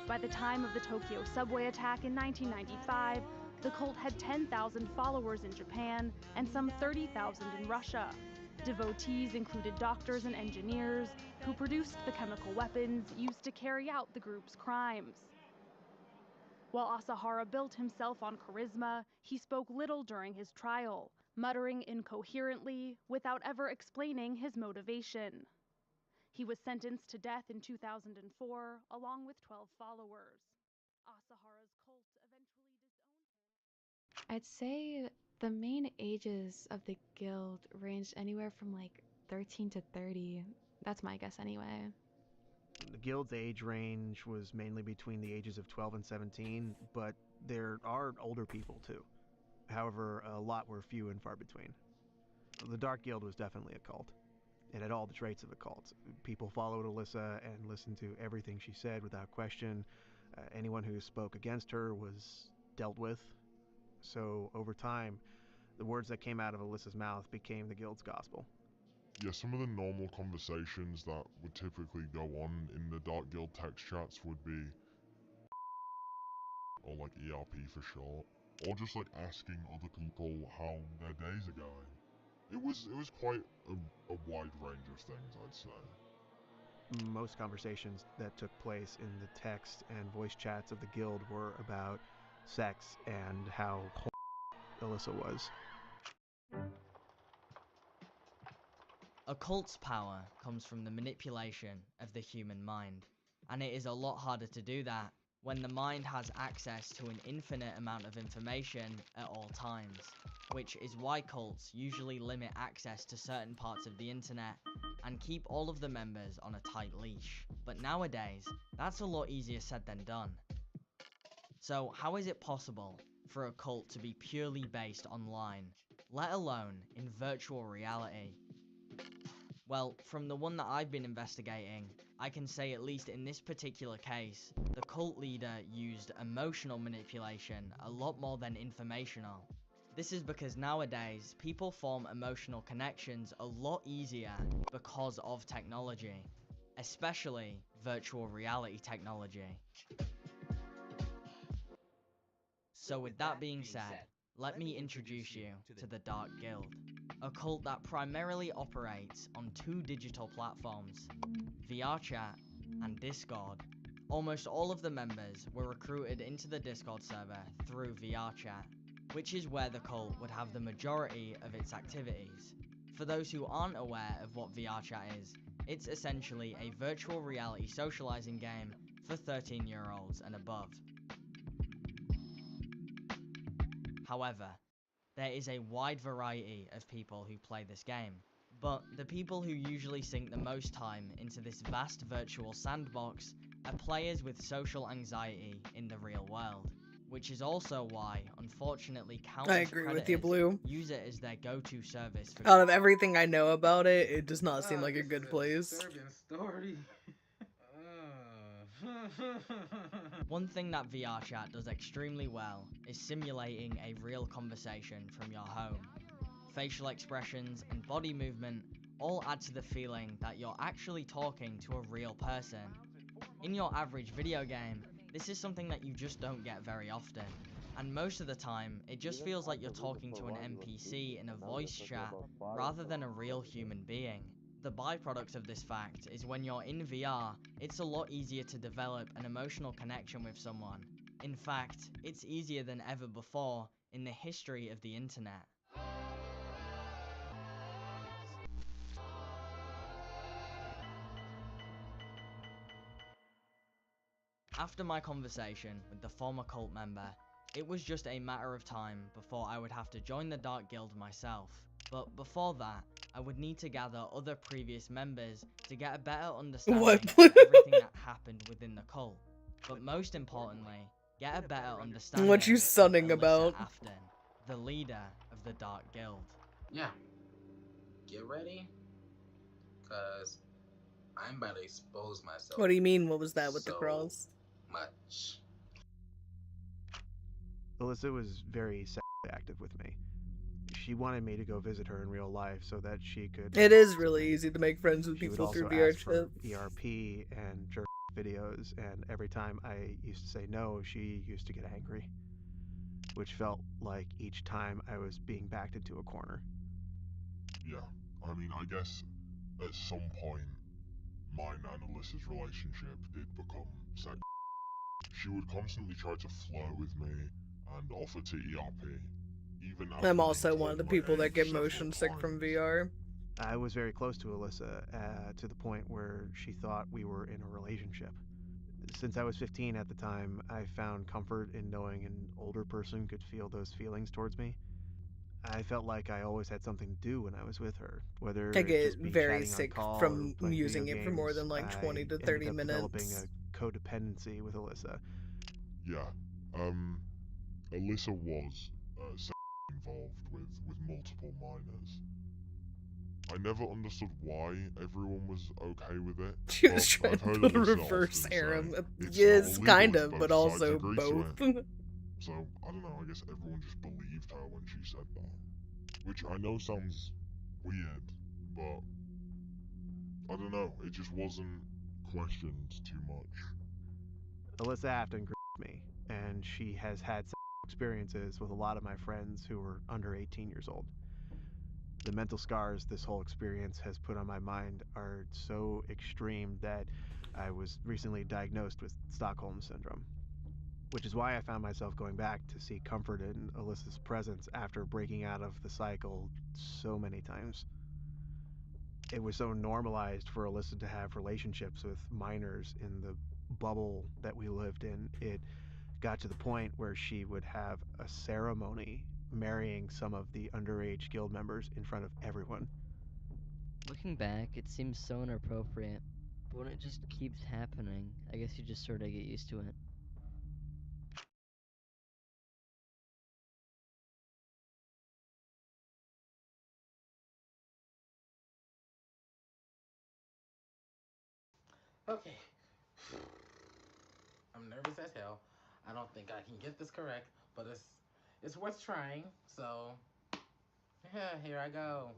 C: By the time of the Tokyo subway attack in 1995, the cult had 10,000 followers in Japan and some 30,000 in Russia. Devotees included doctors and engineers who produced the chemical weapons used to carry out the group's crimes. While Asahara built himself on charisma, he spoke little during his trial, muttering incoherently without ever explaining his motivation. He was sentenced to death in 2004, along with 12 followers. Asahara's cult eventually disowned him.
W: I'd say the main ages of the guild ranged anywhere from like 13 to 30. That's my guess anyway.
U: The guild's age range was mainly between the ages of 12 and 17, but there are older people too. However, a lot were few and far between. The Dark Guild was definitely a cult. It had all the traits of a cult. People followed Alyssa and listened to everything she said without question. Anyone who spoke against her was dealt with. So, over time, the words that came out of Alyssa's mouth became the guild's gospel.
Y: Yeah, some of the normal conversations that would typically go on in the Dark Guild text chats would be, or like ERP for short, or just like asking other people how their days are going. It was quite a wide range of things, I'd say.
U: Most conversations that took place in the text and voice chats of the guild were about sex and how Alyssa was.
E: A cult's power comes from the manipulation of the human mind, and it is a lot harder to do that when the mind has access to an infinite amount of information at all times. which is why cults usually limit access to certain parts of the internet and keep all of the members on a tight leash. But nowadays, that's a lot easier said than done. So how is it possible for a cult to be purely based online, let alone in virtual reality? Well, from the one that I've been investigating, I can say at least in this particular case, the cult leader used emotional manipulation a lot more than informational. This is because nowadays, people form emotional connections a lot easier because of technology, especially virtual reality technology. So with that being said, let me introduce you to the Dark Guild, a cult that primarily operates on two digital platforms, VRChat and Discord. Almost all of the members were recruited into the Discord server through VRChat, which is where the cult would have the majority of its activities. For those who aren't aware of what VRChat is, it's essentially a virtual reality socializing game for 13-year-olds and above. However, there is a wide variety of people who play this game, but the people who usually sink the most time into this vast virtual sandbox are players with social anxiety in the real world, which is also why, unfortunately,
A: I
E: countless
A: agree with you,
E: predators
A: Blue.
E: use it as their go-to service for
A: Out of everything I know about it, it does not seem like a good place.
Z: Story.
E: One thing that VRChat does extremely well is simulating a real conversation from your home. Facial expressions and body movement all add to the feeling that you're actually talking to a real person. In your average video game, this is something that you just don't get very often, and most of the time, it just feels like you're talking to an NPC in a voice chat rather than a real human being. The byproduct of this fact is when you're in VR, it's a lot easier to develop an emotional connection with someone. In fact, it's easier than ever before in the history of the internet. After my conversation with the former cult member, it was just a matter of time before I would have to join the Dark Guild myself. But before that, I would need to gather other previous members to get a better understanding of everything that happened within the cult. But most importantly, get a better understanding
A: What you sunning
E: of Alyssa
A: about?
E: Afton, the leader of the Dark Guild.
Z: Yeah. Get ready, cause I'm about to expose myself.
A: What do you mean? What was that with the
Z: so
A: cross?
Z: much.
U: Alyssa was very sexually active with me. She wanted me to go visit her in real life so that she could.
A: It is really easy to make friends with
U: She would
A: people
U: also
A: through VR
U: ask for
A: chat.
U: ERP and jerk videos, and every time I used to say no, she used to get angry, which felt like each time I was being backed into a corner.
Y: Yeah, I mean, I guess at some point, mine and Alyssa's relationship did become sexual. She would constantly try to flirt with me and offer to ERP, even after
A: I'm
Y: being
A: also one of
Y: told
A: the
Y: my
A: people that
Y: age
A: get
Y: several
A: motion sick from
Y: times.
A: VR.
U: I was very close to Alyssa to the point where she thought we were in a relationship. Since I was 15 at the time, I found comfort in knowing an older person could feel those feelings towards me. I felt like I always had something to do when I was with her, whether
A: I
U: it
A: get
U: just be
A: very
U: chatting on
A: sick
U: call or
A: from
U: playing video
A: using it for more
U: games.
A: than like 20
U: I
A: to
U: ended
A: 30
U: up developing
A: minutes.
U: a codependency with Alyssa.
Y: Yeah, Alyssa was sexually involved with multiple minors. I never understood why everyone was okay with it,
A: She was
Y: but
A: trying
Y: I've
A: to
Y: heard
A: build a
Y: Alyssa
A: reverse
Y: often
A: harem.
Y: say it's
A: Yes,
Y: legal
A: kind
Y: if
A: of, but
Y: both sides
A: also
Y: agree
A: both.
Y: to it. So, I don't know, I guess everyone just believed her when she said that. Which I know sounds weird, but I don't know, it just wasn't questioned too much.
U: Alyssa Afton grew up with me, and she has had experiences with a lot of my friends who were under 18 years old. The mental scars this whole experience has put on my mind are so extreme that I was recently diagnosed with Stockholm Syndrome, which is why I found myself going back to seek comfort in Alyssa's presence after breaking out of the cycle so many times. It was so normalized for Alyssa to have relationships with minors in the bubble that we lived in. It got to the point where she would have a ceremony marrying some of the underage guild members in front of everyone.
X: Looking back, it seems so inappropriate, but when it just keeps happening, I guess you just sort of get used to it.
Z: Okay. I'm nervous as hell. I don't think I can get this correct, but it's worth trying. So, yeah, here I go.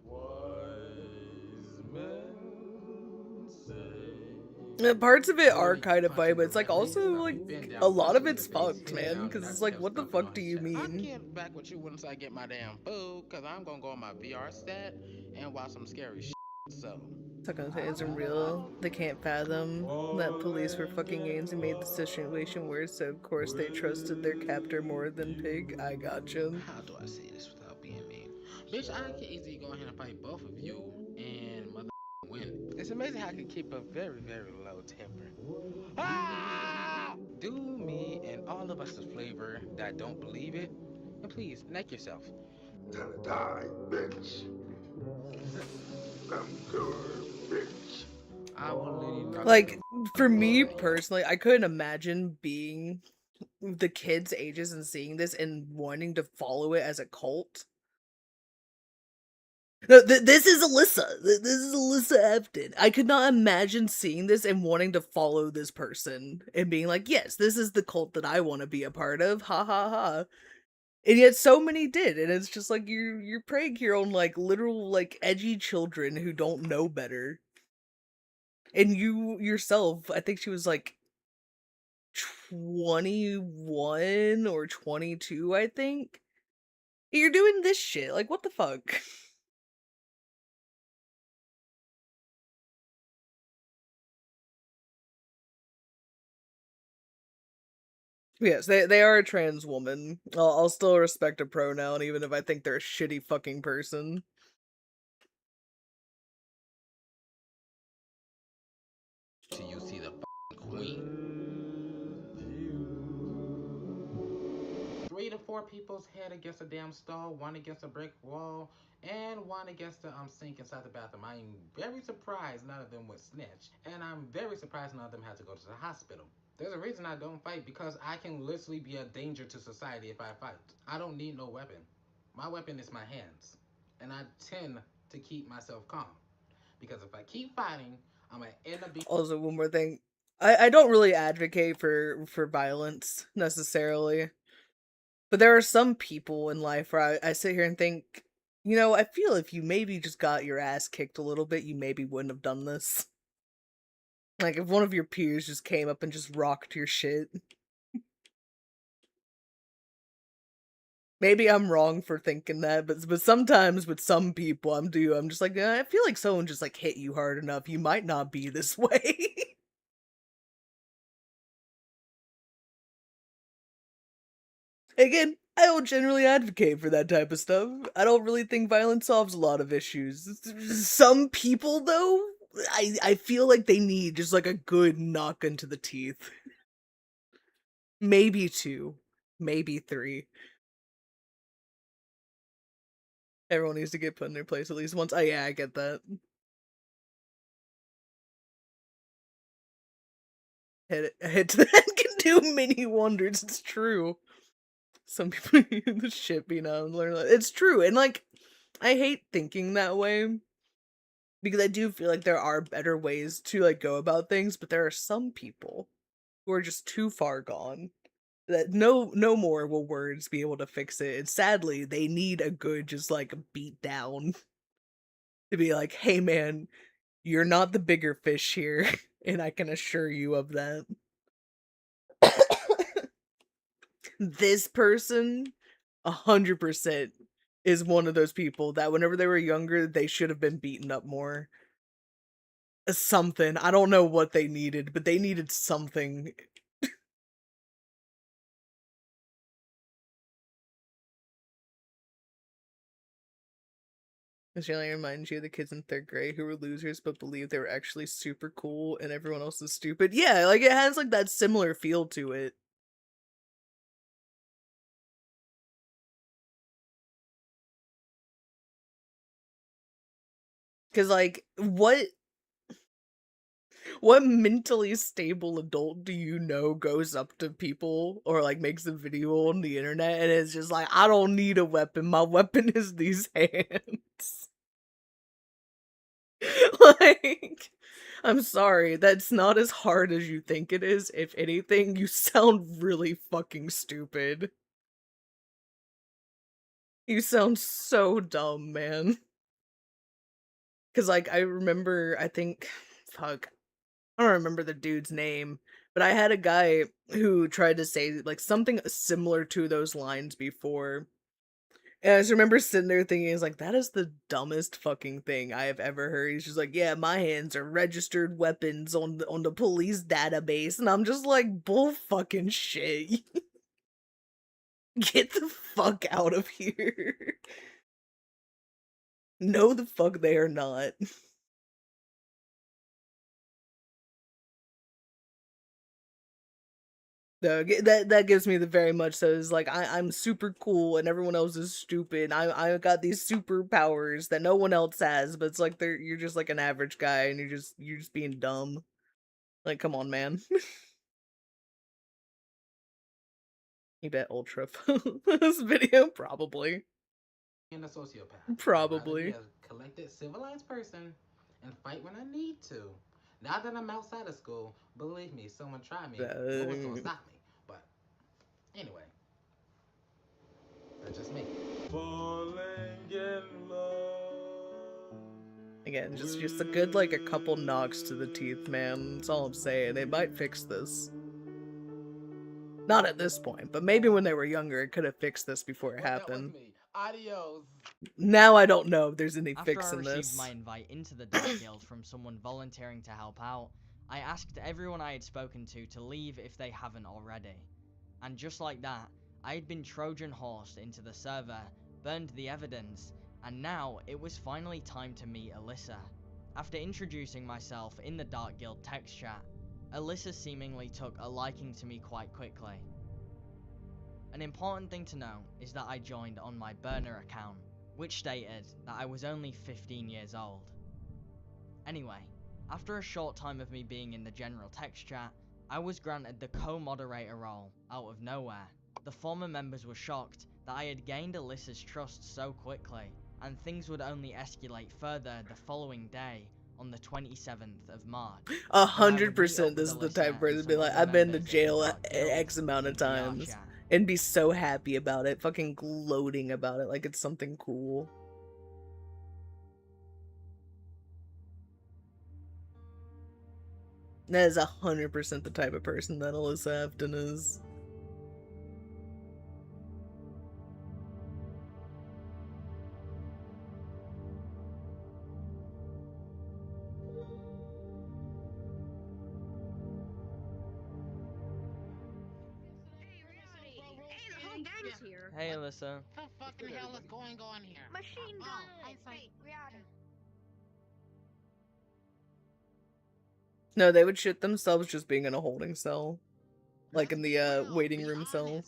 Z: Wise men say.
A: Parts of it are
Z: Literally
A: kind of funny,
Z: punching
A: but it's like
Z: directly in his
A: also like
Z: stomach. Bend
A: a
Z: down,
A: lot
Z: punch
A: of
Z: him in the
A: it's
Z: face.
A: fucked,
Z: Sit
A: man.
Z: down,
A: Because
Z: knock
A: it's like,
Z: yourself
A: what the
Z: stomping
A: fuck
Z: on
A: do
Z: his
A: you
Z: chest. I'll
A: mean?
Z: get back with you once I get my damn food, cause I'm gonna go on my VR stat and watch some scary shit. So.
A: Taekwondo isn't real. They can't fathom that police were fucking games and made the situation worse, so of course they trusted their captor more than Pig. I gotcha.
Z: How do I say this without being mean? Bitch, I can easily go ahead and fight both of you and mother win. It's amazing how I can keep a very, very low temper. Ah! Do me and all of us a flavor that don't believe it. And please, neck yourself.
T: Time to die, bitch. Come to her, bitch.
Z: I will literally knock you
A: Like, for
Z: the
A: me
Z: fuck out.
A: personally, I couldn't imagine being the kids' ages and seeing this and wanting to follow it as a cult. No, this is Alyssa. This is Alyssa Afton. I could not imagine seeing this and wanting to follow this person and being like, yes, this is the cult that I want to be a part of. Ha ha ha. And yet so many did, and it's just like you're preying your own like literal like edgy children who don't know better. And you yourself, I think she was like 21 or 22, I think. You're doing this shit. Like, what the fuck? Yes, they are a trans woman. I'll still respect a pronoun, even if I think they're a shitty fucking person.
Z: Till you see the queen. 3 to 4 people's head against a damn stall, one against a brick wall, and one against the sink inside the bathroom. I am very surprised none of them would snitch, and I'm very surprised none of them had to go to the hospital. There's a reason I don't fight, because I can literally be a danger to society if I fight. I don't need no weapon. My weapon is my hands, and I tend to keep myself calm, because if I keep fighting, I'm gonna end up being.
A: Also, one more thing. I don't really advocate for violence necessarily. But there are some people in life where I sit here and think, I feel if you maybe just got your ass kicked a little bit, you maybe wouldn't have done this. Like, if one of your peers just came up and just rocked your shit. Maybe I'm wrong for thinking that, but sometimes with some people I'm just like, I feel like someone just like hit you hard enough, you might not be this way. Again, I don't generally advocate for that type of stuff. I don't really think violence solves a lot of issues. Some people, though, I feel like they need just like a good knock into the teeth. Maybe 2, maybe 3. Everyone needs to get put in their place at least once. Oh yeah, I get that. Hit to the head can do many wonders. It's true. Some people the shit being out and learn. It's true, and like I hate thinking that way because I do feel like there are better ways to like go about things, but there are some people who are just too far gone that no more will words be able to fix it. And sadly, they need a good just like beat down to be like, "Hey man, you're not the bigger fish here, and I can assure you of that." This person 100% is one of those people that whenever they were younger, they should have been beaten up more. Something. I don't know what they needed, but they needed something. This really reminds you of the kids in 3rd grade who were losers but believed they were actually super cool and everyone else is stupid. Yeah, like it has like that similar feel to it. 'Cause, like, what mentally stable adult do you know goes up to people or, like, makes a video on the internet and is just like, "I don't need a weapon, my weapon is these hands." Like, I'm sorry, that's not as hard as you think it is. If anything, you sound really fucking stupid. You sound so dumb, man. 'Cause, like, I remember, I think fuck, I don't remember the dude's name, but I had a guy who tried to say, like, something similar to those lines before. And I just remember sitting there thinking, it's like, that is the dumbest fucking thing I have ever heard. He's just like, yeah, my hands are registered weapons on the police database. And I'm just like, bull fucking shit. Get the fuck out of here. No, the fuck they are not. No, that gives me the very much so it's like I'm super cool and everyone else is stupid. I got these superpowers that no one else has, but it's like you're just like an average guy and you're just being dumb. Like, come on, man. You bet Ultra this video probably.
Z: And a sociopath. I'd rather be
A: Probably.
Z: a collected, civilized person and fight when I need to. Now that I'm outside of school, believe me, someone try me, no one's gonna stop me. But anyway, that's just me.
H: Falling in love.
A: Again, just a good like a couple knocks to the teeth, man. That's all I'm saying. It might fix this. Not at this point, but maybe when they were younger, it could have fixed this before it happened.
H: Adios.
A: Now I don't know if there's any
E: After
A: fix
E: I
A: in
E: received
A: this.
E: my invite into the Dark Guild from someone volunteering to help out, I asked everyone I had spoken to leave if they haven't already. And just like that, I had been Trojan horsed into the server, burned the evidence, and now it was finally time to meet Alyssa. After introducing myself in the Dark Guild text chat, Alyssa seemingly took a liking to me quite quickly. An important thing to know is that I joined on my burner account, which stated that I was only 15 years old. Anyway, after a short time of me being in the general text chat, I was granted the co-moderator role out of nowhere. The former members were shocked that I had gained Alyssa's trust so quickly, and things would only escalate further the following day on the 27th of March.
A: 100% this is the type of person to be like, I've been to jail X amount of times. And be so happy about it, fucking gloating about it like it's something cool. That is 100% the type of person that Alyssa Afton is.
E: Hey, Alyssa.
F: What the fucking hell is going on here?
N: Machine gun!
F: Hey, we out here.
A: No, they would shit themselves just being in a holding cell. Like in the waiting room cell.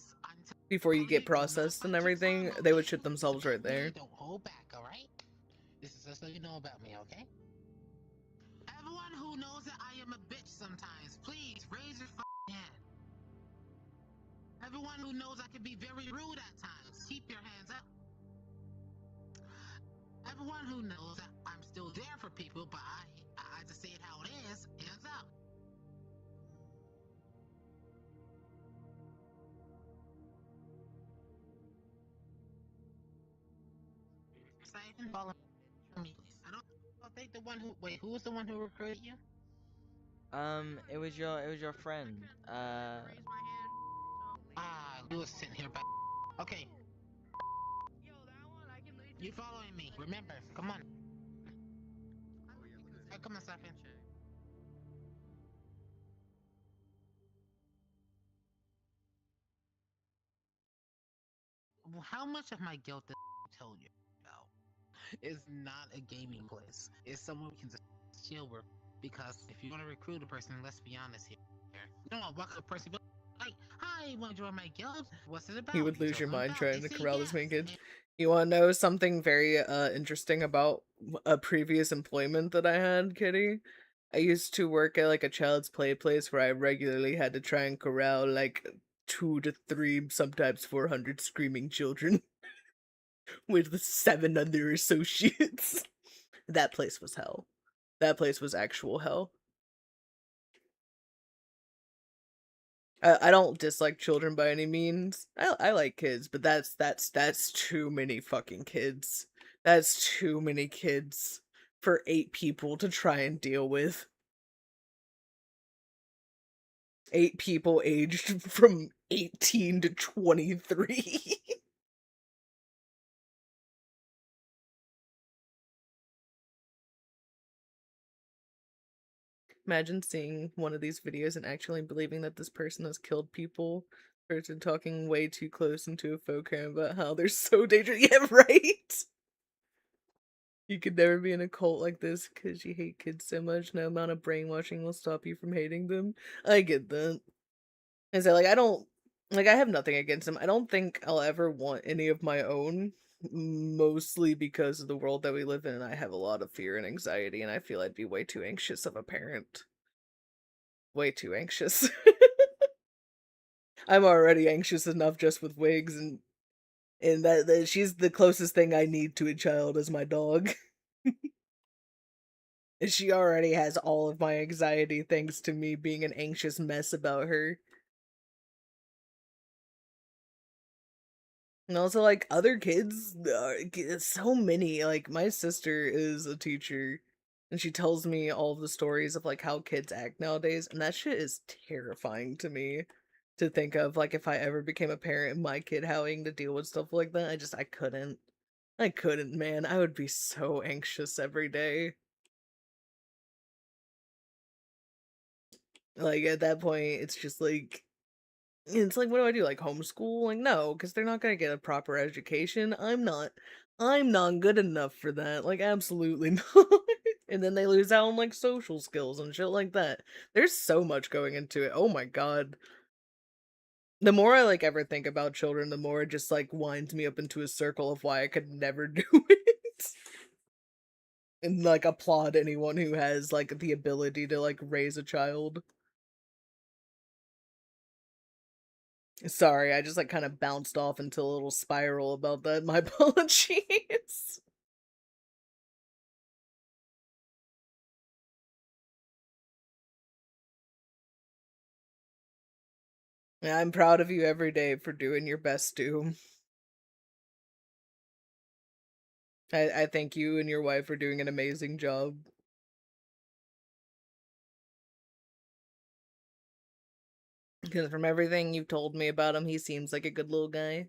A: Before you get processed and everything, they would shit themselves right there.
F: Don't hold back, alright? This is just so you know about me, okay? Everyone who knows that I am a bitch sometimes, please raise your fucking hand. Everyone who knows I can be very rude at times, keep your hands up. Everyone who knows that I'm still there for people, but I just say it how it is, hands up. Follow me, please. I'll take the one who. Wait, who was the one who recruited you?
E: It was your friend.
F: You was sitting here back. Okay. You following me? Remember, come on. Come on, Sapin. Well, how much of my guilt did I tell you about? It's not a gaming place. It's somewhere we can just chill with. Because if you want to recruit a person, let's be honest here. You don't want to walk up a person, Like, hi, want to join my guild? What's it about?
A: You would
F: You
A: lose
F: tell
A: your
F: them
A: mind
F: about. They
A: trying to
F: say
A: corral this
F: yes.
A: many kids. You want to know something very interesting about a previous employment that I had, Kitty? I used to work at like a child's play place where I regularly had to try and corral like 2 to 3, sometimes 400 screaming children with 7 other associates. That place was hell. That place was actual hell. I don't dislike children by any means. I like kids, but that's too many fucking kids. That's too many kids for 8 people to try and deal with. 8 people aged from 18 to 23. Imagine seeing one of these videos and actually believing that this person has killed people. Person talking way too close into a faux cam about how they're so dangerous. Yeah, right? You could never be in a cult like this because you hate kids so much. No amount of brainwashing will stop you from hating them. I get that. And so, like, I don't, like, I have nothing against them. I don't think I'll ever want any of my own, mostly because of the world that we live in, and I have a lot of fear and anxiety, and I feel I'd be way too anxious of a parent. Way too anxious. I'm already anxious enough just with wigs, and that she's the closest thing I need to a child as my dog. And she already has all of my anxiety thanks to me being an anxious mess about her. And also, like, other kids, so many. Like, my sister is a teacher, and she tells me all the stories of, like, how kids act nowadays, and that shit is terrifying to me to think of. Like, if I ever became a parent and my kid having to deal with stuff like that, I couldn't. I couldn't, man. I would be so anxious every day. Like, at that point, it's just like, it's like, what do I do? Like, homeschool? Like, no, because they're not gonna get a proper education. I'm not good enough for that. Like, absolutely not. And then they lose out on, like, social skills and shit like that. There's so much going into it. Oh my god. The more I, like, ever think about children, the more it just, like, winds me up into a circle of why I could never do it. And, like, applaud anyone who has, like, the ability to, like, raise a child. Sorry, I just, like, kinda bounced off into a little spiral about that. My apologies. Yeah, I'm proud of you every day for doing your best, Doom. I think you and your wife are doing an amazing job. Because from everything you've told me about him, he seems like a good little guy.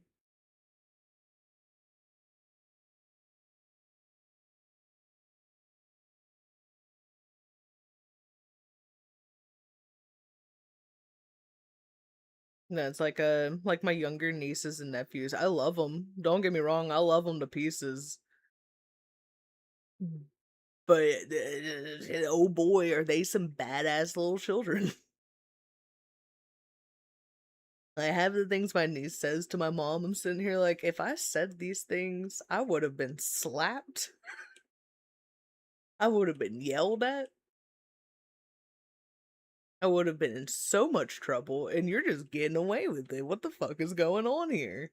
A: No, it's like my younger nieces and nephews. I love them. Don't get me wrong, I love them to pieces. But oh boy, are they some badass little children. I have the things my niece says to my mom. I'm sitting here like, if I said these things, I would have been slapped. I would have been yelled at. I would have been in so much trouble, and you're just getting away with it. What the fuck is going on here?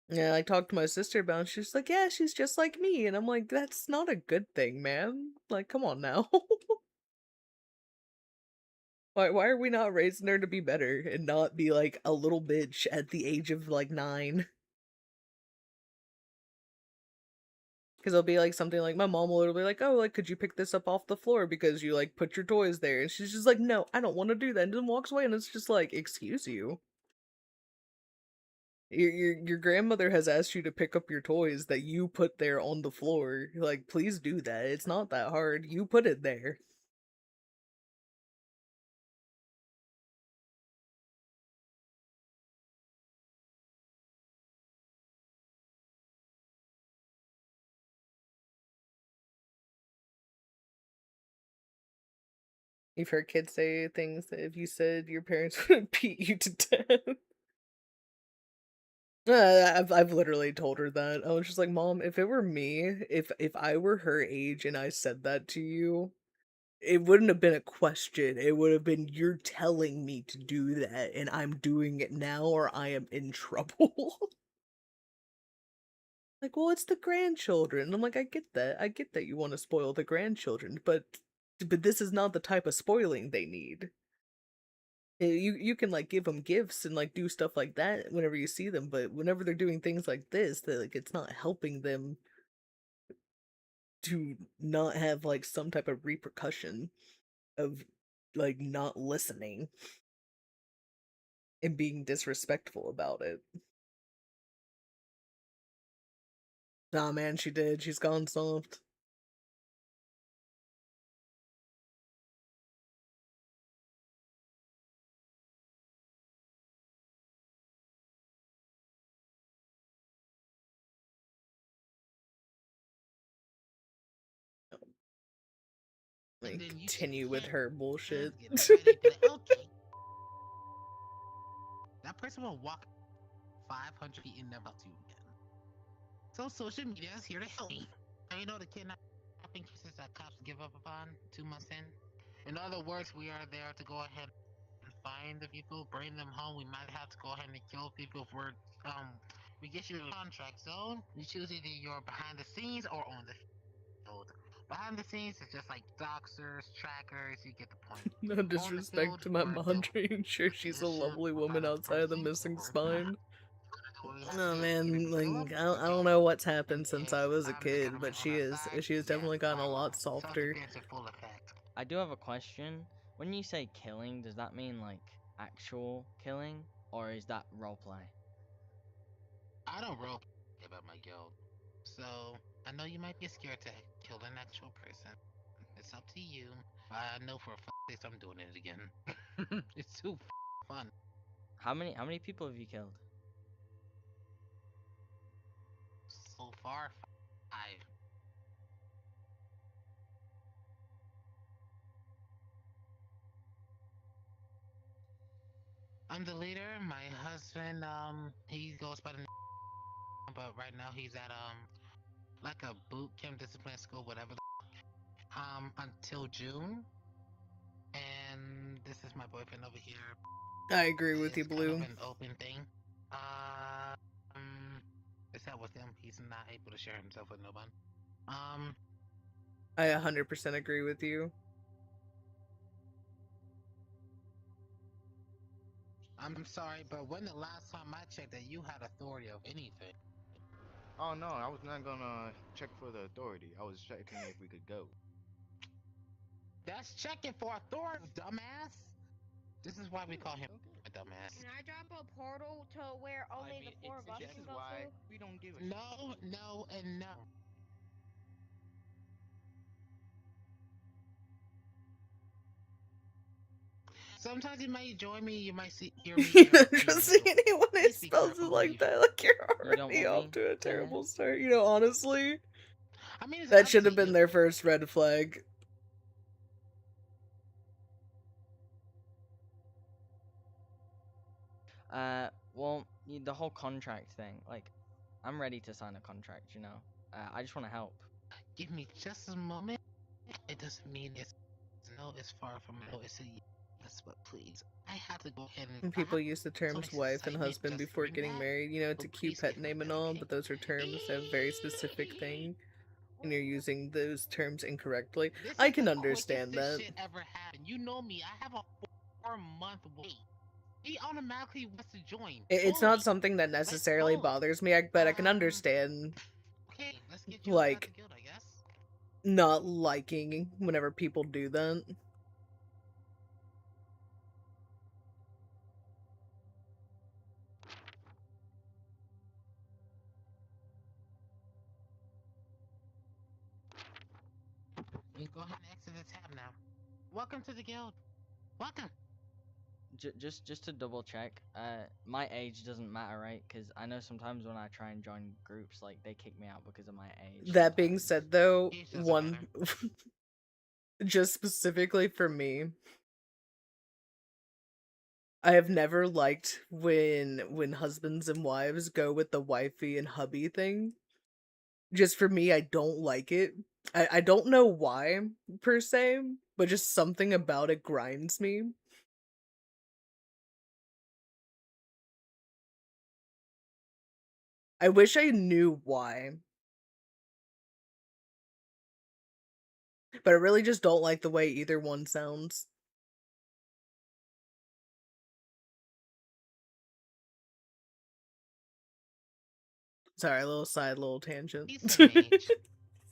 A: Yeah, I talked to my sister about it. She's like, yeah, she's just like me. And I'm like, that's not a good thing, man. Like, come on now. Why are we not raising her to be better and not be like a little bitch at the age of like 9? Because it'll be like something like my mom will be like, oh, like, could you pick this up off the floor because you like put your toys there? And she's just like, no, I don't want to do that. And then walks away, and it's just like, excuse you. Your grandmother has asked you to pick up your toys that you put there on the floor. Like, please do that. It's not that hard. You put it there. You've heard kids say things that if you said your parents would beat you to death. I've literally told her that. I was just like, "Mom, if it were me, if I were her age and I said that to you, it wouldn't have been a question. It would have been you're telling me to do that and I'm doing it now or I am in trouble." Like, "Well, it's the grandchildren." I'm like, "I get that. I get that you want to spoil the grandchildren, but this is not the type of spoiling they need." You can, like, give them gifts and, like, do stuff like that whenever you see them, but whenever they're doing things like this, that, like, it's not helping them to not have, like, some type of repercussion of, like, not listening and being disrespectful about it. Nah, man, she did. She's gone soft.
F: And
A: Like,
F: then you shake
A: continue with
F: hands,
A: her bullshit.
F: get ready, be like, okay. That person will walk 500 feet and never talk to you again. So social media is here to help me. And you know the kidnapping cases that cops give up upon 2 months in? In other words, we are there to go ahead and find the people, bring them home. We might have to go ahead and kill people if we get you a contract. So you choose either you're behind the scenes or on the field. Behind the scenes, it's just like doxers, trackers. You get the point.
A: No
F: On the
A: disrespect
F: field,
A: to my
F: we're
A: mom,
F: the
A: being sure she's a
F: position,
A: lovely
F: we're
A: woman
F: behind the
A: outside of the
F: person,
A: missing
F: or
A: spine.
F: what we have to
A: Oh
F: do, either
A: man,
F: kill
A: like
F: them,
A: I
F: kill
A: don't
F: them,
A: know what's
F: and
A: happened since I
F: if
A: was a
F: the
A: kid, but
F: government on our side,
A: she has
F: then
A: definitely gotten a lot
F: self
A: softer.
F: defense in full effect.
E: I do have a question. When you say killing, does that mean like actual killing, or is that roleplay?
F: I don't role play about my guild, so I know you might be scared to kill an actual person. It's up to you. I know for a fact I'm doing it again. It's too fun.
E: How many people have you killed?
F: So far, 5. I'm the leader. My husband, he goes by the name, but right now he's at like a boot camp, discipline school, whatever. Until June. And this is my boyfriend over here.
A: I agree with you,
F: It's kind of
A: Blue.
F: an open thing. Um, except with him, he's not able to share himself with no one.
A: I 100% agree with you.
F: I'm sorry, but when the last time I checked that you had authority of anything?
D: Oh no, I was not gonna check for the authority. I was checking if we could go.
F: That's checking for authority, dumbass. This is why we call him a dumbass.
I: Can I drop a portal to where only the four of us
D: This
I: can
D: is
I: go
D: why
I: through?
D: we don't give a
F: No, no, and no. Sometimes you might join me, you might hear me.
A: You don't trust anyone who spells it like that. Like you're already off to a terrible start. You know, honestly,
F: I mean, it's
A: that
F: up
A: should
F: to
A: have been
F: you.
A: their first red flag.
E: Well, the whole contract thing, like, I'm ready to sign a contract, you know? I just want to help.
F: Give me just a moment. It doesn't mean it's no, it's far from no, it's a yes, but please. I have to go ahead and
A: And people use the terms wife and husband before getting married. You know, it's a cute pet name and all, but those are terms that have a very specific thing. And you're using those terms incorrectly. I can understand that.
F: Shit ever happened. You know me. I have a 4-month wait. He automatically wants to join.
A: It's not something that necessarily bothers me, but I can understand,
F: Okay, let's get you
A: like,
F: the guild, I guess.
A: not liking whenever people do that.
F: You can go ahead and exit the tab now. Welcome to the guild. Welcome.
E: Just to double check, my age doesn't matter, right? Because I know sometimes when I try and join groups, like, they kick me out because of my age.
A: That being said, though, one just specifically for me, I have never liked when husbands and wives go with the wifey and hubby thing. Just for me, I don't like it. I don't know why per se, but just something about it grinds me. I wish I knew why, but I really just don't like the way either one sounds. Sorry, a little side, little tangent.
F: He's same age,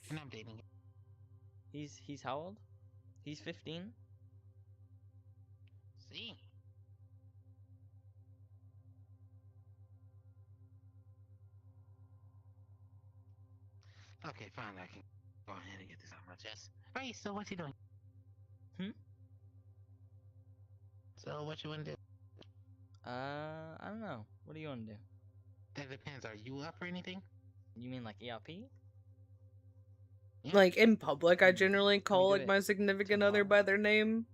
F: and I'm dating him.
E: He's how old? He's 15?
F: See? Okay, fine. I can go ahead and get this out of my chest. Right. So what you doing?
E: Hmm?
F: So what you wanna do?
E: I don't know. What do you want to do?
F: That depends. Are you up for anything?
E: You mean like ERP?
A: Like, in public, I generally
E: Can we
A: call,
E: do
A: like,
E: it
A: my significant other
E: tomorrow?
A: by their name.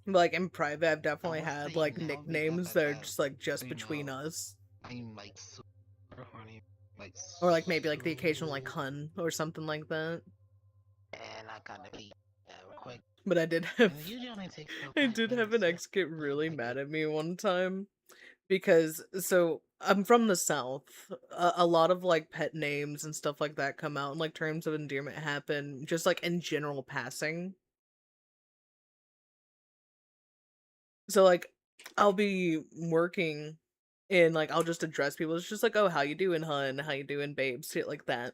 A: But, like, in private, I've definitely
F: Let's
A: had,
F: say
A: like,
F: now because
A: nicknames that are just, like, just
F: you
A: between
F: know,
A: us.
F: I'm like super horny, like
A: Or, like, maybe, like, the
F: so,
A: occasional, like, hun or something like that.
F: and I gotta be real quick.
A: But I did
F: And
A: have
F: it usually only takes about
A: I
F: 5
A: did have an
F: minutes.
A: ex get really mad at me one time because so I'm from the South. A lot of like pet names and stuff like that come out and like terms of endearment happen just like in general passing. So like I'll be working and like I'll just address people. It's just like, oh, how you doing, hun? How you doing, babe? Shit like that.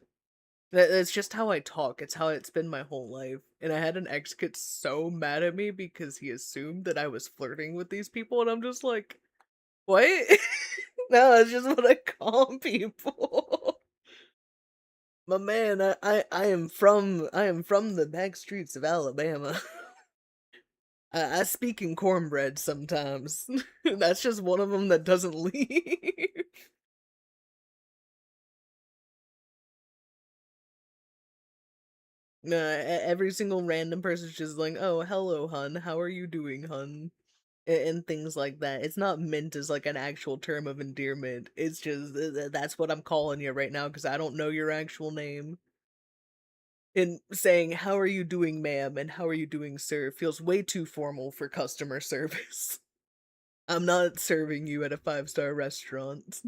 A: That's just how I talk. It's how it's been my whole life. And I had an ex get so mad at me because he assumed that I was flirting with these people, and I'm just like, what? No, it's just what I call people. My man, I am from the back streets of Alabama. I speak in cornbread sometimes. That's just one of them that doesn't leave. Every single random person's just like, "Oh, hello, hun. How are you doing, hun?" And things like that. It's not meant as like an actual term of endearment. It's just that's what I'm calling you right now because I don't know your actual name. And saying "How are you doing, ma'am?" and "How are you doing, sir?" feels way too formal for customer service. I'm not serving you at a five-star restaurant.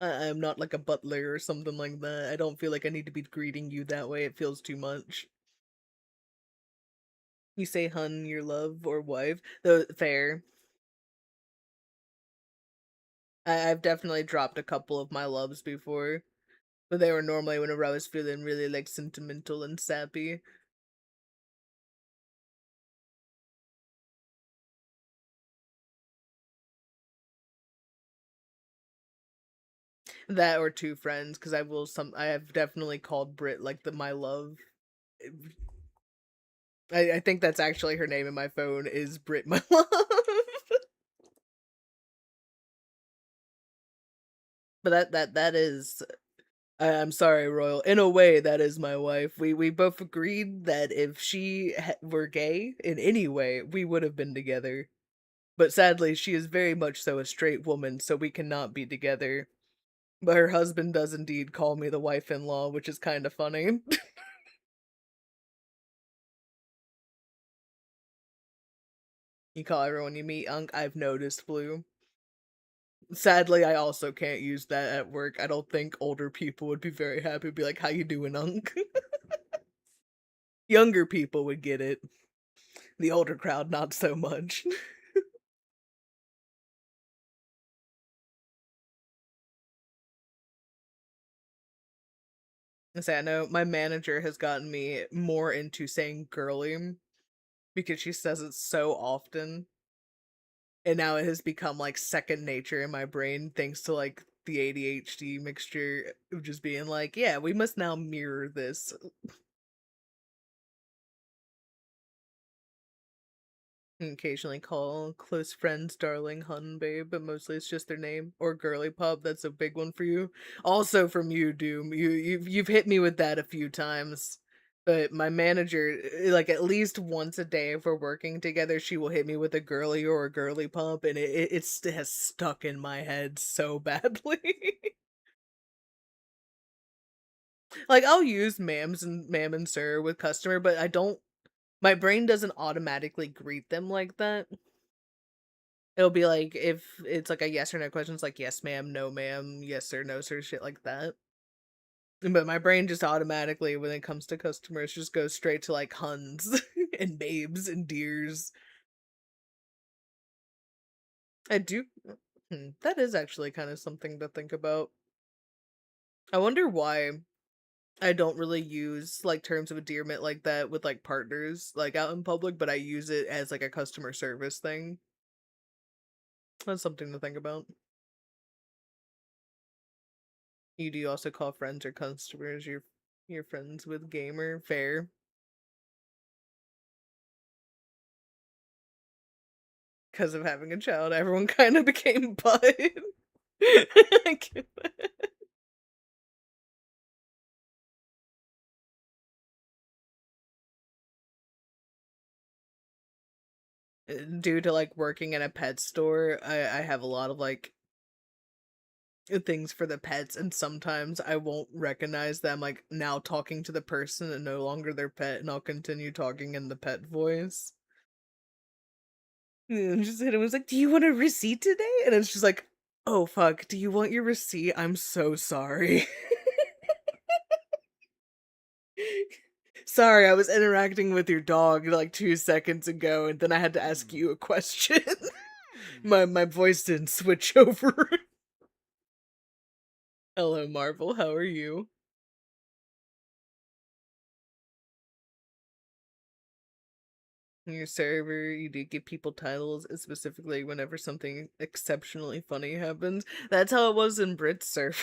A: I'm not like a butler or something like that. I don't feel like I need to be greeting you that way. It feels too much. You say "hun," your love or wife. Though fair. I've definitely dropped a couple of my loves before, but they were normally whenever I was feeling really like sentimental and sappy. That or two friends, because I have definitely called Brit like the my love. I think that's actually her name in my phone is Brit my love. But that is I'm sorry, Royal. In a way, that is my wife. We both agreed that if she were gay in any way, we would have been together. But sadly, she is very much so a straight woman, so we cannot be together. But her husband does indeed call me the wife-in-law, which is kind of funny. You call everyone you meet Unc. I've noticed, Blue. Sadly, I also can't use that at work. I don't think older people would be very happy. Be like, "How you doing, Unc?" Younger people would get it. The older crowd, not so much. I say I know my manager has gotten me more into saying girly because she says it so often. And now it has become like second nature in my brain thanks to like the ADHD mixture of just being like, yeah, we must now mirror this. And occasionally call close friends darling, hun, babe, but mostly it's just their name. Or girly pub, that's a big one for you. Also from you, Doom. You've hit me with that a few times. But my manager, like, at least once a day if we're working together, she will hit me with a girly or a girly pump, and it has stuck in my head so badly. Like, I'll use ma'am and sir with customer, but I don't my brain doesn't automatically greet them like that. It'll be like, if it's like a yes or no question, it's like, "Yes, ma'am," "No, ma'am," "Yes, sir," "No, sir," shit like that. But my brain just automatically, when it comes to customers, just goes straight to, like, huns and babes and dears. I do that is actually kinda something to think about. I wonder why I don't really use, like, terms of endearment like that with, like, partners, like, out in public, but I use it as, like, a customer service thing. That's something to think about. You do also call friends or customers your friends with gamer, fair. 'Cause of having a child, everyone kinda became bud. I get that. Due to, like, working in a pet store, I have a lot of, like, things for the pets, and sometimes I won't recognize them, like, now talking to the person and no longer their pet, and I'll continue talking in the pet voice. And just hit him, was like, "Do you want a receipt today?" And it's just like, "Oh, fuck, do you want your receipt? I'm so sorry." Sorry, I was interacting with your dog, like, 2 seconds ago, and then I had to ask you a question. My voice didn't switch over. Hello, Marvel, how are you? In your server, you do give people titles, specifically whenever something exceptionally funny happens. That's how it was in Brit's server.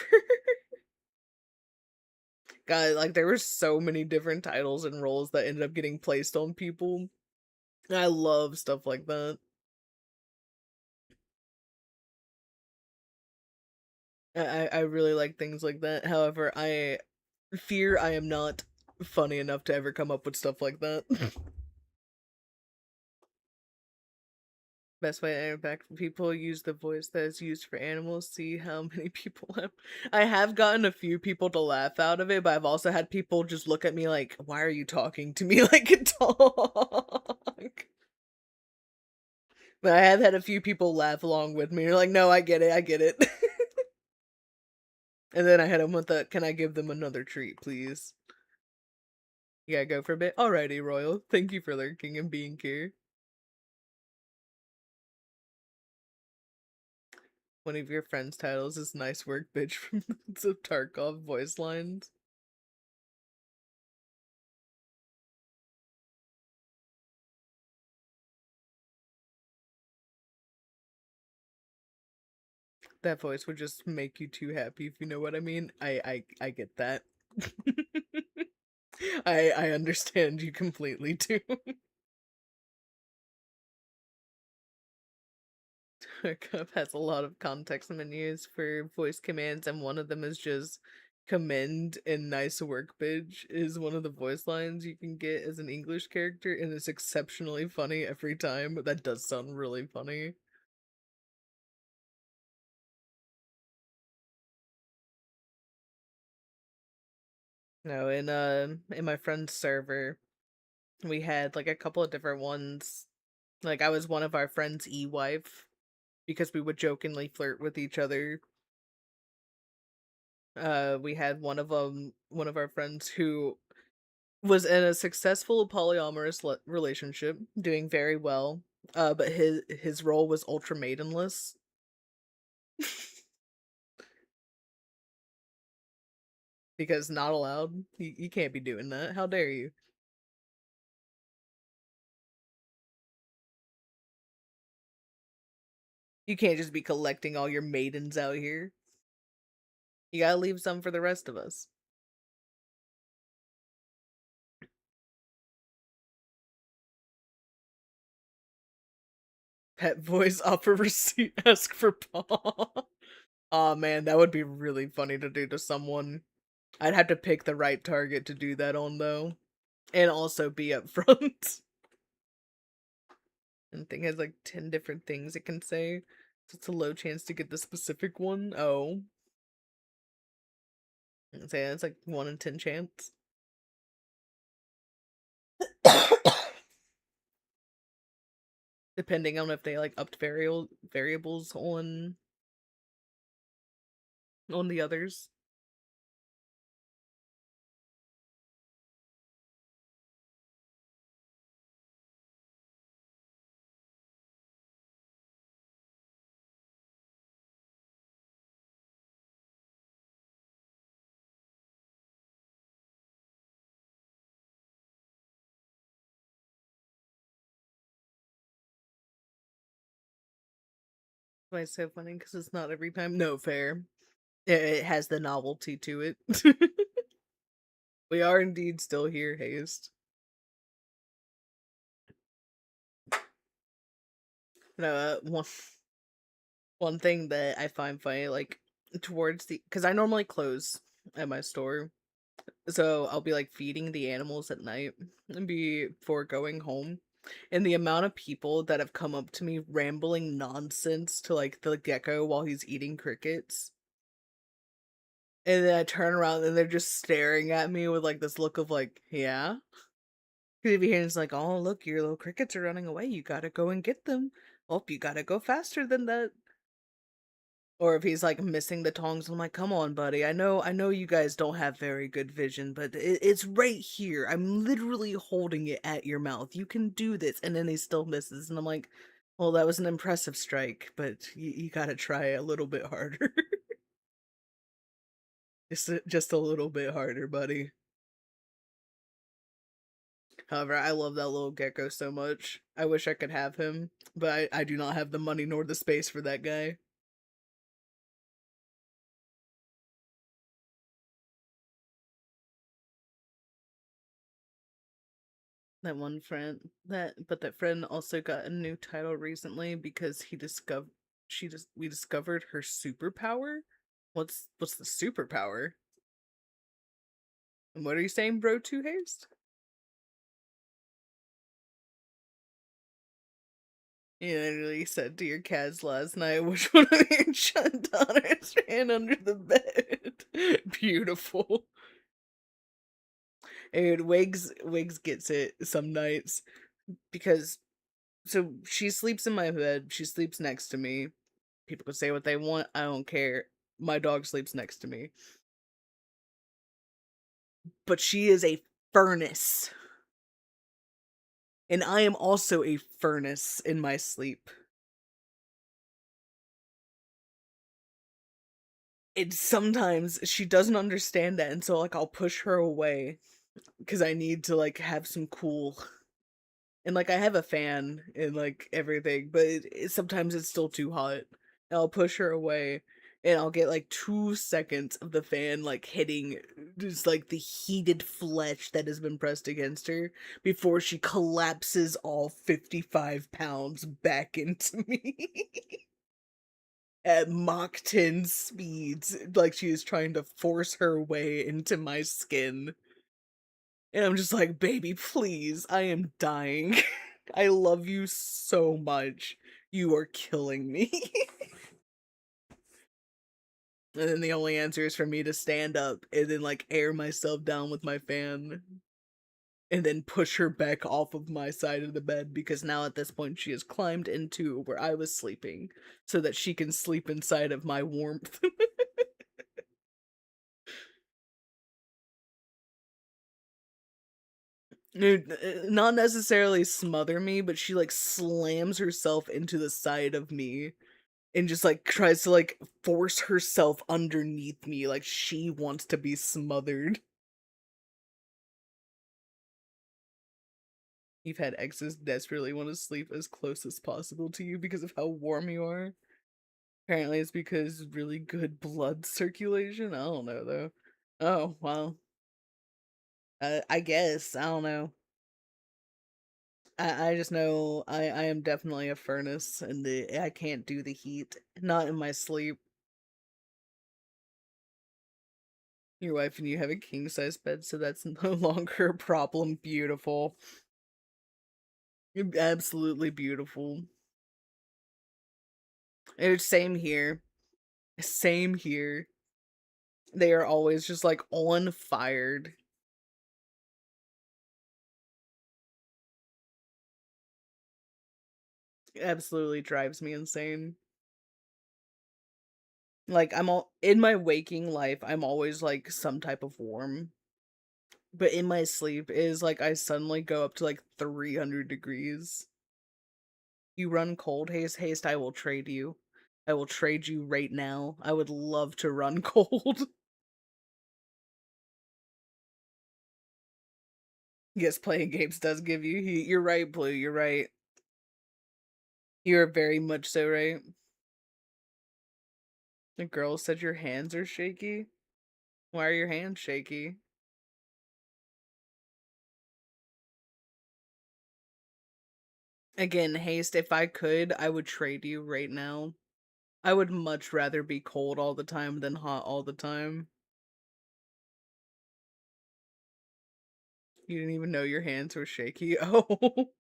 A: God, like, there were so many different titles and roles that ended up getting placed on people. I love stuff like that. I really like things like that. However, I fear I am not funny enough to ever come up with stuff like that. Best way to interact with people, use the voice that is used for animals, see how many people have. I have gotten a few people to laugh out of it, but I've also had people just look at me like, "Why are you talking to me like a dog?" But I have had a few people laugh along with me. They're like, "No, I get it, I get it." And then I had them with the, "Can I give them another treat, please?" You gotta go for a bit? Alrighty, Royal. Thank you for lurking and being here. One of your friend's titles is Nice Work, Bitch from the Tarkov voice lines. That voice would just make you too happy, if you know what I mean. I get that. I understand you completely too. Tarkov has a lot of context menus for voice commands, and one of them is just commend and nice work, bitch, is one of the voice lines you can get as an English character, and it's exceptionally funny every time. That does sound really funny. No, in my friend's server, we had like a couple of different ones. Like, I was one of our friend's e-wife because we would jokingly flirt with each other. We had one of our friends who was in a successful polyamorous relationship, doing very well. But his role was ultra maidenless. Because not allowed. You can't be doing that. How dare you? You can't just be collecting all your maidens out here. You gotta leave some for the rest of us. Pet voice, offer receipt, ask for paw. Aw, man, that would be really funny to do to someone. I'd have to pick the right target to do that on, though. and also be upfront. And the thing has like 10 different things it can say. So it's a low chance to get the specific one. Oh. I'd say it's like 1 in 10 chance. Depending on if they like upped variables on the others. Why it's so funny? Because it's not every time. No, fair. It has the novelty to it. We are indeed still here, Haste. No, one thing that I find funny, like towards the, because I normally close at my store, so I'll be like feeding the animals at night and before going home, and the amount of people that have come up to me rambling nonsense to like the gecko while he's eating crickets. And then I turn around and they're just staring at me with like this look of like, yeah. Because if you hear it's like, oh look, your little crickets are running away, you gotta go and get them. Oh, you gotta go faster than that. Or if he's like missing the tongs, I'm like, come on, buddy. I know you guys don't have very good vision, but it's right here. I'm literally holding it at your mouth. You can do this. And then he still misses, and I'm like, well, that was an impressive strike, but you gotta try a little bit harder. just a little bit harder, buddy. However, I love that little gecko so much. I wish I could have him, but I do not have the money nor the space for that guy. That one friend that friend also got a new title recently because we discovered her superpower. What's the superpower? And what are you saying, bro? Two haste? You literally said to your cats last night, which one of your daughters ran under the bed? Beautiful. Dude, Wigs gets it some nights because so she sleeps in my bed. She sleeps next to me. People can say what they want. I don't care. My dog sleeps next to me. But she is a furnace. And I am also a furnace in my sleep. And sometimes she doesn't understand that, and so like I'll push her away because I need to like have some cool. And like I have a fan and like everything, but sometimes it's still too hot. And I'll push her away and I'll get like 2 seconds of the fan like hitting just like the heated flesh that has been pressed against her before she collapses all 55 pounds back into me. At Mach 10 speeds, like she is trying to force her way into my skin. And I'm just like, baby, please, I am dying. I love you so much. You are killing me. And then the only answer is for me to stand up and then like air myself down with my fan. And then push her back off of my side of the bed because now at this point she has climbed into where I was sleeping so that she can sleep inside of my warmth. Not necessarily smother me, but she like slams herself into the side of me and just like tries to like force herself underneath me like she wants to be smothered. You've had exes desperately want to sleep as close as possible to you because of how warm you are. Apparently it's because really good blood circulation. I don't know though. Oh, well. I guess. I don't know. I just know I am definitely a furnace and I can't do the heat. Not in my sleep. Your wife and you have a king-size bed, so that's no longer a problem. Beautiful. Absolutely beautiful. It's same here. Same here. They are always just, like, on fired. Absolutely drives me insane. Like, I'm all in my waking life, I'm always, like, some type of warm. But in my sleep is like I suddenly go up to like 300 degrees. You run cold, haste, I will trade you. I will trade you right now. I would love to run cold. Yes, playing games does give you heat. You're right, Blue, you're right. You're very much so right. The girl said your hands are shaky. Why are your hands shaky? Again, haste, if I could, I would trade you right now. I would much rather be cold all the time than hot all the time. You didn't even know your hands were shaky. Oh.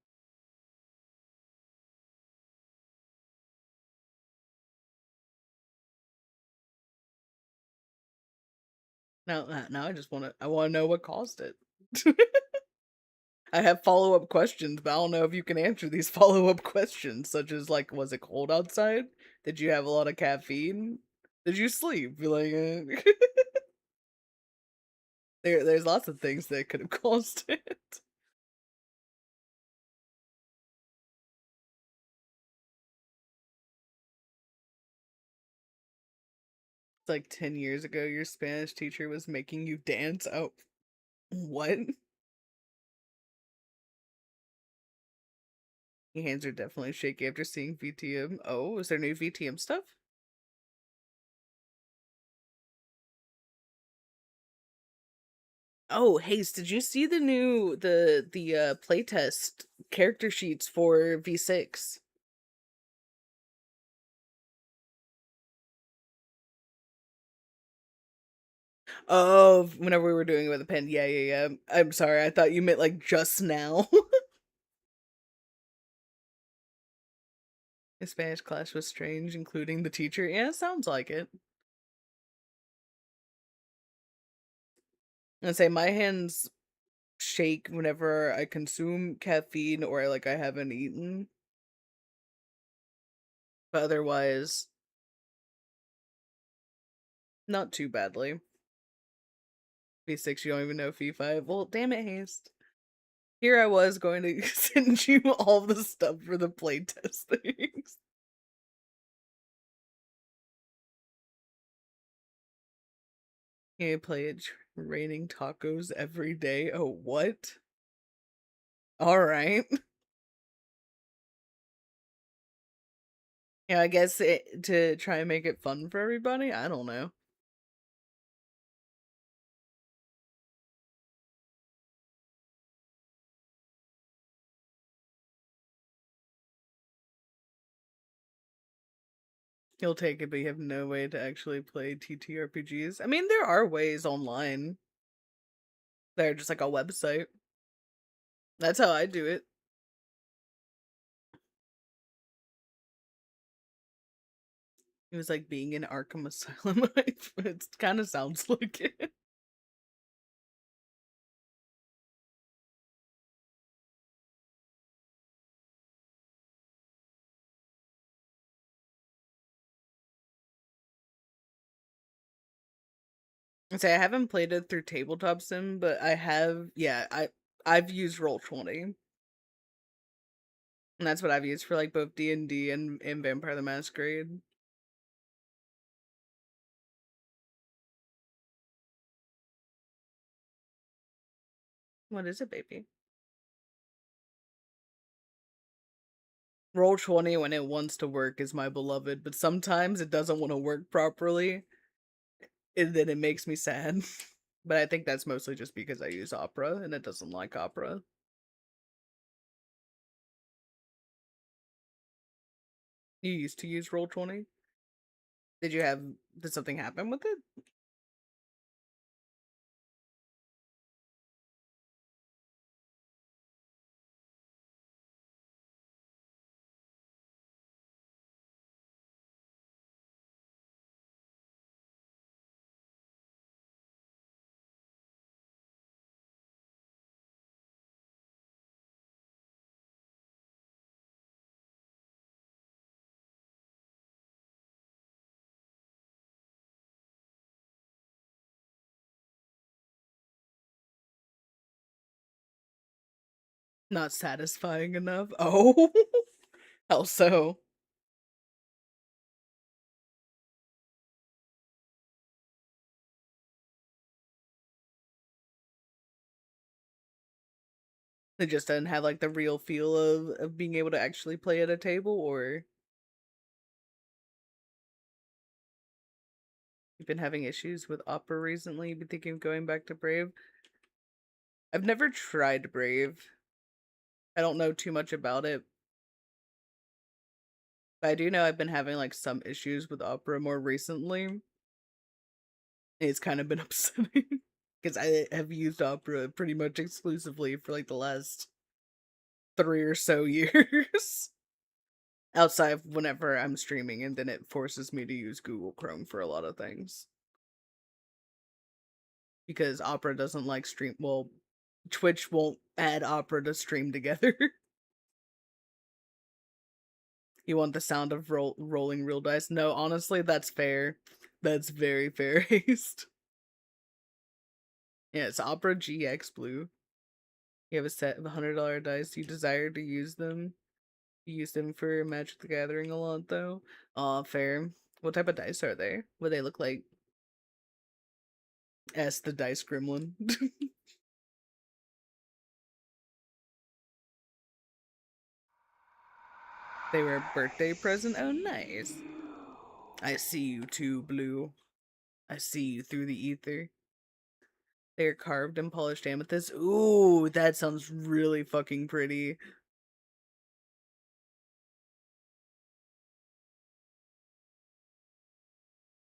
A: Now I just I wanna know what caused it. I have follow-up questions, but I don't know if you can answer these follow-up questions, such as, like, was it cold outside? Did you have a lot of caffeine? Did you sleep? Like, there's lots of things that could have caused it. It's like 10 years ago, your Spanish teacher was making you dance. Oh, what? Your hands are definitely shaky after seeing VTM. Oh, is there new VTM stuff? Oh, Haze, did you see the new playtest character sheets for V6? Oh, whenever we were doing it with a pen. Yeah, yeah, yeah. I'm sorry. I thought you meant like just now. The Spanish class was strange, including the teacher. Yeah, sounds like it. I say my hands shake whenever I consume caffeine or I haven't eaten. But otherwise, not too badly. V6, you don't even know V5. Well, damn it, Haste. Here I was going to send you all the stuff for the playtest things. Can't play it raining tacos every day. Oh, what? Alright. Yeah, I guess to try and make it fun for everybody? I don't know. You'll take it, but you have no way to actually play TTRPGs. I mean, there are ways online. They're just like a website. That's how I do it. It was like being in Arkham Asylum. It kind of sounds like it. I say I haven't played it through Tabletop Sim, but I have. Yeah, I've used Roll20, and that's what I've used for like both D&D and Vampire the Masquerade. What is it, baby? Roll20 when it wants to work is my beloved, but sometimes it doesn't want to work properly, and then it makes me sad. But I think that's mostly just because I use Opera, and it doesn't like Opera. You used to use Roll20? Did something happen with it? Not satisfying enough? Oh! How so? They just didn't have, like, the real feel of being able to actually play at a table, or you've been having issues with opera recently? You've been thinking of going back to Brave? I've never tried Brave. I don't know too much about it. But I do know I've been having, like, some issues with opera more recently. It's kind of been upsetting. Because I have used opera pretty much exclusively for, like, the last 3 or so years. Outside of whenever I'm streaming, and then it forces me to use Google Chrome for a lot of things. Because Opera doesn't like stream. Well, Twitch won't add Opera to stream together. You want the sound of rolling real dice? No, honestly, that's fair. That's very fair, Haste. Yeah, it's Opera GX Blue. You have a set of $100 dice. You desire to use them. You use them for Magic the Gathering a lot, though. Aw, fair. What type of dice are they? What do they look like? S the Dice Gremlin. They were a birthday present? Oh, nice. I see you too, Blue. I see you through the ether. They're carved and polished amethyst. Ooh, that sounds really fucking pretty.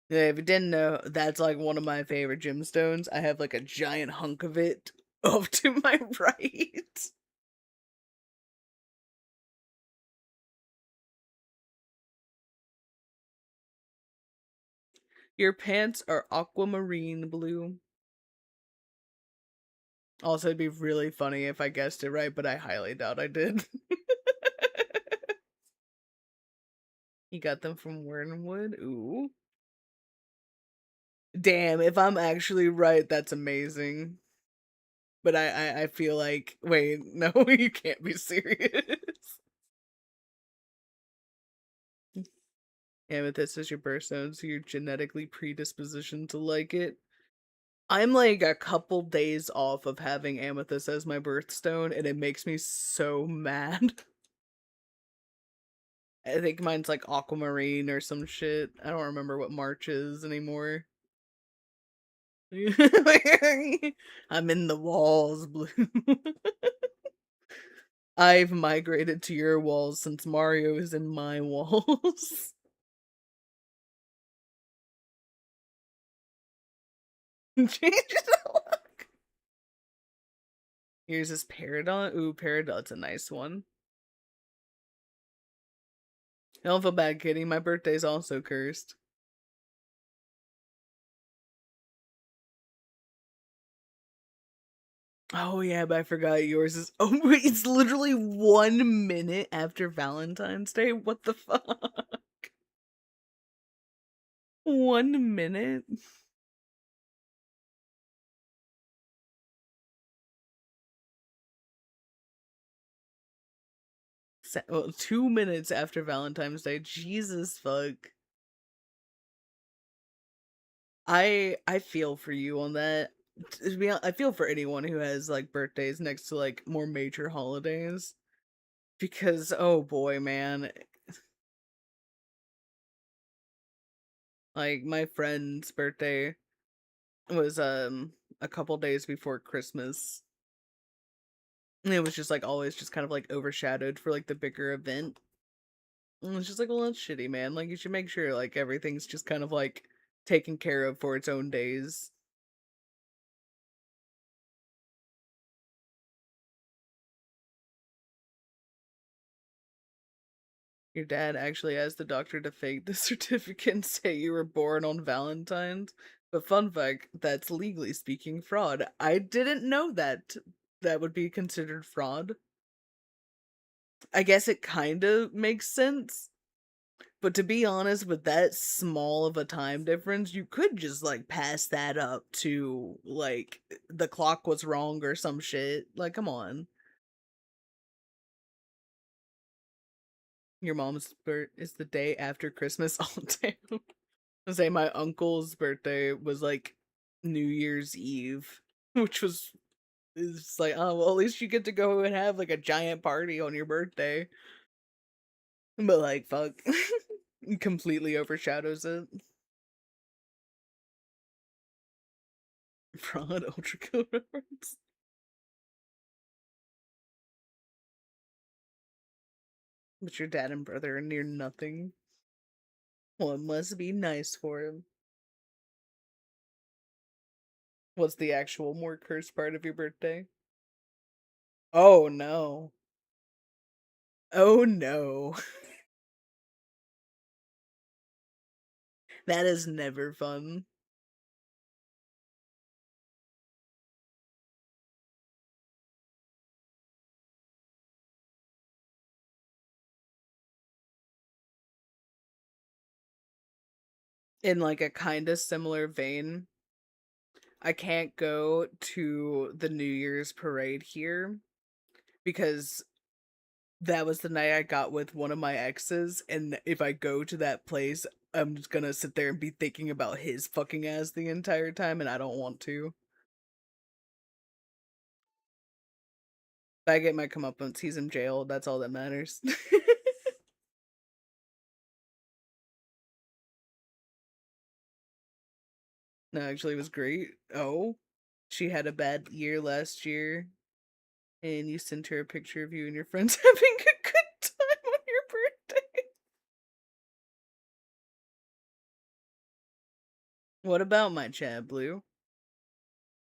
A: Yeah, if you didn't know, that's like one of my favorite gemstones. I have like a giant hunk of it off to my right. Your pants are aquamarine blue. Also, it'd be really funny if I guessed it right, but I highly doubt I did. You got them from Wernwood? Ooh. Damn, if I'm actually right, that's amazing. But I feel like, wait, no, you can't be serious. Amethyst is your birthstone, so you're genetically predispositioned to like it. I'm like a couple days off of having amethyst as my birthstone, and it makes me so mad. I think mine's like aquamarine or some shit. I don't remember what March is anymore. I'm in the walls, Blue. I've migrated to your walls since Mario is in my walls. Change the look. Here's this Peridot. Ooh, Peridot's a nice one. Don't feel bad, Kitty. My birthday's also cursed. Oh yeah, but I forgot yours is. Oh, wait, it's literally 1 minute after Valentine's Day. What the fuck? 1 minute? Well, 2 minutes after Valentine's Day. Jesus fuck. I feel for you on that. To be honest, I feel for anyone who has like birthdays next to like more major holidays. Because oh boy, man. Like my friend's birthday was a couple days before Christmas. And it was just like always just kind of like overshadowed for like the bigger event. And it's just like, well, that's shitty, man. Like you should make sure like everything's just kind of like taken care of for its own days. Your dad actually asked the doctor to fake the certificate and say you were born on Valentine's. But fun fact, that's legally speaking fraud. I didn't know that that would be considered fraud. I guess it kind of makes sense. But to be honest, with that small of a time difference, you could just like pass that up to like the clock was wrong or some shit. Like, come on. Your mom's birth is the day after Christmas. Oh, damn. I say my uncle's birthday was like New Year's Eve, which was it's like, oh well, at least you get to go and have like a giant party on your birthday. But like, fuck, completely overshadows it. Fraud ultra code reference. But your dad and brother are near nothing. Well, it must be nice for him. What's the actual more cursed part of your birthday? Oh no. Oh no. That is never fun. In like a kind of similar vein, I can't go to the New Year's parade here because that was the night I got with one of my exes, and if I go to that place, I'm just gonna sit there and be thinking about his fucking ass the entire time, and I don't want to. If I get my comeuppance, he's in jail, that's all that matters. No, actually, it was great. Oh, she had a bad year last year, and you sent her a picture of you and your friends having a good time on your birthday. What about my Chad Blue?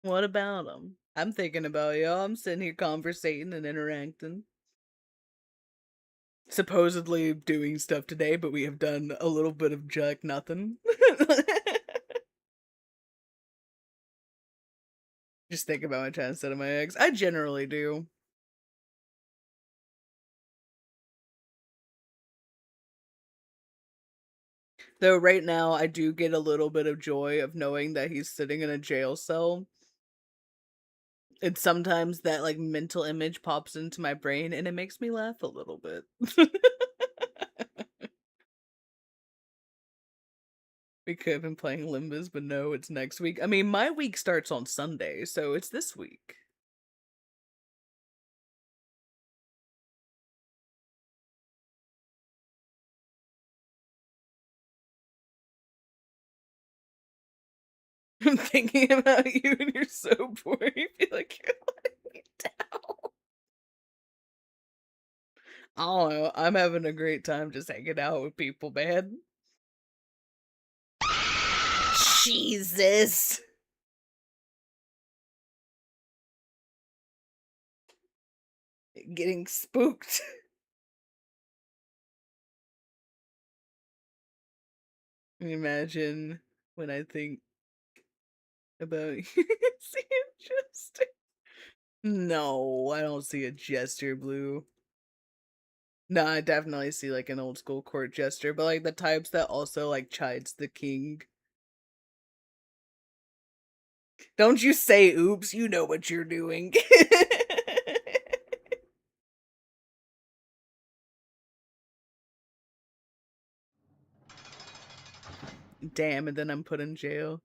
A: What about him? I'm thinking about y'all. I'm sitting here conversating and interacting. Supposedly doing stuff today, but we have done a little bit of jack nothing. Just think about my chat instead of my ex. I generally do. Though right now I do get a little bit of joy of knowing that he's sitting in a jail cell. And sometimes that like mental image pops into my brain and it makes me laugh a little bit. We could have been playing Limbus, but no, it's next week. I mean, my week starts on Sunday, so it's this week. I'm thinking about you and you're so poor, you feel like you're letting me down. I don't know, I'm having a great time just hanging out with people, man. Jesus! Getting spooked. Imagine when I think about you seeing Jester. No, I don't see a Jester, Blue. No, I definitely see like an old school court jester, but like the types that also like chides the king. Don't you say oops, you know what you're doing. Damn, and then I'm put in jail.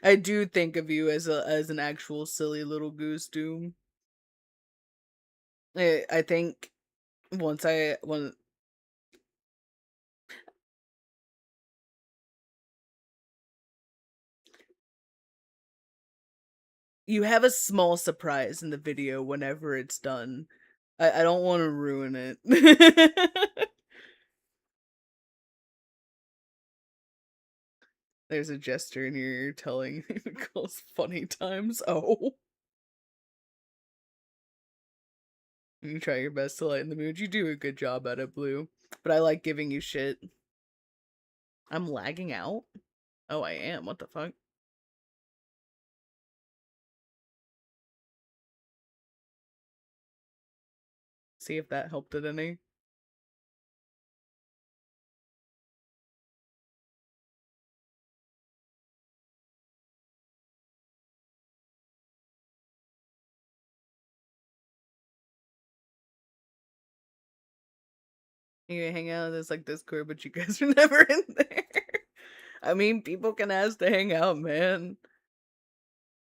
A: I do think of you as an actual silly little goose, Doom. I think when you have a small surprise in the video whenever it's done. I don't want to ruin it. There's a jester in your ear telling Nicole's funny times. Oh. You try your best to lighten the mood. You do a good job at it, Blue. But I like giving you shit. I'm lagging out? Oh, I am. What the fuck? See if that helped it any. You hang out in this like Discord, but you guys are never in there. I mean, people can ask to hang out, man.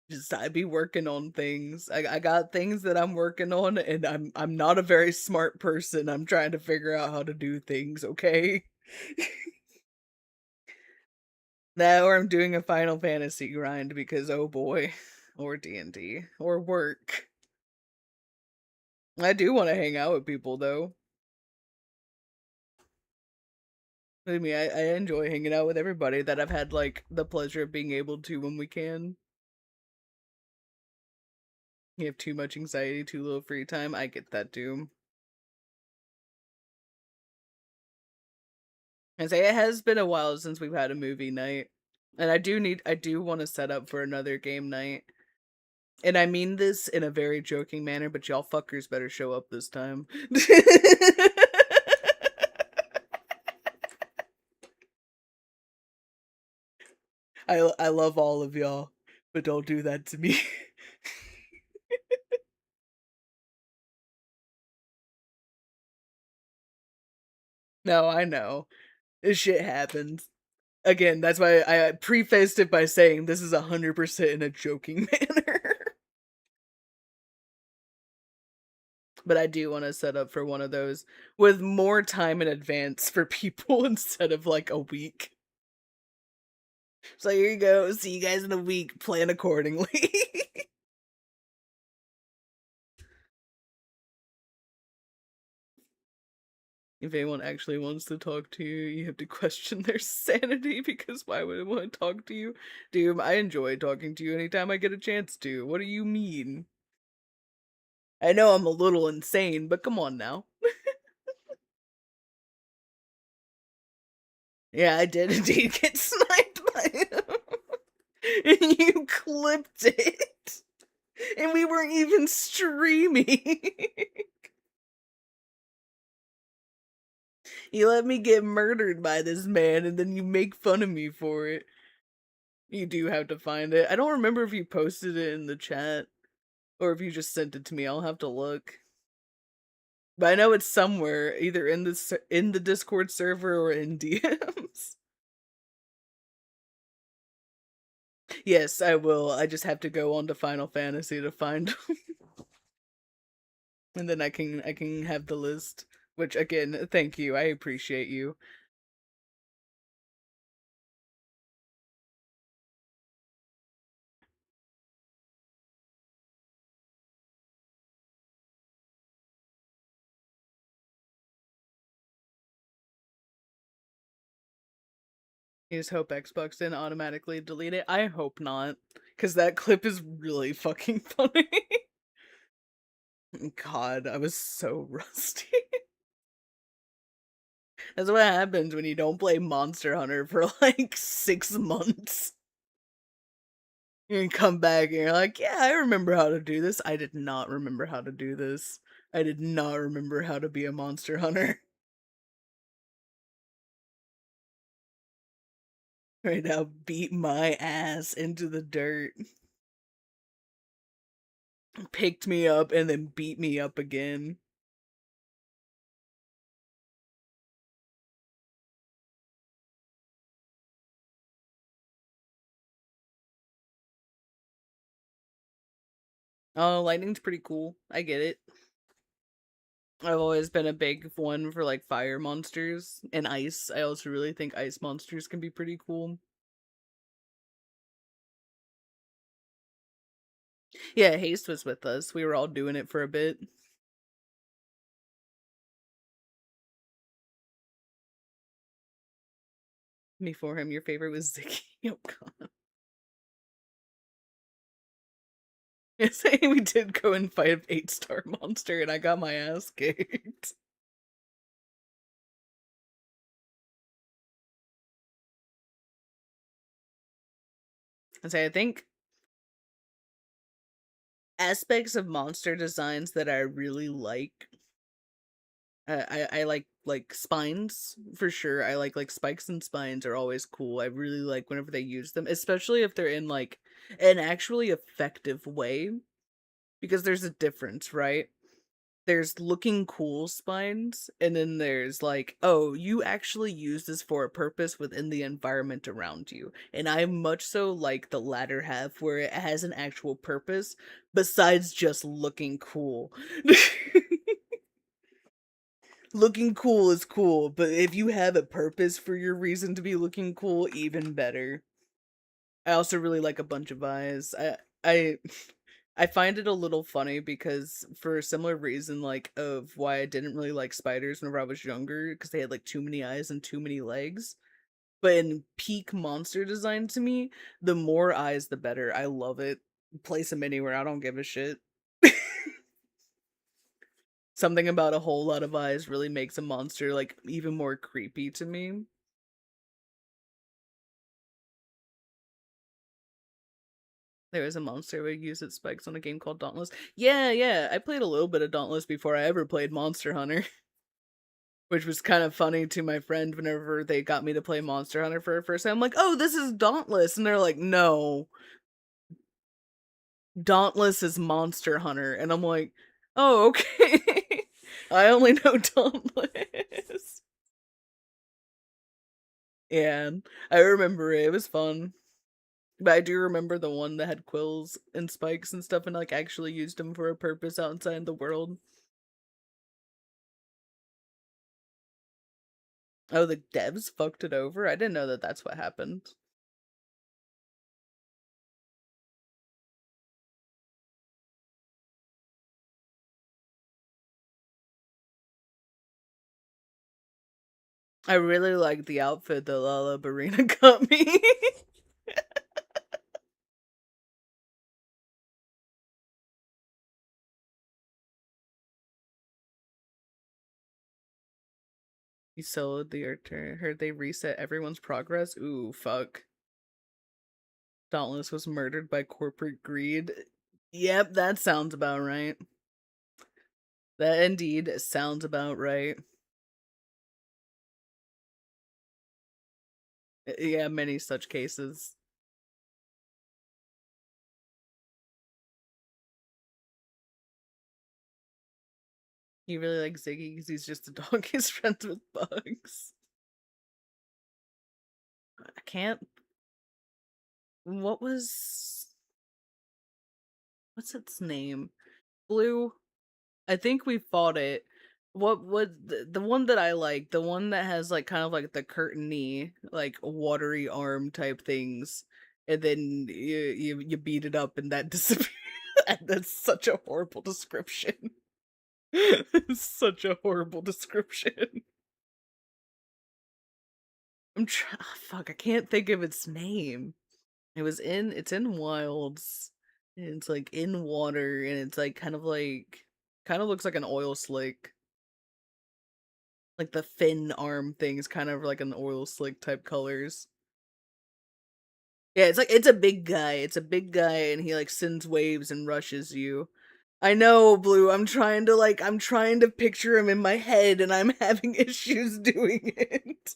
A: Just I be working on things. I got things that I'm working on, and I'm not a very smart person. I'm trying to figure out how to do things, okay? That or I'm doing a Final Fantasy grind because oh boy, or D&D or work. I do want to hang out with people though. I mean, I enjoy hanging out with everybody that I've had like the pleasure of being able to when we can. You have too much anxiety, too little free time. I get that too. And say it has been a while since we've had a movie night. And I do want to set up for another game night. And I mean this in a very joking manner, but y'all fuckers better show up this time. I love all of y'all, but don't do that to me. No, I know. This shit happens. Again, that's why I prefaced it by saying this is 100% in a joking manner. But I do want to set up for one of those with more time in advance for people instead of like a week. So here you go. See you guys in a week. Plan accordingly. If anyone actually wants to talk to you, you have to question their sanity because why would I want to talk to you? Dude, I enjoy talking to you anytime I get a chance to. What do you mean? I know I'm a little insane, but come on now. Yeah, I did indeed get sniped by him. And you clipped it. And we weren't even streaming. You let me get murdered by this man, and then you make fun of me for it. You do have to find it. I don't remember if you posted it in the chat, or if you just sent it to me. I'll have to look. But I know it's somewhere, either in the Discord server or in DMs. Yes, I will. I just have to go on to Final Fantasy to find them. And then I can have the list. Which again, thank you. I appreciate you. You just hope Xbox didn't automatically delete it. I hope not. Because that clip is really fucking funny. God, I was so rusty. That's what happens when you don't play Monster Hunter for like 6 months. You come back and you're like, yeah, I remember how to do this. I did not remember how to do this. I did not remember how to be a Monster Hunter. Right now, beat my ass into the dirt. Picked me up and then beat me up again. Oh, lightning's pretty cool. I get it. I've always been a big one for like fire monsters and ice. I also really think ice monsters can be pretty cool. Yeah, Haste was with us. We were all doing it for a bit. Before him, your favorite was Ziggy. Oh god. Yes, we did go and fight an 8-star monster and I got my ass kicked. I think aspects of monster designs that I really like. I like spines for sure. I like spikes and spines are always cool. I really like whenever they use them, especially if they're in like an actually effective way, because there's a difference, right? there's looking cool spines, and then there's like, oh, you actually use this for a purpose within the environment around you. And I much so like the latter half where it has an actual purpose besides just looking cool. Looking cool is cool, but if you have a purpose for your reason to be looking cool, even better. I also really like a bunch of eyes. I I find it a little funny because for a similar reason like of why I didn't really like spiders whenever I was younger because they had like too many eyes and too many legs. But in peak monster design to me, the more eyes the better. I love it. Place them anywhere. I don't give a shit. Something about a whole lot of eyes really makes a monster like even more creepy to me. There is a monster who used its spikes on a game called Dauntless. Yeah, yeah, I played a little bit of Dauntless before I ever played Monster Hunter. Which was kind of funny to my friend whenever they got me to play Monster Hunter for the first time. I'm like, oh, this is Dauntless. And they're like, no. Dauntless is Monster Hunter. And I'm like, oh, okay. I only know Dauntless. Yeah, I remember it. It was fun. But I do remember the one that had quills and spikes and stuff and like actually used them for a purpose outside the world. Oh, the devs fucked it over? I didn't know that that's what happened. I really like the outfit that Lala Barina got me. You soloed the Earth. Heard they reset everyone's progress. Ooh, fuck. Dauntless was murdered by corporate greed. Yep, that sounds about right. That indeed sounds about right. Yeah, many such cases. You really like Ziggy because he's just a dog. He's friends with bugs. I can't. What was. What's its name? Blue? I think we fought it. What the one that I like, the one that has like kind of like the curtainy, like watery arm type things, and then you beat it up and that disappears. That's such a horrible description. Such a horrible description. Fuck, I can't think of its name. It's in Wilds. And it's like in water and it's like kind of looks like an oil slick. Like the fin arm thing is kind of like an oil slick type colors. Yeah, it's like it's a big guy. It's a big guy and he like sends waves and rushes you. I know, Blue. I'm trying to picture him in my head and I'm having issues doing it.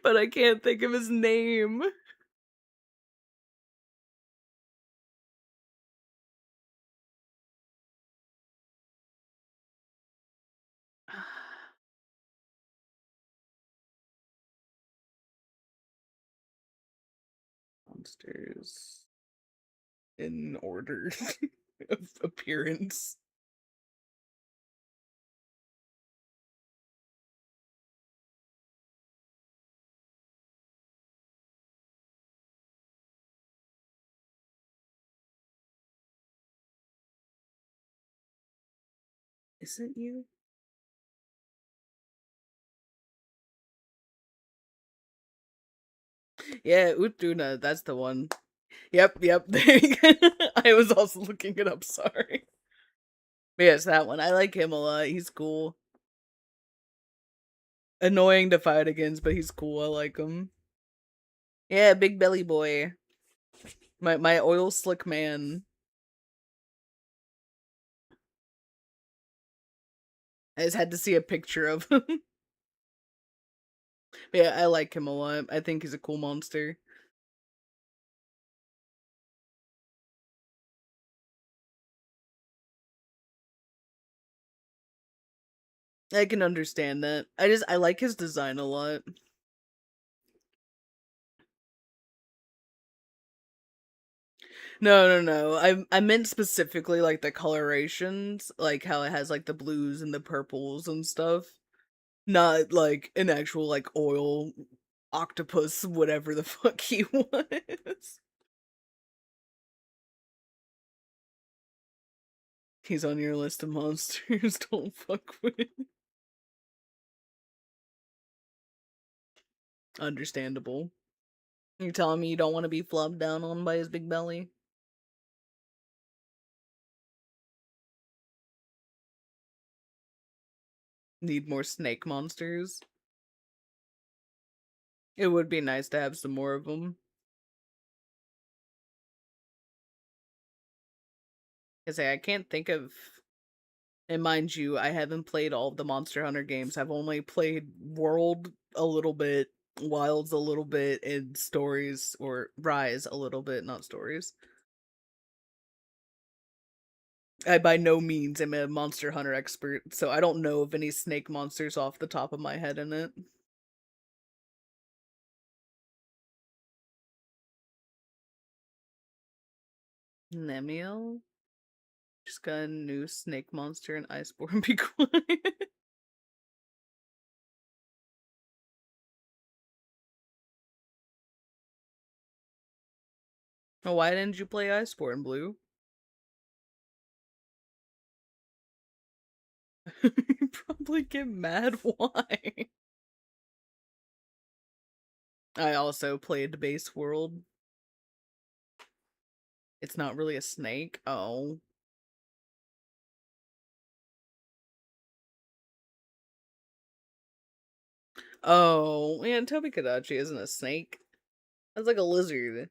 A: But I can't think of his name. Monsters in order of appearance. Is it you? Yeah, Utuna, that's the one. Yep, yep. There you go. I was also looking it up, sorry. But yes, that one. I like him a lot. He's cool. Annoying to fight against, but he's cool. I like him. Yeah, big belly boy. My oil slick man. I just had to see a picture of him. But yeah, I like him a lot. I think he's a cool monster. I can understand that. I like his design a lot. No. I meant specifically like the colorations, like how it has like the blues and the purples and stuff. Not like an actual like oil octopus, whatever the fuck he was. He's on your list of monsters. Don't fuck with. Understandable. You're telling me you don't want to be flubbed down on by his big belly? Need more snake monsters? It would be nice to have some more of them. I say I can't think of. And mind you, I haven't played all of the Monster Hunter games. I've only played World a little bit, Wilds a little bit, and Stories or Rise a little bit, not Stories. I by no means am a Monster Hunter expert, so I don't know of any snake monsters off the top of my head in it. Nemiel? Just got a new snake monster and Iceborne. Be quiet. Why didn't you play Iceborne, Blue? You probably get mad. Why? I also played Base World. It's not really a snake. Oh. Oh, man, Toby Kadachi isn't a snake. That's like a lizard.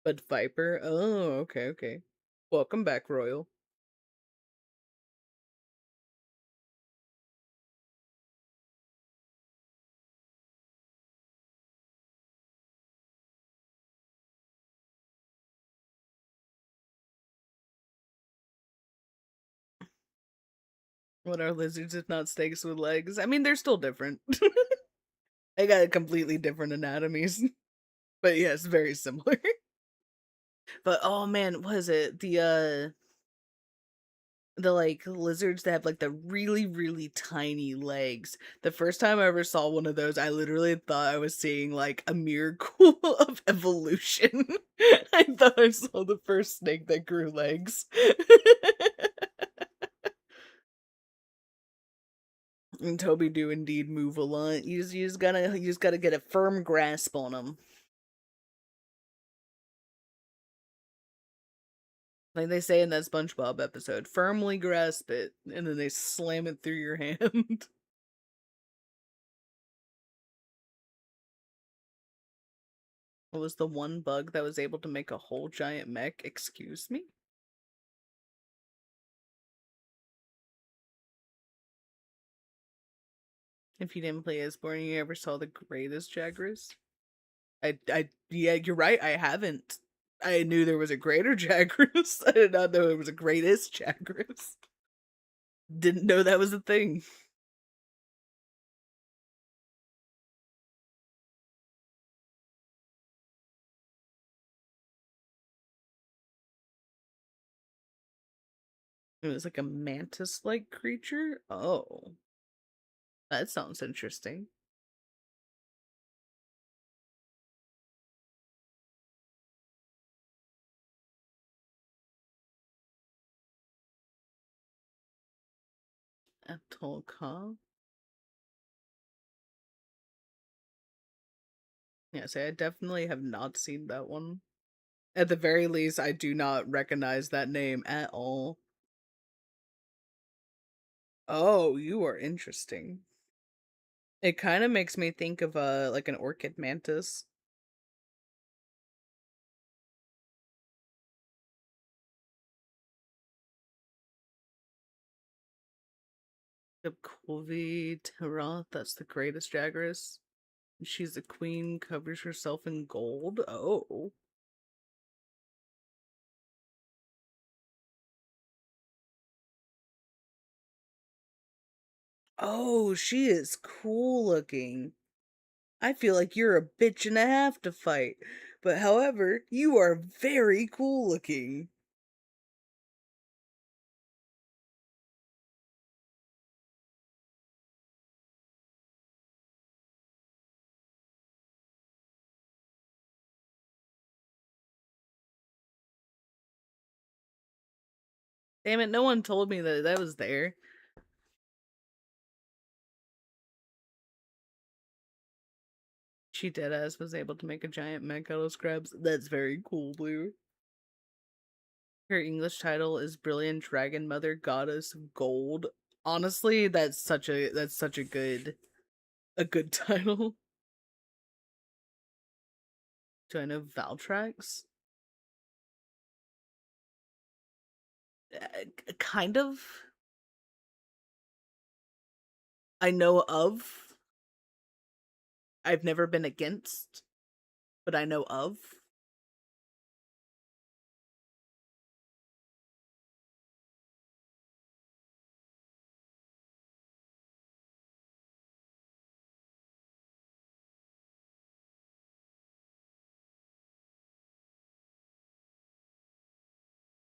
A: But Viper? Oh, okay. Welcome back, Royal. What are lizards if not snakes with legs? I mean, they're still different. They got completely different anatomies. But yes, very similar. But oh man, what is it? The like lizards that have like the really tiny legs. The first time I ever saw one of those, I literally thought I was seeing like a miracle of evolution. I thought I saw the first snake that grew legs. And Toby do indeed move a lot. You just gotta get a firm grasp on them. Like they say in that SpongeBob episode, firmly grasp it, and then they slam it through your hand. What was the one bug that was able to make a whole giant mech? Excuse me? If you didn't play Iceborne, you ever saw the greatest Jagras? Yeah, you're right, I haven't. I knew there was a greater Jagras. I did not know there was a greatest Jagras. Didn't know that was a thing. It was like a mantis-like creature? Oh. That sounds interesting. Atolka? Yeah, see, I definitely have not seen that one. At the very least, I do not recognize that name at all. Oh, you are interesting. It kind of makes me think of like an orchid mantis. The Kulvi Terath, that's the greatest Jagras. She's the queen, covers herself in gold. Oh. Oh, she is cool looking. I feel like you're a bitch and a half to fight. But however, you are very cool looking. Damn it, no one told me that that was there. She deadass was able to make a giant mech out of scraps. That's very cool, Blue. Her English title is Brilliant Dragon Mother Goddess of Gold. Honestly, that's such a good title. Do I know Valtrax? Kind of. I know of. I've never been against, but I know of.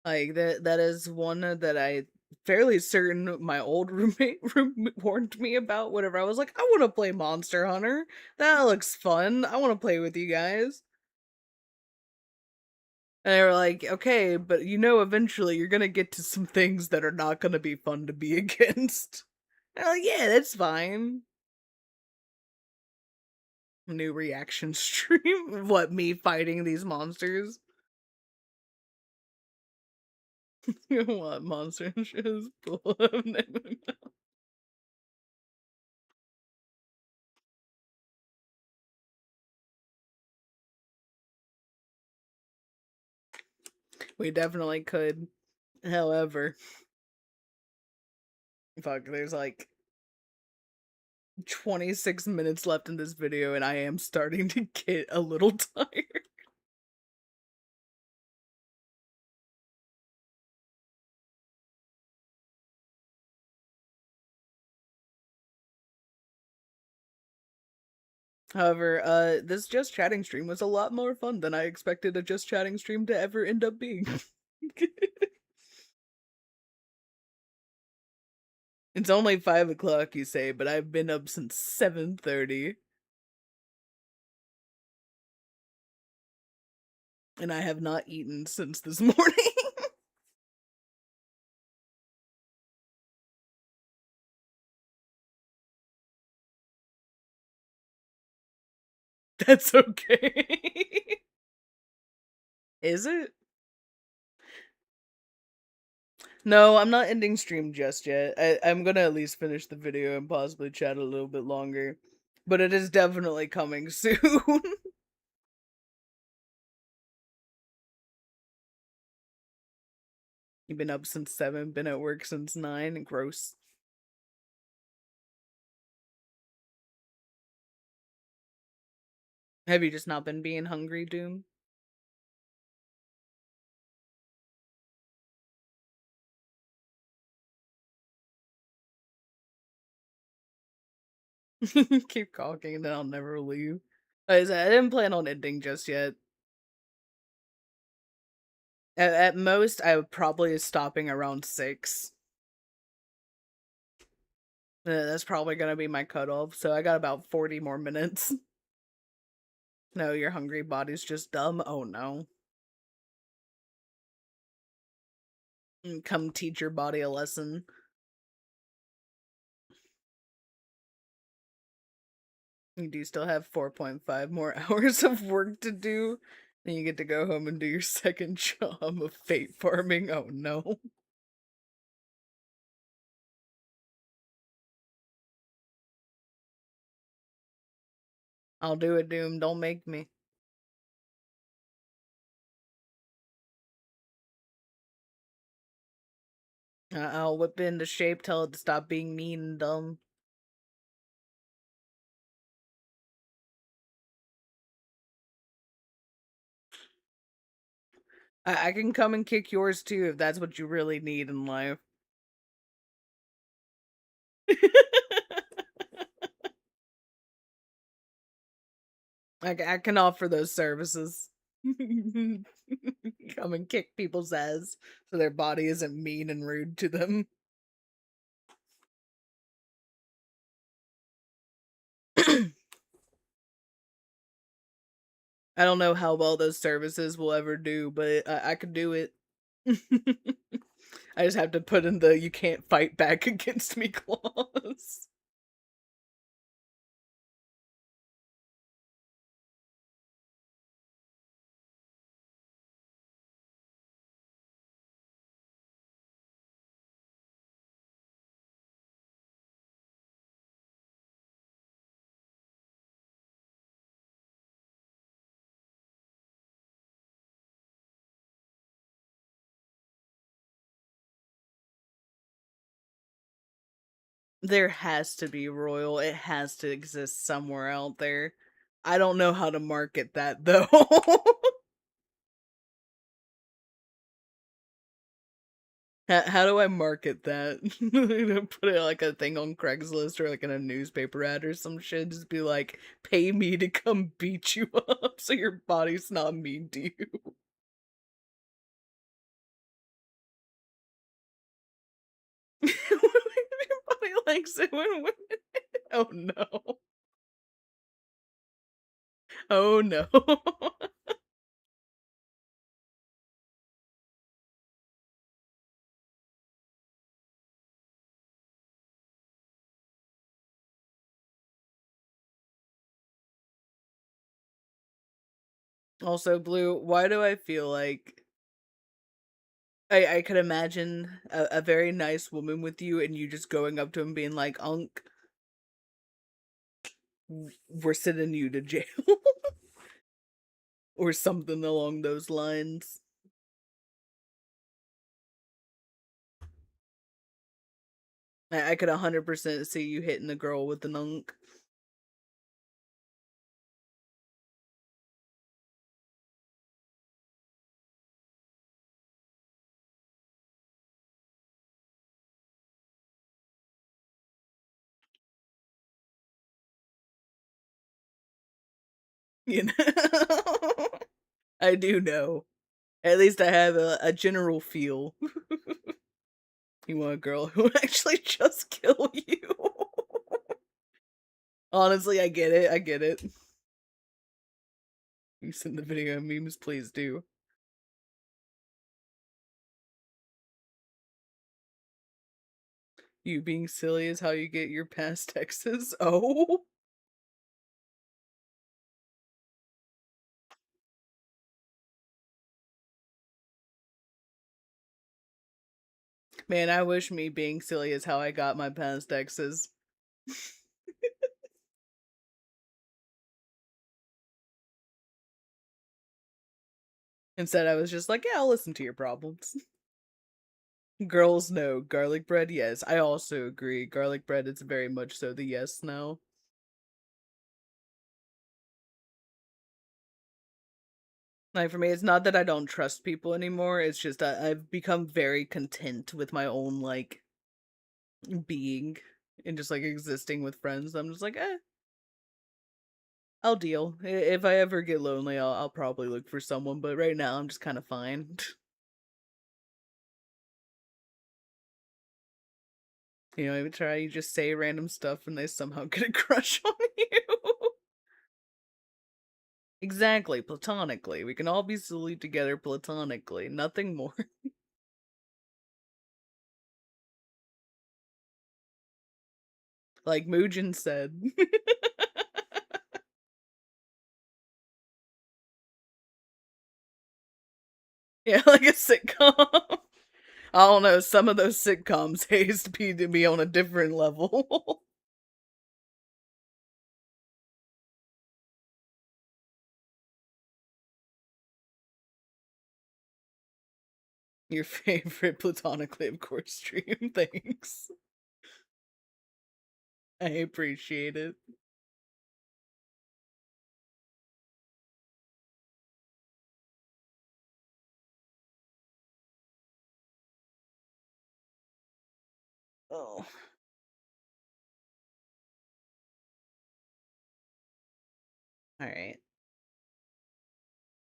A: Like that is one that I fairly certain my old roommate warned me about whenever I was like, I want to play Monster Hunter. That looks fun. I want to play with you guys. And they were like, okay, but eventually you're gonna get to some things that are not gonna be fun to be against. And I'm like, yeah, that's fine. New reaction stream? What, me fighting these monsters? What, monster shows full of We definitely could. However, fuck, there's like 26 minutes left in this video and I am starting to get a little tired. However, this Just Chatting stream was a lot more fun than I expected a Just Chatting stream to ever end up being. It's only 5 o'clock, you say, but I've been up since 7:30. And I have not eaten since this morning. That's okay. Is it? No, I'm not ending stream just yet. I'm gonna at least finish the video and possibly chat a little bit longer. But it is definitely coming soon. You've been up since 7, been at work since 9. Gross. Have you just not been being hungry, Doom? Keep talking and then I'll never leave. Like I said, I didn't plan on ending just yet. At most, I would probably stopping around 6. That's probably gonna be my cutoff, so I got about 40 more minutes. No, your hungry body's just dumb? Oh no. Come teach your body a lesson. You do still have 4.5 more hours of work to do. Then you get to go home and do your second job of fate farming. Oh no. I'll do it, Doom. Don't make me. I'll whip it into shape, tell it to stop being mean and dumb. I can come and kick yours too if that's what you really need in life. I can offer those services. Come and kick people's ass so their body isn't mean and rude to them. I don't know how well those services will ever do, but I could do it. I just have to put in the "you can't fight back against me" clause. There has to be royal. It has to exist somewhere out there. I don't know how to market that though. How do I market that? Put it like a thing on Craigslist or like in a newspaper ad or some shit. Just be like, pay me to come beat you up so your body's not mean to you. Your body likes it when women. Oh no. Oh no. Also, Blue, why do I feel like I could imagine a very nice woman with you and you just going up to him being like, "Unk, we're sending you to jail." Or something along those lines. I could 100% see you hitting the girl with the nunk. You know? I do know. At least I have a general feel. You want a girl who would actually just kill you. Honestly, I get it. I get it. You send the video memes, please do. You being silly is how you get your past texts. Oh? Man, I wish me being silly is how I got my past exes. Instead, I was just like, yeah, I'll listen to your problems. Girls, no. Garlic bread, yes. I also agree. Garlic bread is very much so the yes now. Like, for me, it's not that I don't trust people anymore. It's just that I've become very content with my own, like, being and just, like, existing with friends. I'm just like, I'll deal. If I ever get lonely, I'll probably look for someone, but right now I'm just kind of fine. You know, every try you just say random stuff and they somehow get a crush on you. Exactly, platonically. We can all be silly together platonically, nothing more. Like Mugen said. Yeah, like a sitcom. I don't know, some of those sitcoms used to be on a different level. Your favorite platonically, of course, stream. Thanks. I appreciate it. Oh. Alright.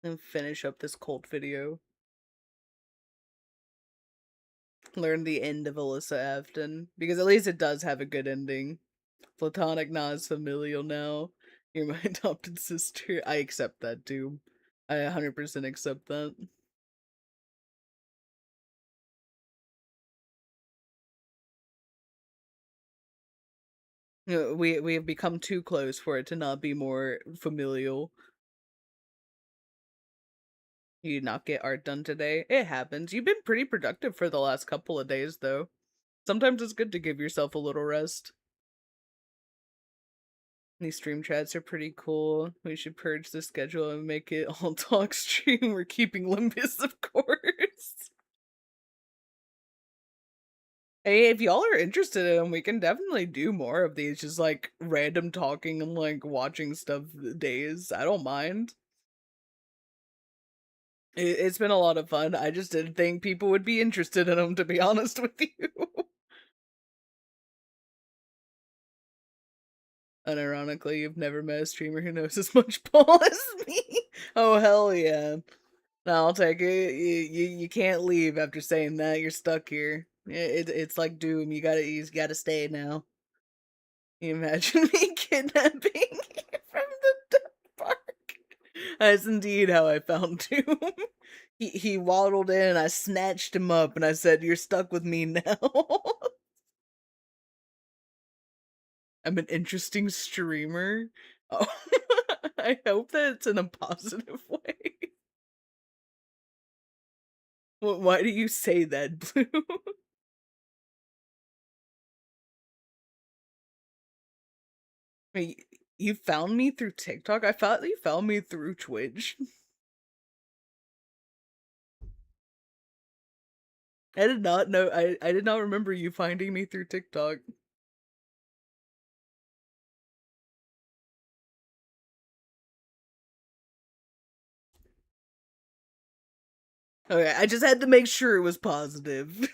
A: And finish up this cult video. Learn the end of Alyssa Afton. Because at least it does have a good ending. Platonic, not as familial now. You're my adopted sister. I accept that, too. I 100% accept that. You know, we have become too close for it to not be more familial. You did not get art done today? It happens. You've been pretty productive for the last couple of days, though. Sometimes it's good to give yourself a little rest. These stream chats are pretty cool. We should purge the schedule and make it all talk stream. We're keeping Limbus, of course. Hey, if y'all are interested in them, we can definitely do more of these. Just like random talking and like watching stuff days. I don't mind. It's been a lot of fun. I just didn't think people would be interested in them, to be honest with you. Unironically, you've never met a streamer who knows as much Paul as me. Oh, hell yeah. No, I'll take it. You can't leave after saying that. You're stuck here. It's like Doom. You gotta stay now. You imagine me kidnapping from the death park? That's indeed how I found Doom. He waddled in, I snatched him up, and I said, "You're stuck with me now." I'm an interesting streamer. Oh, I hope that it's in a positive way. Why do you say that, Blue? Wait, you found me through TikTok? I thought you found me through Twitch. I did not know. I did not remember you finding me through TikTok. Okay, I just had to make sure it was positive.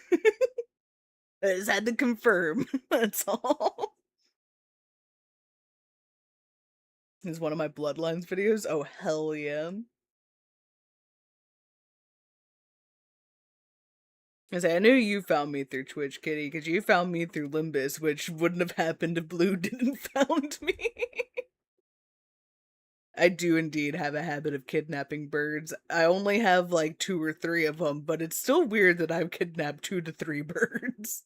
A: I just had to confirm. That's all. This is one of my Bloodlines videos. Oh, hell yeah. I say, I knew you found me through Twitch, Kitty, because you found me through Limbus, which wouldn't have happened if Blue didn't found me. I do indeed have a habit of kidnapping birds. I only have like 2 or 3 of them, but it's still weird that I've kidnapped 2 to 3 birds.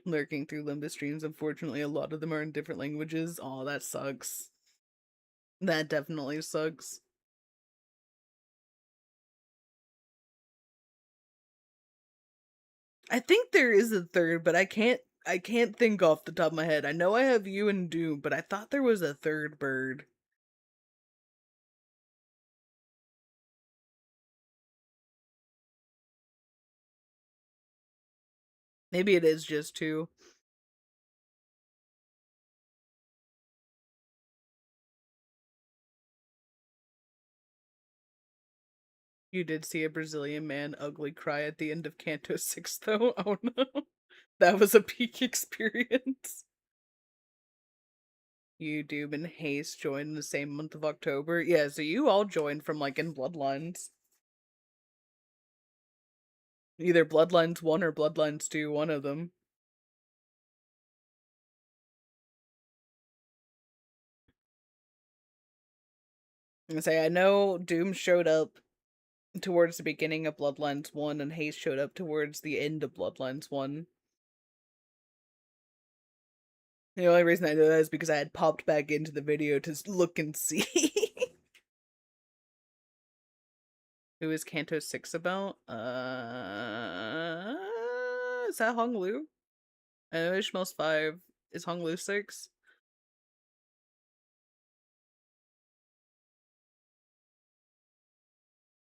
A: Lurking through Limbus streams, unfortunately, a lot of them are in different languages. Aw, that sucks. That definitely sucks. I think there is a third, but I can't think off the top of my head. I know I have you and Doom, but I thought there was a third bird. Maybe it is just 2. You did see a Brazilian man ugly cry at the end of Canto 6, though? Oh no. That was a peak experience. You, Doom, and Haste joined in the same month of October. Yeah, so you all joined from, like, in Bloodlines. Either Bloodlines 1 or Bloodlines 2, one of them. I say, I know Doom showed up towards the beginning of Bloodlines 1, and Haste showed up towards the end of Bloodlines 1. The only reason I know that is because I had popped back into the video to look and see. Who is Canto 6 about? Is that Hong Lu? I know Ishmael's 5. Is Hong Lu 6?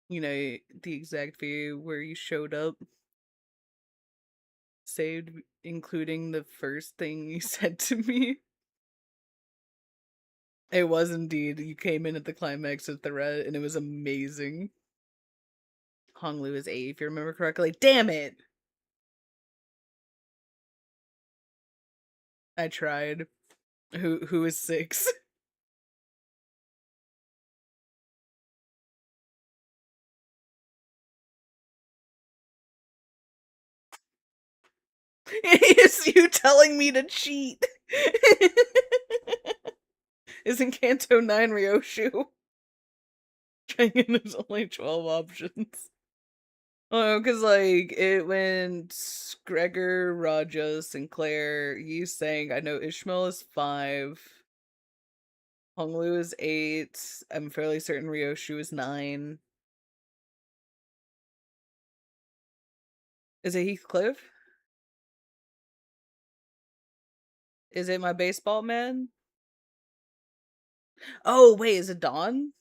A: You know, the exact view where you showed up. Saved, including the first thing you said to me. It was indeed. You came in at the climax of the red, and it was amazing. Hong Lu is 8, if you remember correctly. Damn it! I tried. Who is 6? It's you telling me to cheat. Isn't Kanto 9 Ryoshu? There's only 12 options. Oh, because, like, it went Gregor, Raja, Sinclair, you saying, I know Ishmael is 5, Honglu is 8, I'm fairly certain Ryoshu is 9. Is it Heathcliff? Is it my baseball man? Oh, wait, is it Dawn?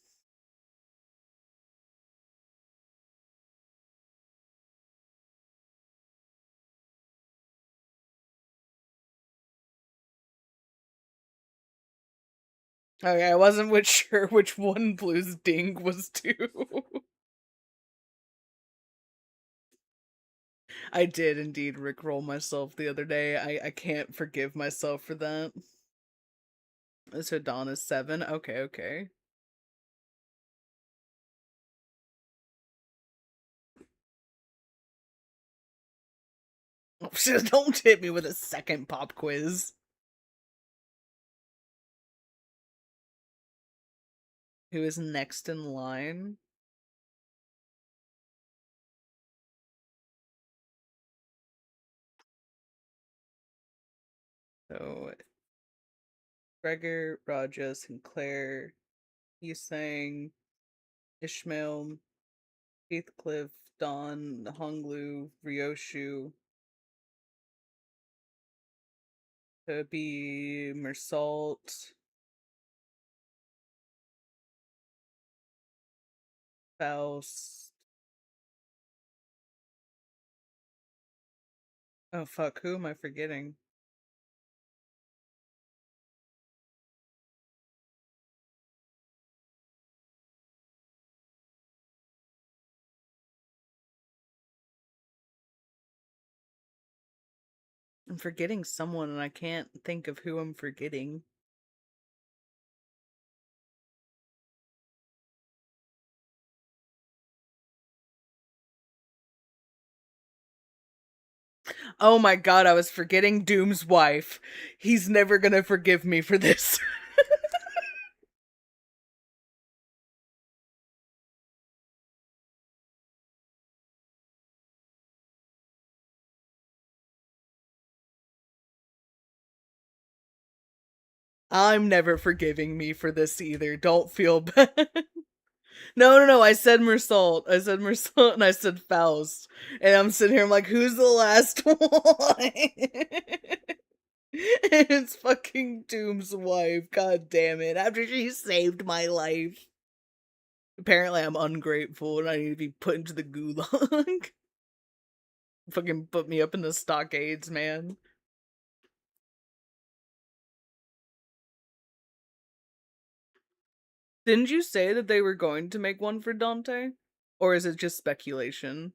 A: Okay, I wasn't sure which one Blue's ding was to. I did indeed rickroll myself the other day. I can't forgive myself for that. So Dawn is 7. Okay, okay. Oh, don't hit me with a second pop quiz. Who is next in line? So, Gregor, Raja, Sinclair, Yusang, Ishmael, Heathcliff, Dawn, Honglu, Ryoshu, Toby, Mersault, Faust. Oh fuck, who am I forgetting? I'm forgetting someone and I can't think of who I'm forgetting. Oh my god, I was forgetting Doom's wife. He's never gonna forgive me for this. I'm never forgiving me for this either. Don't feel bad. No, I said Mersault. I said Mersault and I said Faust. And I'm sitting here, I'm like, who's the last one? It's fucking Doom's wife. God damn it. After she saved my life. Apparently I'm ungrateful and I need to be put into the gulag. Fucking put me up in the stockades, man. Didn't you say that they were going to make one for Dante? Or is it just speculation?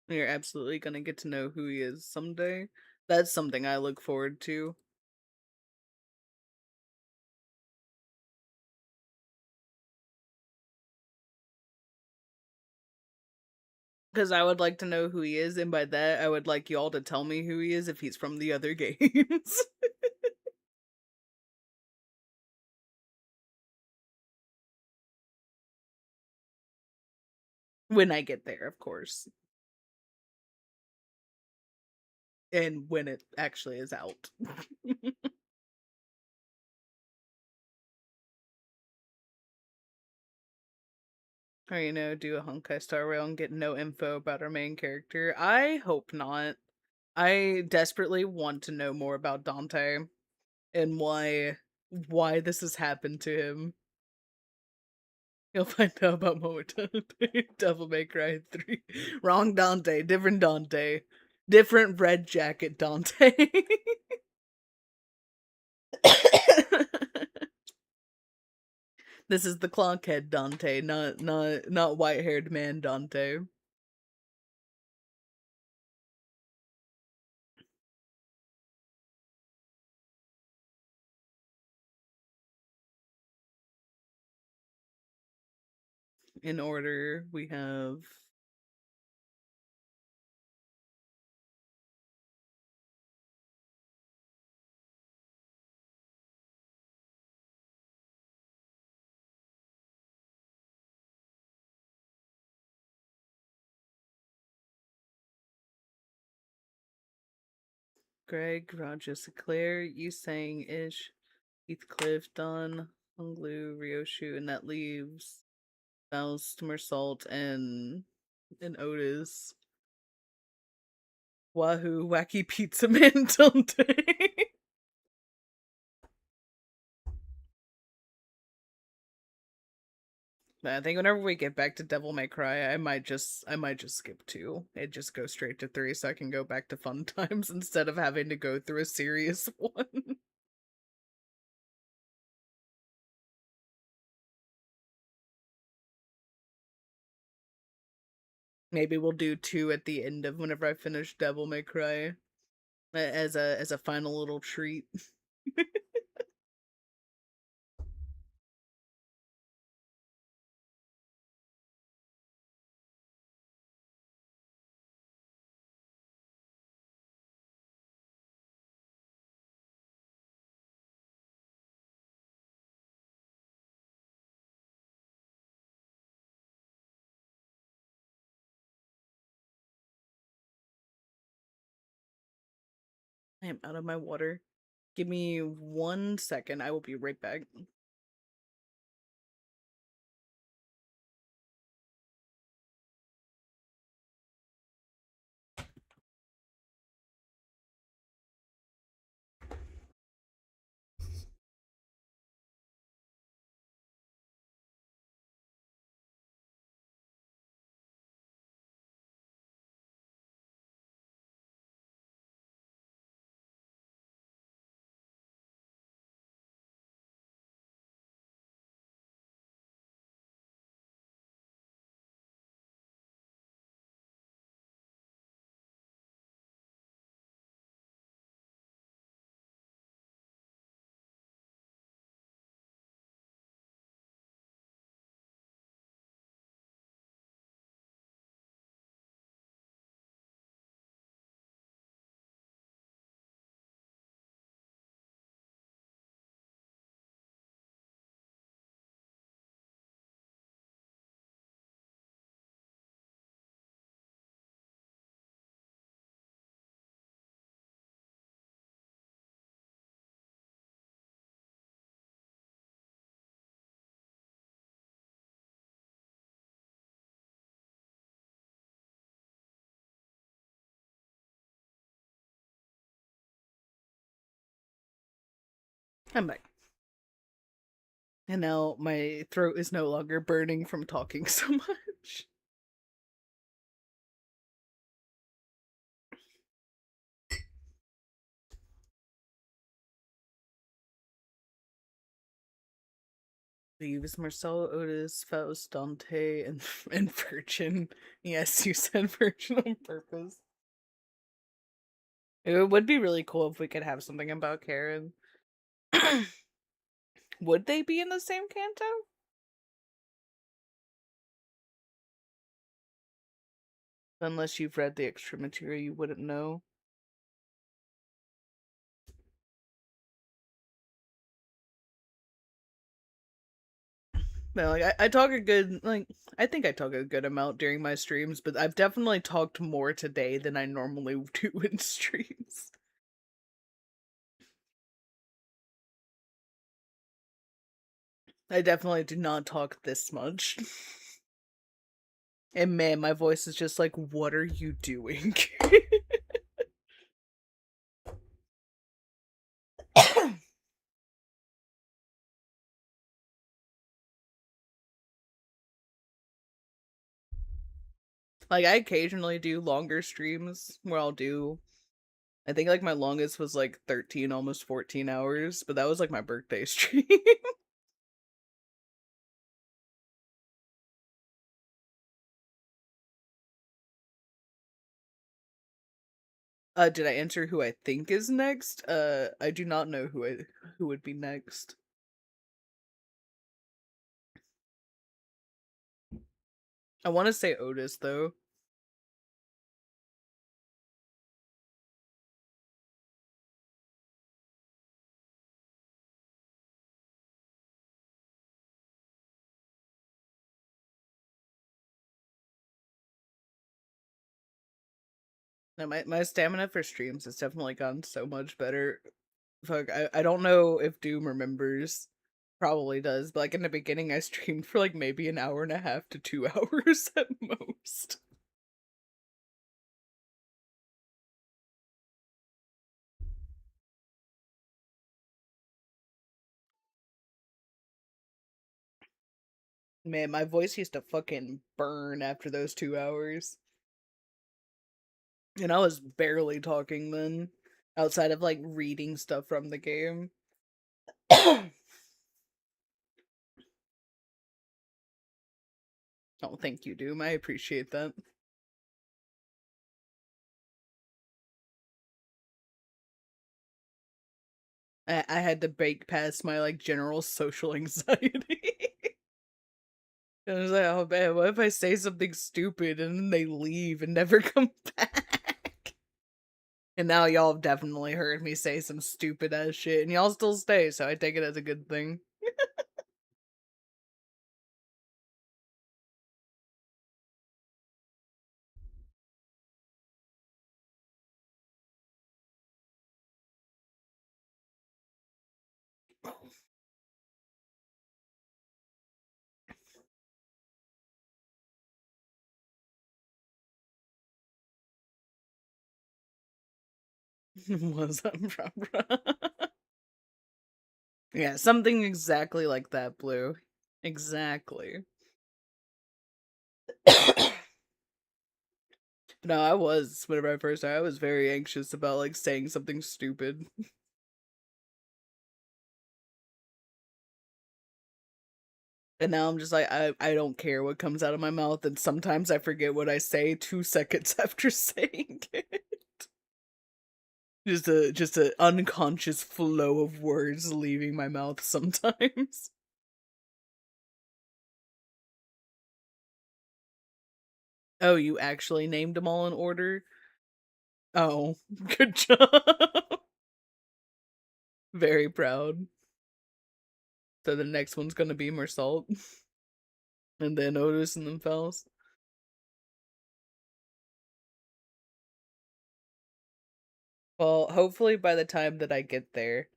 A: You're absolutely gonna get to know who he is someday. That's something I look forward to. Because I would like to know who he is, and by that, I would like y'all to tell me who he is if he's from the other games. When I get there, of course. And when it actually is out. Or, do a Honkai Star Rail and get no info about our main character. I hope not. I desperately want to know more about Dante and why this has happened to him. You'll find out about Momotone Devil May Cry 3. Wrong Dante, different Dante. Different red jacket Dante. This is the clockhead Dante, not white-haired man Dante. In order, we have Greg, Roger, Claire, Yusang, Ish, Heathcliff, Don, Hunglu, Ryoshu, and that leaves Faust, Mersault, and Otis. Wahoo, Wacky Pizza Man Dante. I think whenever we get back to Devil May Cry, I might just skip 2 and just go straight to 3 so I can go back to fun times instead of having to go through a serious one. Maybe we'll do 2 at the end of whenever I finish Devil May Cry as a final little treat. I am out of my water. Give me 1 second. I will be right back. I'm back. And now my throat is no longer burning from talking so much. Leaves Marcelo, Otis, Faust, Dante, and Virgin. Yes, you said Virgin on purpose. It would be really cool if we could have something about Karen. Would they be in the same canto? Unless you've read the extra material, you wouldn't know. No, like I talk a good I think I talk a good amount during my streams, but I've definitely talked more today than I normally do in streams. I definitely do not talk this much. And man, my voice is just like, what are you doing? Like, I occasionally do longer streams where I'll do I think, like, my longest was, like, 13, almost 14 hours, but that was, like, my birthday stream. Did I answer who I think is next? I do not know who would be next. I wanna say Otis, though. No, my stamina for streams has definitely gotten so much better. Fuck, I don't know if Doom remembers. Probably does, but, like, in the beginning, I streamed for, like, maybe an hour and a half to 2 hours at most. Man, my voice used to fucking burn after those 2 hours. And I was barely talking then, outside of, like, reading stuff from the game. Oh, thank you, Doom. I appreciate that. I had to break past my, like, general social anxiety. I was like, "Oh, man, what if I say something stupid and then they leave and never come back?" And now y'all have definitely heard me say some stupid ass shit, and y'all still stay, so I take it as a good thing. Was that from? Yeah, something exactly like that, Blue. Exactly. No, I was whenever I first started, I was very anxious about, like, saying something stupid. And now I'm just like, I don't care what comes out of my mouth, and sometimes I forget what I say 2 seconds after saying it. Just a unconscious flow of words leaving my mouth sometimes. Oh, you actually named them all in order? Oh, good job. Very proud. So the next one's gonna be Mersault. And then Otis and then Faust. Well, hopefully by the time that I get there,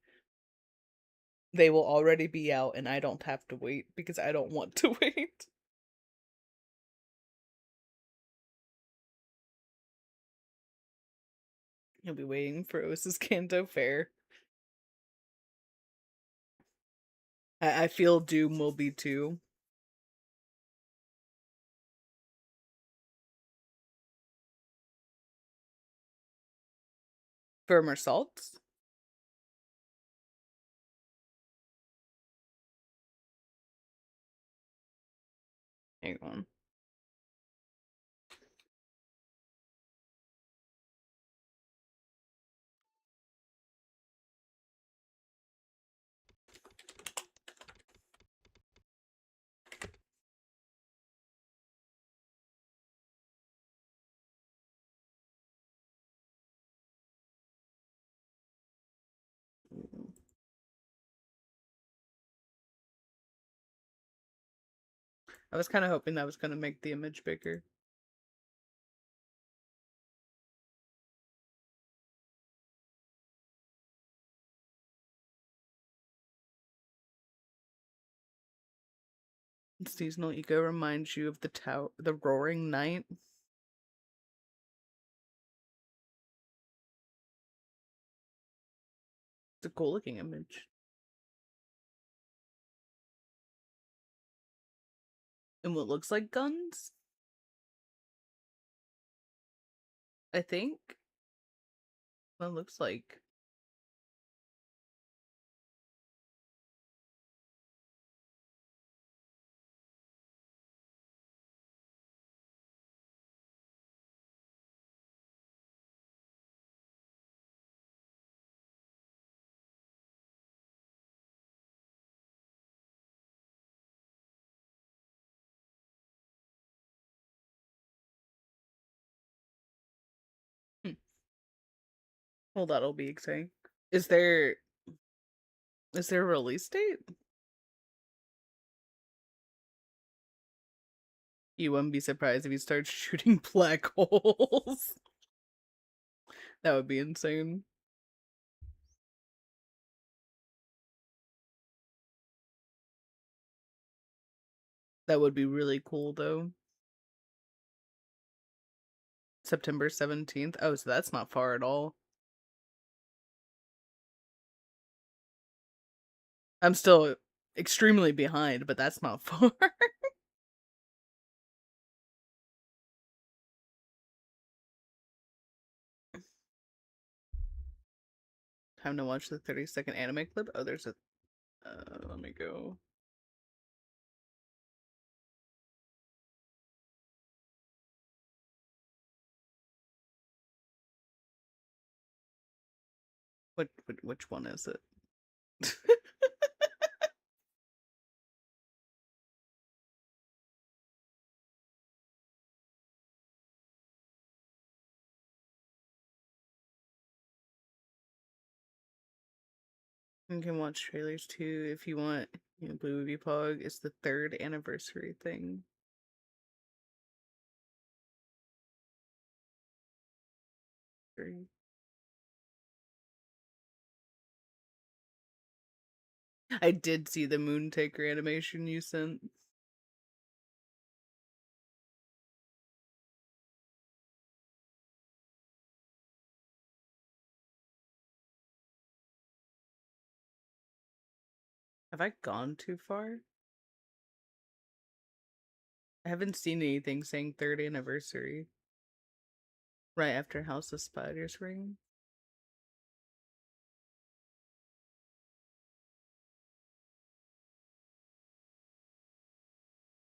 A: they will already be out and I don't have to wait because I don't want to wait. You'll be waiting for Osa's Kanto Fair. I feel Doom will be too. For Mersault? Hang on. I was kind of hoping that was going to make the image bigger. Seasonal Eco reminds you of the Roaring Night. It's a cool looking image. And what looks like guns? I think. Well, looks like. Well, that'll be exciting. Is there a release date? You wouldn't be surprised if he starts shooting black holes. That would be insane. That would be really cool, though. September 17th. Oh, so that's not far at all. I'm still extremely behind, but that's not far. Time to watch the 30-second anime clip. Oh, there's a. Let me go. Which one is it? You can watch trailers too if you want. You know, Blue Movie Pog. It's the 3rd anniversary thing. I did see the Moontaker animation you sent. Have I gone too far? I haven't seen anything saying 3rd anniversary. Right after House of Spiders ring.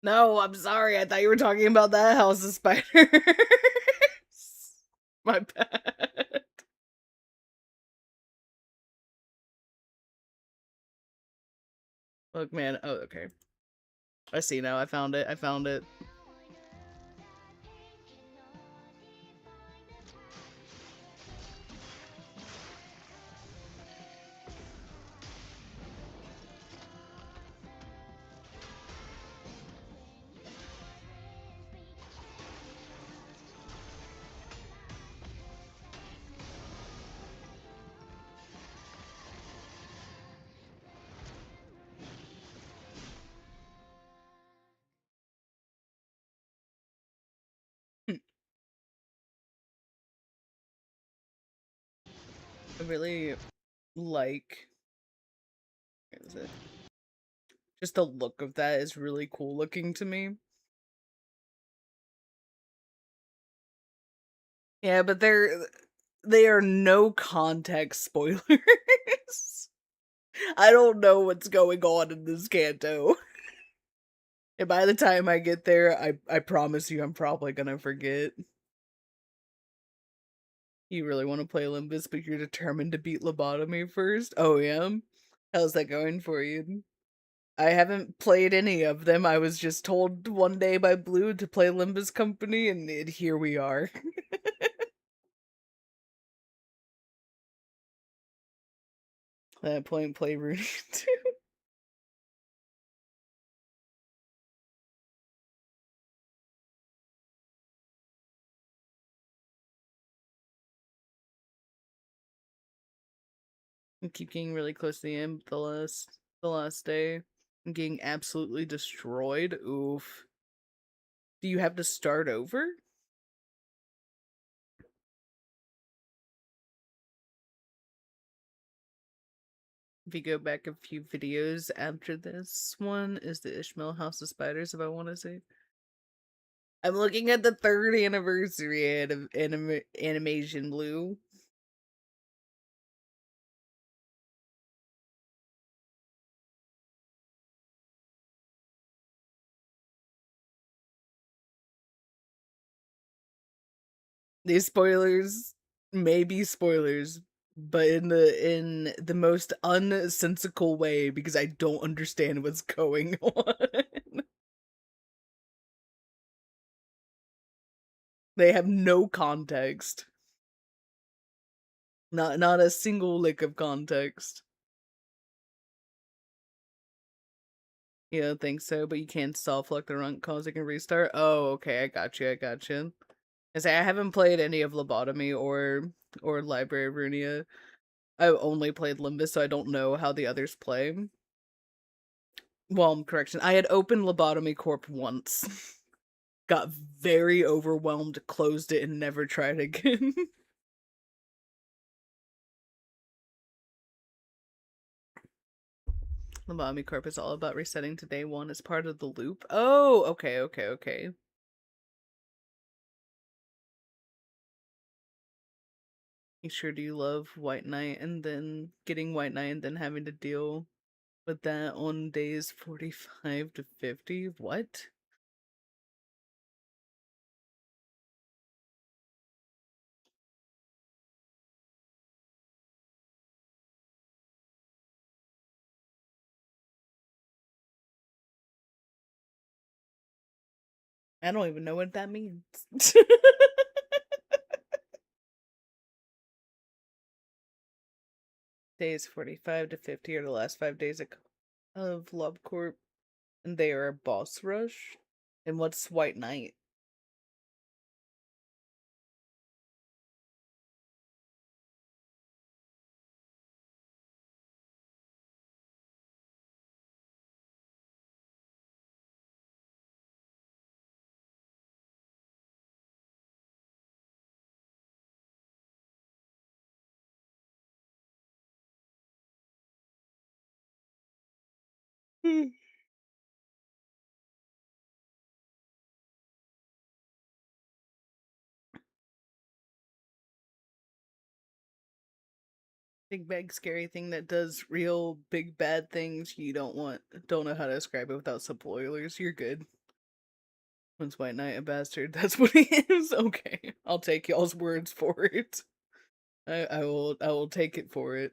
A: No, I'm sorry. I thought you were talking about that House of Spiders. My bad. Look, man. Oh, okay. I see now. I found it. I found it. I really like. Where is it? Just the look of that is really cool looking to me. Yeah, but they are no context spoilers. I don't know what's going on in this canto. And by the time I get there, I promise you I'm probably gonna forget. You really want to play Olympus, but you're determined to beat Lobotomy first? Oh, yeah? How's that going for you? I haven't played any of them. I was just told one day by Blue to play Limbus Company, and here we are. Point and play Rudy too. I keep getting really close to the end. The last day, I'm getting absolutely destroyed. Oof. Do you have to start over? If you go back a few videos after this one, is the Ishmael House of Spiders, if I want to say. I'm looking at the 3rd anniversary animation Blue. These spoilers may be spoilers, but in the most unsensical way because I don't understand what's going on. They have no context. Not a single lick of context. You don't think so, but you can't self-lock the run causing a restart? Oh, okay, I got you, I got you. I say I haven't played any of Lobotomy or Library of Runia. I've only played Limbus, so I don't know how the others play. Well, correction, I had opened Lobotomy Corp once. Got very overwhelmed, closed it, and never tried again. Lobotomy Corp is all about resetting to day one as part of the loop. Oh, okay, okay, okay. You sure do love White Knight and then getting White Knight and then having to deal with that on days 45 to 50? What? I don't even know what that means. Days 45 to 50 are the last 5 days of LobCorp, and they are a boss rush. And what's White Knight? Big bad scary thing that does real big bad things you don't know how to describe it without spoilers. You're good. When's White Knight a bastard? That's what he is? Okay. I'll take y'all's words for it. I will take it for it.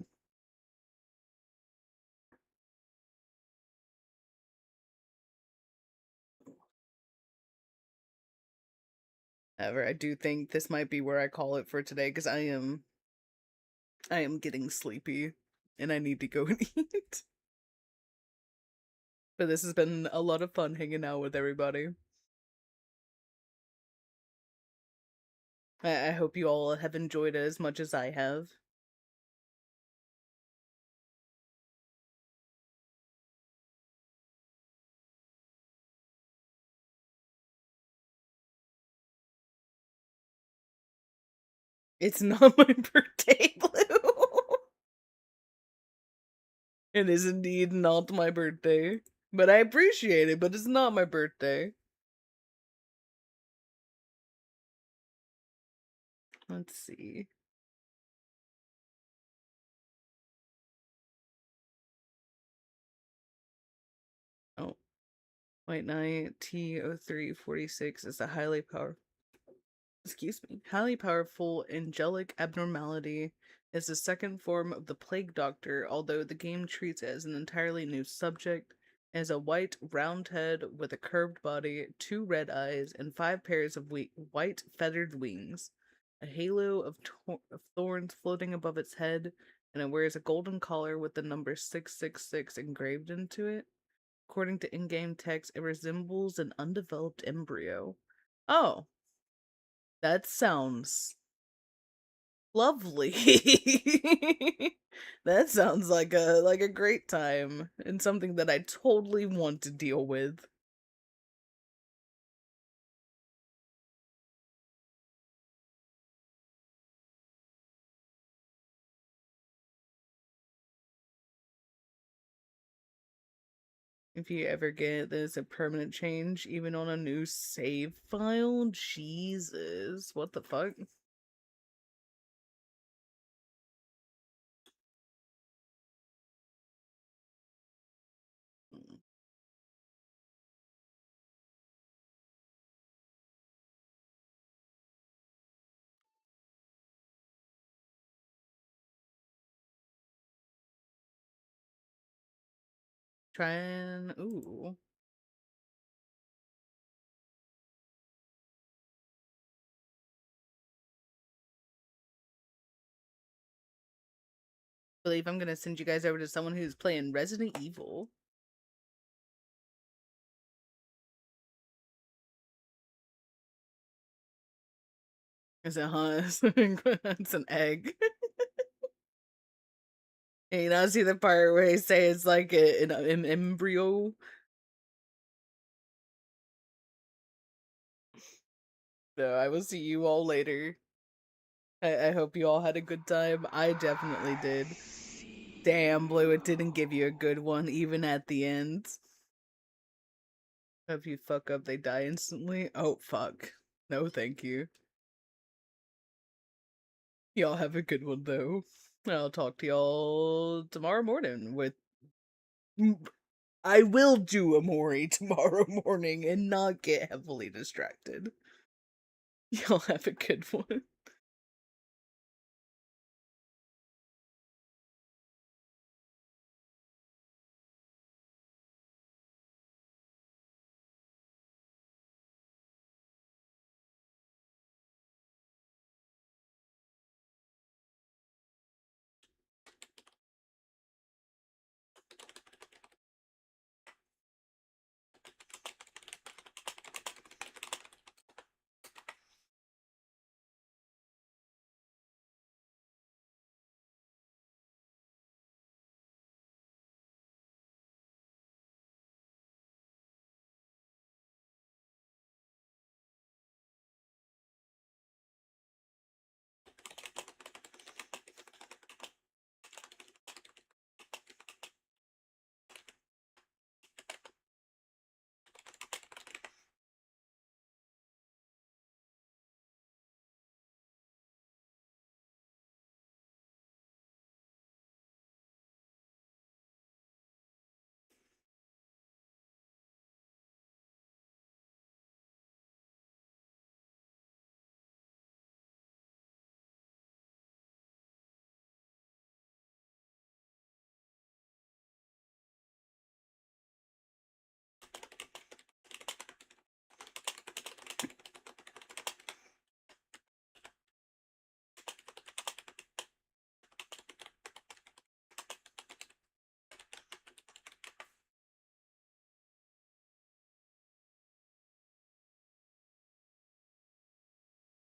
A: However, I do think this might be where I call it for today because I am getting sleepy and I need to go and eat. But this has been a lot of fun hanging out with everybody. I hope you all have enjoyed it as much as I have. It's not my birthday, Blue. It is indeed not my birthday. But I appreciate it, but it's not my birthday. Let's see. Oh. White Knight T0346 is a highly powerful angelic abnormality. Is the second form of the Plague Doctor, although the game treats it as an entirely new subject. As a white, round head with a curved body, 2 red eyes, and 5 pairs of white feathered wings. A halo of thorns floating above its head, and it wears a golden collar with the number 666 engraved into it. According to in-game text, it resembles an undeveloped embryo. Oh, that sounds lovely. That sounds like a great time and something that I totally want to deal with. If you ever get this a permanent change, even on a new save file, Jesus, what the fuck? Trying. Ooh. I believe I'm gonna send you guys over to someone who's playing Resident Evil. Is it, huh? It's an egg. And you know, see the part where he say it's like an embryo. So I will see you all later. I hope you all had a good time. I definitely did. Damn, Blue, it didn't give you a good one, even at the end. If you fuck up, they die instantly. Oh, fuck. No, thank you. Y'all have a good one, though. I'll talk to y'all tomorrow morning with... I will do a Mori tomorrow morning and not get heavily distracted. Y'all have a good one.